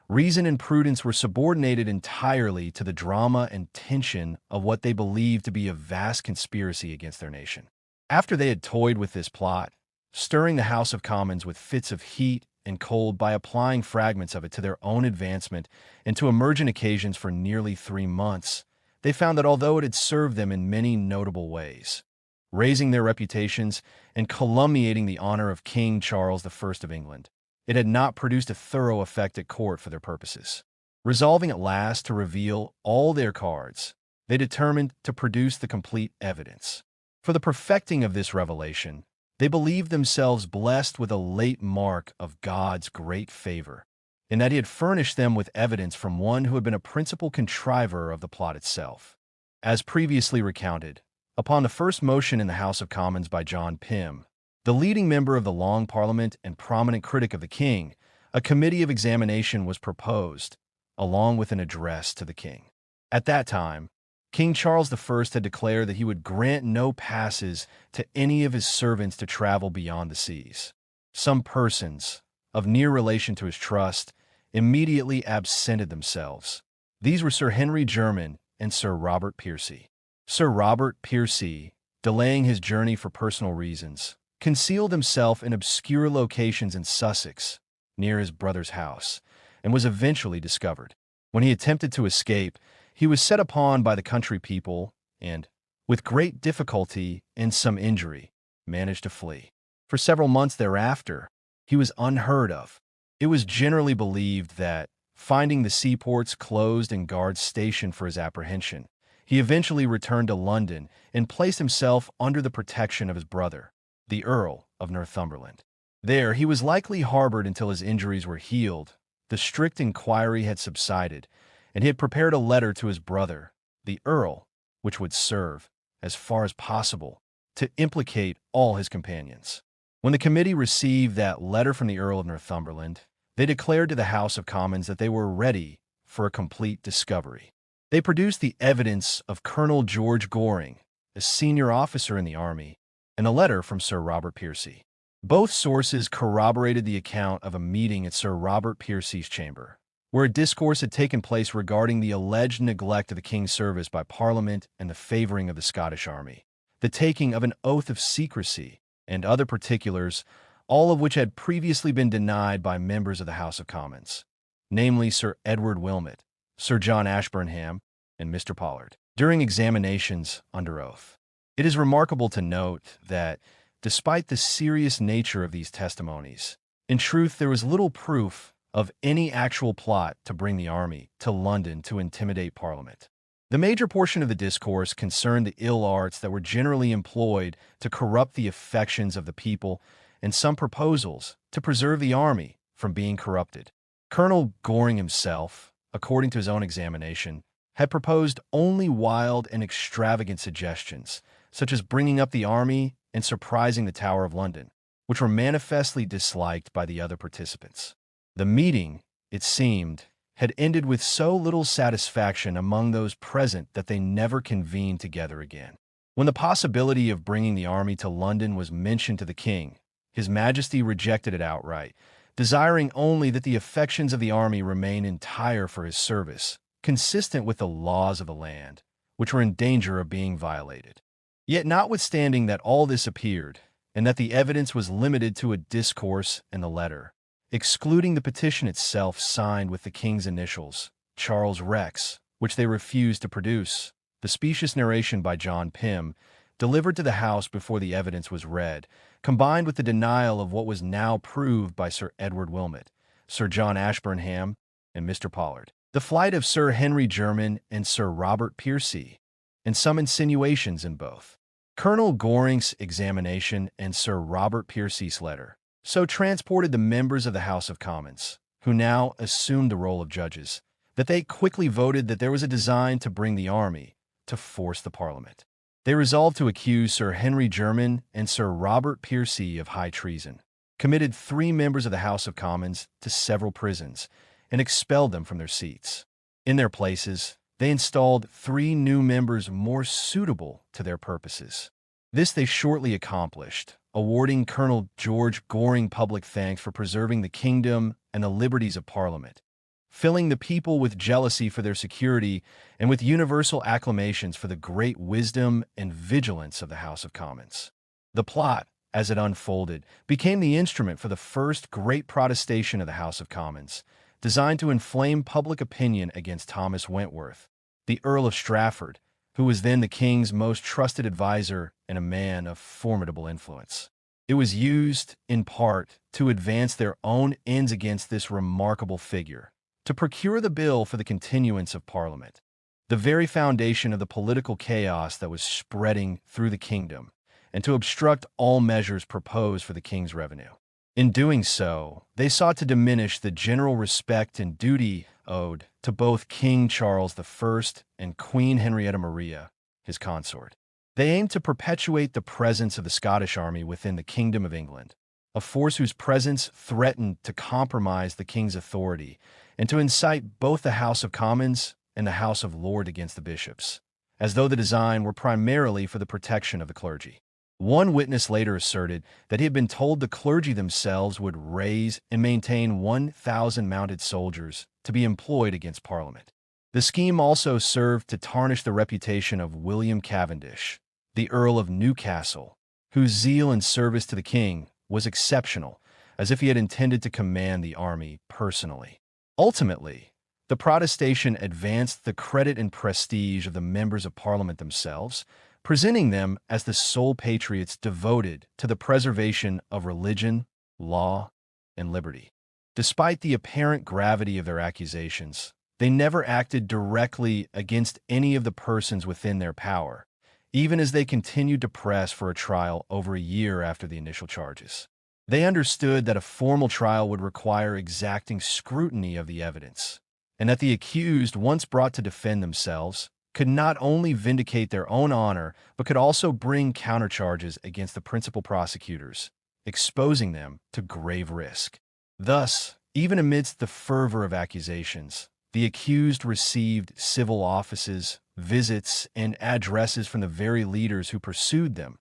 reason and prudence were subordinated entirely to the drama and tension of what they believed to be a vast conspiracy against their nation. After they had toyed with this plot, stirring the House of Commons with fits of heat and cold by applying fragments of it to their own advancement and to emergent occasions for nearly 3 months, they found that although it had served them in many notable ways, raising their reputations and calumniating the honor of King Charles I of England, it had not produced a thorough effect at court for their purposes. Resolving at last to reveal all their cards, they determined to produce the complete evidence. For the perfecting of this revelation, they believed themselves blessed with a late mark of God's great favor, in that He had furnished them with evidence from one who had been a principal contriver of the plot itself. As previously recounted, upon the first motion in the House of Commons by John Pym, the leading member of the Long Parliament and prominent critic of the king, a committee of examination was proposed, along with an address to the king. At that time, King Charles I had declared that he would grant no passes to any of his servants to travel beyond the seas. Some persons, of near relation to his trust, immediately absented themselves. These were Sir Henry Jermyn and Sir Robert Piercy. Sir Robert Piercy, delaying his journey for personal reasons, concealed himself in obscure locations in Sussex, near his brother's house, and was eventually discovered. When he attempted to escape, he was set upon by the country people and, with great difficulty and some injury, managed to flee. For several months thereafter, he was unheard of. It was generally believed that, finding the seaports closed and guards stationed for his apprehension, he eventually returned to London and placed himself under the protection of his brother, the Earl of Northumberland. There, he was likely harbored until his injuries were healed, the strict inquiry had subsided, and he had prepared a letter to his brother, the Earl, which would serve, as far as possible, to implicate all his companions. When the committee received that letter from the Earl of Northumberland, they declared to the House of Commons that they were ready for a complete discovery. They produced the evidence of Colonel George Goring, a senior officer in the army, and a letter from Sir Robert Piercy. Both sources corroborated the account of a meeting at Sir Robert Piercy's chamber, where a discourse had taken place regarding the alleged neglect of the king's service by Parliament and the favoring of the Scottish army, the taking of an oath of secrecy, and other particulars, all of which had previously been denied by members of the House of Commons, namely Sir Edward Wilmot, Sir John Ashburnham, and Mr. Pollard, during examinations under oath. It is remarkable to note that, despite the serious nature of these testimonies, in truth there was little proof of any actual plot to bring the army to London to intimidate Parliament. The major portion of the discourse concerned the ill arts that were generally employed to corrupt the affections of the people and some proposals to preserve the army from being corrupted. Colonel Goring himself, according to his own examination, had proposed only wild and extravagant suggestions, such as bringing up the army and surprising the Tower of London, which were manifestly disliked by the other participants. The meeting, it seemed, had ended with so little satisfaction among those present that they never convened together again. When the possibility of bringing the army to London was mentioned to the king, His Majesty rejected it outright, desiring only that the affections of the army remain entire for his service, consistent with the laws of the land, which were in danger of being violated. Yet notwithstanding that all this appeared, and that the evidence was limited to a discourse and the letter, excluding the petition itself signed with the king's initials, Charles Rex, which they refused to produce, the specious narration by John Pym, delivered to the House before the evidence was read, combined with the denial of what was now proved by Sir Edward Wilmot, Sir John Ashburnham, and Mr. Pollard, the flight of Sir Henry Jermyn and Sir Robert Piercy, and some insinuations in both. Colonel Goring's examination and Sir Robert Piercy's letter so transported the members of the House of Commons, who now assumed the role of judges, that they quickly voted that there was a design to bring the army to force the Parliament. They resolved to accuse Sir Henry Jermyn and Sir Robert Piercy of high treason, committed 3 members of the House of Commons to several prisons, and expelled them from their seats. In their places, they installed 3 new members more suitable to their purposes. This they shortly accomplished, awarding Colonel George Goring public thanks for preserving the kingdom and the liberties of Parliament, filling the people with jealousy for their security and with universal acclamations for the great wisdom and vigilance of the House of Commons. The plot, as it unfolded, became the instrument for the first great protestation of the House of Commons, designed to inflame public opinion against Thomas Wentworth, the Earl of Strafford, who was then the king's most trusted advisor and a man of formidable influence. It was used, in part, to advance their own ends against this remarkable figure, to procure the bill for the continuance of Parliament, the very foundation of the political chaos that was spreading through the kingdom, and to obstruct all measures proposed for the king's revenue. In doing so, they sought to diminish the general respect and duty owed to both King Charles I and Queen Henrietta Maria, his consort. They aimed to perpetuate the presence of the Scottish army within the Kingdom of England, a force whose presence threatened to compromise the king's authority and to incite both the House of Commons and the House of Lords against the bishops, as though the design were primarily for the protection of the clergy. One witness later asserted that he had been told the clergy themselves would raise and maintain 1,000 mounted soldiers to be employed against Parliament. The scheme also served to tarnish the reputation of William Cavendish, the Earl of Newcastle, whose zeal and service to the king was exceptional, as if he had intended to command the army personally. Ultimately, the protestation advanced the credit and prestige of the members of Parliament themselves, presenting them as the sole patriots devoted to the preservation of religion, law, and liberty. Despite the apparent gravity of their accusations, they never acted directly against any of the persons within their power, even as they continued to press for a trial over a year after the initial charges. They understood that a formal trial would require exacting scrutiny of the evidence, and that the accused, once brought to defend themselves, could not only vindicate their own honor, but could also bring countercharges against the principal prosecutors, exposing them to grave risk. Thus, even amidst the fervor of accusations, the accused received civil offices, visits, and addresses from the very leaders who pursued them,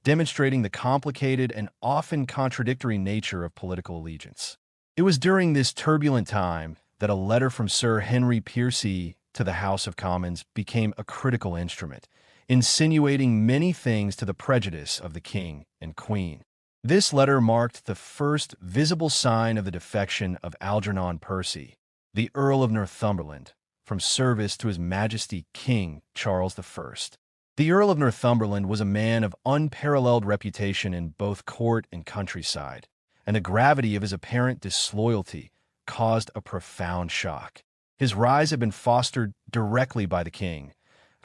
demonstrating the complicated and often contradictory nature of political allegiance. It was during this turbulent time that a letter from Sir Henry Piercy to the House of Commons became a critical instrument, insinuating many things to the prejudice of the king and queen. This letter marked the first visible sign of the defection of Algernon Percy, the Earl of Northumberland, from service to His Majesty King Charles I. The Earl of Northumberland was a man of unparalleled reputation in both court and countryside, and the gravity of his apparent disloyalty caused a profound shock. His rise had been fostered directly by the king,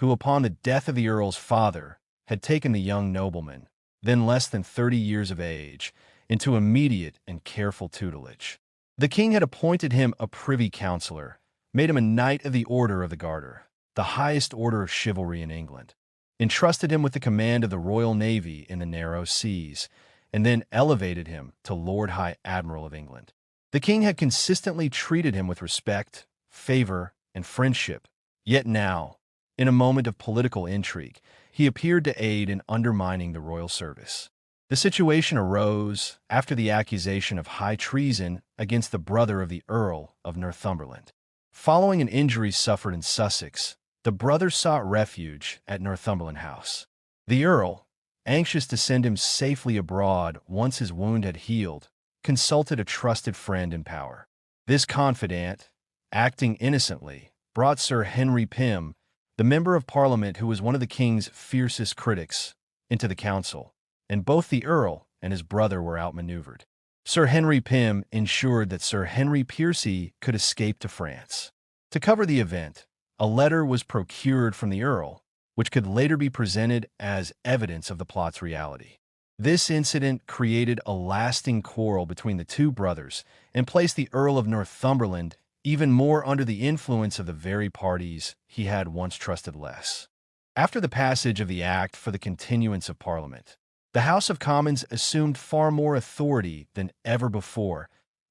who, upon the death of the earl's father, had taken the young nobleman, then less than 30 years of age, into immediate and careful tutelage. The king had appointed him a privy councillor, made him a Knight of the Order of the Garter, the highest order of chivalry in England, entrusted him with the command of the Royal Navy in the narrow seas, and then elevated him to Lord High Admiral of England. The king had consistently treated him with respect, favor, and friendship, yet now, in a moment of political intrigue, he appeared to aid in undermining the royal service. The situation arose after the accusation of high treason against the brother of the Earl of Northumberland. Following an injury suffered in Sussex, the brother sought refuge at Northumberland House. The Earl, anxious to send him safely abroad once his wound had healed, consulted a trusted friend in power. This confidant, acting innocently, brought Sir Henry Pym, the member of Parliament who was one of the king's fiercest critics, into the council, and both the Earl and his brother were outmaneuvered. Sir Henry Pym ensured that Sir Henry Percy could escape to France. To cover the event, a letter was procured from the Earl, which could later be presented as evidence of the plot's reality. This incident created a lasting quarrel between the two brothers and placed the Earl of Northumberland even more under the influence of the very parties he had once trusted less. After the passage of the Act for the Continuance of Parliament, the House of Commons assumed far more authority than ever before,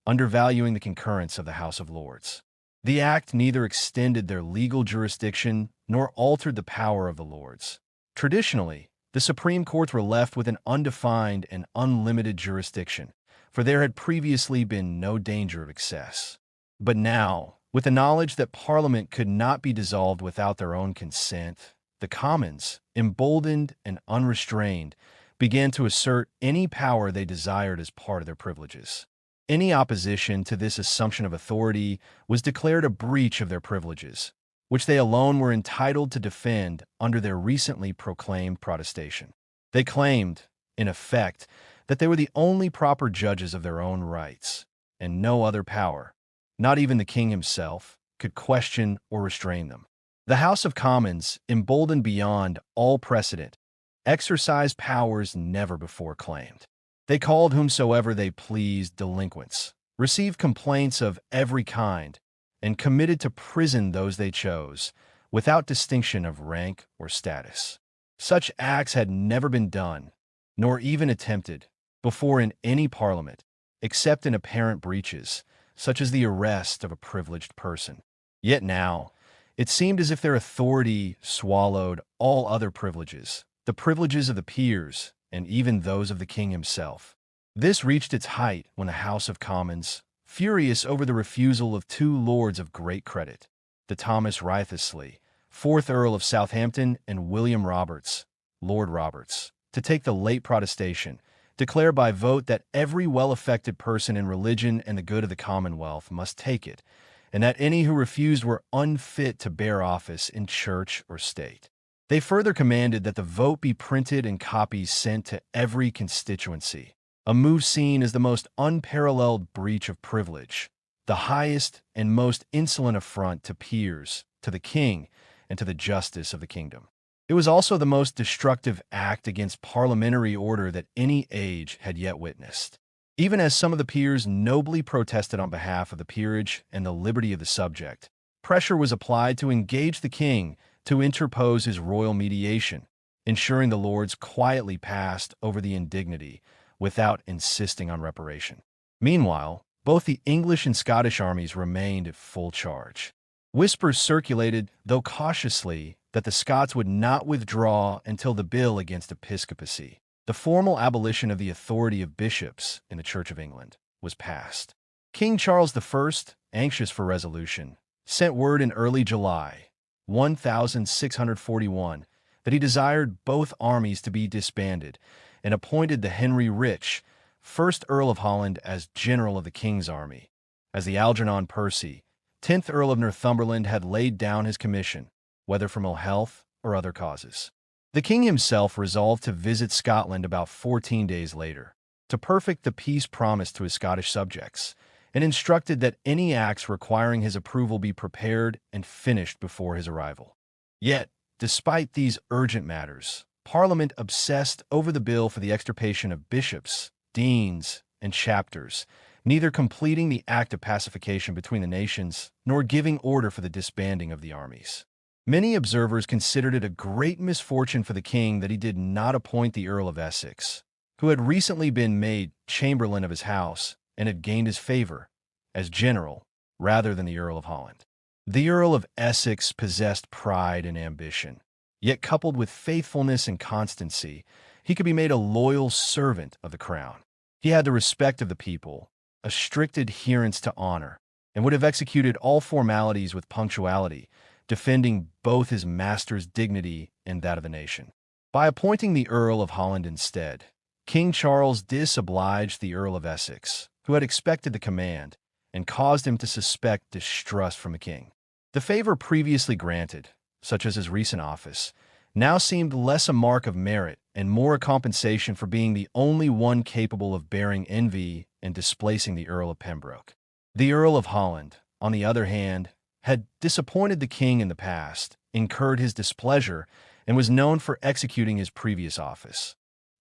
undervaluing the concurrence of the House of Lords. The Act neither extended their legal jurisdiction nor altered the power of the Lords. Traditionally, the Supreme Courts were left with an undefined and unlimited jurisdiction, for there had previously been no danger of excess. But now, with the knowledge that Parliament could not be dissolved without their own consent, the Commons, emboldened and unrestrained, began to assert any power they desired as part of their privileges. Any opposition to this assumption of authority was declared a breach of their privileges, which they alone were entitled to defend under their recently proclaimed protestation. They claimed, in effect, that they were the only proper judges of their own rights, and no other power, not even the king himself, could question or restrain them. The House of Commons, emboldened beyond all precedent, exercised powers never before claimed. They called whomsoever they pleased delinquents, received complaints of every kind, and committed to prison those they chose, without distinction of rank or status. Such acts had never been done, nor even attempted, before in any parliament, except in apparent breaches, such as the arrest of a privileged person. Yet now, it seemed as if their authority swallowed all other privileges, the privileges of the peers, and even those of the king himself. This reached its height when the House of Commons, furious over the refusal of two lords of great credit, the Thomas Wriothesley, 4th Earl of Southampton, and William Roberts, Lord Roberts, to take the late protestation, declare by vote that every well-affected person in religion and the good of the Commonwealth must take it, and that any who refused were unfit to bear office in church or state. They further commanded that the vote be printed and copies sent to every constituency, a move seen as the most unparalleled breach of privilege, the highest and most insolent affront to peers, to the king, and to the justice of the kingdom. It was also the most destructive act against parliamentary order that any age had yet witnessed. Even as some of the peers nobly protested on behalf of the peerage and the liberty of the subject, pressure was applied to engage the king to interpose his royal mediation, ensuring the Lords quietly passed over the indignity without insisting on reparation. Meanwhile, both the English and Scottish armies remained at full charge. Whispers circulated, though cautiously, that the Scots would not withdraw until the bill against episcopacy, the formal abolition of the authority of bishops in the Church of England, was passed. King Charles I, anxious for resolution, sent word in early July, 1641, that he desired both armies to be disbanded and appointed the Henry Rich, 1st Earl of Holland as general of the king's army, as the Algernon Percy, 10th Earl of Northumberland, had laid down his commission, whether from ill health or other causes. The king himself resolved to visit Scotland about 14 days later, to perfect the peace promised to his Scottish subjects, and instructed that any acts requiring his approval be prepared and finished before his arrival. Yet, despite these urgent matters, Parliament obsessed over the bill for the extirpation of bishops, deans, and chapters, neither completing the act of pacification between the nations nor giving order for the disbanding of the armies. Many observers considered it a great misfortune for the king that he did not appoint the Earl of Essex, who had recently been made chamberlain of his house and had gained his favor, as general, rather than the Earl of Holland. The Earl of Essex possessed pride and ambition, yet coupled with faithfulness and constancy, he could be made a loyal servant of the crown. He had the respect of the people, a strict adherence to honor, and would have executed all formalities with punctuality, defending both his master's dignity and that of the nation. By appointing the Earl of Holland instead, King Charles disobliged the Earl of Essex, who had expected the command, and caused him to suspect distrust from the king. The favor previously granted, such as his recent office, now seemed less a mark of merit and more a compensation for being the only one capable of bearing envy and displacing the Earl of Pembroke. The Earl of Holland, on the other hand, had disappointed the king in the past, incurred his displeasure, and was known for executing his previous office.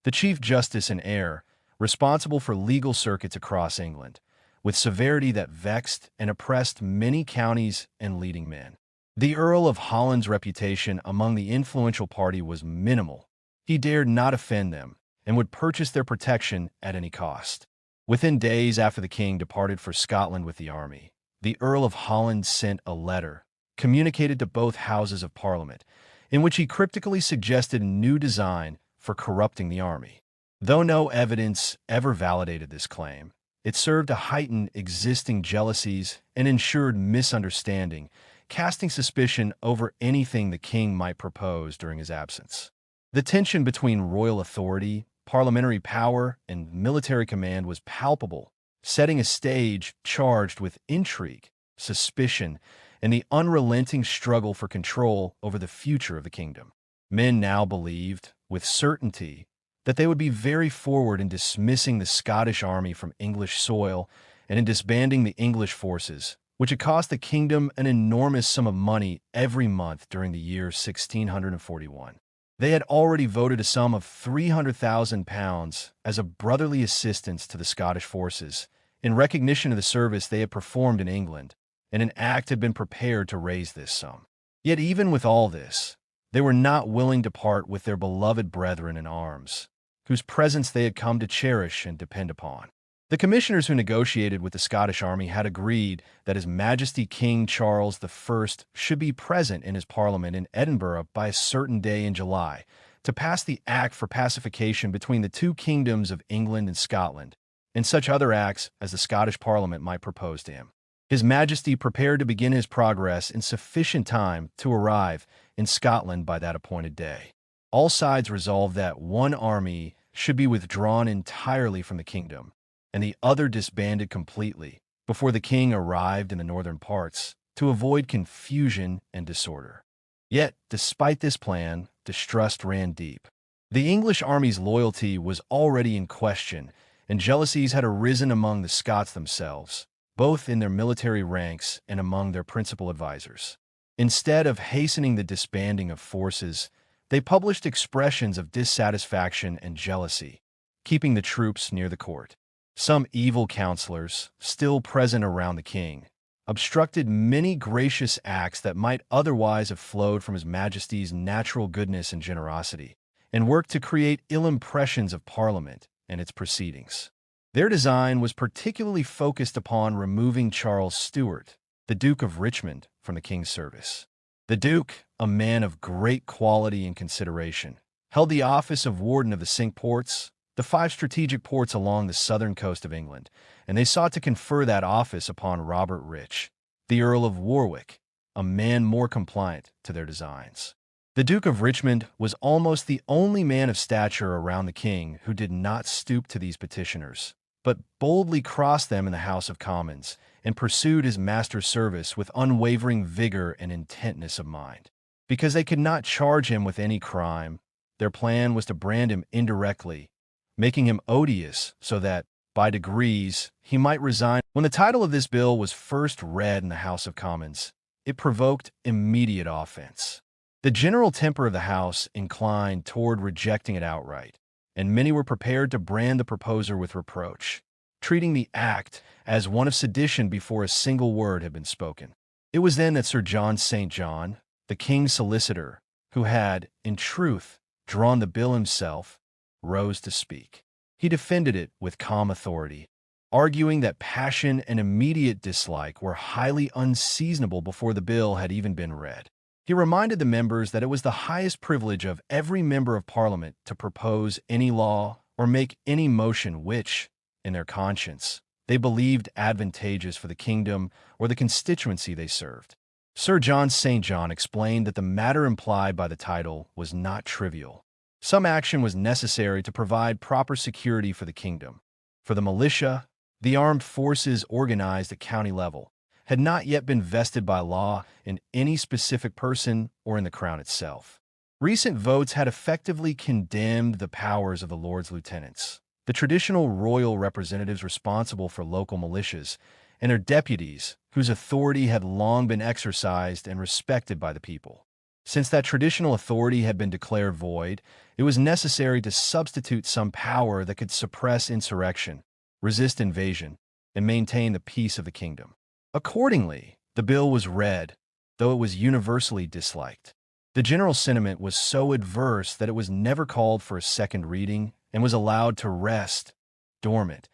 The Chief Justice and heir, responsible for legal circuits across England, with severity that vexed and oppressed many counties and leading men. The Earl of Holland's reputation among the influential party was minimal. He dared not offend them and would purchase their protection at any cost. Within days after the king departed for Scotland with the army, the Earl of Holland sent a letter, communicated to both Houses of Parliament, in which he cryptically suggested a new design for corrupting the army. Though no evidence ever validated this claim, it served to heighten existing jealousies and ensured misunderstanding, casting suspicion over anything the king might propose during his absence. The tension between royal authority, parliamentary power, and military command was palpable, setting a stage charged with intrigue, suspicion, and the unrelenting struggle for control over the future of the kingdom. Men now believed, with certainty, that they would be very forward in dismissing the Scottish army from English soil and in disbanding the English forces, which had cost the kingdom an enormous sum of money every month during the year 1641. They had already voted a sum of £300,000 as a brotherly assistance to the Scottish forces, in recognition of the service they had performed in England, and an act had been prepared to raise this sum. Yet even with all this, they were not willing to part with their beloved brethren in arms, whose presence they had come to cherish and depend upon. The commissioners who negotiated with the Scottish army had agreed that His Majesty King Charles I should be present in his parliament in Edinburgh by a certain day in July to pass the act for pacification between the two kingdoms of England and Scotland, and such other acts as the Scottish Parliament might propose to him. His Majesty prepared to begin his progress in sufficient time to arrive in Scotland by that appointed day. All sides resolved that one army should be withdrawn entirely from the kingdom, and the other disbanded completely before the king arrived in the northern parts to avoid confusion and disorder. Yet, despite this plan, distrust ran deep. The English army's loyalty was already in question, and jealousies had arisen among the Scots themselves, both in their military ranks and among their principal advisers. Instead of hastening the disbanding of forces, they published expressions of dissatisfaction and jealousy, keeping the troops near the court. Some evil counselors, still present around the king, obstructed many gracious acts that might otherwise have flowed from His Majesty's natural goodness and generosity, and worked to create ill impressions of Parliament and its proceedings. Their design was particularly focused upon removing Charles Stuart, the Duke of Richmond, from the king's service. The Duke, a man of great quality and consideration, held the office of Warden of the Cinque Ports, the 5 strategic ports along the southern coast of England, and they sought to confer that office upon Robert Rich, the Earl of Warwick, a man more compliant to their designs. The Duke of Richmond was almost the only man of stature around the king who did not stoop to these petitioners, but boldly crossed them in the House of Commons and pursued his master's service with unwavering vigor and intentness of mind. Because they could not charge him with any crime, their plan was to brand him indirectly, making him odious so that, by degrees, he might resign. When the title of this bill was first read in the House of Commons, it provoked immediate offense. The general temper of the House inclined toward rejecting it outright, and many were prepared to brand the proposer with reproach, treating the act as one of sedition before a single word had been spoken. It was then that Sir John St. John, the king's solicitor, who had, in truth, drawn the bill himself, rose to speak. He defended it with calm authority, arguing that passion and immediate dislike were highly unseasonable before the bill had even been read. He reminded the members that it was the highest privilege of every member of Parliament to propose any law or make any motion which, in their conscience, they believed advantageous for the kingdom or the constituency they served. Sir John St. John explained that the matter implied by the title was not trivial. Some action was necessary to provide proper security for the kingdom. For the militia, the armed forces organized at county level, had not yet been vested by law in any specific person or in the crown itself. Recent votes had effectively condemned the powers of the Lords Lieutenants, the traditional royal representatives responsible for local militias, and their deputies, whose authority had long been exercised and respected by the people. Since that traditional authority had been declared void, it was necessary to substitute some power that could suppress insurrection, resist invasion, and maintain the peace of the kingdom. Accordingly, the bill was read, though it was universally disliked. The general sentiment was so adverse that it was never called for a second reading and was allowed to rest, dormant,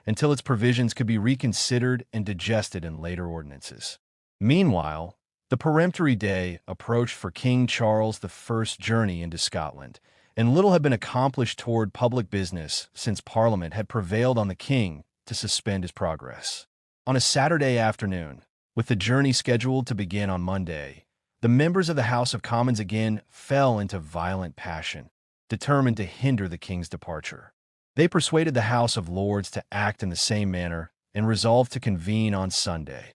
until its provisions could be reconsidered and digested in later ordinances. Meanwhile, the peremptory day approached for King Charles I's journey into Scotland, and little had been accomplished toward public business since Parliament had prevailed on the king to suspend his progress. On a Saturday afternoon, with the journey scheduled to begin on Monday, the members of the House of Commons again fell into violent passion, determined to hinder the king's departure. They persuaded the House of Lords to act in the same manner and resolved to convene on Sunday,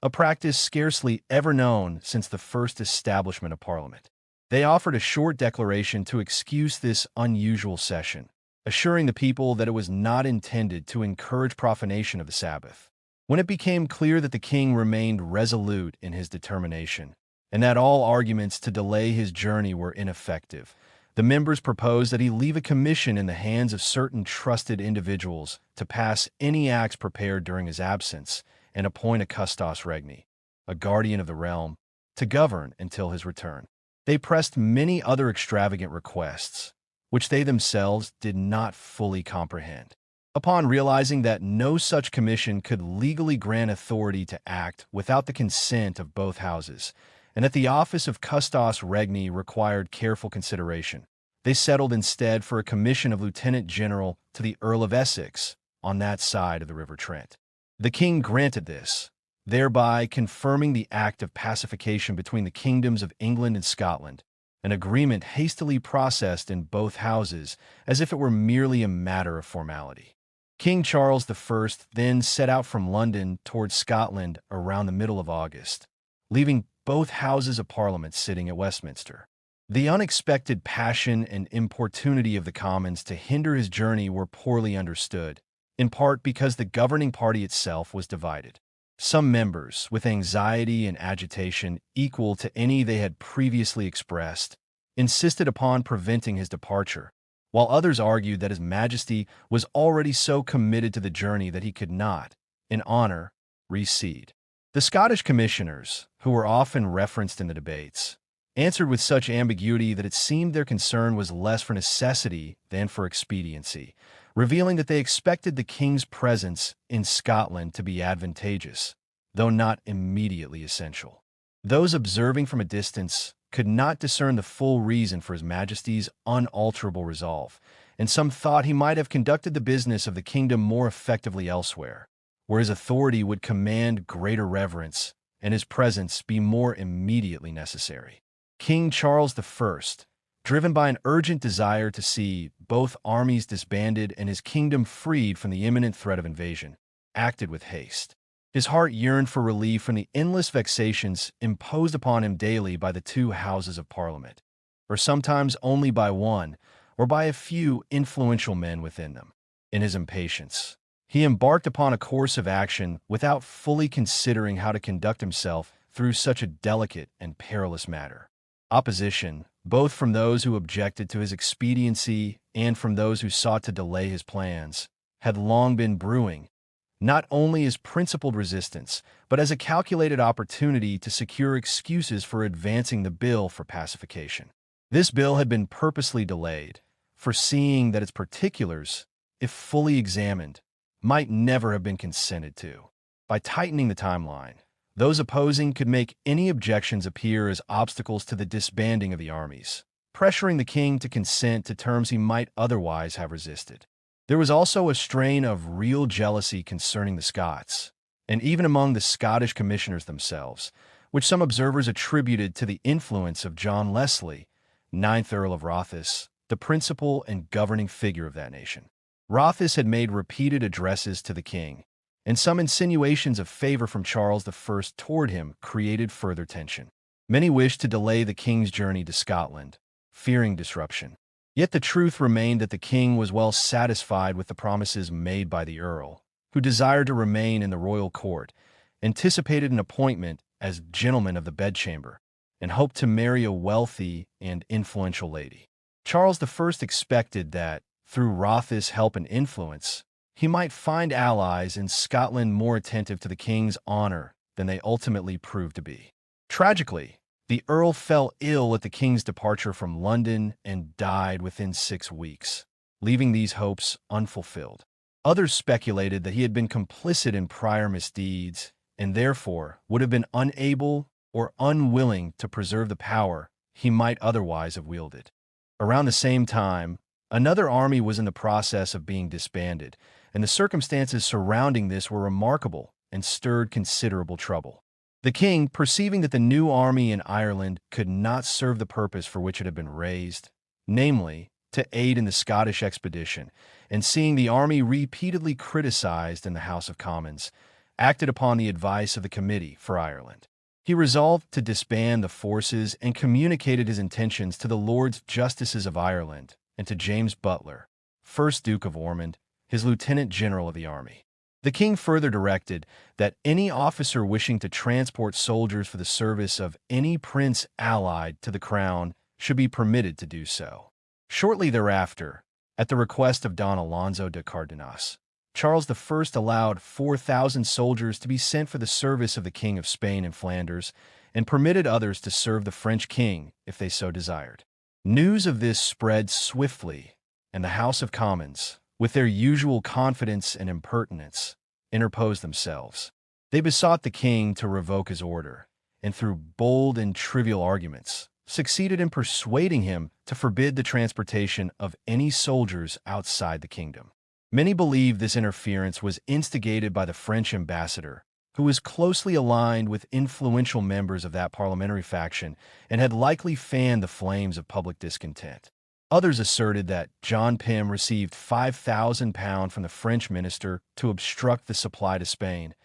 a practice scarcely ever known since the first establishment of Parliament. They offered a short declaration to excuse this unusual session, assuring the people that it was not intended to encourage profanation of the Sabbath. When it became clear that the king remained resolute in his determination, and that all arguments to delay his journey were ineffective, the members proposed that he leave a commission in the hands of certain trusted individuals to pass any acts prepared during his absence and appoint a custos regni, a guardian of the realm, to govern until his return. They pressed many other extravagant requests, which they themselves did not fully comprehend. Upon realizing that no such commission could legally grant authority to act without the consent of both houses, and that the office of custos regni required careful consideration, they settled instead for a commission of lieutenant general to the Earl of Essex on that side of the River Trent. The king granted this, thereby confirming the act of pacification between the kingdoms of England and Scotland, an agreement hastily processed in both houses as if it were merely a matter of formality. King Charles I then set out from London towards Scotland around the middle of August, leaving both houses of Parliament sitting at Westminster. The unexpected passion and importunity of the Commons to hinder his journey were poorly understood, in part because the governing party itself was divided. Some members, with anxiety and agitation equal to any they had previously expressed, insisted upon preventing his departure, while others argued that His Majesty was already so committed to the journey that he could not, in honor, recede. The Scottish commissioners, who were often referenced in the debates, answered with such ambiguity that it seemed their concern was less for necessity than for expediency, revealing that they expected the king's presence in Scotland to be advantageous, though not immediately essential. Those observing from a distance could not discern the full reason for His Majesty's unalterable resolve, and some thought he might have conducted the business of the kingdom more effectively elsewhere, where his authority would command greater reverence and his presence be more immediately necessary. King Charles I, driven by an urgent desire to see both armies disbanded and his kingdom freed from the imminent threat of invasion, acted with haste. His heart yearned for relief from the endless vexations imposed upon him daily by the two houses of Parliament, or sometimes only by one, or by a few influential men within them. In his impatience, he embarked upon a course of action without fully considering how to conduct himself through such a delicate and perilous matter. Opposition, both from those who objected to his expediency and from those who sought to delay his plans, had long been brewing, not only as principled resistance, but as a calculated opportunity to secure excuses for advancing the bill for pacification. This bill had been purposely delayed, foreseeing that its particulars, if fully examined, might never have been consented to. By tightening the timeline, those opposing could make any objections appear as obstacles to the disbanding of the armies, pressuring the king to consent to terms he might otherwise have resisted. There was also a strain of real jealousy concerning the Scots, and even among the Scottish commissioners themselves, which some observers attributed to the influence of John Leslie, 9th Earl of Rothis, the principal and governing figure of that nation. Rothis had made repeated addresses to the king, and some insinuations of favor from Charles I toward him created further tension. Many wished to delay the king's journey to Scotland, fearing disruption. Yet the truth remained that the king was well satisfied with the promises made by the earl, who desired to remain in the royal court, anticipated an appointment as gentleman of the bedchamber, and hoped to marry a wealthy and influential lady. Charles I expected that, through Rothis' help and influence, he might find allies in Scotland more attentive to the king's honor than they ultimately proved to be. Tragically, the earl fell ill at the king's departure from London and died within 6 weeks, leaving these hopes unfulfilled. Others speculated that he had been complicit in prior misdeeds and therefore would have been unable or unwilling to preserve the power he might otherwise have wielded. Around the same time, another army was in the process of being disbanded, and the circumstances surrounding this were remarkable and stirred considerable trouble. The king, perceiving that the new army in Ireland could not serve the purpose for which it had been raised, namely, to aid in the Scottish expedition, and seeing the army repeatedly criticized in the House of Commons, acted upon the advice of the Committee for Ireland. He resolved to disband the forces and communicated his intentions to the Lords Justices of Ireland and to James Butler, 1st Duke of Ormond, his lieutenant general of the army. The king further directed that any officer wishing to transport soldiers for the service of any prince allied to the crown should be permitted to do so. Shortly thereafter, at the request of Don Alonso de Cardenas, Charles I allowed 4,000 soldiers to be sent for the service of the King of Spain and Flanders, and permitted others to serve the French king if they so desired. News of this spread swiftly, and the House of Commons, with their usual confidence and impertinence, interposed themselves. They besought the king to revoke his order, and through bold and trivial arguments, succeeded in persuading him to forbid the transportation of any soldiers outside the kingdom. Many believe this interference was instigated by the French ambassador, who was closely aligned with influential members of that parliamentary faction and had likely fanned the flames of public discontent. Others asserted that John Pym received £5,000 from the French minister to obstruct the supply to Spain,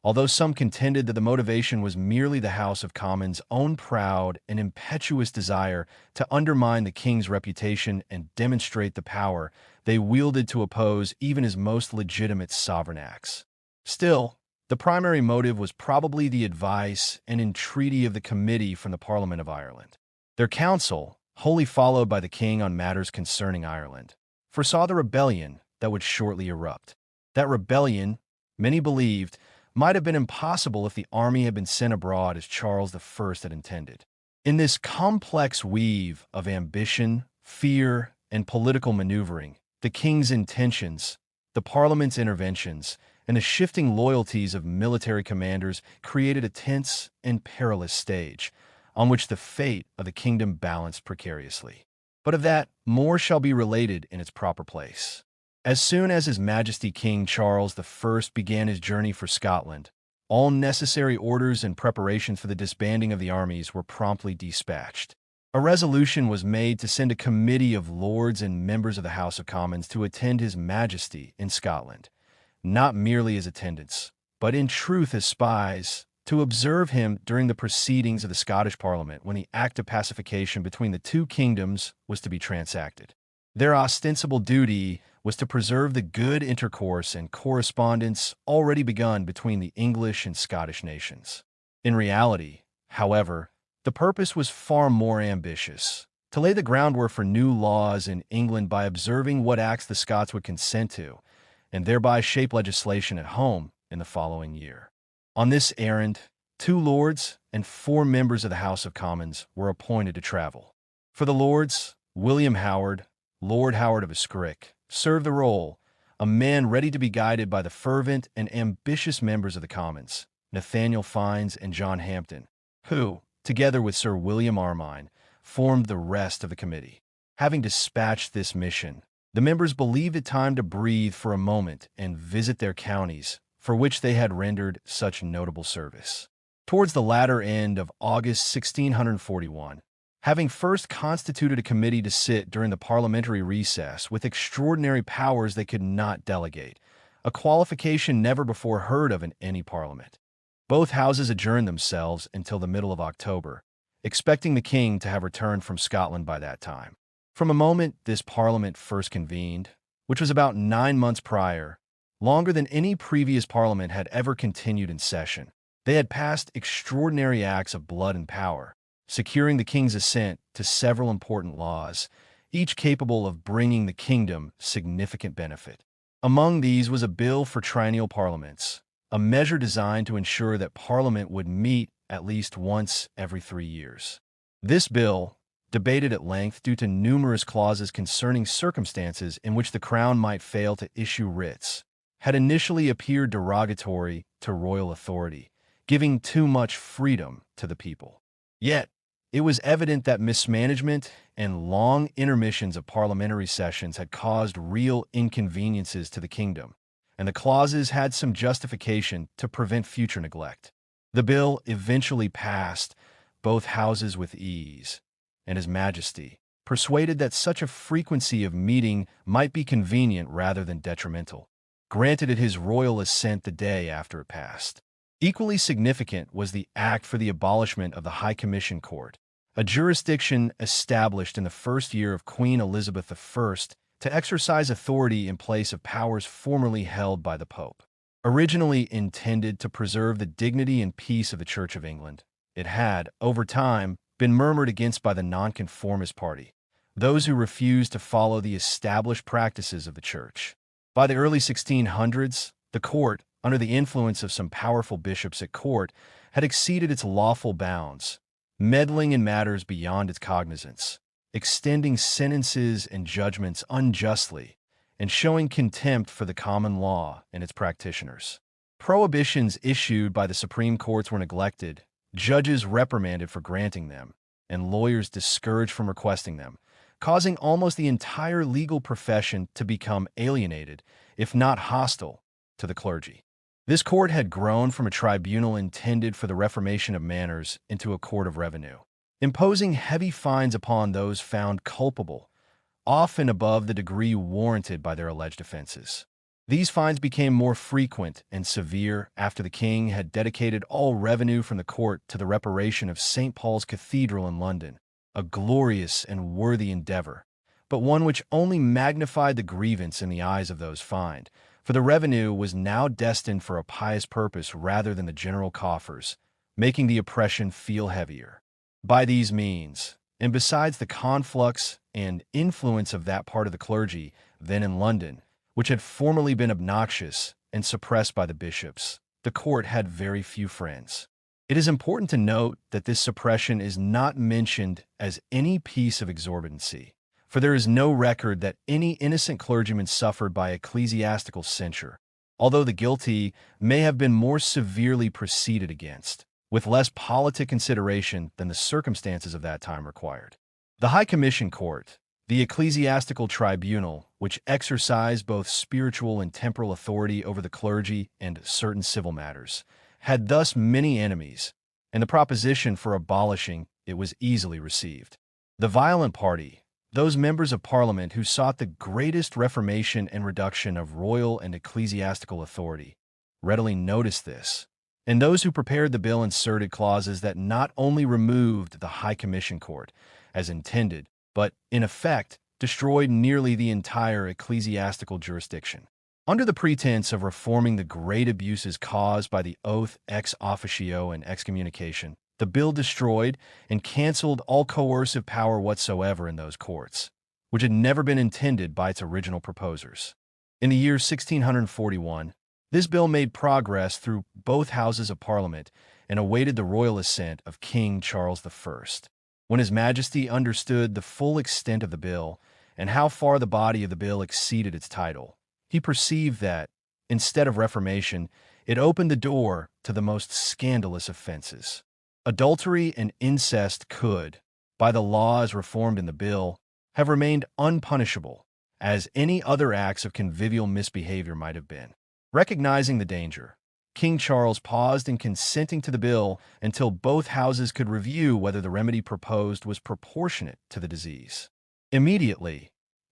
although some contended that the motivation was merely the House of Commons' own proud and impetuous desire to undermine the king's reputation and demonstrate the power they wielded to oppose even his most legitimate sovereign acts. Still, the primary motive was probably the advice and entreaty of the Committee from the Parliament of Ireland. Their council, wholly followed by the king on matters concerning Ireland, foresaw the rebellion that would shortly erupt. That rebellion, many believed, might have been impossible if the army had been sent abroad as Charles I had intended. In this complex weave of ambition, fear, and political maneuvering, the king's intentions, the parliament's interventions, and the shifting loyalties of military commanders created a tense and perilous stage, on which the fate of the kingdom balanced precariously. But of that, more shall be related in its proper place. As soon as His Majesty King Charles I began his journey for Scotland, all necessary orders and preparations for the disbanding of the armies were promptly dispatched. A resolution was made to send a committee of lords and members of the House of Commons to attend His Majesty in Scotland, not merely as attendants, but in truth as spies, to observe him during the proceedings of the Scottish Parliament when the act of pacification between the two kingdoms was to be transacted. Their ostensible duty was to preserve the good intercourse and correspondence already begun between the English and Scottish nations. In reality, however, the purpose was far more ambitious: to lay the groundwork for new laws in England by observing what acts the Scots would consent to, and thereby shape legislation at home in the following year. On this errand, 2 lords and 4 members of the House of Commons were appointed to travel. For the lords, William Howard, Lord Howard of Escrick, served the role, a man ready to be guided by the fervent and ambitious members of the Commons, Nathaniel Fiennes and John Hampden, who, together with Sir William Armine, formed the rest of the committee. Having dispatched this mission, the members believed it time to breathe for a moment and visit their counties, for which they had rendered such notable service. Towards the latter end of August 1641, having first constituted a committee to sit during the parliamentary recess with extraordinary powers they could not delegate, a qualification never before heard of in any parliament, both houses adjourned themselves until the middle of October, expecting the king to have returned from Scotland by that time. From a moment this parliament first convened, which was about 9 months prior, longer than any previous parliament had ever continued in session, they had passed extraordinary acts of blood and power, securing the king's assent to several important laws, each capable of bringing the kingdom significant benefit. Among these was a bill for triennial parliaments, a measure designed to ensure that Parliament would meet at least once every 3 years. This bill, debated at length due to numerous clauses concerning circumstances in which the Crown might fail to issue writs, had initially appeared derogatory to royal authority, giving too much freedom to the people. Yet, it was evident that mismanagement and long intermissions of parliamentary sessions had caused real inconveniences to the kingdom, and the clauses had some justification to prevent future neglect. The bill eventually passed both houses with ease, and His Majesty, persuaded that such a frequency of meeting might be convenient rather than detrimental, granted it his royal assent the day after it passed. Equally significant was the Act for the abolishment of the High Commission Court, a jurisdiction established in the first year of Queen Elizabeth I to exercise authority in place of powers formerly held by the Pope. Originally intended to preserve the dignity and peace of the Church of England, it had, over time, been murmured against by the nonconformist party, those who refused to follow the established practices of the Church. By the early 1600s, the court, under the influence of some powerful bishops at court, had exceeded its lawful bounds, meddling in matters beyond its cognizance, extending sentences and judgments unjustly, and showing contempt for the common law and its practitioners. Prohibitions issued by the Supreme Courts were neglected, judges reprimanded for granting them, and lawyers discouraged from requesting them, causing almost the entire legal profession to become alienated, if not hostile, to the clergy. This court had grown from a tribunal intended for the reformation of manners into a court of revenue, imposing heavy fines upon those found culpable, often above the degree warranted by their alleged offenses. These fines became more frequent and severe after the king had dedicated all revenue from the court to the reparation of St. Paul's Cathedral in London, a glorious and worthy endeavor, but one which only magnified the grievance in the eyes of those fined, for the revenue was now destined for a pious purpose rather than the general coffers, making the oppression feel heavier. By these means, and besides the conflux and influence of that part of the clergy then in London, which had formerly been obnoxious and suppressed by the bishops, the court had very few friends. It is important to note that this suppression is not mentioned as any piece of exorbitancy, for there is no record that any innocent clergyman suffered by ecclesiastical censure, although the guilty may have been more severely proceeded against, with less politic consideration than the circumstances of that time required. The High Commission Court, the ecclesiastical tribunal, which exercised both spiritual and temporal authority over the clergy and certain civil matters, had thus many enemies, and the proposition for abolishing it was easily received. The violent party, those members of Parliament who sought the greatest reformation and reduction of royal and ecclesiastical authority, readily noticed this, and those who prepared the bill inserted clauses that not only removed the High Commission Court, as intended, but, in effect, destroyed nearly the entire ecclesiastical jurisdiction. Under the pretense of reforming the great abuses caused by the oath ex officio and excommunication, the bill destroyed and canceled all coercive power whatsoever in those courts, which had never been intended by its original proposers. In the year 1641, this bill made progress through both houses of Parliament and awaited the royal assent of King Charles I. When His Majesty understood the full extent of the bill and how far the body of the bill exceeded its title, he perceived that, instead of reformation, it opened the door to the most scandalous offenses. Adultery and incest could, by the law as reformed in the bill, have remained unpunishable, as any other acts of convivial misbehavior might have been. Recognizing the danger, King Charles paused in consenting to the bill until both houses could review whether the remedy proposed was proportionate to the disease. Immediately,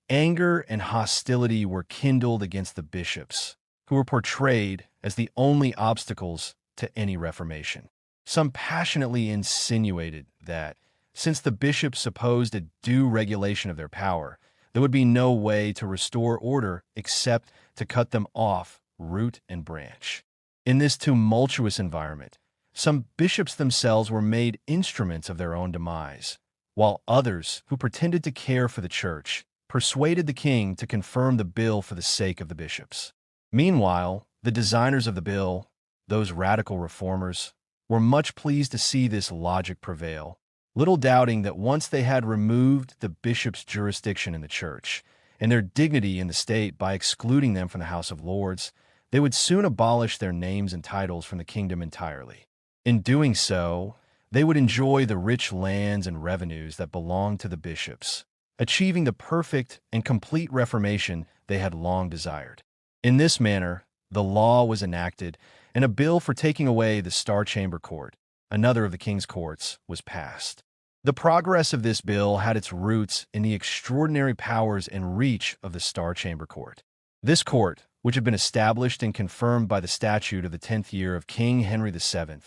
anger and hostility were kindled against the bishops, who were portrayed as the only obstacles to any reformation. Some passionately insinuated that, since the bishops opposed a due regulation of their power, there would be no way to restore order except to cut them off root and branch. In this tumultuous environment, some bishops themselves were made instruments of their own demise, while others, who pretended to care for the church, persuaded the king to confirm the bill for the sake of the bishops. Meanwhile, the designers of the bill, those radical reformers, were much pleased to see this logic prevail, little doubting that once they had removed the bishop's jurisdiction in the church and their dignity in the state by excluding them from the House of Lords, they would soon abolish their names and titles from the kingdom entirely. In doing so, they would enjoy the rich lands and revenues that belonged to the bishops, achieving the perfect and complete reformation they had long desired. In this manner, the law was enacted, and a bill for taking away the Star Chamber Court, another of the king's courts, was passed. The progress of this bill had its roots in the extraordinary powers and reach of the Star Chamber Court. This court, which had been established and confirmed by the statute of the 10th year of King Henry VII,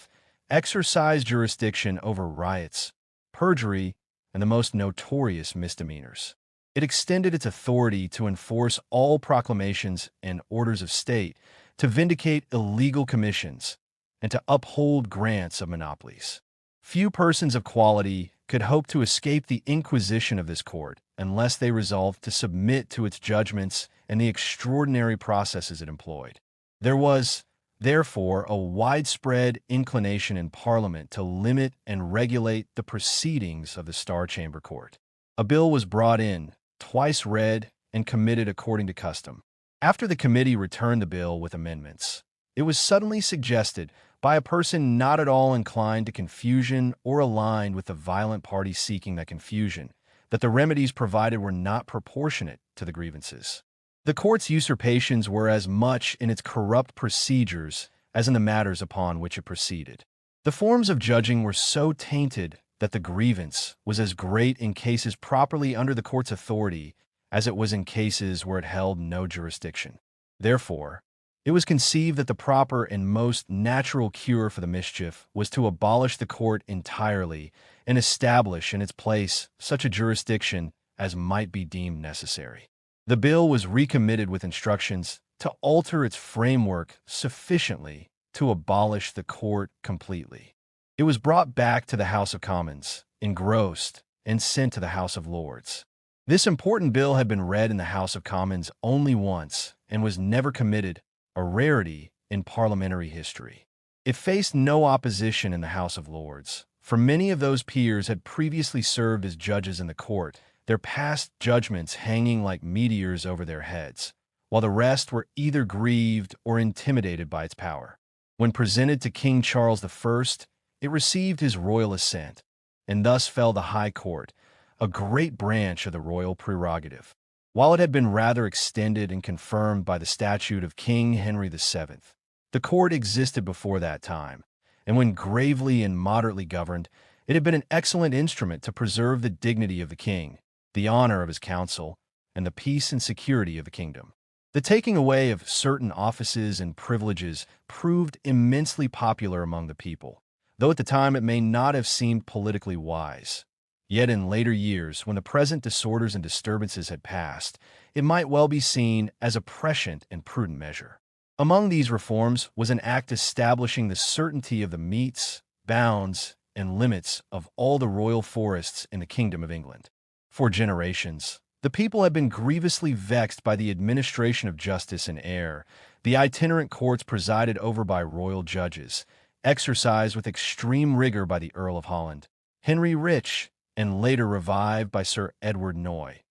exercised jurisdiction over riots, perjury, and the most notorious misdemeanors. It extended its authority to enforce all proclamations and orders of state, to vindicate illegal commissions, and to uphold grants of monopolies. Few persons of quality could hope to escape the inquisition of this court unless they resolved to submit to its judgments and the extraordinary processes it employed. There was, therefore, a widespread inclination in Parliament to limit and regulate the proceedings of the Star Chamber Court. A bill was brought in, twice read, and committed according to custom. After the committee returned the bill with amendments, it was suddenly suggested by a person not at all inclined to confusion or aligned with the violent party seeking that confusion, that the remedies provided were not proportionate to the grievances. The court's usurpations were as much in its corrupt procedures as in the matters upon which it proceeded. The forms of judging were so tainted that the grievance was as great in cases properly under the court's authority as it was in cases where it held no jurisdiction. Therefore, it was conceived that the proper and most natural cure for the mischief was to abolish the court entirely and establish in its place such a jurisdiction as might be deemed necessary. The bill was recommitted with instructions to alter its framework sufficiently to abolish the court completely. It was brought back to the House of Commons, engrossed, and sent to the House of Lords. This important bill had been read in the House of Commons only once and was never committed, a rarity in parliamentary history. It faced no opposition in the House of Lords, for many of those peers had previously served as judges in the court, their past judgments hanging like meteors over their heads, while the rest were either grieved or intimidated by its power. When presented to King Charles I, it received his royal assent, and thus fell the High Court, a great branch of the royal prerogative. While it had been rather extended and confirmed by the statute of King Henry VII, the court existed before that time, and when gravely and moderately governed, It had been an excellent instrument to preserve the dignity of the king, the honor of his council, and the peace and security of the kingdom. The taking away of certain offices and privileges proved immensely popular among the people, though at the time it may not have seemed politically wise. Yet in later years, when the present disorders and disturbances had passed, it might well be seen as a prescient and prudent measure. Among these reforms was an act establishing the certainty of the metes, bounds, and limits of all the royal forests in the Kingdom of England. For generations, the people had been grievously vexed by the administration of justice in air, the itinerant courts presided over by royal judges, exercised with extreme rigor by the Earl of Holland, Henry Rich, and later revived by Sir Edward Noy,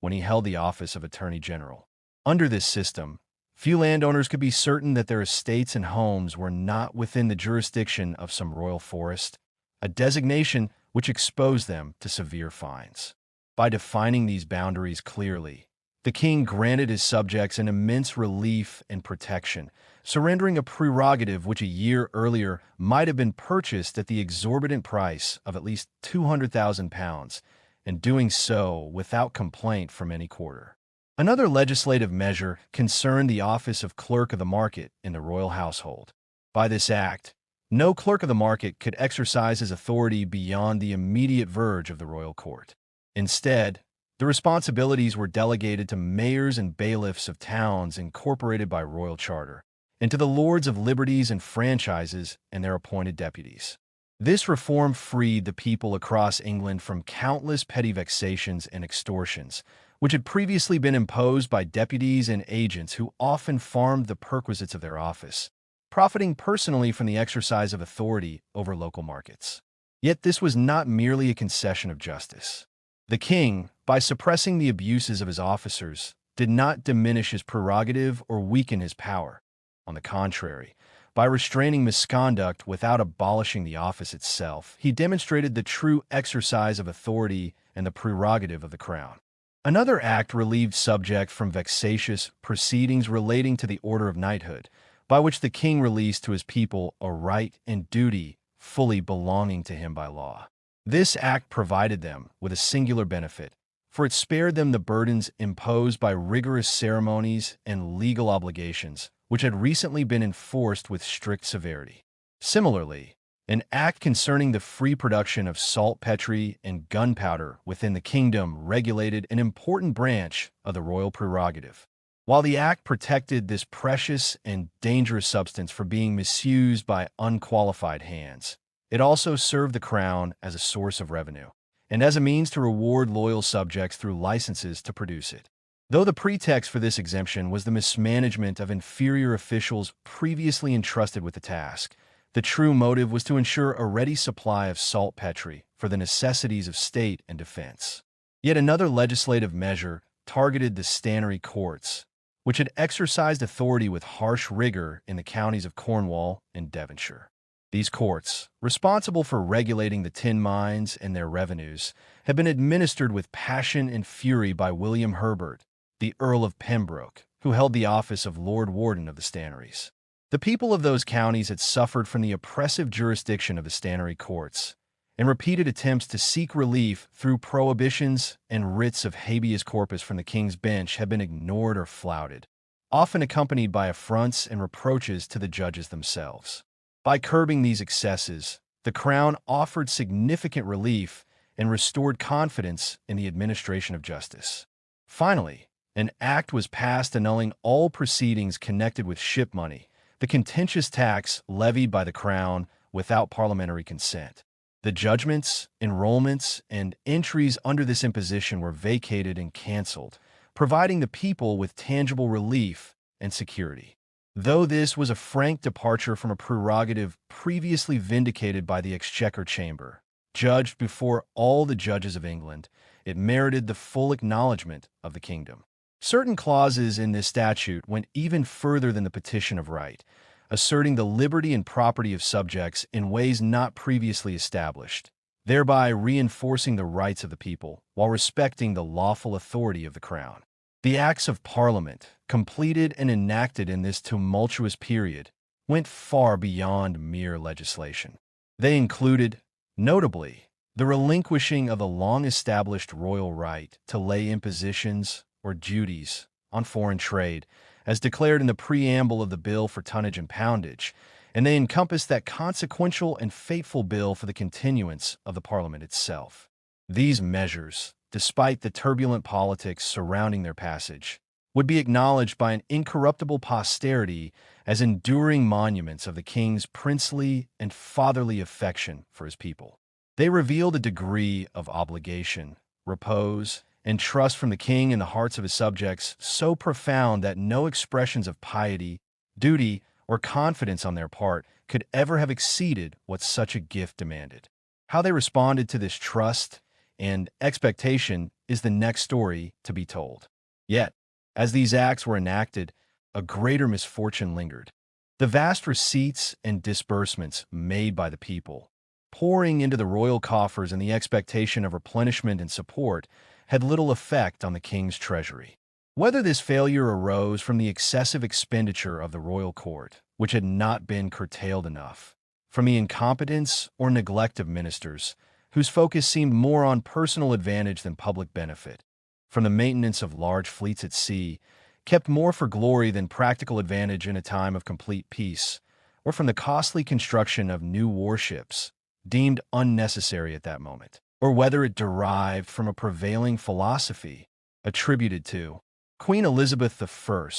when he held the office of Attorney General. Under this system, few landowners could be certain that their estates and homes were not within the jurisdiction of some royal forest, a designation which exposed them to severe fines. By defining these boundaries clearly, the king granted his subjects an immense relief and protection, surrendering a prerogative which a year earlier might have been purchased at the exorbitant price of at least £200,000, and doing so without complaint from any quarter. Another legislative measure concerned the office of Clerk of the Market in the royal household. By this act, no Clerk of the Market could exercise his authority beyond the immediate verge of the royal court. Instead, the responsibilities were delegated to mayors and bailiffs of towns incorporated by royal charter, and to the lords of liberties and franchises and their appointed deputies. This reform freed the people across England from countless petty vexations and extortions, which had previously been imposed by deputies and agents who often farmed the perquisites of their office, profiting personally from the exercise of authority over local markets. Yet this was not merely a concession of justice. The king, by suppressing the abuses of his officers, did not diminish his prerogative or weaken his power. On the contrary, by restraining misconduct without abolishing the office itself, he demonstrated the true exercise of authority and the prerogative of the crown. Another act relieved subjects from vexatious proceedings relating to the order of knighthood, by which the king released to his people a right and duty fully belonging to him by law. This act provided them with a singular benefit, for it spared them the burdens imposed by rigorous ceremonies and legal obligations, which had recently been enforced with strict severity. Similarly, an act concerning the free production of saltpetre and gunpowder within the kingdom regulated an important branch of the royal prerogative. While the act protected this precious and dangerous substance from being misused by unqualified hands, it also served the crown as a source of revenue, and as a means to reward loyal subjects through licenses to produce it. Though the pretext for this exemption was the mismanagement of inferior officials previously entrusted with the task, the true motive was to ensure a ready supply of saltpetre for the necessities of state and defense. Yet another legislative measure targeted the stanary courts, which had exercised authority with harsh rigor in the counties of Cornwall and Devonshire. These courts, responsible for regulating the tin mines and their revenues, had been administered with passion and fury by William Herbert, the Earl of Pembroke, who held the office of Lord Warden of the Stannaries. The people of those counties had suffered from the oppressive jurisdiction of the stanary courts, and repeated attempts to seek relief through prohibitions and writs of habeas corpus from the King's Bench had been ignored or flouted, often accompanied by affronts and reproaches to the judges themselves. By curbing these excesses, the Crown offered significant relief and restored confidence in the administration of justice. Finally, an act was passed annulling all proceedings connected with ship money, the contentious tax levied by the Crown without parliamentary consent. The judgments, enrollments, and entries under this imposition were vacated and cancelled, providing the people with tangible relief and security. Though this was a frank departure from a prerogative previously vindicated by the Exchequer Chamber, judged before all the judges of England, it merited the full acknowledgement of the kingdom. Certain clauses in this statute went even further than the petition of right, asserting the liberty and property of subjects in ways not previously established, thereby reinforcing the rights of the people while respecting the lawful authority of the Crown. The Acts of Parliament, completed and enacted in this tumultuous period, went far beyond mere legislation. They included, notably, The relinquishing of the long-established royal right to lay impositions or duties on foreign trade, as declared in the preamble of the Bill for Tonnage and Poundage, and they encompass that consequential and fateful bill for the continuance of the Parliament itself. These measures, despite the turbulent politics surrounding their passage, would be acknowledged by an incorruptible posterity as enduring monuments of the king's princely and fatherly affection for his people. They revealed a degree of obligation, repose, and trust from the king in the hearts of his subjects so profound that no expressions of piety, duty, or confidence on their part could ever have exceeded what such a gift demanded. How they responded to this trust and expectation is the next story to be told. Yet, as these acts were enacted, a greater misfortune lingered. The vast receipts and disbursements made by the people, pouring into the royal coffers in the expectation of replenishment and support, had little effect on the king's treasury. Whether this failure arose from the excessive expenditure of the royal court, which had not been curtailed enough, from the incompetence or neglect of ministers, whose focus seemed more on personal advantage than public benefit, from the maintenance of large fleets at sea, kept more for glory than practical advantage in a time of complete peace, or from the costly construction of new warships, deemed unnecessary at that moment, or whether it derived from a prevailing philosophy attributed to Queen Elizabeth I,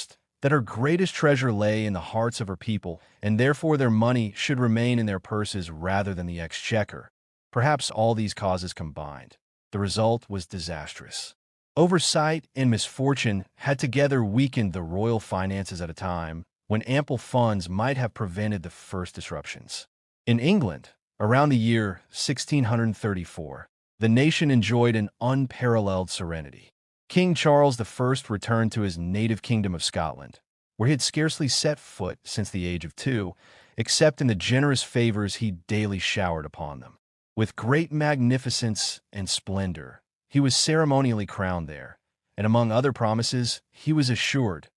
that her greatest treasure lay in the hearts of her people, and therefore their money should remain in their purses rather than the exchequer. Perhaps all these causes combined. The result was disastrous. Oversight and misfortune had together weakened the royal finances at a time when ample funds might have prevented the first disruptions. In England, around the year 1634, the nation enjoyed an unparalleled serenity. King Charles I returned to his native kingdom of Scotland, where he had scarcely set foot since the age of 2, except in the generous favors he daily showered upon them. With great magnificence and splendor, he was ceremonially crowned there, and among other promises, he was assured,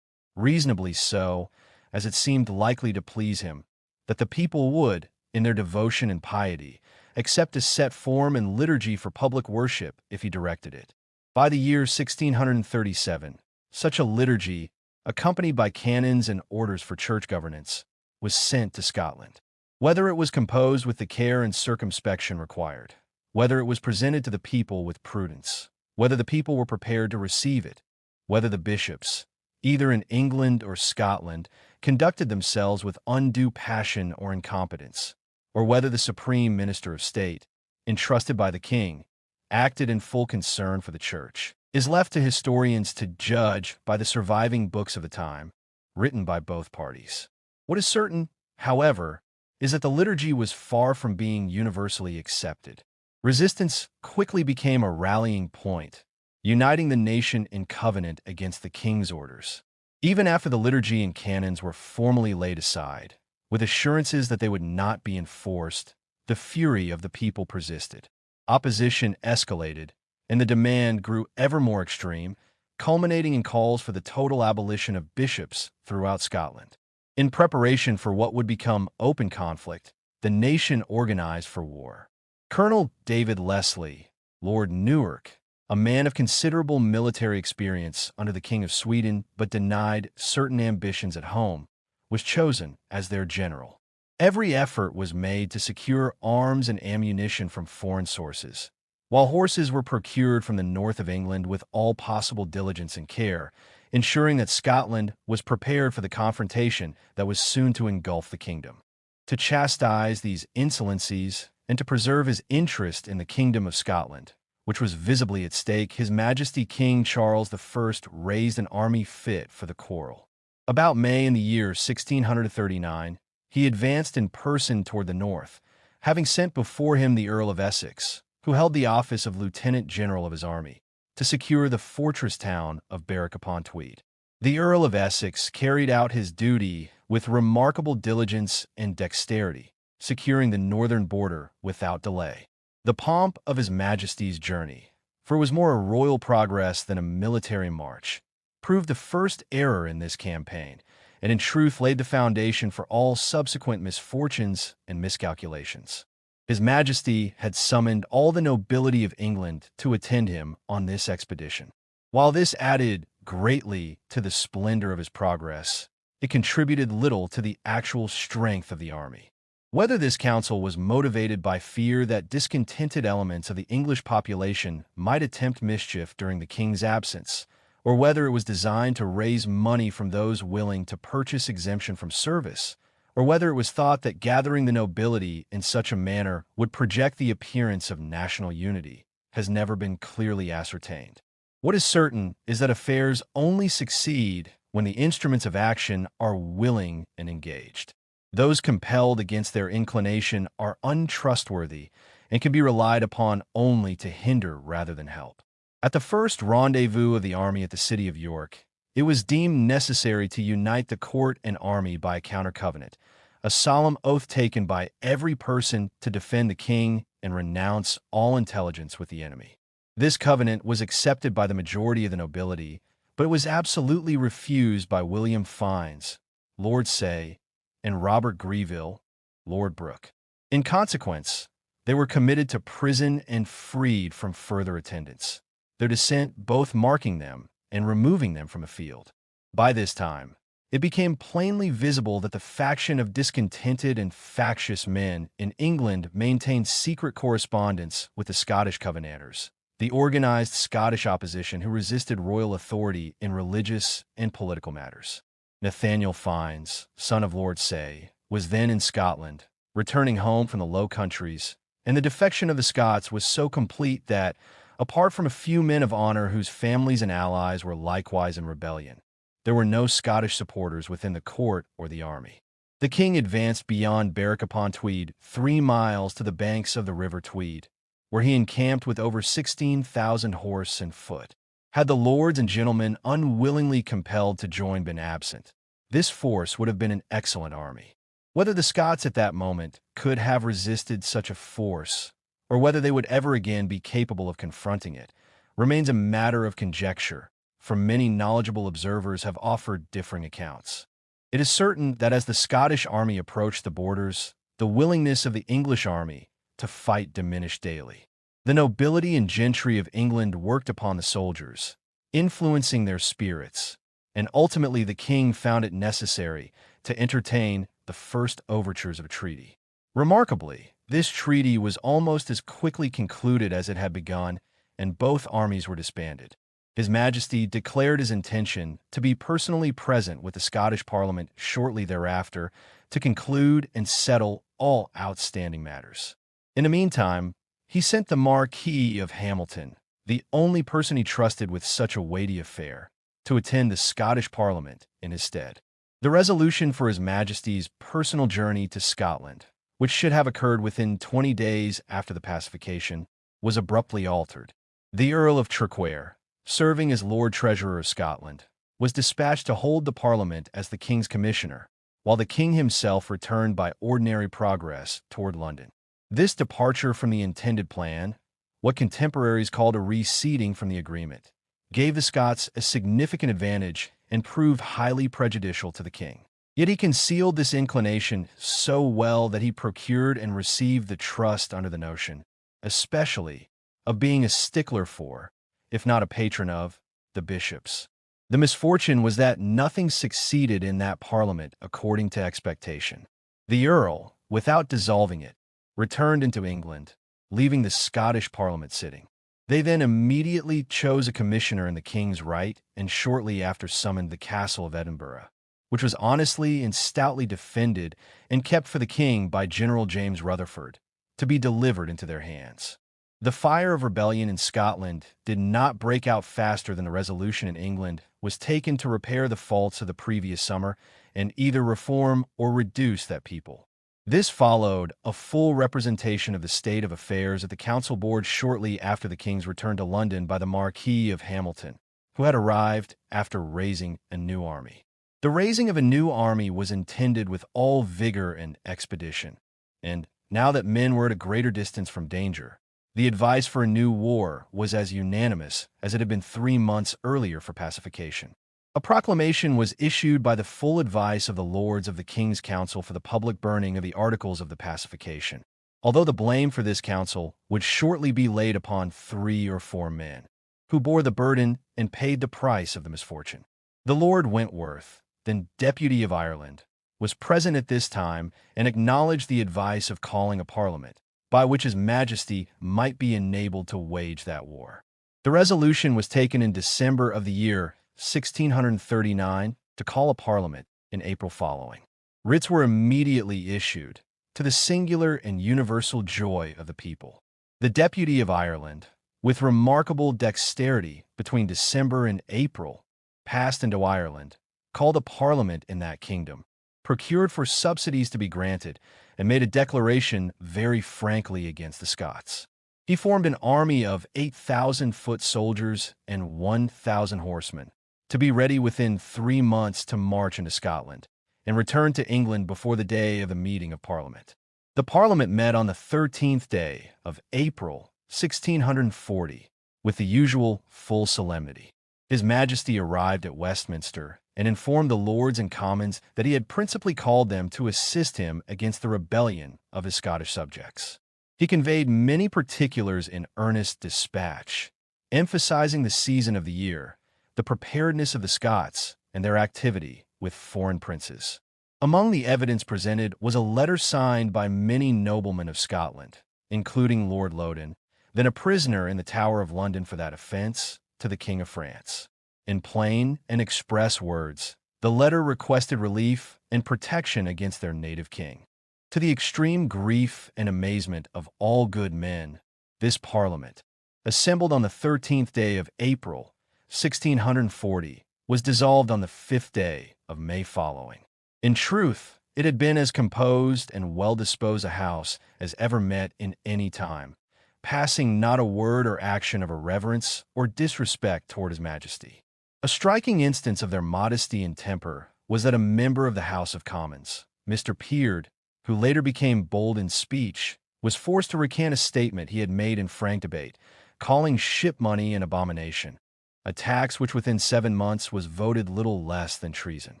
reasonably so, as it seemed likely to please him, that the people would, in their devotion and piety, accept a set form and liturgy for public worship if he directed it. By the year 1637, such a liturgy, accompanied by canons and orders for church governance, was sent to Scotland. Whether it was composed with the care and circumspection required, whether it was presented to the people with prudence, whether the people were prepared to receive it, whether the bishops, either in England or Scotland, conducted themselves with undue passion or incompetence, or whether the supreme minister of state, entrusted by the king, acted in full concern for the church, is left to historians to judge by the surviving books of the time, written by both parties. What is certain, however, is that the liturgy was far from being universally accepted. Resistance quickly became a rallying point, uniting the nation in covenant against the king's orders. Even after the liturgy and canons were formally laid aside, with assurances that they would not be enforced, the fury of the people persisted. Opposition escalated, and the demand grew ever more extreme, culminating in calls for the total abolition of bishops throughout Scotland. In preparation for what would become open conflict, the nation organized for war. Colonel David Leslie, Lord Newark, a man of considerable military experience under the King of Sweden but denied certain ambitions at home, was chosen as their general. Every effort was made to secure arms and ammunition from foreign sources, while horses were procured from the north of England with all possible diligence and care, ensuring that Scotland was prepared for the confrontation that was soon to engulf the kingdom. To chastise these insolencies and to preserve his interest in the kingdom of Scotland, which was visibly at stake, His Majesty King Charles I raised an army fit for the quarrel. About May in the year 1639, he advanced in person toward the north, having sent before him the Earl of Essex, who held the office of Lieutenant General of his army, to secure the fortress town of Berwick-upon-Tweed. The Earl of Essex carried out his duty with remarkable diligence and dexterity, securing the northern border without delay. The pomp of His Majesty's journey, for it was more a royal progress than a military march, proved the first error in this campaign, and in truth laid the foundation for all subsequent misfortunes and miscalculations. His Majesty had summoned all the nobility of England to attend him on this expedition. While this added greatly to the splendor of his progress, it contributed little to the actual strength of the army. Whether this council was motivated by fear that discontented elements of the English population might attempt mischief during the king's absence, or whether it was designed to raise money from those willing to purchase exemption from service, or whether it was thought that gathering the nobility in such a manner would project the appearance of national unity, has never been clearly ascertained. What is certain is that affairs only succeed when the instruments of action are willing and engaged. Those compelled against their inclination are untrustworthy and can be relied upon only to hinder rather than help. At the first rendezvous of the army at the city of York, it was deemed necessary to unite the court and army by a counter-covenant, a solemn oath taken by every person to defend the king and renounce all intelligence with the enemy. This covenant was accepted by the majority of the nobility, but it was absolutely refused by William Fiennes, Lord Say, and Robert Greville, Lord Brooke. In consequence, they were committed to prison and freed from further attendance, their dissent both marking them and removing them from a field. By this time, it became plainly visible that the faction of discontented and factious men in England maintained secret correspondence with the Scottish Covenanters, the organized Scottish opposition who resisted royal authority in religious and political matters. Nathaniel Fiennes, son of Lord Say, was then in Scotland, returning home from the Low Countries, and the defection of the Scots was so complete that, apart from a few men of honor whose families and allies were likewise in rebellion, there were no Scottish supporters within the court or the army. The king advanced beyond Berwick-upon-Tweed 3 miles to the banks of the River Tweed, where he encamped with over 16,000 horse and foot. Had the lords and gentlemen unwillingly compelled to join been absent, this force would have been an excellent army. Whether the Scots at that moment could have resisted such a force, or whether they would ever again be capable of confronting it, remains a matter of conjecture, for many knowledgeable observers have offered differing accounts. It is certain that as the Scottish army approached the borders, the willingness of the English army to fight diminished daily. The nobility and gentry of England worked upon the soldiers, influencing their spirits, and ultimately the king found it necessary to entertain the first overtures of a treaty. Remarkably, this treaty was almost as quickly concluded as it had begun, and both armies were disbanded. His Majesty declared his intention to be personally present with the Scottish Parliament shortly thereafter to conclude and settle all outstanding matters. In the meantime, he sent the Marquis of Hamilton, the only person he trusted with such a weighty affair, to attend the Scottish Parliament in his stead. The resolution for His Majesty's personal journey to Scotland, which should have occurred within 20 days after the pacification, was abruptly altered. The Earl of Clarendon, serving as Lord Treasurer of Scotland, was dispatched to hold the Parliament as the King's Commissioner, while the King himself returned by ordinary progress toward London. This departure from the intended plan, what contemporaries called a receding from the agreement, gave the Scots a significant advantage and proved highly prejudicial to the king. Yet he concealed this inclination so well that he procured and received the trust under the notion, especially, of being a stickler for, if not a patron of, the bishops. The misfortune was that nothing succeeded in that parliament according to expectation. The Earl, without dissolving it, returned into England, leaving the Scottish Parliament sitting. They then immediately chose a commissioner in the king's right and shortly after summoned the castle of Edinburgh, which was honestly and stoutly defended and kept for the king by General James Rutherford, to be delivered into their hands. The fire of rebellion in Scotland did not break out faster than the resolution in England was taken to repair the faults of the previous summer and either reform or reduce that people. This followed a full representation of the state of affairs at the council board shortly after the king's return to London by the Marquis of Hamilton, who had arrived after raising a new army. The raising of a new army was intended with all vigor and expedition, and now that men were at a greater distance from danger, the advice for a new war was as unanimous as it had been 3 months earlier for pacification. A proclamation was issued by the full advice of the Lords of the King's Council for the public burning of the Articles of the Pacification. although the blame for this council would shortly be laid upon 3 or 4 men, who bore the burden and paid the price of the misfortune. The Lord Wentworth, then Deputy of Ireland, was present at this time and acknowledged the advice of calling a parliament, by which His Majesty might be enabled to wage that war. The resolution was taken in December of the year 1639 to call a parliament in April following. Writs were immediately issued, to the singular and universal joy of the people. The Deputy of Ireland, with remarkable dexterity between December and April, passed into Ireland, called a parliament in that kingdom, procured for subsidies to be granted, and made a declaration very frankly against the Scots. He formed an army of 8,000 foot soldiers and 1,000 horsemen, to be ready within 3 months to march into Scotland, and return to England before the day of the meeting of Parliament. The Parliament met on the 13th day of April, 1640, with the usual full solemnity. His Majesty arrived at Westminster and informed the Lords and Commons that he had principally called them to assist him against the rebellion of his Scottish subjects. He conveyed many particulars in earnest dispatch, emphasizing the season of the year, the preparedness of the Scots, and their activity with foreign princes. Among the evidence presented was a letter signed by many noblemen of Scotland, including Lord Loudoun, then a prisoner in the Tower of London for that offense, to the King of France. In plain and express words, the letter requested relief and protection against their native king. To the extreme grief and amazement of all good men, this Parliament, assembled on the 13th day of April, 1640, was dissolved on the 5th day of May following. In truth, it had been as composed and well-disposed a house as ever met in any time, passing not a word or action of irreverence or disrespect toward His Majesty. A striking instance of their modesty and temper was that a member of the House of Commons, Mr. Peard, who later became bold in speech, was forced to recant a statement he had made in frank debate, calling ship money an abomination, a tax which within 7 months was voted little less than treason.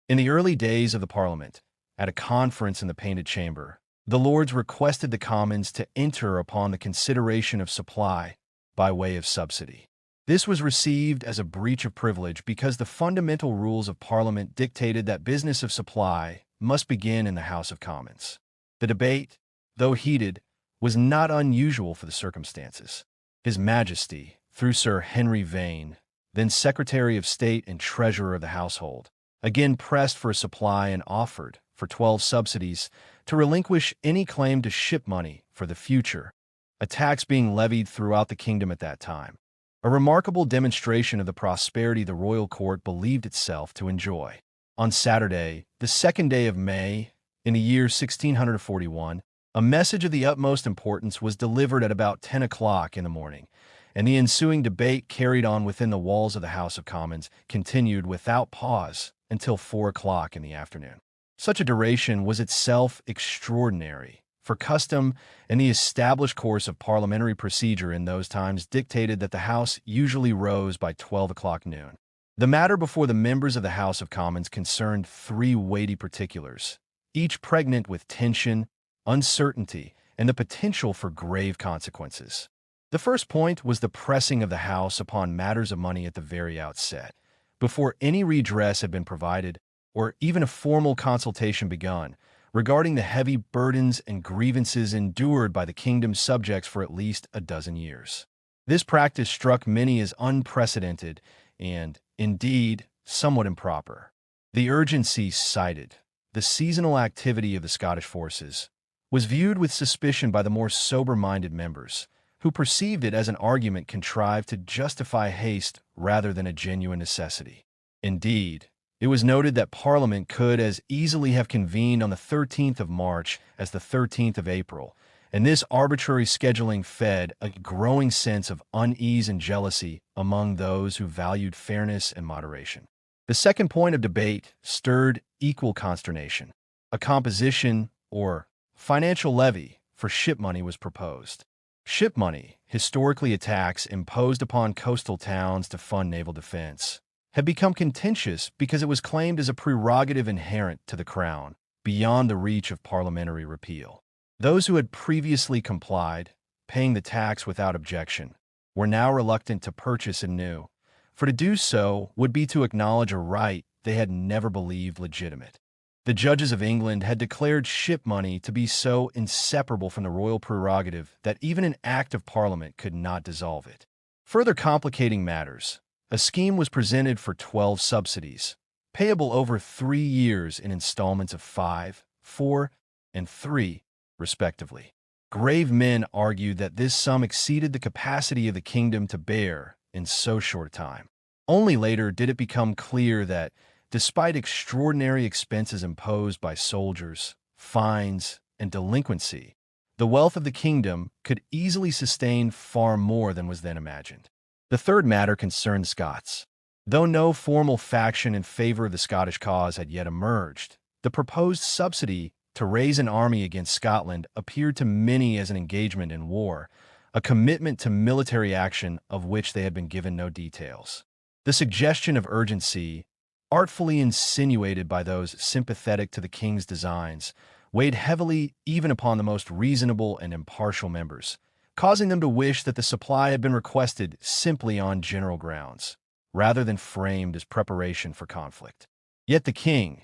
In the early days of the Parliament, at a conference in the Painted Chamber, the Lords requested the Commons to enter upon the consideration of supply by way of subsidy. This was received as a breach of privilege because the fundamental rules of Parliament dictated that business of supply must begin in the House of Commons. The debate, though heated, was not unusual for the circumstances. His Majesty, through Sir Henry Vane, then Secretary of State and Treasurer of the Household, again pressed for a supply and offered, for 12 subsidies, to relinquish any claim to ship money for the future, a tax being levied throughout the kingdom at that time, a remarkable demonstration of the prosperity the royal court believed itself to enjoy. On Saturday, the 2nd day of May, in the year 1641, a message of the utmost importance was delivered at about 10 o'clock in the morning, and the ensuing debate carried on within the walls of the House of Commons continued without pause until 4 o'clock in the afternoon. Such a duration was itself extraordinary, for custom and the established course of parliamentary procedure in those times dictated that the House usually rose by 12 o'clock noon. The matter before the members of the House of Commons concerned 3 weighty particulars, each pregnant with tension, uncertainty, and the potential for grave consequences. The first point was the pressing of the House upon matters of money at the very outset, before any redress had been provided, or even a formal consultation begun, regarding the heavy burdens and grievances endured by the kingdom's subjects for at least a dozen years. This practice struck many as unprecedented and, indeed, somewhat improper. The urgency cited, the seasonal activity of the Scottish forces, was viewed with suspicion by the more sober-minded members, who perceived it as an argument contrived to justify haste rather than a genuine necessity. Indeed, it was noted that Parliament could as easily have convened on the 13th of March as the 13th of April, and this arbitrary scheduling fed a growing sense of unease and jealousy among those who valued fairness and moderation. The second point of debate stirred equal consternation. A composition, or financial levy, for ship money was proposed. Ship money, historically a tax imposed upon coastal towns to fund naval defense, had become contentious because it was claimed as a prerogative inherent to the Crown, beyond the reach of parliamentary repeal. Those who had previously complied, paying the tax without objection, were now reluctant to purchase anew, for to do so would be to acknowledge a right they had never believed legitimate. The judges of England had declared ship money to be so inseparable from the royal prerogative that even an act of Parliament could not dissolve it. Further complicating matters, a scheme was presented for 12 subsidies, payable over 3 years in installments of 5, 4, and 3, respectively. Grave men argued that this sum exceeded the capacity of the kingdom to bear in so short a time. Only later did it become clear that, despite extraordinary expenses imposed by soldiers, fines, and delinquency, the wealth of the kingdom could easily sustain far more than was then imagined. The third matter concerned Scots. Though no formal faction in favor of the Scottish cause had yet emerged, the proposed subsidy to raise an army against Scotland appeared to many as an engagement in war, a commitment to military action of which they had been given no details. The suggestion of urgency, artfully insinuated by those sympathetic to the king's designs, weighed heavily even upon the most reasonable and impartial members, causing them to wish that the supply had been requested simply on general grounds, rather than framed as preparation for conflict. Yet the king,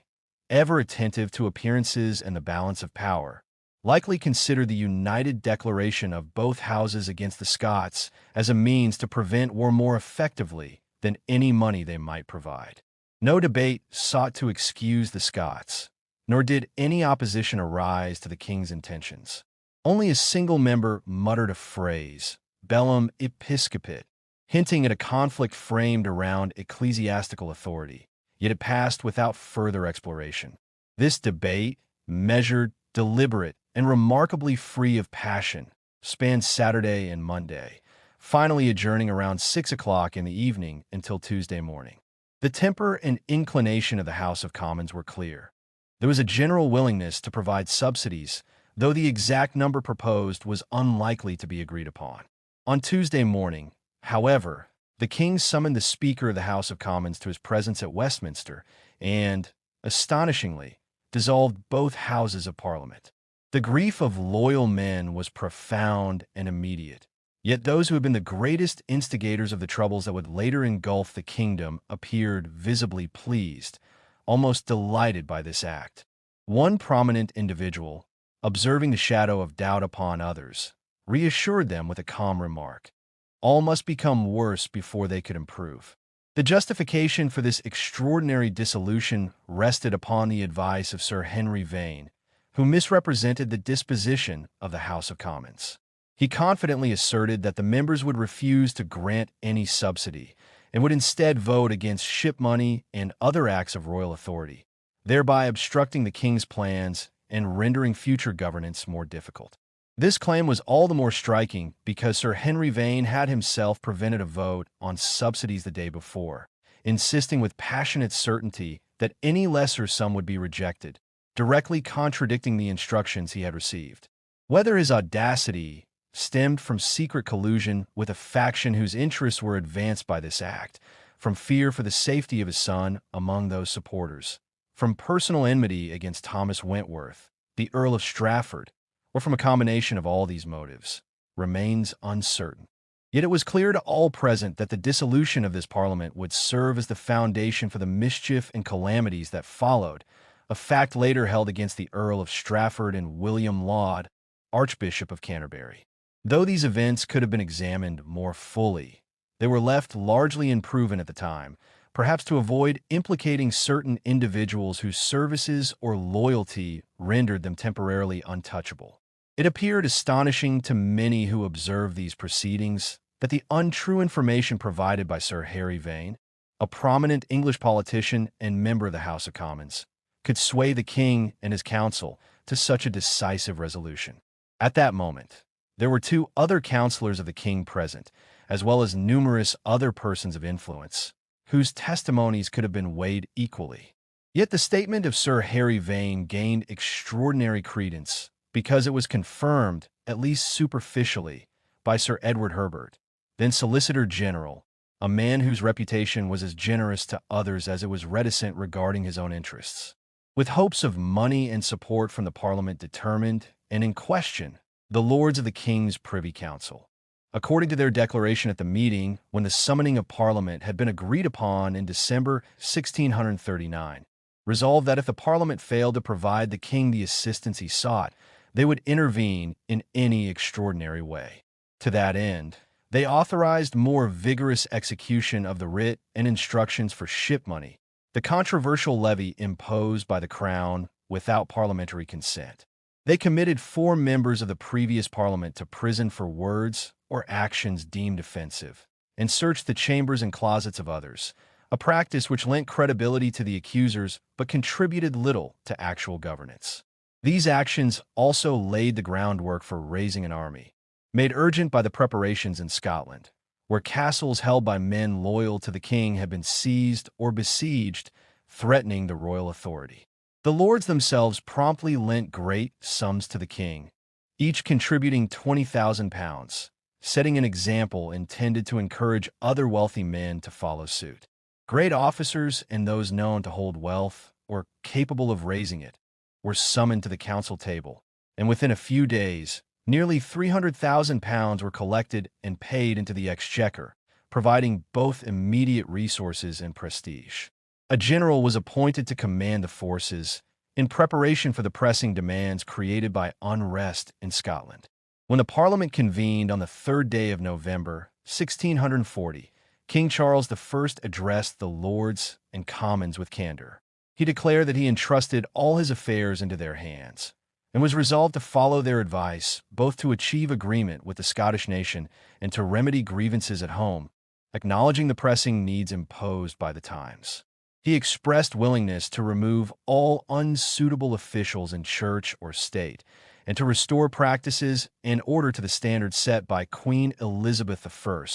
ever attentive to appearances and the balance of power, likely considered the united declaration of both houses against the Scots as a means to prevent war more effectively than any money they might provide. No debate sought to excuse the Scots, nor did any opposition arise to the king's intentions. Only a single member muttered a phrase, bellum episcopate, hinting at a conflict framed around ecclesiastical authority, yet it passed without further exploration. This debate, measured, deliberate, and remarkably free of passion, spanned Saturday and Monday, finally adjourning around 6 o'clock in the evening until Tuesday morning. The temper and inclination of the House of Commons were clear. There was a general willingness to provide subsidies, though the exact number proposed was unlikely to be agreed upon. On Tuesday morning, however, the king summoned the Speaker of the House of Commons to his presence at Westminster and, astonishingly, dissolved both houses of Parliament. The grief of loyal men was profound and immediate, yet those who had been the greatest instigators of the troubles that would later engulf the kingdom appeared visibly pleased, almost delighted by this act. One prominent individual, observing the shadow of doubt upon others, reassured them with a calm remark: all must become worse before they could improve. The justification for this extraordinary dissolution rested upon the advice of Sir Henry Vane, who misrepresented the disposition of the House of Commons. He confidently asserted that the members would refuse to grant any subsidy and would instead vote against ship money and other acts of royal authority, thereby obstructing the king's plans and rendering future governance more difficult. This claim was all the more striking because Sir Henry Vane had himself prevented a vote on subsidies the day before, insisting with passionate certainty that any lesser sum would be rejected, directly contradicting the instructions he had received. Whether his audacity stemmed from secret collusion with a faction whose interests were advanced by this act, from fear for the safety of his son among those supporters, from personal enmity against Thomas Wentworth, the Earl of Strafford, or from a combination of all these motives, remains uncertain. Yet it was clear to all present that the dissolution of this Parliament would serve as the foundation for the mischief and calamities that followed, a fact later held against the Earl of Strafford and William Laud, Archbishop of Canterbury. Though these events could have been examined more fully, they were left largely unproven at the time, perhaps to avoid implicating certain individuals whose services or loyalty rendered them temporarily untouchable. It appeared astonishing to many who observed these proceedings that the untrue information provided by Sir Harry Vane, a prominent English politician and member of the House of Commons, could sway the king and his council to such a decisive resolution. At that moment, there were 2 other counselors of the king present, as well as numerous other persons of influence, whose testimonies could have been weighed equally. Yet the statement of Sir Harry Vane gained extraordinary credence because it was confirmed, at least superficially, by Sir Edward Herbert, then Solicitor General, a man whose reputation was as generous to others as it was reticent regarding his own interests. With hopes of money and support from the Parliament determined and in question the lords of the king's privy council. According to their declaration at the meeting, when the summoning of Parliament had been agreed upon in December 1639, resolved that if the Parliament failed to provide the king the assistance he sought, they would intervene in any extraordinary way. To that end, they authorized more vigorous execution of the writ and instructions for ship money, the controversial levy imposed by the Crown without parliamentary consent. They committed 4 members of the previous Parliament to prison for words or actions deemed offensive, and searched the chambers and closets of others, a practice which lent credibility to the accusers but contributed little to actual governance. These actions also laid the groundwork for raising an army, made urgent by the preparations in Scotland, where castles held by men loyal to the king had been seized or besieged, threatening the royal authority. The lords themselves promptly lent great sums to the king, each contributing £20,000, setting an example intended to encourage other wealthy men to follow suit. Great officers and those known to hold wealth or capable of raising it were summoned to the council table, and within a few days, nearly £300,000 were collected and paid into the exchequer, providing both immediate resources and prestige. A general was appointed to command the forces in preparation for the pressing demands created by unrest in Scotland. When the Parliament convened on the 3rd day of November, 1640, King Charles I addressed the Lords and Commons with candor. He declared that he entrusted all his affairs into their hands, and was resolved to follow their advice, both to achieve agreement with the Scottish nation and to remedy grievances at home, acknowledging the pressing needs imposed by the times. He expressed willingness to remove all unsuitable officials in church or state, and to restore practices in order to the standards set by Queen Elizabeth I,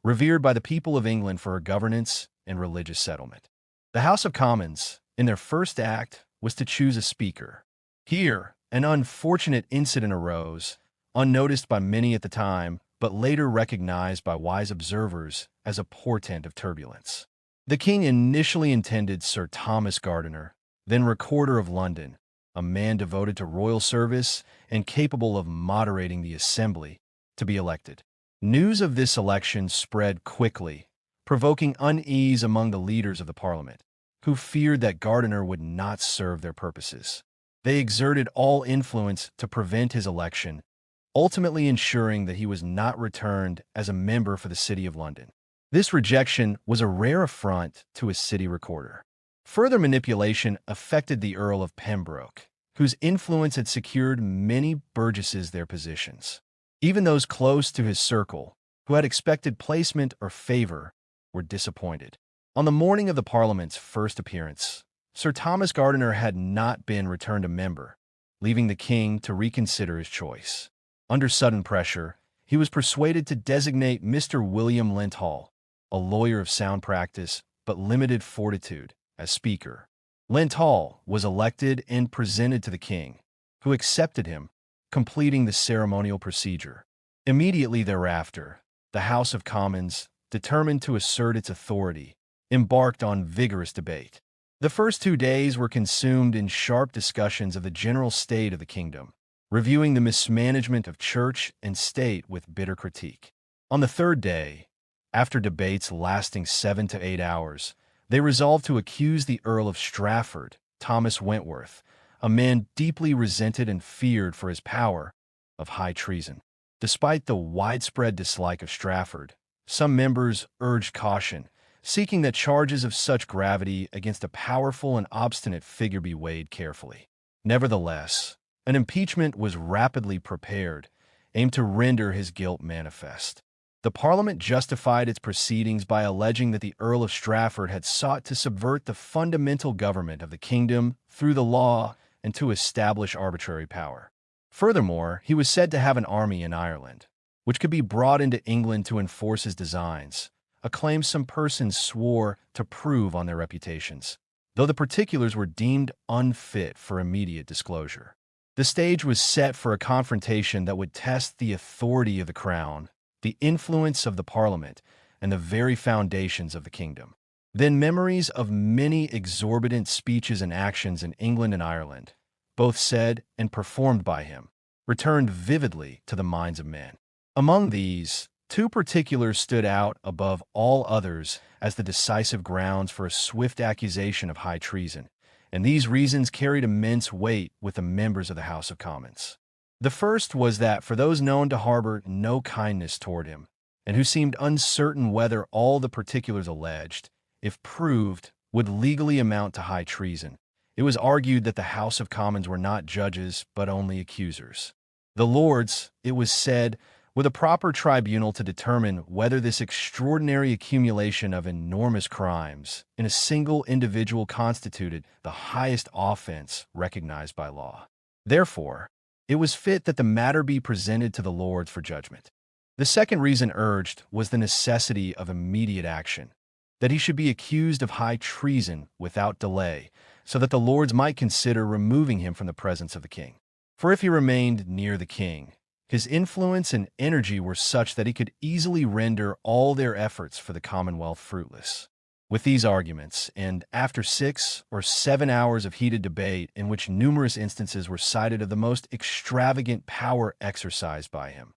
revered by the people of England for her governance and religious settlement. The House of Commons, in their first act, was to choose a speaker. Here, an unfortunate incident arose, unnoticed by many at the time, but later recognized by wise observers as a portent of turbulence. The king initially intended Sir Thomas Gardiner, then Recorder of London, a man devoted to royal service and capable of moderating the assembly, to be elected. News of this election spread quickly, provoking unease among the leaders of the Parliament, who feared that Gardiner would not serve their purposes. They exerted all influence to prevent his election, ultimately ensuring that he was not returned as a member for the City of London. This rejection was a rare affront to a city recorder. Further manipulation affected the Earl of Pembroke, whose influence had secured many burgesses their positions. Even those close to his circle, who had expected placement or favor, were disappointed. On the morning of the Parliament's first appearance, Sir Thomas Gardiner had not been returned a member, leaving the king to reconsider his choice. Under sudden pressure, he was persuaded to designate Mr. William Lenthall, a lawyer of sound practice but limited fortitude, as Speaker. Lenthall was elected and presented to the king, who accepted him, completing the ceremonial procedure. Immediately thereafter, the House of Commons, determined to assert its authority, embarked on vigorous debate. The first 2 days were consumed in sharp discussions of the general state of the kingdom, reviewing the mismanagement of church and state with bitter critique. On the 3rd day, after debates lasting 7 to 8 hours, they resolved to accuse the Earl of Strafford, Thomas Wentworth, a man deeply resented and feared for his power, of high treason. Despite the widespread dislike of Strafford, some members urged caution, seeking that charges of such gravity against a powerful and obstinate figure be weighed carefully. Nevertheless, an impeachment was rapidly prepared, aimed to render his guilt manifest. The Parliament justified its proceedings by alleging that the Earl of Strafford had sought to subvert the fundamental government of the kingdom through the law and to establish arbitrary power. Furthermore, he was said to have an army in Ireland, which could be brought into England to enforce his designs, a claim some persons swore to prove on their reputations, though the particulars were deemed unfit for immediate disclosure. The stage was set for a confrontation that would test the authority of the Crown, the influence of the Parliament, and the very foundations of the kingdom. Then memories of many exorbitant speeches and actions in England and Ireland, both said and performed by him, returned vividly to the minds of men. Among these, two particulars stood out above all others as the decisive grounds for a swift accusation of high treason, and these reasons carried immense weight with the members of the House of Commons. The first was that for those known to harbor no kindness toward him, and who seemed uncertain whether all the particulars alleged, if proved, would legally amount to high treason, it was argued that the House of Commons were not judges but only accusers. The Lords, it was said, were the proper tribunal to determine whether this extraordinary accumulation of enormous crimes in a single individual constituted the highest offense recognized by law. Therefore, it was fit that the matter be presented to the Lords for judgment. The second reason urged was the necessity of immediate action, that he should be accused of high treason without delay, so that the Lords might consider removing him from the presence of the king. For if he remained near the king, his influence and energy were such that he could easily render all their efforts for the Commonwealth fruitless. With these arguments, and after 6 or 7 hours of heated debate in which numerous instances were cited of the most extravagant power exercised by him,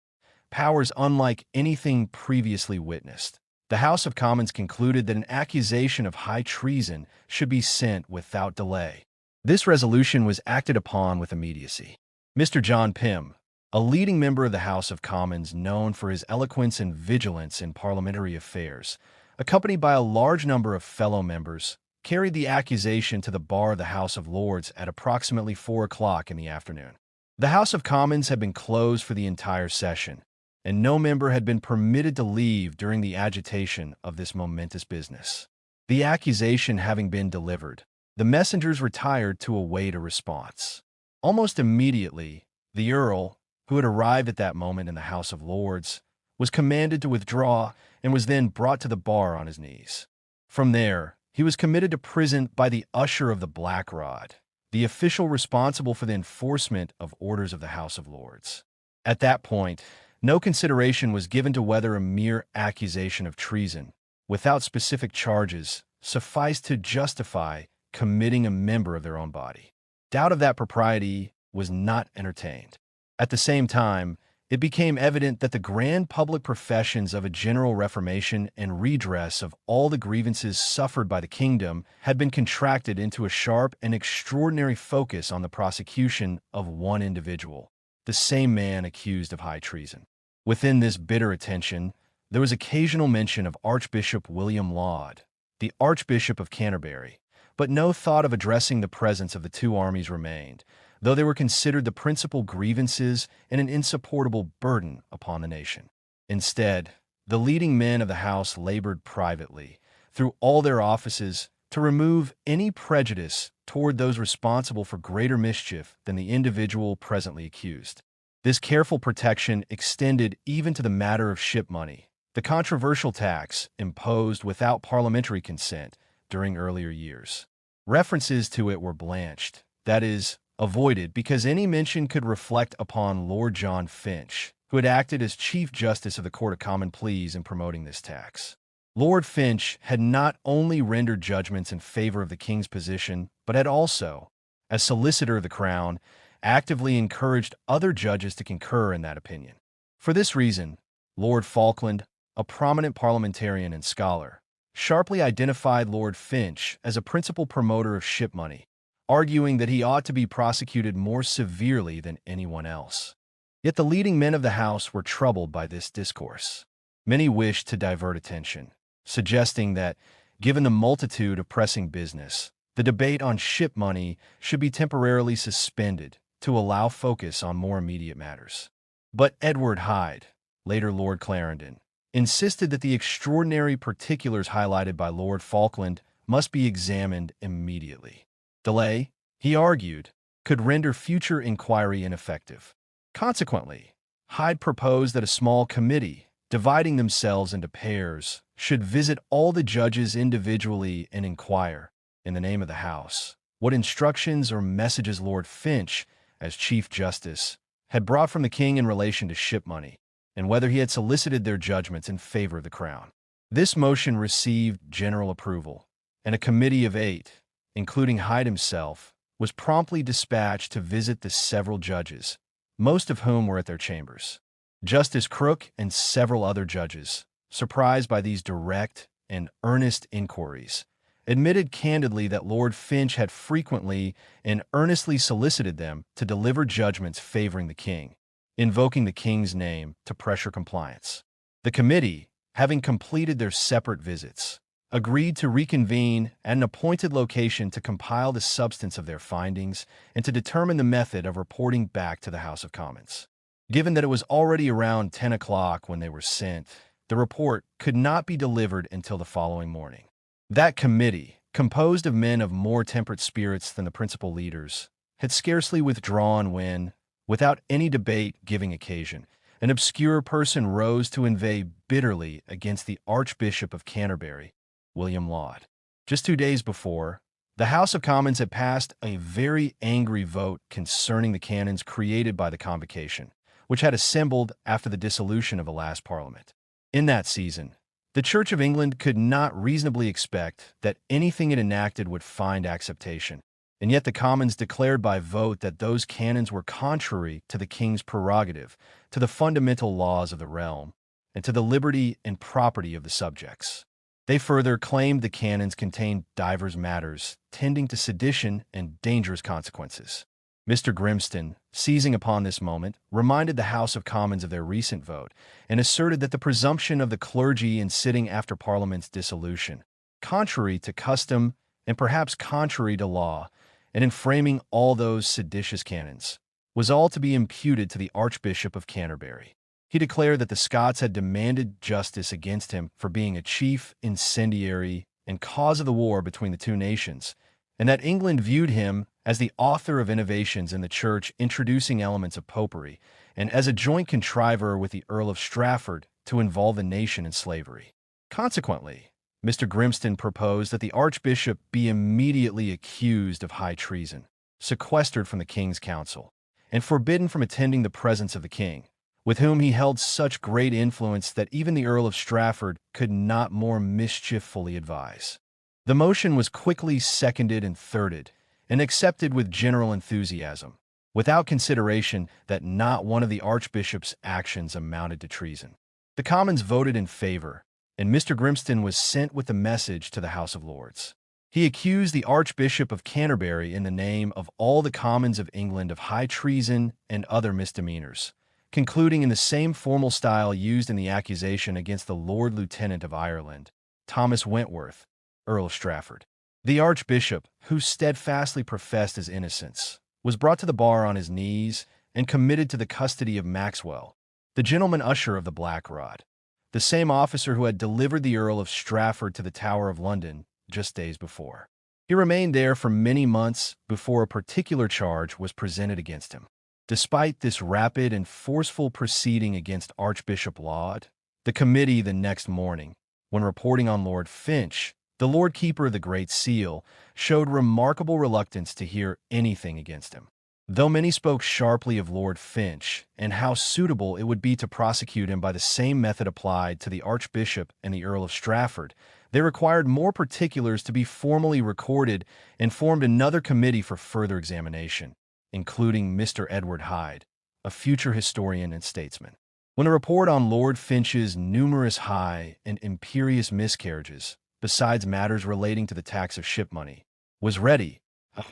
powers unlike anything previously witnessed, the House of Commons concluded that an accusation of high treason should be sent without delay. This resolution was acted upon with immediacy. Mr. John Pym, a leading member of the House of Commons known for his eloquence and vigilance in parliamentary affairs, accompanied by a large number of fellow members, carried the accusation to the bar of the House of Lords at approximately 4 o'clock in the afternoon. The House of Commons had been closed for the entire session, and no member had been permitted to leave during the agitation of this momentous business. The accusation having been delivered, the messengers retired to await a response. Almost immediately, the Earl, who had arrived at that moment in the House of Lords, was commanded to withdraw and was then brought to the bar on his knees. From there, he was committed to prison by the usher of the Black Rod, the official responsible for the enforcement of orders of the House of Lords. At that point, no consideration was given to whether a mere accusation of treason, without specific charges, sufficed to justify committing a member of their own body. Doubt of that propriety was not entertained. At the same time, it became evident that the grand public professions of a general reformation and redress of all the grievances suffered by the kingdom had been contracted into a sharp and extraordinary focus on the prosecution of one individual, the same man accused of high treason. Within this bitter attention, there was occasional mention of Archbishop William Laud, the Archbishop of Canterbury, but no thought of addressing the presence of the two armies remained, though they were considered the principal grievances and an insupportable burden upon the nation. Instead, the leading men of the House labored privately, through all their offices, to remove any prejudice toward those responsible for greater mischief than the individual presently accused. This careful protection extended even to the matter of ship money, the controversial tax imposed without parliamentary consent during earlier years. References to it were blanched, that is, avoided, because any mention could reflect upon Lord John Finch, who had acted as Chief Justice of the Court of Common Pleas in promoting this tax. Lord Finch had not only rendered judgments in favor of the king's position, but had also, as Solicitor of the Crown, actively encouraged other judges to concur in that opinion. For this reason, Lord Falkland, a prominent parliamentarian and scholar, sharply identified Lord Finch as a principal promoter of ship money, arguing that he ought to be prosecuted more severely than anyone else. Yet the leading men of the House were troubled by this discourse. Many wished to divert attention, suggesting that, given the multitude of pressing business, the debate on ship money should be temporarily suspended to allow focus on more immediate matters. But Edward Hyde, later Lord Clarendon, insisted that the extraordinary particulars highlighted by Lord Falkland must be examined immediately. Delay, he argued, could render future inquiry ineffective. Consequently, Hyde proposed that a small committee, dividing themselves into pairs, should visit all the judges individually and inquire, in the name of the House, what instructions or messages Lord Finch, as Chief Justice, had brought from the king in relation to ship money, and whether he had solicited their judgments in favor of the Crown. This motion received general approval, and a committee of 8, including Hyde himself, was promptly dispatched to visit the several judges, most of whom were at their chambers. Justice Crook and several other judges, surprised by these direct and earnest inquiries, admitted candidly that Lord Finch had frequently and earnestly solicited them to deliver judgments favoring the king, invoking the king's name to pressure compliance. The committee, having completed their separate visits, agreed to reconvene at an appointed location to compile the substance of their findings and to determine the method of reporting back to the House of Commons. Given that it was already around 10 o'clock when they were sent, the report could not be delivered until the following morning. That committee, composed of men of more temperate spirits than the principal leaders, had scarcely withdrawn when, without any debate giving occasion, an obscure person rose to inveigh bitterly against the Archbishop of Canterbury, William Laud. Just 2 days before, the House of Commons had passed a very angry vote concerning the canons created by the Convocation, which had assembled after the dissolution of the last Parliament. In that season, the Church of England could not reasonably expect that anything it enacted would find acceptation, and yet the Commons declared by vote that those canons were contrary to the king's prerogative, to the fundamental laws of the realm, and to the liberty and property of the subjects. They further claimed the canons contained divers matters tending to sedition and dangerous consequences. Mr. Grimston, seizing upon this moment, reminded the House of Commons of their recent vote and asserted that the presumption of the clergy in sitting after Parliament's dissolution, contrary to custom and perhaps contrary to law, and in framing all those seditious canons, was all to be imputed to the Archbishop of Canterbury. He declared that the Scots had demanded justice against him for being a chief incendiary and cause of the war between the two nations, and that England viewed him as the author of innovations in the Church introducing elements of popery, and as a joint contriver with the Earl of Strafford to involve the nation in slavery. Consequently, Mr. Grimston proposed that the Archbishop be immediately accused of high treason, sequestered from the King's council, and forbidden from attending the presence of the King, with whom he held such great influence that even the Earl of Strafford could not more mischieffully advise. The motion was quickly seconded and thirded, and accepted with general enthusiasm, without consideration that not one of the Archbishop's actions amounted to treason. The Commons voted in favor, and Mr. Grimston was sent with the message to the House of Lords. He accused the Archbishop of Canterbury in the name of all the Commons of England of high treason and other misdemeanors, concluding in the same formal style used in the accusation against the Lord Lieutenant of Ireland, Thomas Wentworth, Earl of Strafford. The Archbishop, who steadfastly professed his innocence, was brought to the bar on his knees and committed to the custody of Maxwell, the gentleman usher of the Black Rod, the same officer who had delivered the Earl of Strafford to the Tower of London just days before. He remained there for many months before a particular charge was presented against him. Despite this rapid and forceful proceeding against Archbishop Laud, the committee the next morning, when reporting on Lord Finch, the Lord Keeper of the Great Seal, showed remarkable reluctance to hear anything against him. Though many spoke sharply of Lord Finch and how suitable it would be to prosecute him by the same method applied to the Archbishop and the Earl of Strafford, they required more particulars to be formally recorded and formed another committee for further examination, including Mr. Edward Hyde, a future historian and statesman. When a report on Lord Finch's numerous high and imperious miscarriages, besides matters relating to the tax of ship money, was ready,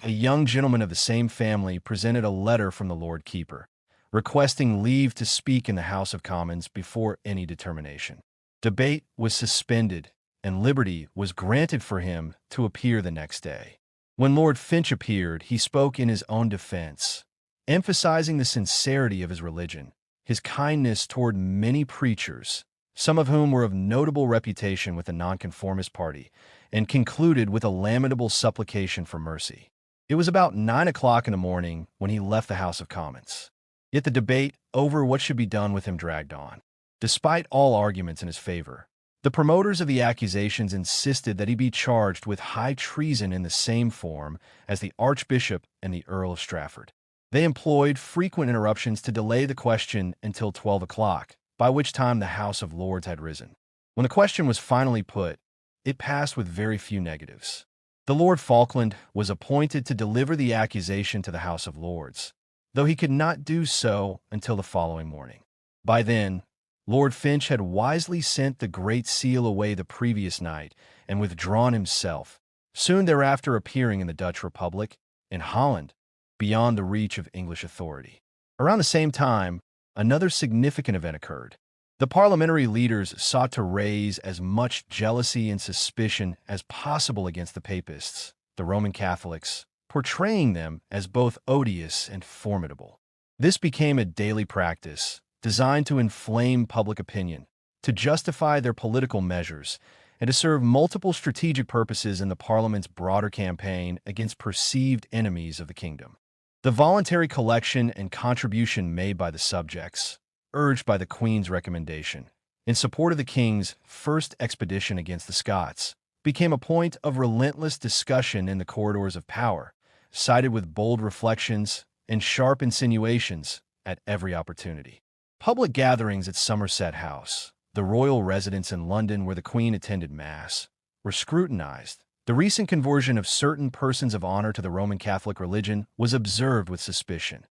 a young gentleman of the same family presented a letter from the Lord Keeper, requesting leave to speak in the House of Commons before any determination. Debate was suspended, and liberty was granted for him to appear the next day. When Lord Finch appeared, he spoke in his own defense, emphasizing the sincerity of his religion, his kindness toward many preachers, some of whom were of notable reputation with the nonconformist party, and concluded with a lamentable supplication for mercy. It was about 9 o'clock in the morning when he left the House of Commons. Yet the debate over what should be done with him dragged on. Despite all arguments in his favor, the promoters of the accusations insisted that he be charged with high treason in the same form as the Archbishop and the Earl of Strafford. They employed frequent interruptions to delay the question until 12 o'clock, by which time the House of Lords had risen. When the question was finally put, it passed with very few negatives. The Lord Falkland was appointed to deliver the accusation to the House of Lords, though he could not do so until the following morning. By then, Lord Finch had wisely sent the Great Seal away the previous night and withdrawn himself, soon thereafter appearing in the Dutch Republic, in Holland, beyond the reach of English authority. Around the same time, another significant event occurred. The parliamentary leaders sought to raise as much jealousy and suspicion as possible against the Papists, the Roman Catholics, portraying them as both odious and formidable. This became a daily practice, designed to inflame public opinion, to justify their political measures, and to serve multiple strategic purposes in the Parliament's broader campaign against perceived enemies of the kingdom. The voluntary collection and contribution made by the subjects, urged by the Queen's recommendation, in support of the King's first expedition against the Scots, became a point of relentless discussion in the corridors of power, cited with bold reflections and sharp insinuations at every opportunity. Public gatherings at Somerset House, the royal residence in London where the Queen attended Mass, were scrutinized. The recent conversion of certain persons of honor to the Roman Catholic religion was observed with suspicion,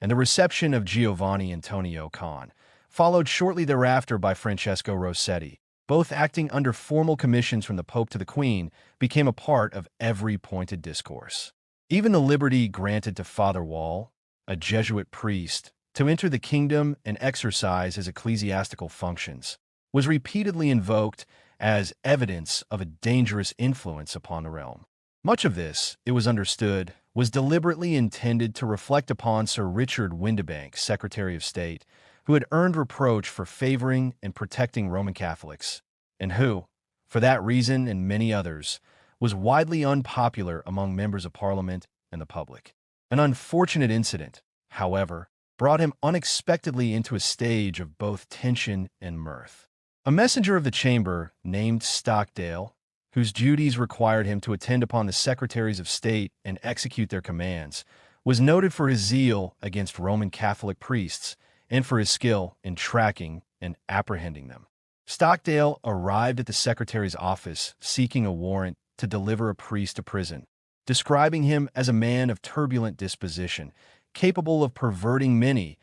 and the reception of Giovanni Antonio Con, followed shortly thereafter by Francesco Rossetti, both acting under formal commissions from the Pope to the Queen, became a part of every pointed discourse. Even the liberty granted to Father Wall, a Jesuit priest, to enter the kingdom and exercise his ecclesiastical functions, was repeatedly invoked as evidence of a dangerous influence upon the realm. Much of this, it was understood, was deliberately intended to reflect upon Sir Richard Windibank, Secretary of State, who had earned reproach for favoring and protecting Roman Catholics, and who, for that reason and many others, was widely unpopular among members of Parliament and the public. An unfortunate incident, however, brought him unexpectedly into a stage of both tension and mirth. A messenger of the chamber named Stockdale, whose duties required him to attend upon the secretaries of state and execute their commands, was noted for his zeal against Roman Catholic priests and for his skill in tracking and apprehending them. Stockdale arrived at the secretary's office seeking a warrant to deliver a priest to prison, describing him as a man of turbulent disposition, capable of perverting many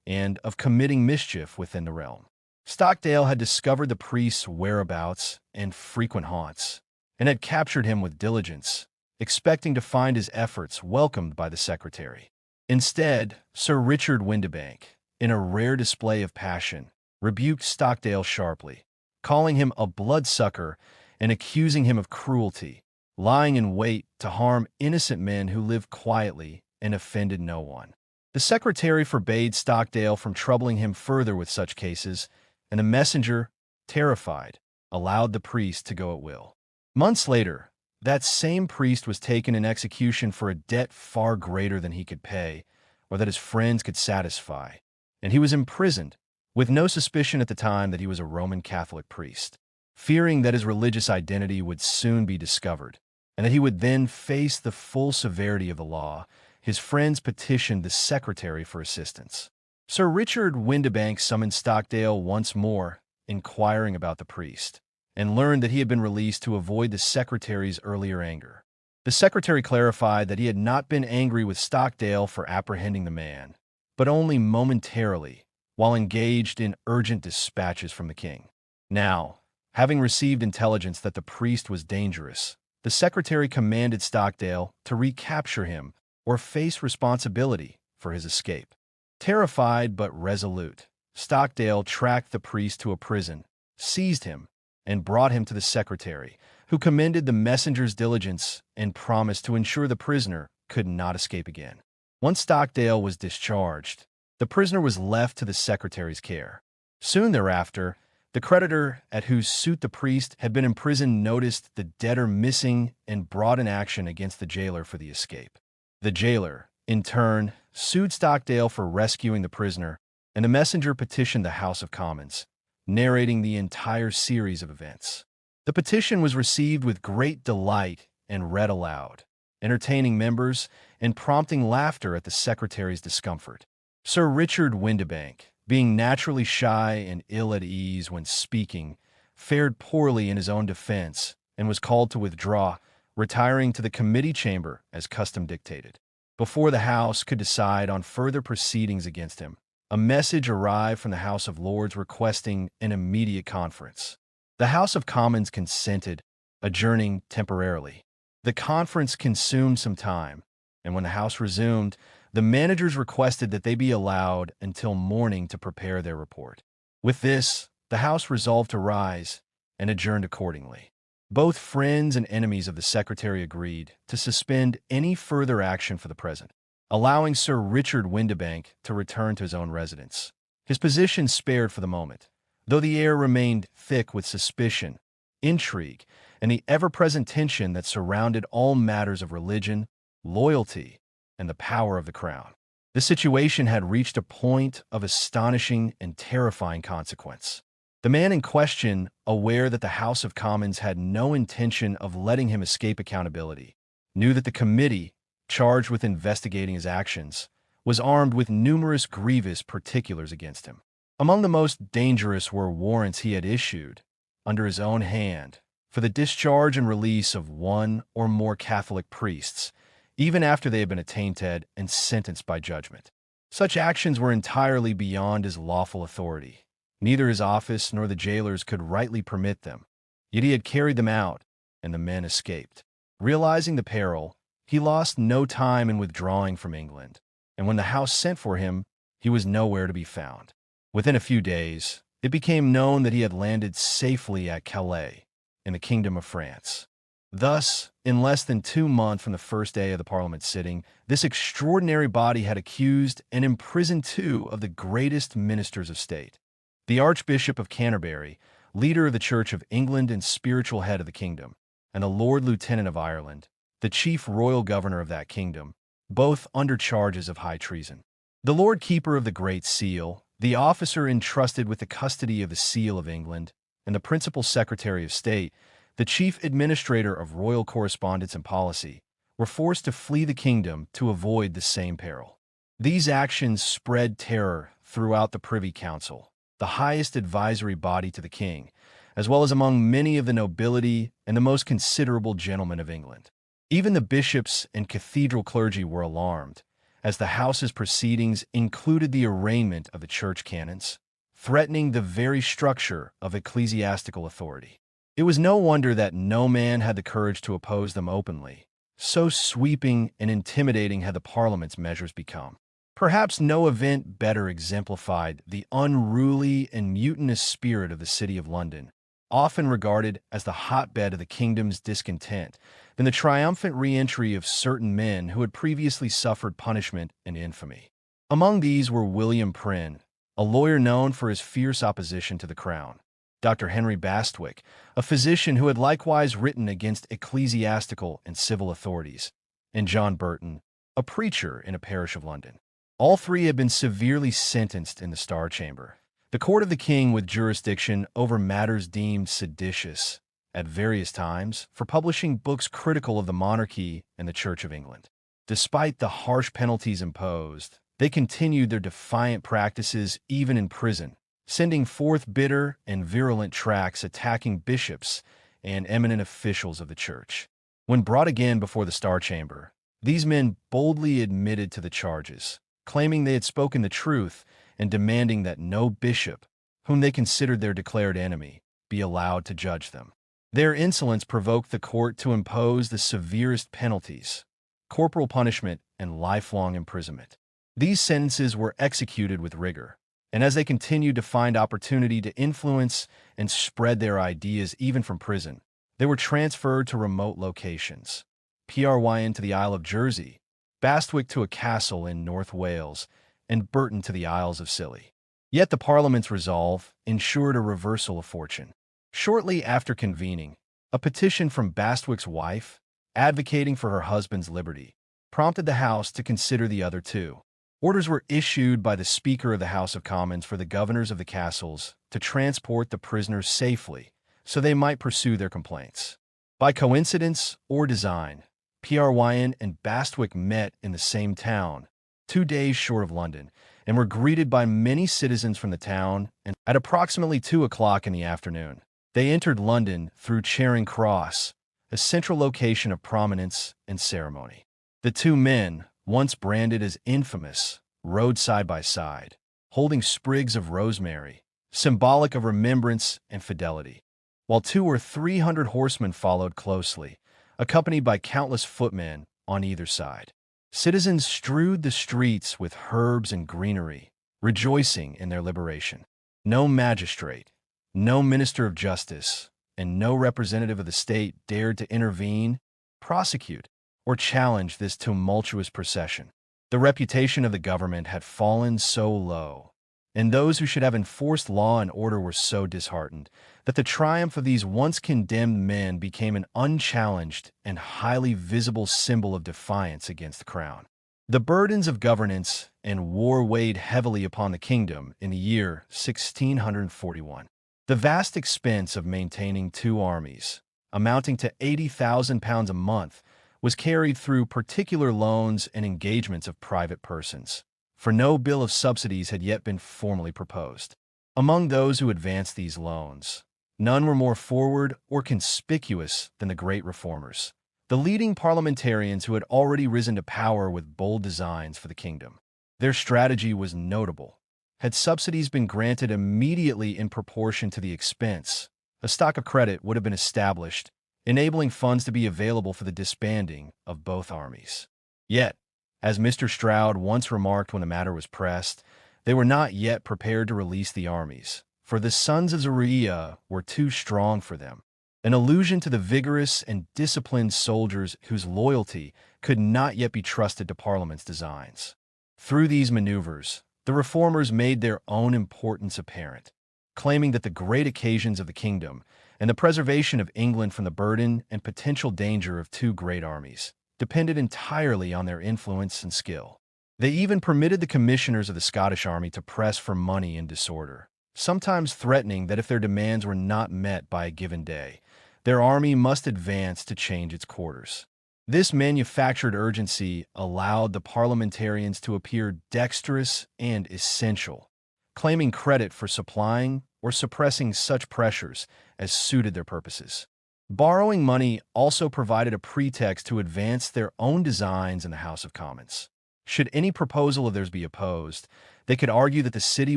and of committing mischief within the realm. Stockdale had discovered the priest's whereabouts and frequent haunts, and had captured him with diligence, expecting to find his efforts welcomed by the secretary. Instead, Sir Richard Windibank, in a rare display of passion, rebuked Stockdale sharply, calling him a bloodsucker and accusing him of cruelty, lying in wait to harm innocent men who lived quietly and offended no one. The secretary forbade Stockdale from troubling him further with such cases, and the messenger, terrified, allowed the priest to go at will. Months later, that same priest was taken in execution for a debt far greater than he could pay, or that his friends could satisfy, and he was imprisoned, with no suspicion at the time that he was a Roman Catholic priest. Fearing that his religious identity would soon be discovered, and that he would then face the full severity of the law, his friends petitioned the secretary for assistance. Sir Richard Windibank summoned Stockdale once more, inquiring about the priest, and learned that he had been released to avoid the secretary's earlier anger. The secretary clarified that he had not been angry with Stockdale for apprehending the man, but only momentarily, while engaged in urgent dispatches from the king. Now, having received intelligence that the priest was dangerous, the secretary commanded Stockdale to recapture him or face responsibility for his escape. Terrified but resolute, Stockdale tracked the priest to a prison, seized him, and brought him to the secretary, who commended the messenger's diligence and promised to ensure the prisoner could not escape again. Once Stockdale was discharged, the prisoner was left to the secretary's care. Soon thereafter, the creditor at whose suit the priest had been imprisoned noticed the debtor missing and brought an action against the jailer for the escape. The jailer, in turn, sued Stockdale for rescuing the prisoner, and the messenger petitioned the House of Commons, narrating the entire series of events. The petition was received with great delight and read aloud, entertaining members and prompting laughter at the secretary's discomfort. Sir Richard Windibank, being naturally shy and ill at ease when speaking, fared poorly in his own defense and was called to withdraw, retiring to the committee chamber as custom dictated. Before the House could decide on further proceedings against him, a message arrived from the House of Lords requesting an immediate conference. The House of Commons consented, adjourning temporarily. The conference consumed some time, and when the House resumed, the managers requested that they be allowed until morning to prepare their report. With this, the House resolved to rise and adjourned accordingly. Both friends and enemies of the Secretary agreed to suspend any further action for the present, allowing Sir Richard Windibank to return to his own residence. His position spared for the moment, though the air remained thick with suspicion, intrigue, and the ever-present tension that surrounded all matters of religion, loyalty, and the power of the crown. The situation had reached a point of astonishing and terrifying consequence. The man in question, aware that the House of Commons had no intention of letting him escape accountability, knew that the committee, charged with investigating his actions, was armed with numerous grievous particulars against him. Among the most dangerous were warrants he had issued, under his own hand, for the discharge and release of one or more Catholic priests, even after they had been attainted and sentenced by judgment. Such actions were entirely beyond his lawful authority. Neither his office nor the jailers could rightly permit them, yet he had carried them out, and the men escaped. Realizing the peril, he lost no time in withdrawing from England, and when the House sent for him, he was nowhere to be found. Within a few days, it became known that he had landed safely at Calais, in the Kingdom of France. Thus, in less than 2 months from the first day of the Parliament sitting, this extraordinary body had accused and imprisoned 2 of the greatest ministers of state. The Archbishop of Canterbury, leader of the Church of England and spiritual head of the kingdom, and the Lord Lieutenant of Ireland, the chief royal governor of that kingdom, both under charges of high treason. The Lord Keeper of the Great Seal, the officer entrusted with the custody of the Seal of England, and the principal Secretary of State, the chief administrator of royal correspondence and policy, were forced to flee the kingdom to avoid the same peril. These actions spread terror throughout the Privy Council, the highest advisory body to the king, as well as among many of the nobility and the most considerable gentlemen of England. Even the bishops and cathedral clergy were alarmed, as the House's proceedings included the arraignment of the church canons, threatening the very structure of ecclesiastical authority. It was no wonder that no man had the courage to oppose them openly. So sweeping and intimidating had the Parliament's measures become. Perhaps no event better exemplified the unruly and mutinous spirit of the City of London, often regarded as the hotbed of the kingdom's discontent, than the triumphant re-entry of certain men who had previously suffered punishment and infamy. Among these were William Prynne, a lawyer known for his fierce opposition to the crown, Dr. Henry Bastwick, a physician who had likewise written against ecclesiastical and civil authorities, and John Burton, a preacher in a parish of London. All 3 had been severely sentenced in the Star Chamber, the court of the king with jurisdiction over matters deemed seditious, at various times, for publishing books critical of the monarchy and the Church of England. Despite the harsh penalties imposed, they continued their defiant practices even in prison, sending forth bitter and virulent tracts attacking bishops and eminent officials of the Church. When brought again before the Star Chamber, these men boldly admitted to the charges, claiming they had spoken the truth and demanding that no bishop, whom they considered their declared enemy, be allowed to judge them. Their insolence provoked the court to impose the severest penalties, corporal punishment and lifelong imprisonment. These sentences were executed with rigor, and as they continued to find opportunity to influence and spread their ideas even from prison, they were transferred to remote locations. Pryn to the Isle of Jersey, Bastwick to a castle in North Wales, and Burton to the Isles of Scilly. Yet the Parliament's resolve ensured a reversal of fortune. Shortly after convening, a petition from Bastwick's wife, advocating for her husband's liberty, prompted the House to consider the other 2. Orders were issued by the Speaker of the House of Commons for the governors of the castles to transport the prisoners safely so they might pursue their complaints. By coincidence or design, Pryn and Bastwick met in the same town, 2 days short of London, and were greeted by many citizens from the town, and at approximately 2 o'clock in the afternoon, they entered London through Charing Cross, a central location of prominence and ceremony. The 2 men, once branded as infamous, rode side by side, holding sprigs of rosemary, symbolic of remembrance and fidelity, while 200 or 300 horsemen followed closely, accompanied by countless footmen on either side. Citizens strewed the streets with herbs and greenery, rejoicing in their liberation. No magistrate, no minister of justice, and no representative of the state dared to intervene, prosecute, or challenge this tumultuous procession. The reputation of the government had fallen so low, and those who should have enforced law and order were so disheartened, that the triumph of these once condemned men became an unchallenged and highly visible symbol of defiance against the crown. The burdens of governance and war weighed heavily upon the kingdom in the year 1641. The vast expense of maintaining two armies, amounting to £80,000 a month, was carried through particular loans and engagements of private persons, for no bill of subsidies had yet been formally proposed. Among those who advanced these loans, none were more forward or conspicuous than the great reformers, the leading parliamentarians who had already risen to power with bold designs for the kingdom. Their strategy was notable. Had subsidies been granted immediately in proportion to the expense, a stock of credit would have been established, enabling funds to be available for the disbanding of both armies. Yet, as Mr. Stroud once remarked when the matter was pressed, they were not yet prepared to release the armies, for the sons of Zeruiah were too strong for them, an allusion to the vigorous and disciplined soldiers whose loyalty could not yet be trusted to Parliament's designs. Through these maneuvers, the reformers made their own importance apparent, claiming that the great occasions of the kingdom and the preservation of England from the burden and potential danger of two great armies depended entirely on their influence and skill. They even permitted the commissioners of the Scottish army to press for money in disorder, sometimes threatening that if their demands were not met by a given day, their army must advance to change its quarters. This manufactured urgency allowed the parliamentarians to appear dexterous and essential, claiming credit for supplying or suppressing such pressures as suited their purposes. Borrowing money also provided a pretext to advance their own designs in the House of Commons. Should any proposal of theirs be opposed, they could argue that the city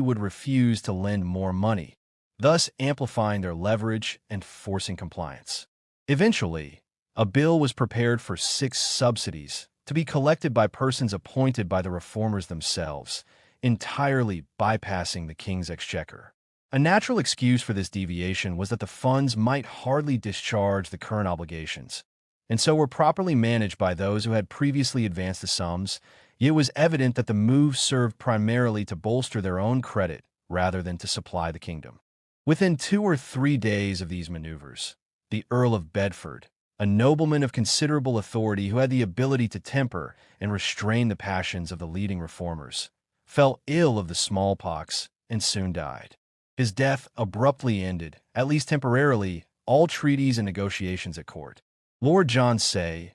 would refuse to lend more money, thus amplifying their leverage and forcing compliance. Eventually, a bill was prepared for 6 subsidies to be collected by persons appointed by the reformers themselves, entirely bypassing the king's exchequer. A natural excuse for this deviation was that the funds might hardly discharge the current obligations, and so were properly managed by those who had previously advanced the sums, yet it was evident that the move served primarily to bolster their own credit rather than to supply the kingdom. Within 2 or 3 days of these maneuvers, the Earl of Bedford, a nobleman of considerable authority who had the ability to temper and restrain the passions of the leading reformers, fell ill of the smallpox and soon died. His death abruptly ended, at least temporarily, all treaties and negotiations at court. Lord John Say,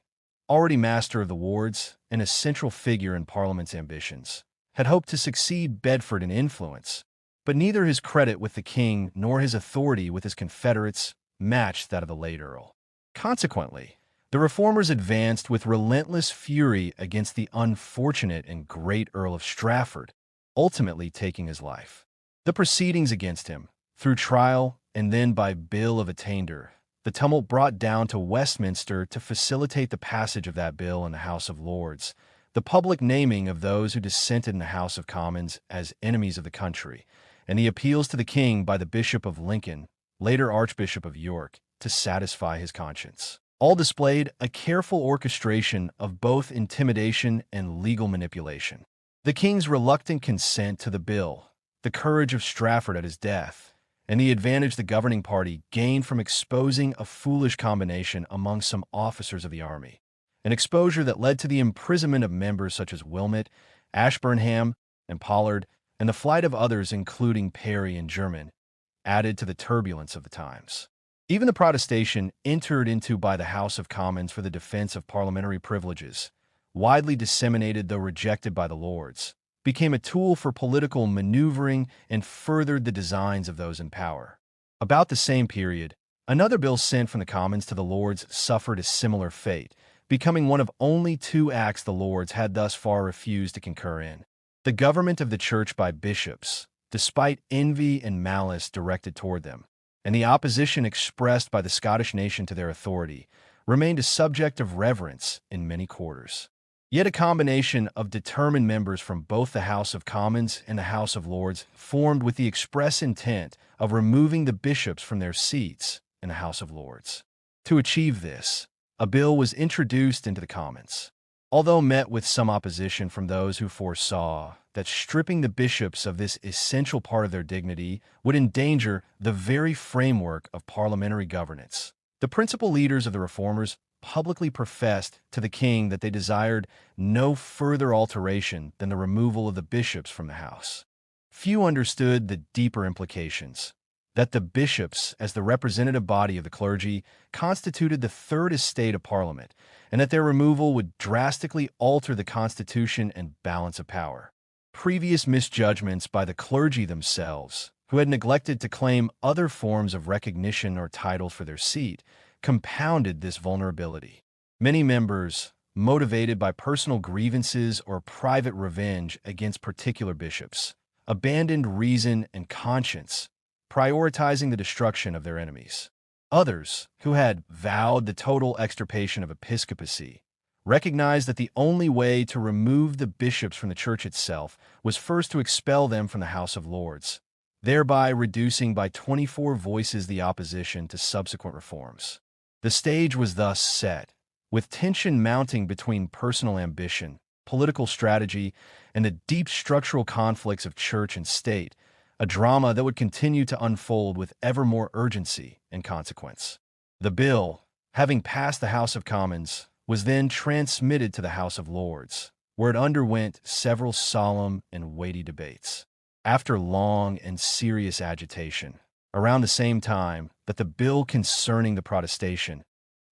already master of the wards and a central figure in Parliament's ambitions, had hoped to succeed Bedford in influence, but neither his credit with the king nor his authority with his confederates matched that of the late Earl. Consequently, the reformers advanced with relentless fury against the unfortunate and great Earl of Strafford, ultimately taking his life. The proceedings against him, through trial and then by bill of attainder, the tumult brought down to Westminster to facilitate the passage of that bill in the House of Lords, the public naming of those who dissented in the House of Commons as enemies of the country, and the appeals to the king by the Bishop of Lincoln, later Archbishop of York, to satisfy his conscience. All displayed a careful orchestration of both intimidation and legal manipulation. The king's reluctant consent to the bill, the courage of Strafford at his death, and the advantage the governing party gained from exposing a foolish combination among some officers of the army, an exposure that led to the imprisonment of members such as Wilmot, Ashburnham, and Pollard, and the flight of others including Parry and Jermyn, added to the turbulence of the times. Even the protestation entered into by the House of Commons for the defense of parliamentary privileges, widely disseminated though rejected by the Lords, became a tool for political maneuvering and furthered the designs of those in power. About the same period, another bill sent from the Commons to the Lords suffered a similar fate, becoming one of only two acts the Lords had thus far refused to concur in. The government of the Church by bishops, despite envy and malice directed toward them, and the opposition expressed by the Scottish nation to their authority, remained a subject of reverence in many quarters. Yet a combination of determined members from both the House of Commons and the House of Lords formed with the express intent of removing the bishops from their seats in the House of Lords. To achieve this, a bill was introduced into the Commons. Although met with some opposition from those who foresaw that stripping the bishops of this essential part of their dignity would endanger the very framework of parliamentary governance, the principal leaders of the reformers publicly professed to the king that they desired no further alteration than the removal of the bishops from the house. Few understood the deeper implications, that the bishops, as the representative body of the clergy, constituted the third estate of Parliament, and that their removal would drastically alter the constitution and balance of power. Previous misjudgments by the clergy themselves, who had neglected to claim other forms of recognition or titles for their seat, compounded this vulnerability. Many members, motivated by personal grievances or private revenge against particular bishops, abandoned reason and conscience, prioritizing the destruction of their enemies. Others, who had vowed the total extirpation of episcopacy, recognized that the only way to remove the bishops from the church itself was first to expel them from the House of Lords, thereby reducing by 24 voices the opposition to subsequent reforms. The stage was thus set, with tension mounting between personal ambition, political strategy, and the deep structural conflicts of church and state, a drama that would continue to unfold with ever more urgency and consequence. The bill, having passed the House of Commons, was then transmitted to the House of Lords, where it underwent several solemn and weighty debates. After long and serious agitation, around the same time that the bill concerning the protestation,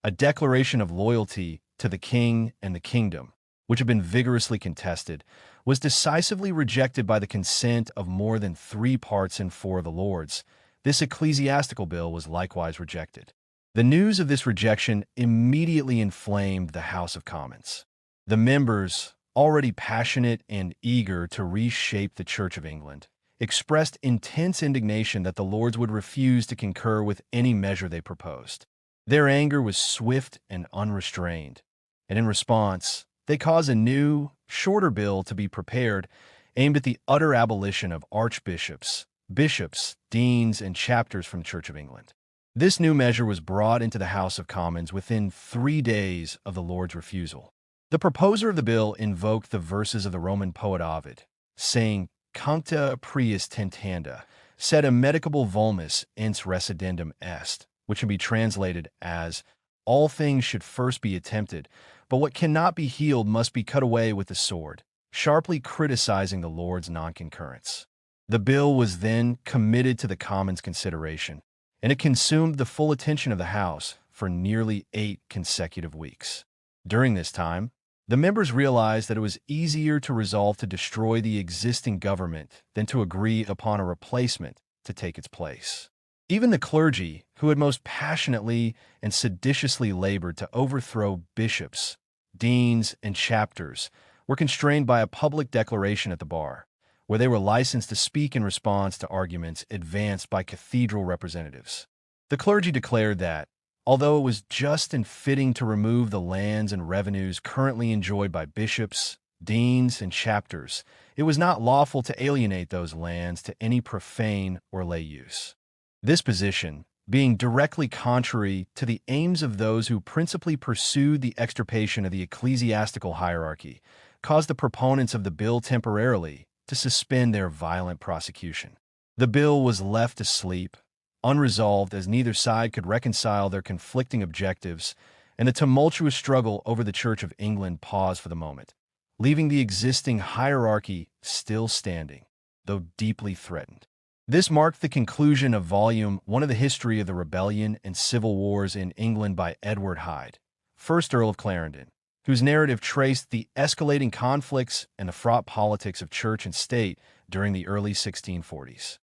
a declaration of loyalty to the king and the kingdom, which had been vigorously contested, was decisively rejected by the consent of more than 3 in 4 of the Lords. This ecclesiastical bill was likewise rejected. The news of this rejection immediately inflamed the House of Commons. The members, already passionate and eager to reshape the Church of England, expressed intense indignation that the Lords would refuse to concur with any measure they proposed. Their anger was swift and unrestrained, and in response, they caused a new, shorter bill to be prepared aimed at the utter abolition of archbishops, bishops, deans, and chapters from the Church of England. This new measure was brought into the House of Commons within 3 days of the Lords' refusal. The proposer of the bill invoked the verses of the Roman poet Ovid, saying, "Cuncta prius tentanda, sed immedicable vulmus ins recidendum est," which can be translated as, "All things should first be attempted, but what cannot be healed must be cut away with the sword," sharply criticizing the Lords' non-concurrence. The bill was then committed to the Commons' consideration, and it consumed the full attention of the House for nearly 8 consecutive weeks. During this time, the members realized that it was easier to resolve to destroy the existing government than to agree upon a replacement to take its place. Even the clergy, who had most passionately and seditiously labored to overthrow bishops, deans, and chapters, were constrained by a public declaration at the bar, where they were licensed to speak in response to arguments advanced by cathedral representatives. The clergy declared that, although it was just and fitting to remove the lands and revenues currently enjoyed by bishops, deans, and chapters, it was not lawful to alienate those lands to any profane or lay use. This position, being directly contrary to the aims of those who principally pursued the extirpation of the ecclesiastical hierarchy, caused the proponents of the bill temporarily to suspend their violent prosecution. The bill was left to sleep, unresolved, as neither side could reconcile their conflicting objectives, and the tumultuous struggle over the Church of England paused for the moment, leaving the existing hierarchy still standing, though deeply threatened. This marked the conclusion of Volume 1 of the History of the Rebellion and Civil Wars in England by Edward Hyde, 1st Earl of Clarendon, whose narrative traced the escalating conflicts and the fraught politics of church and state during the early 1640s.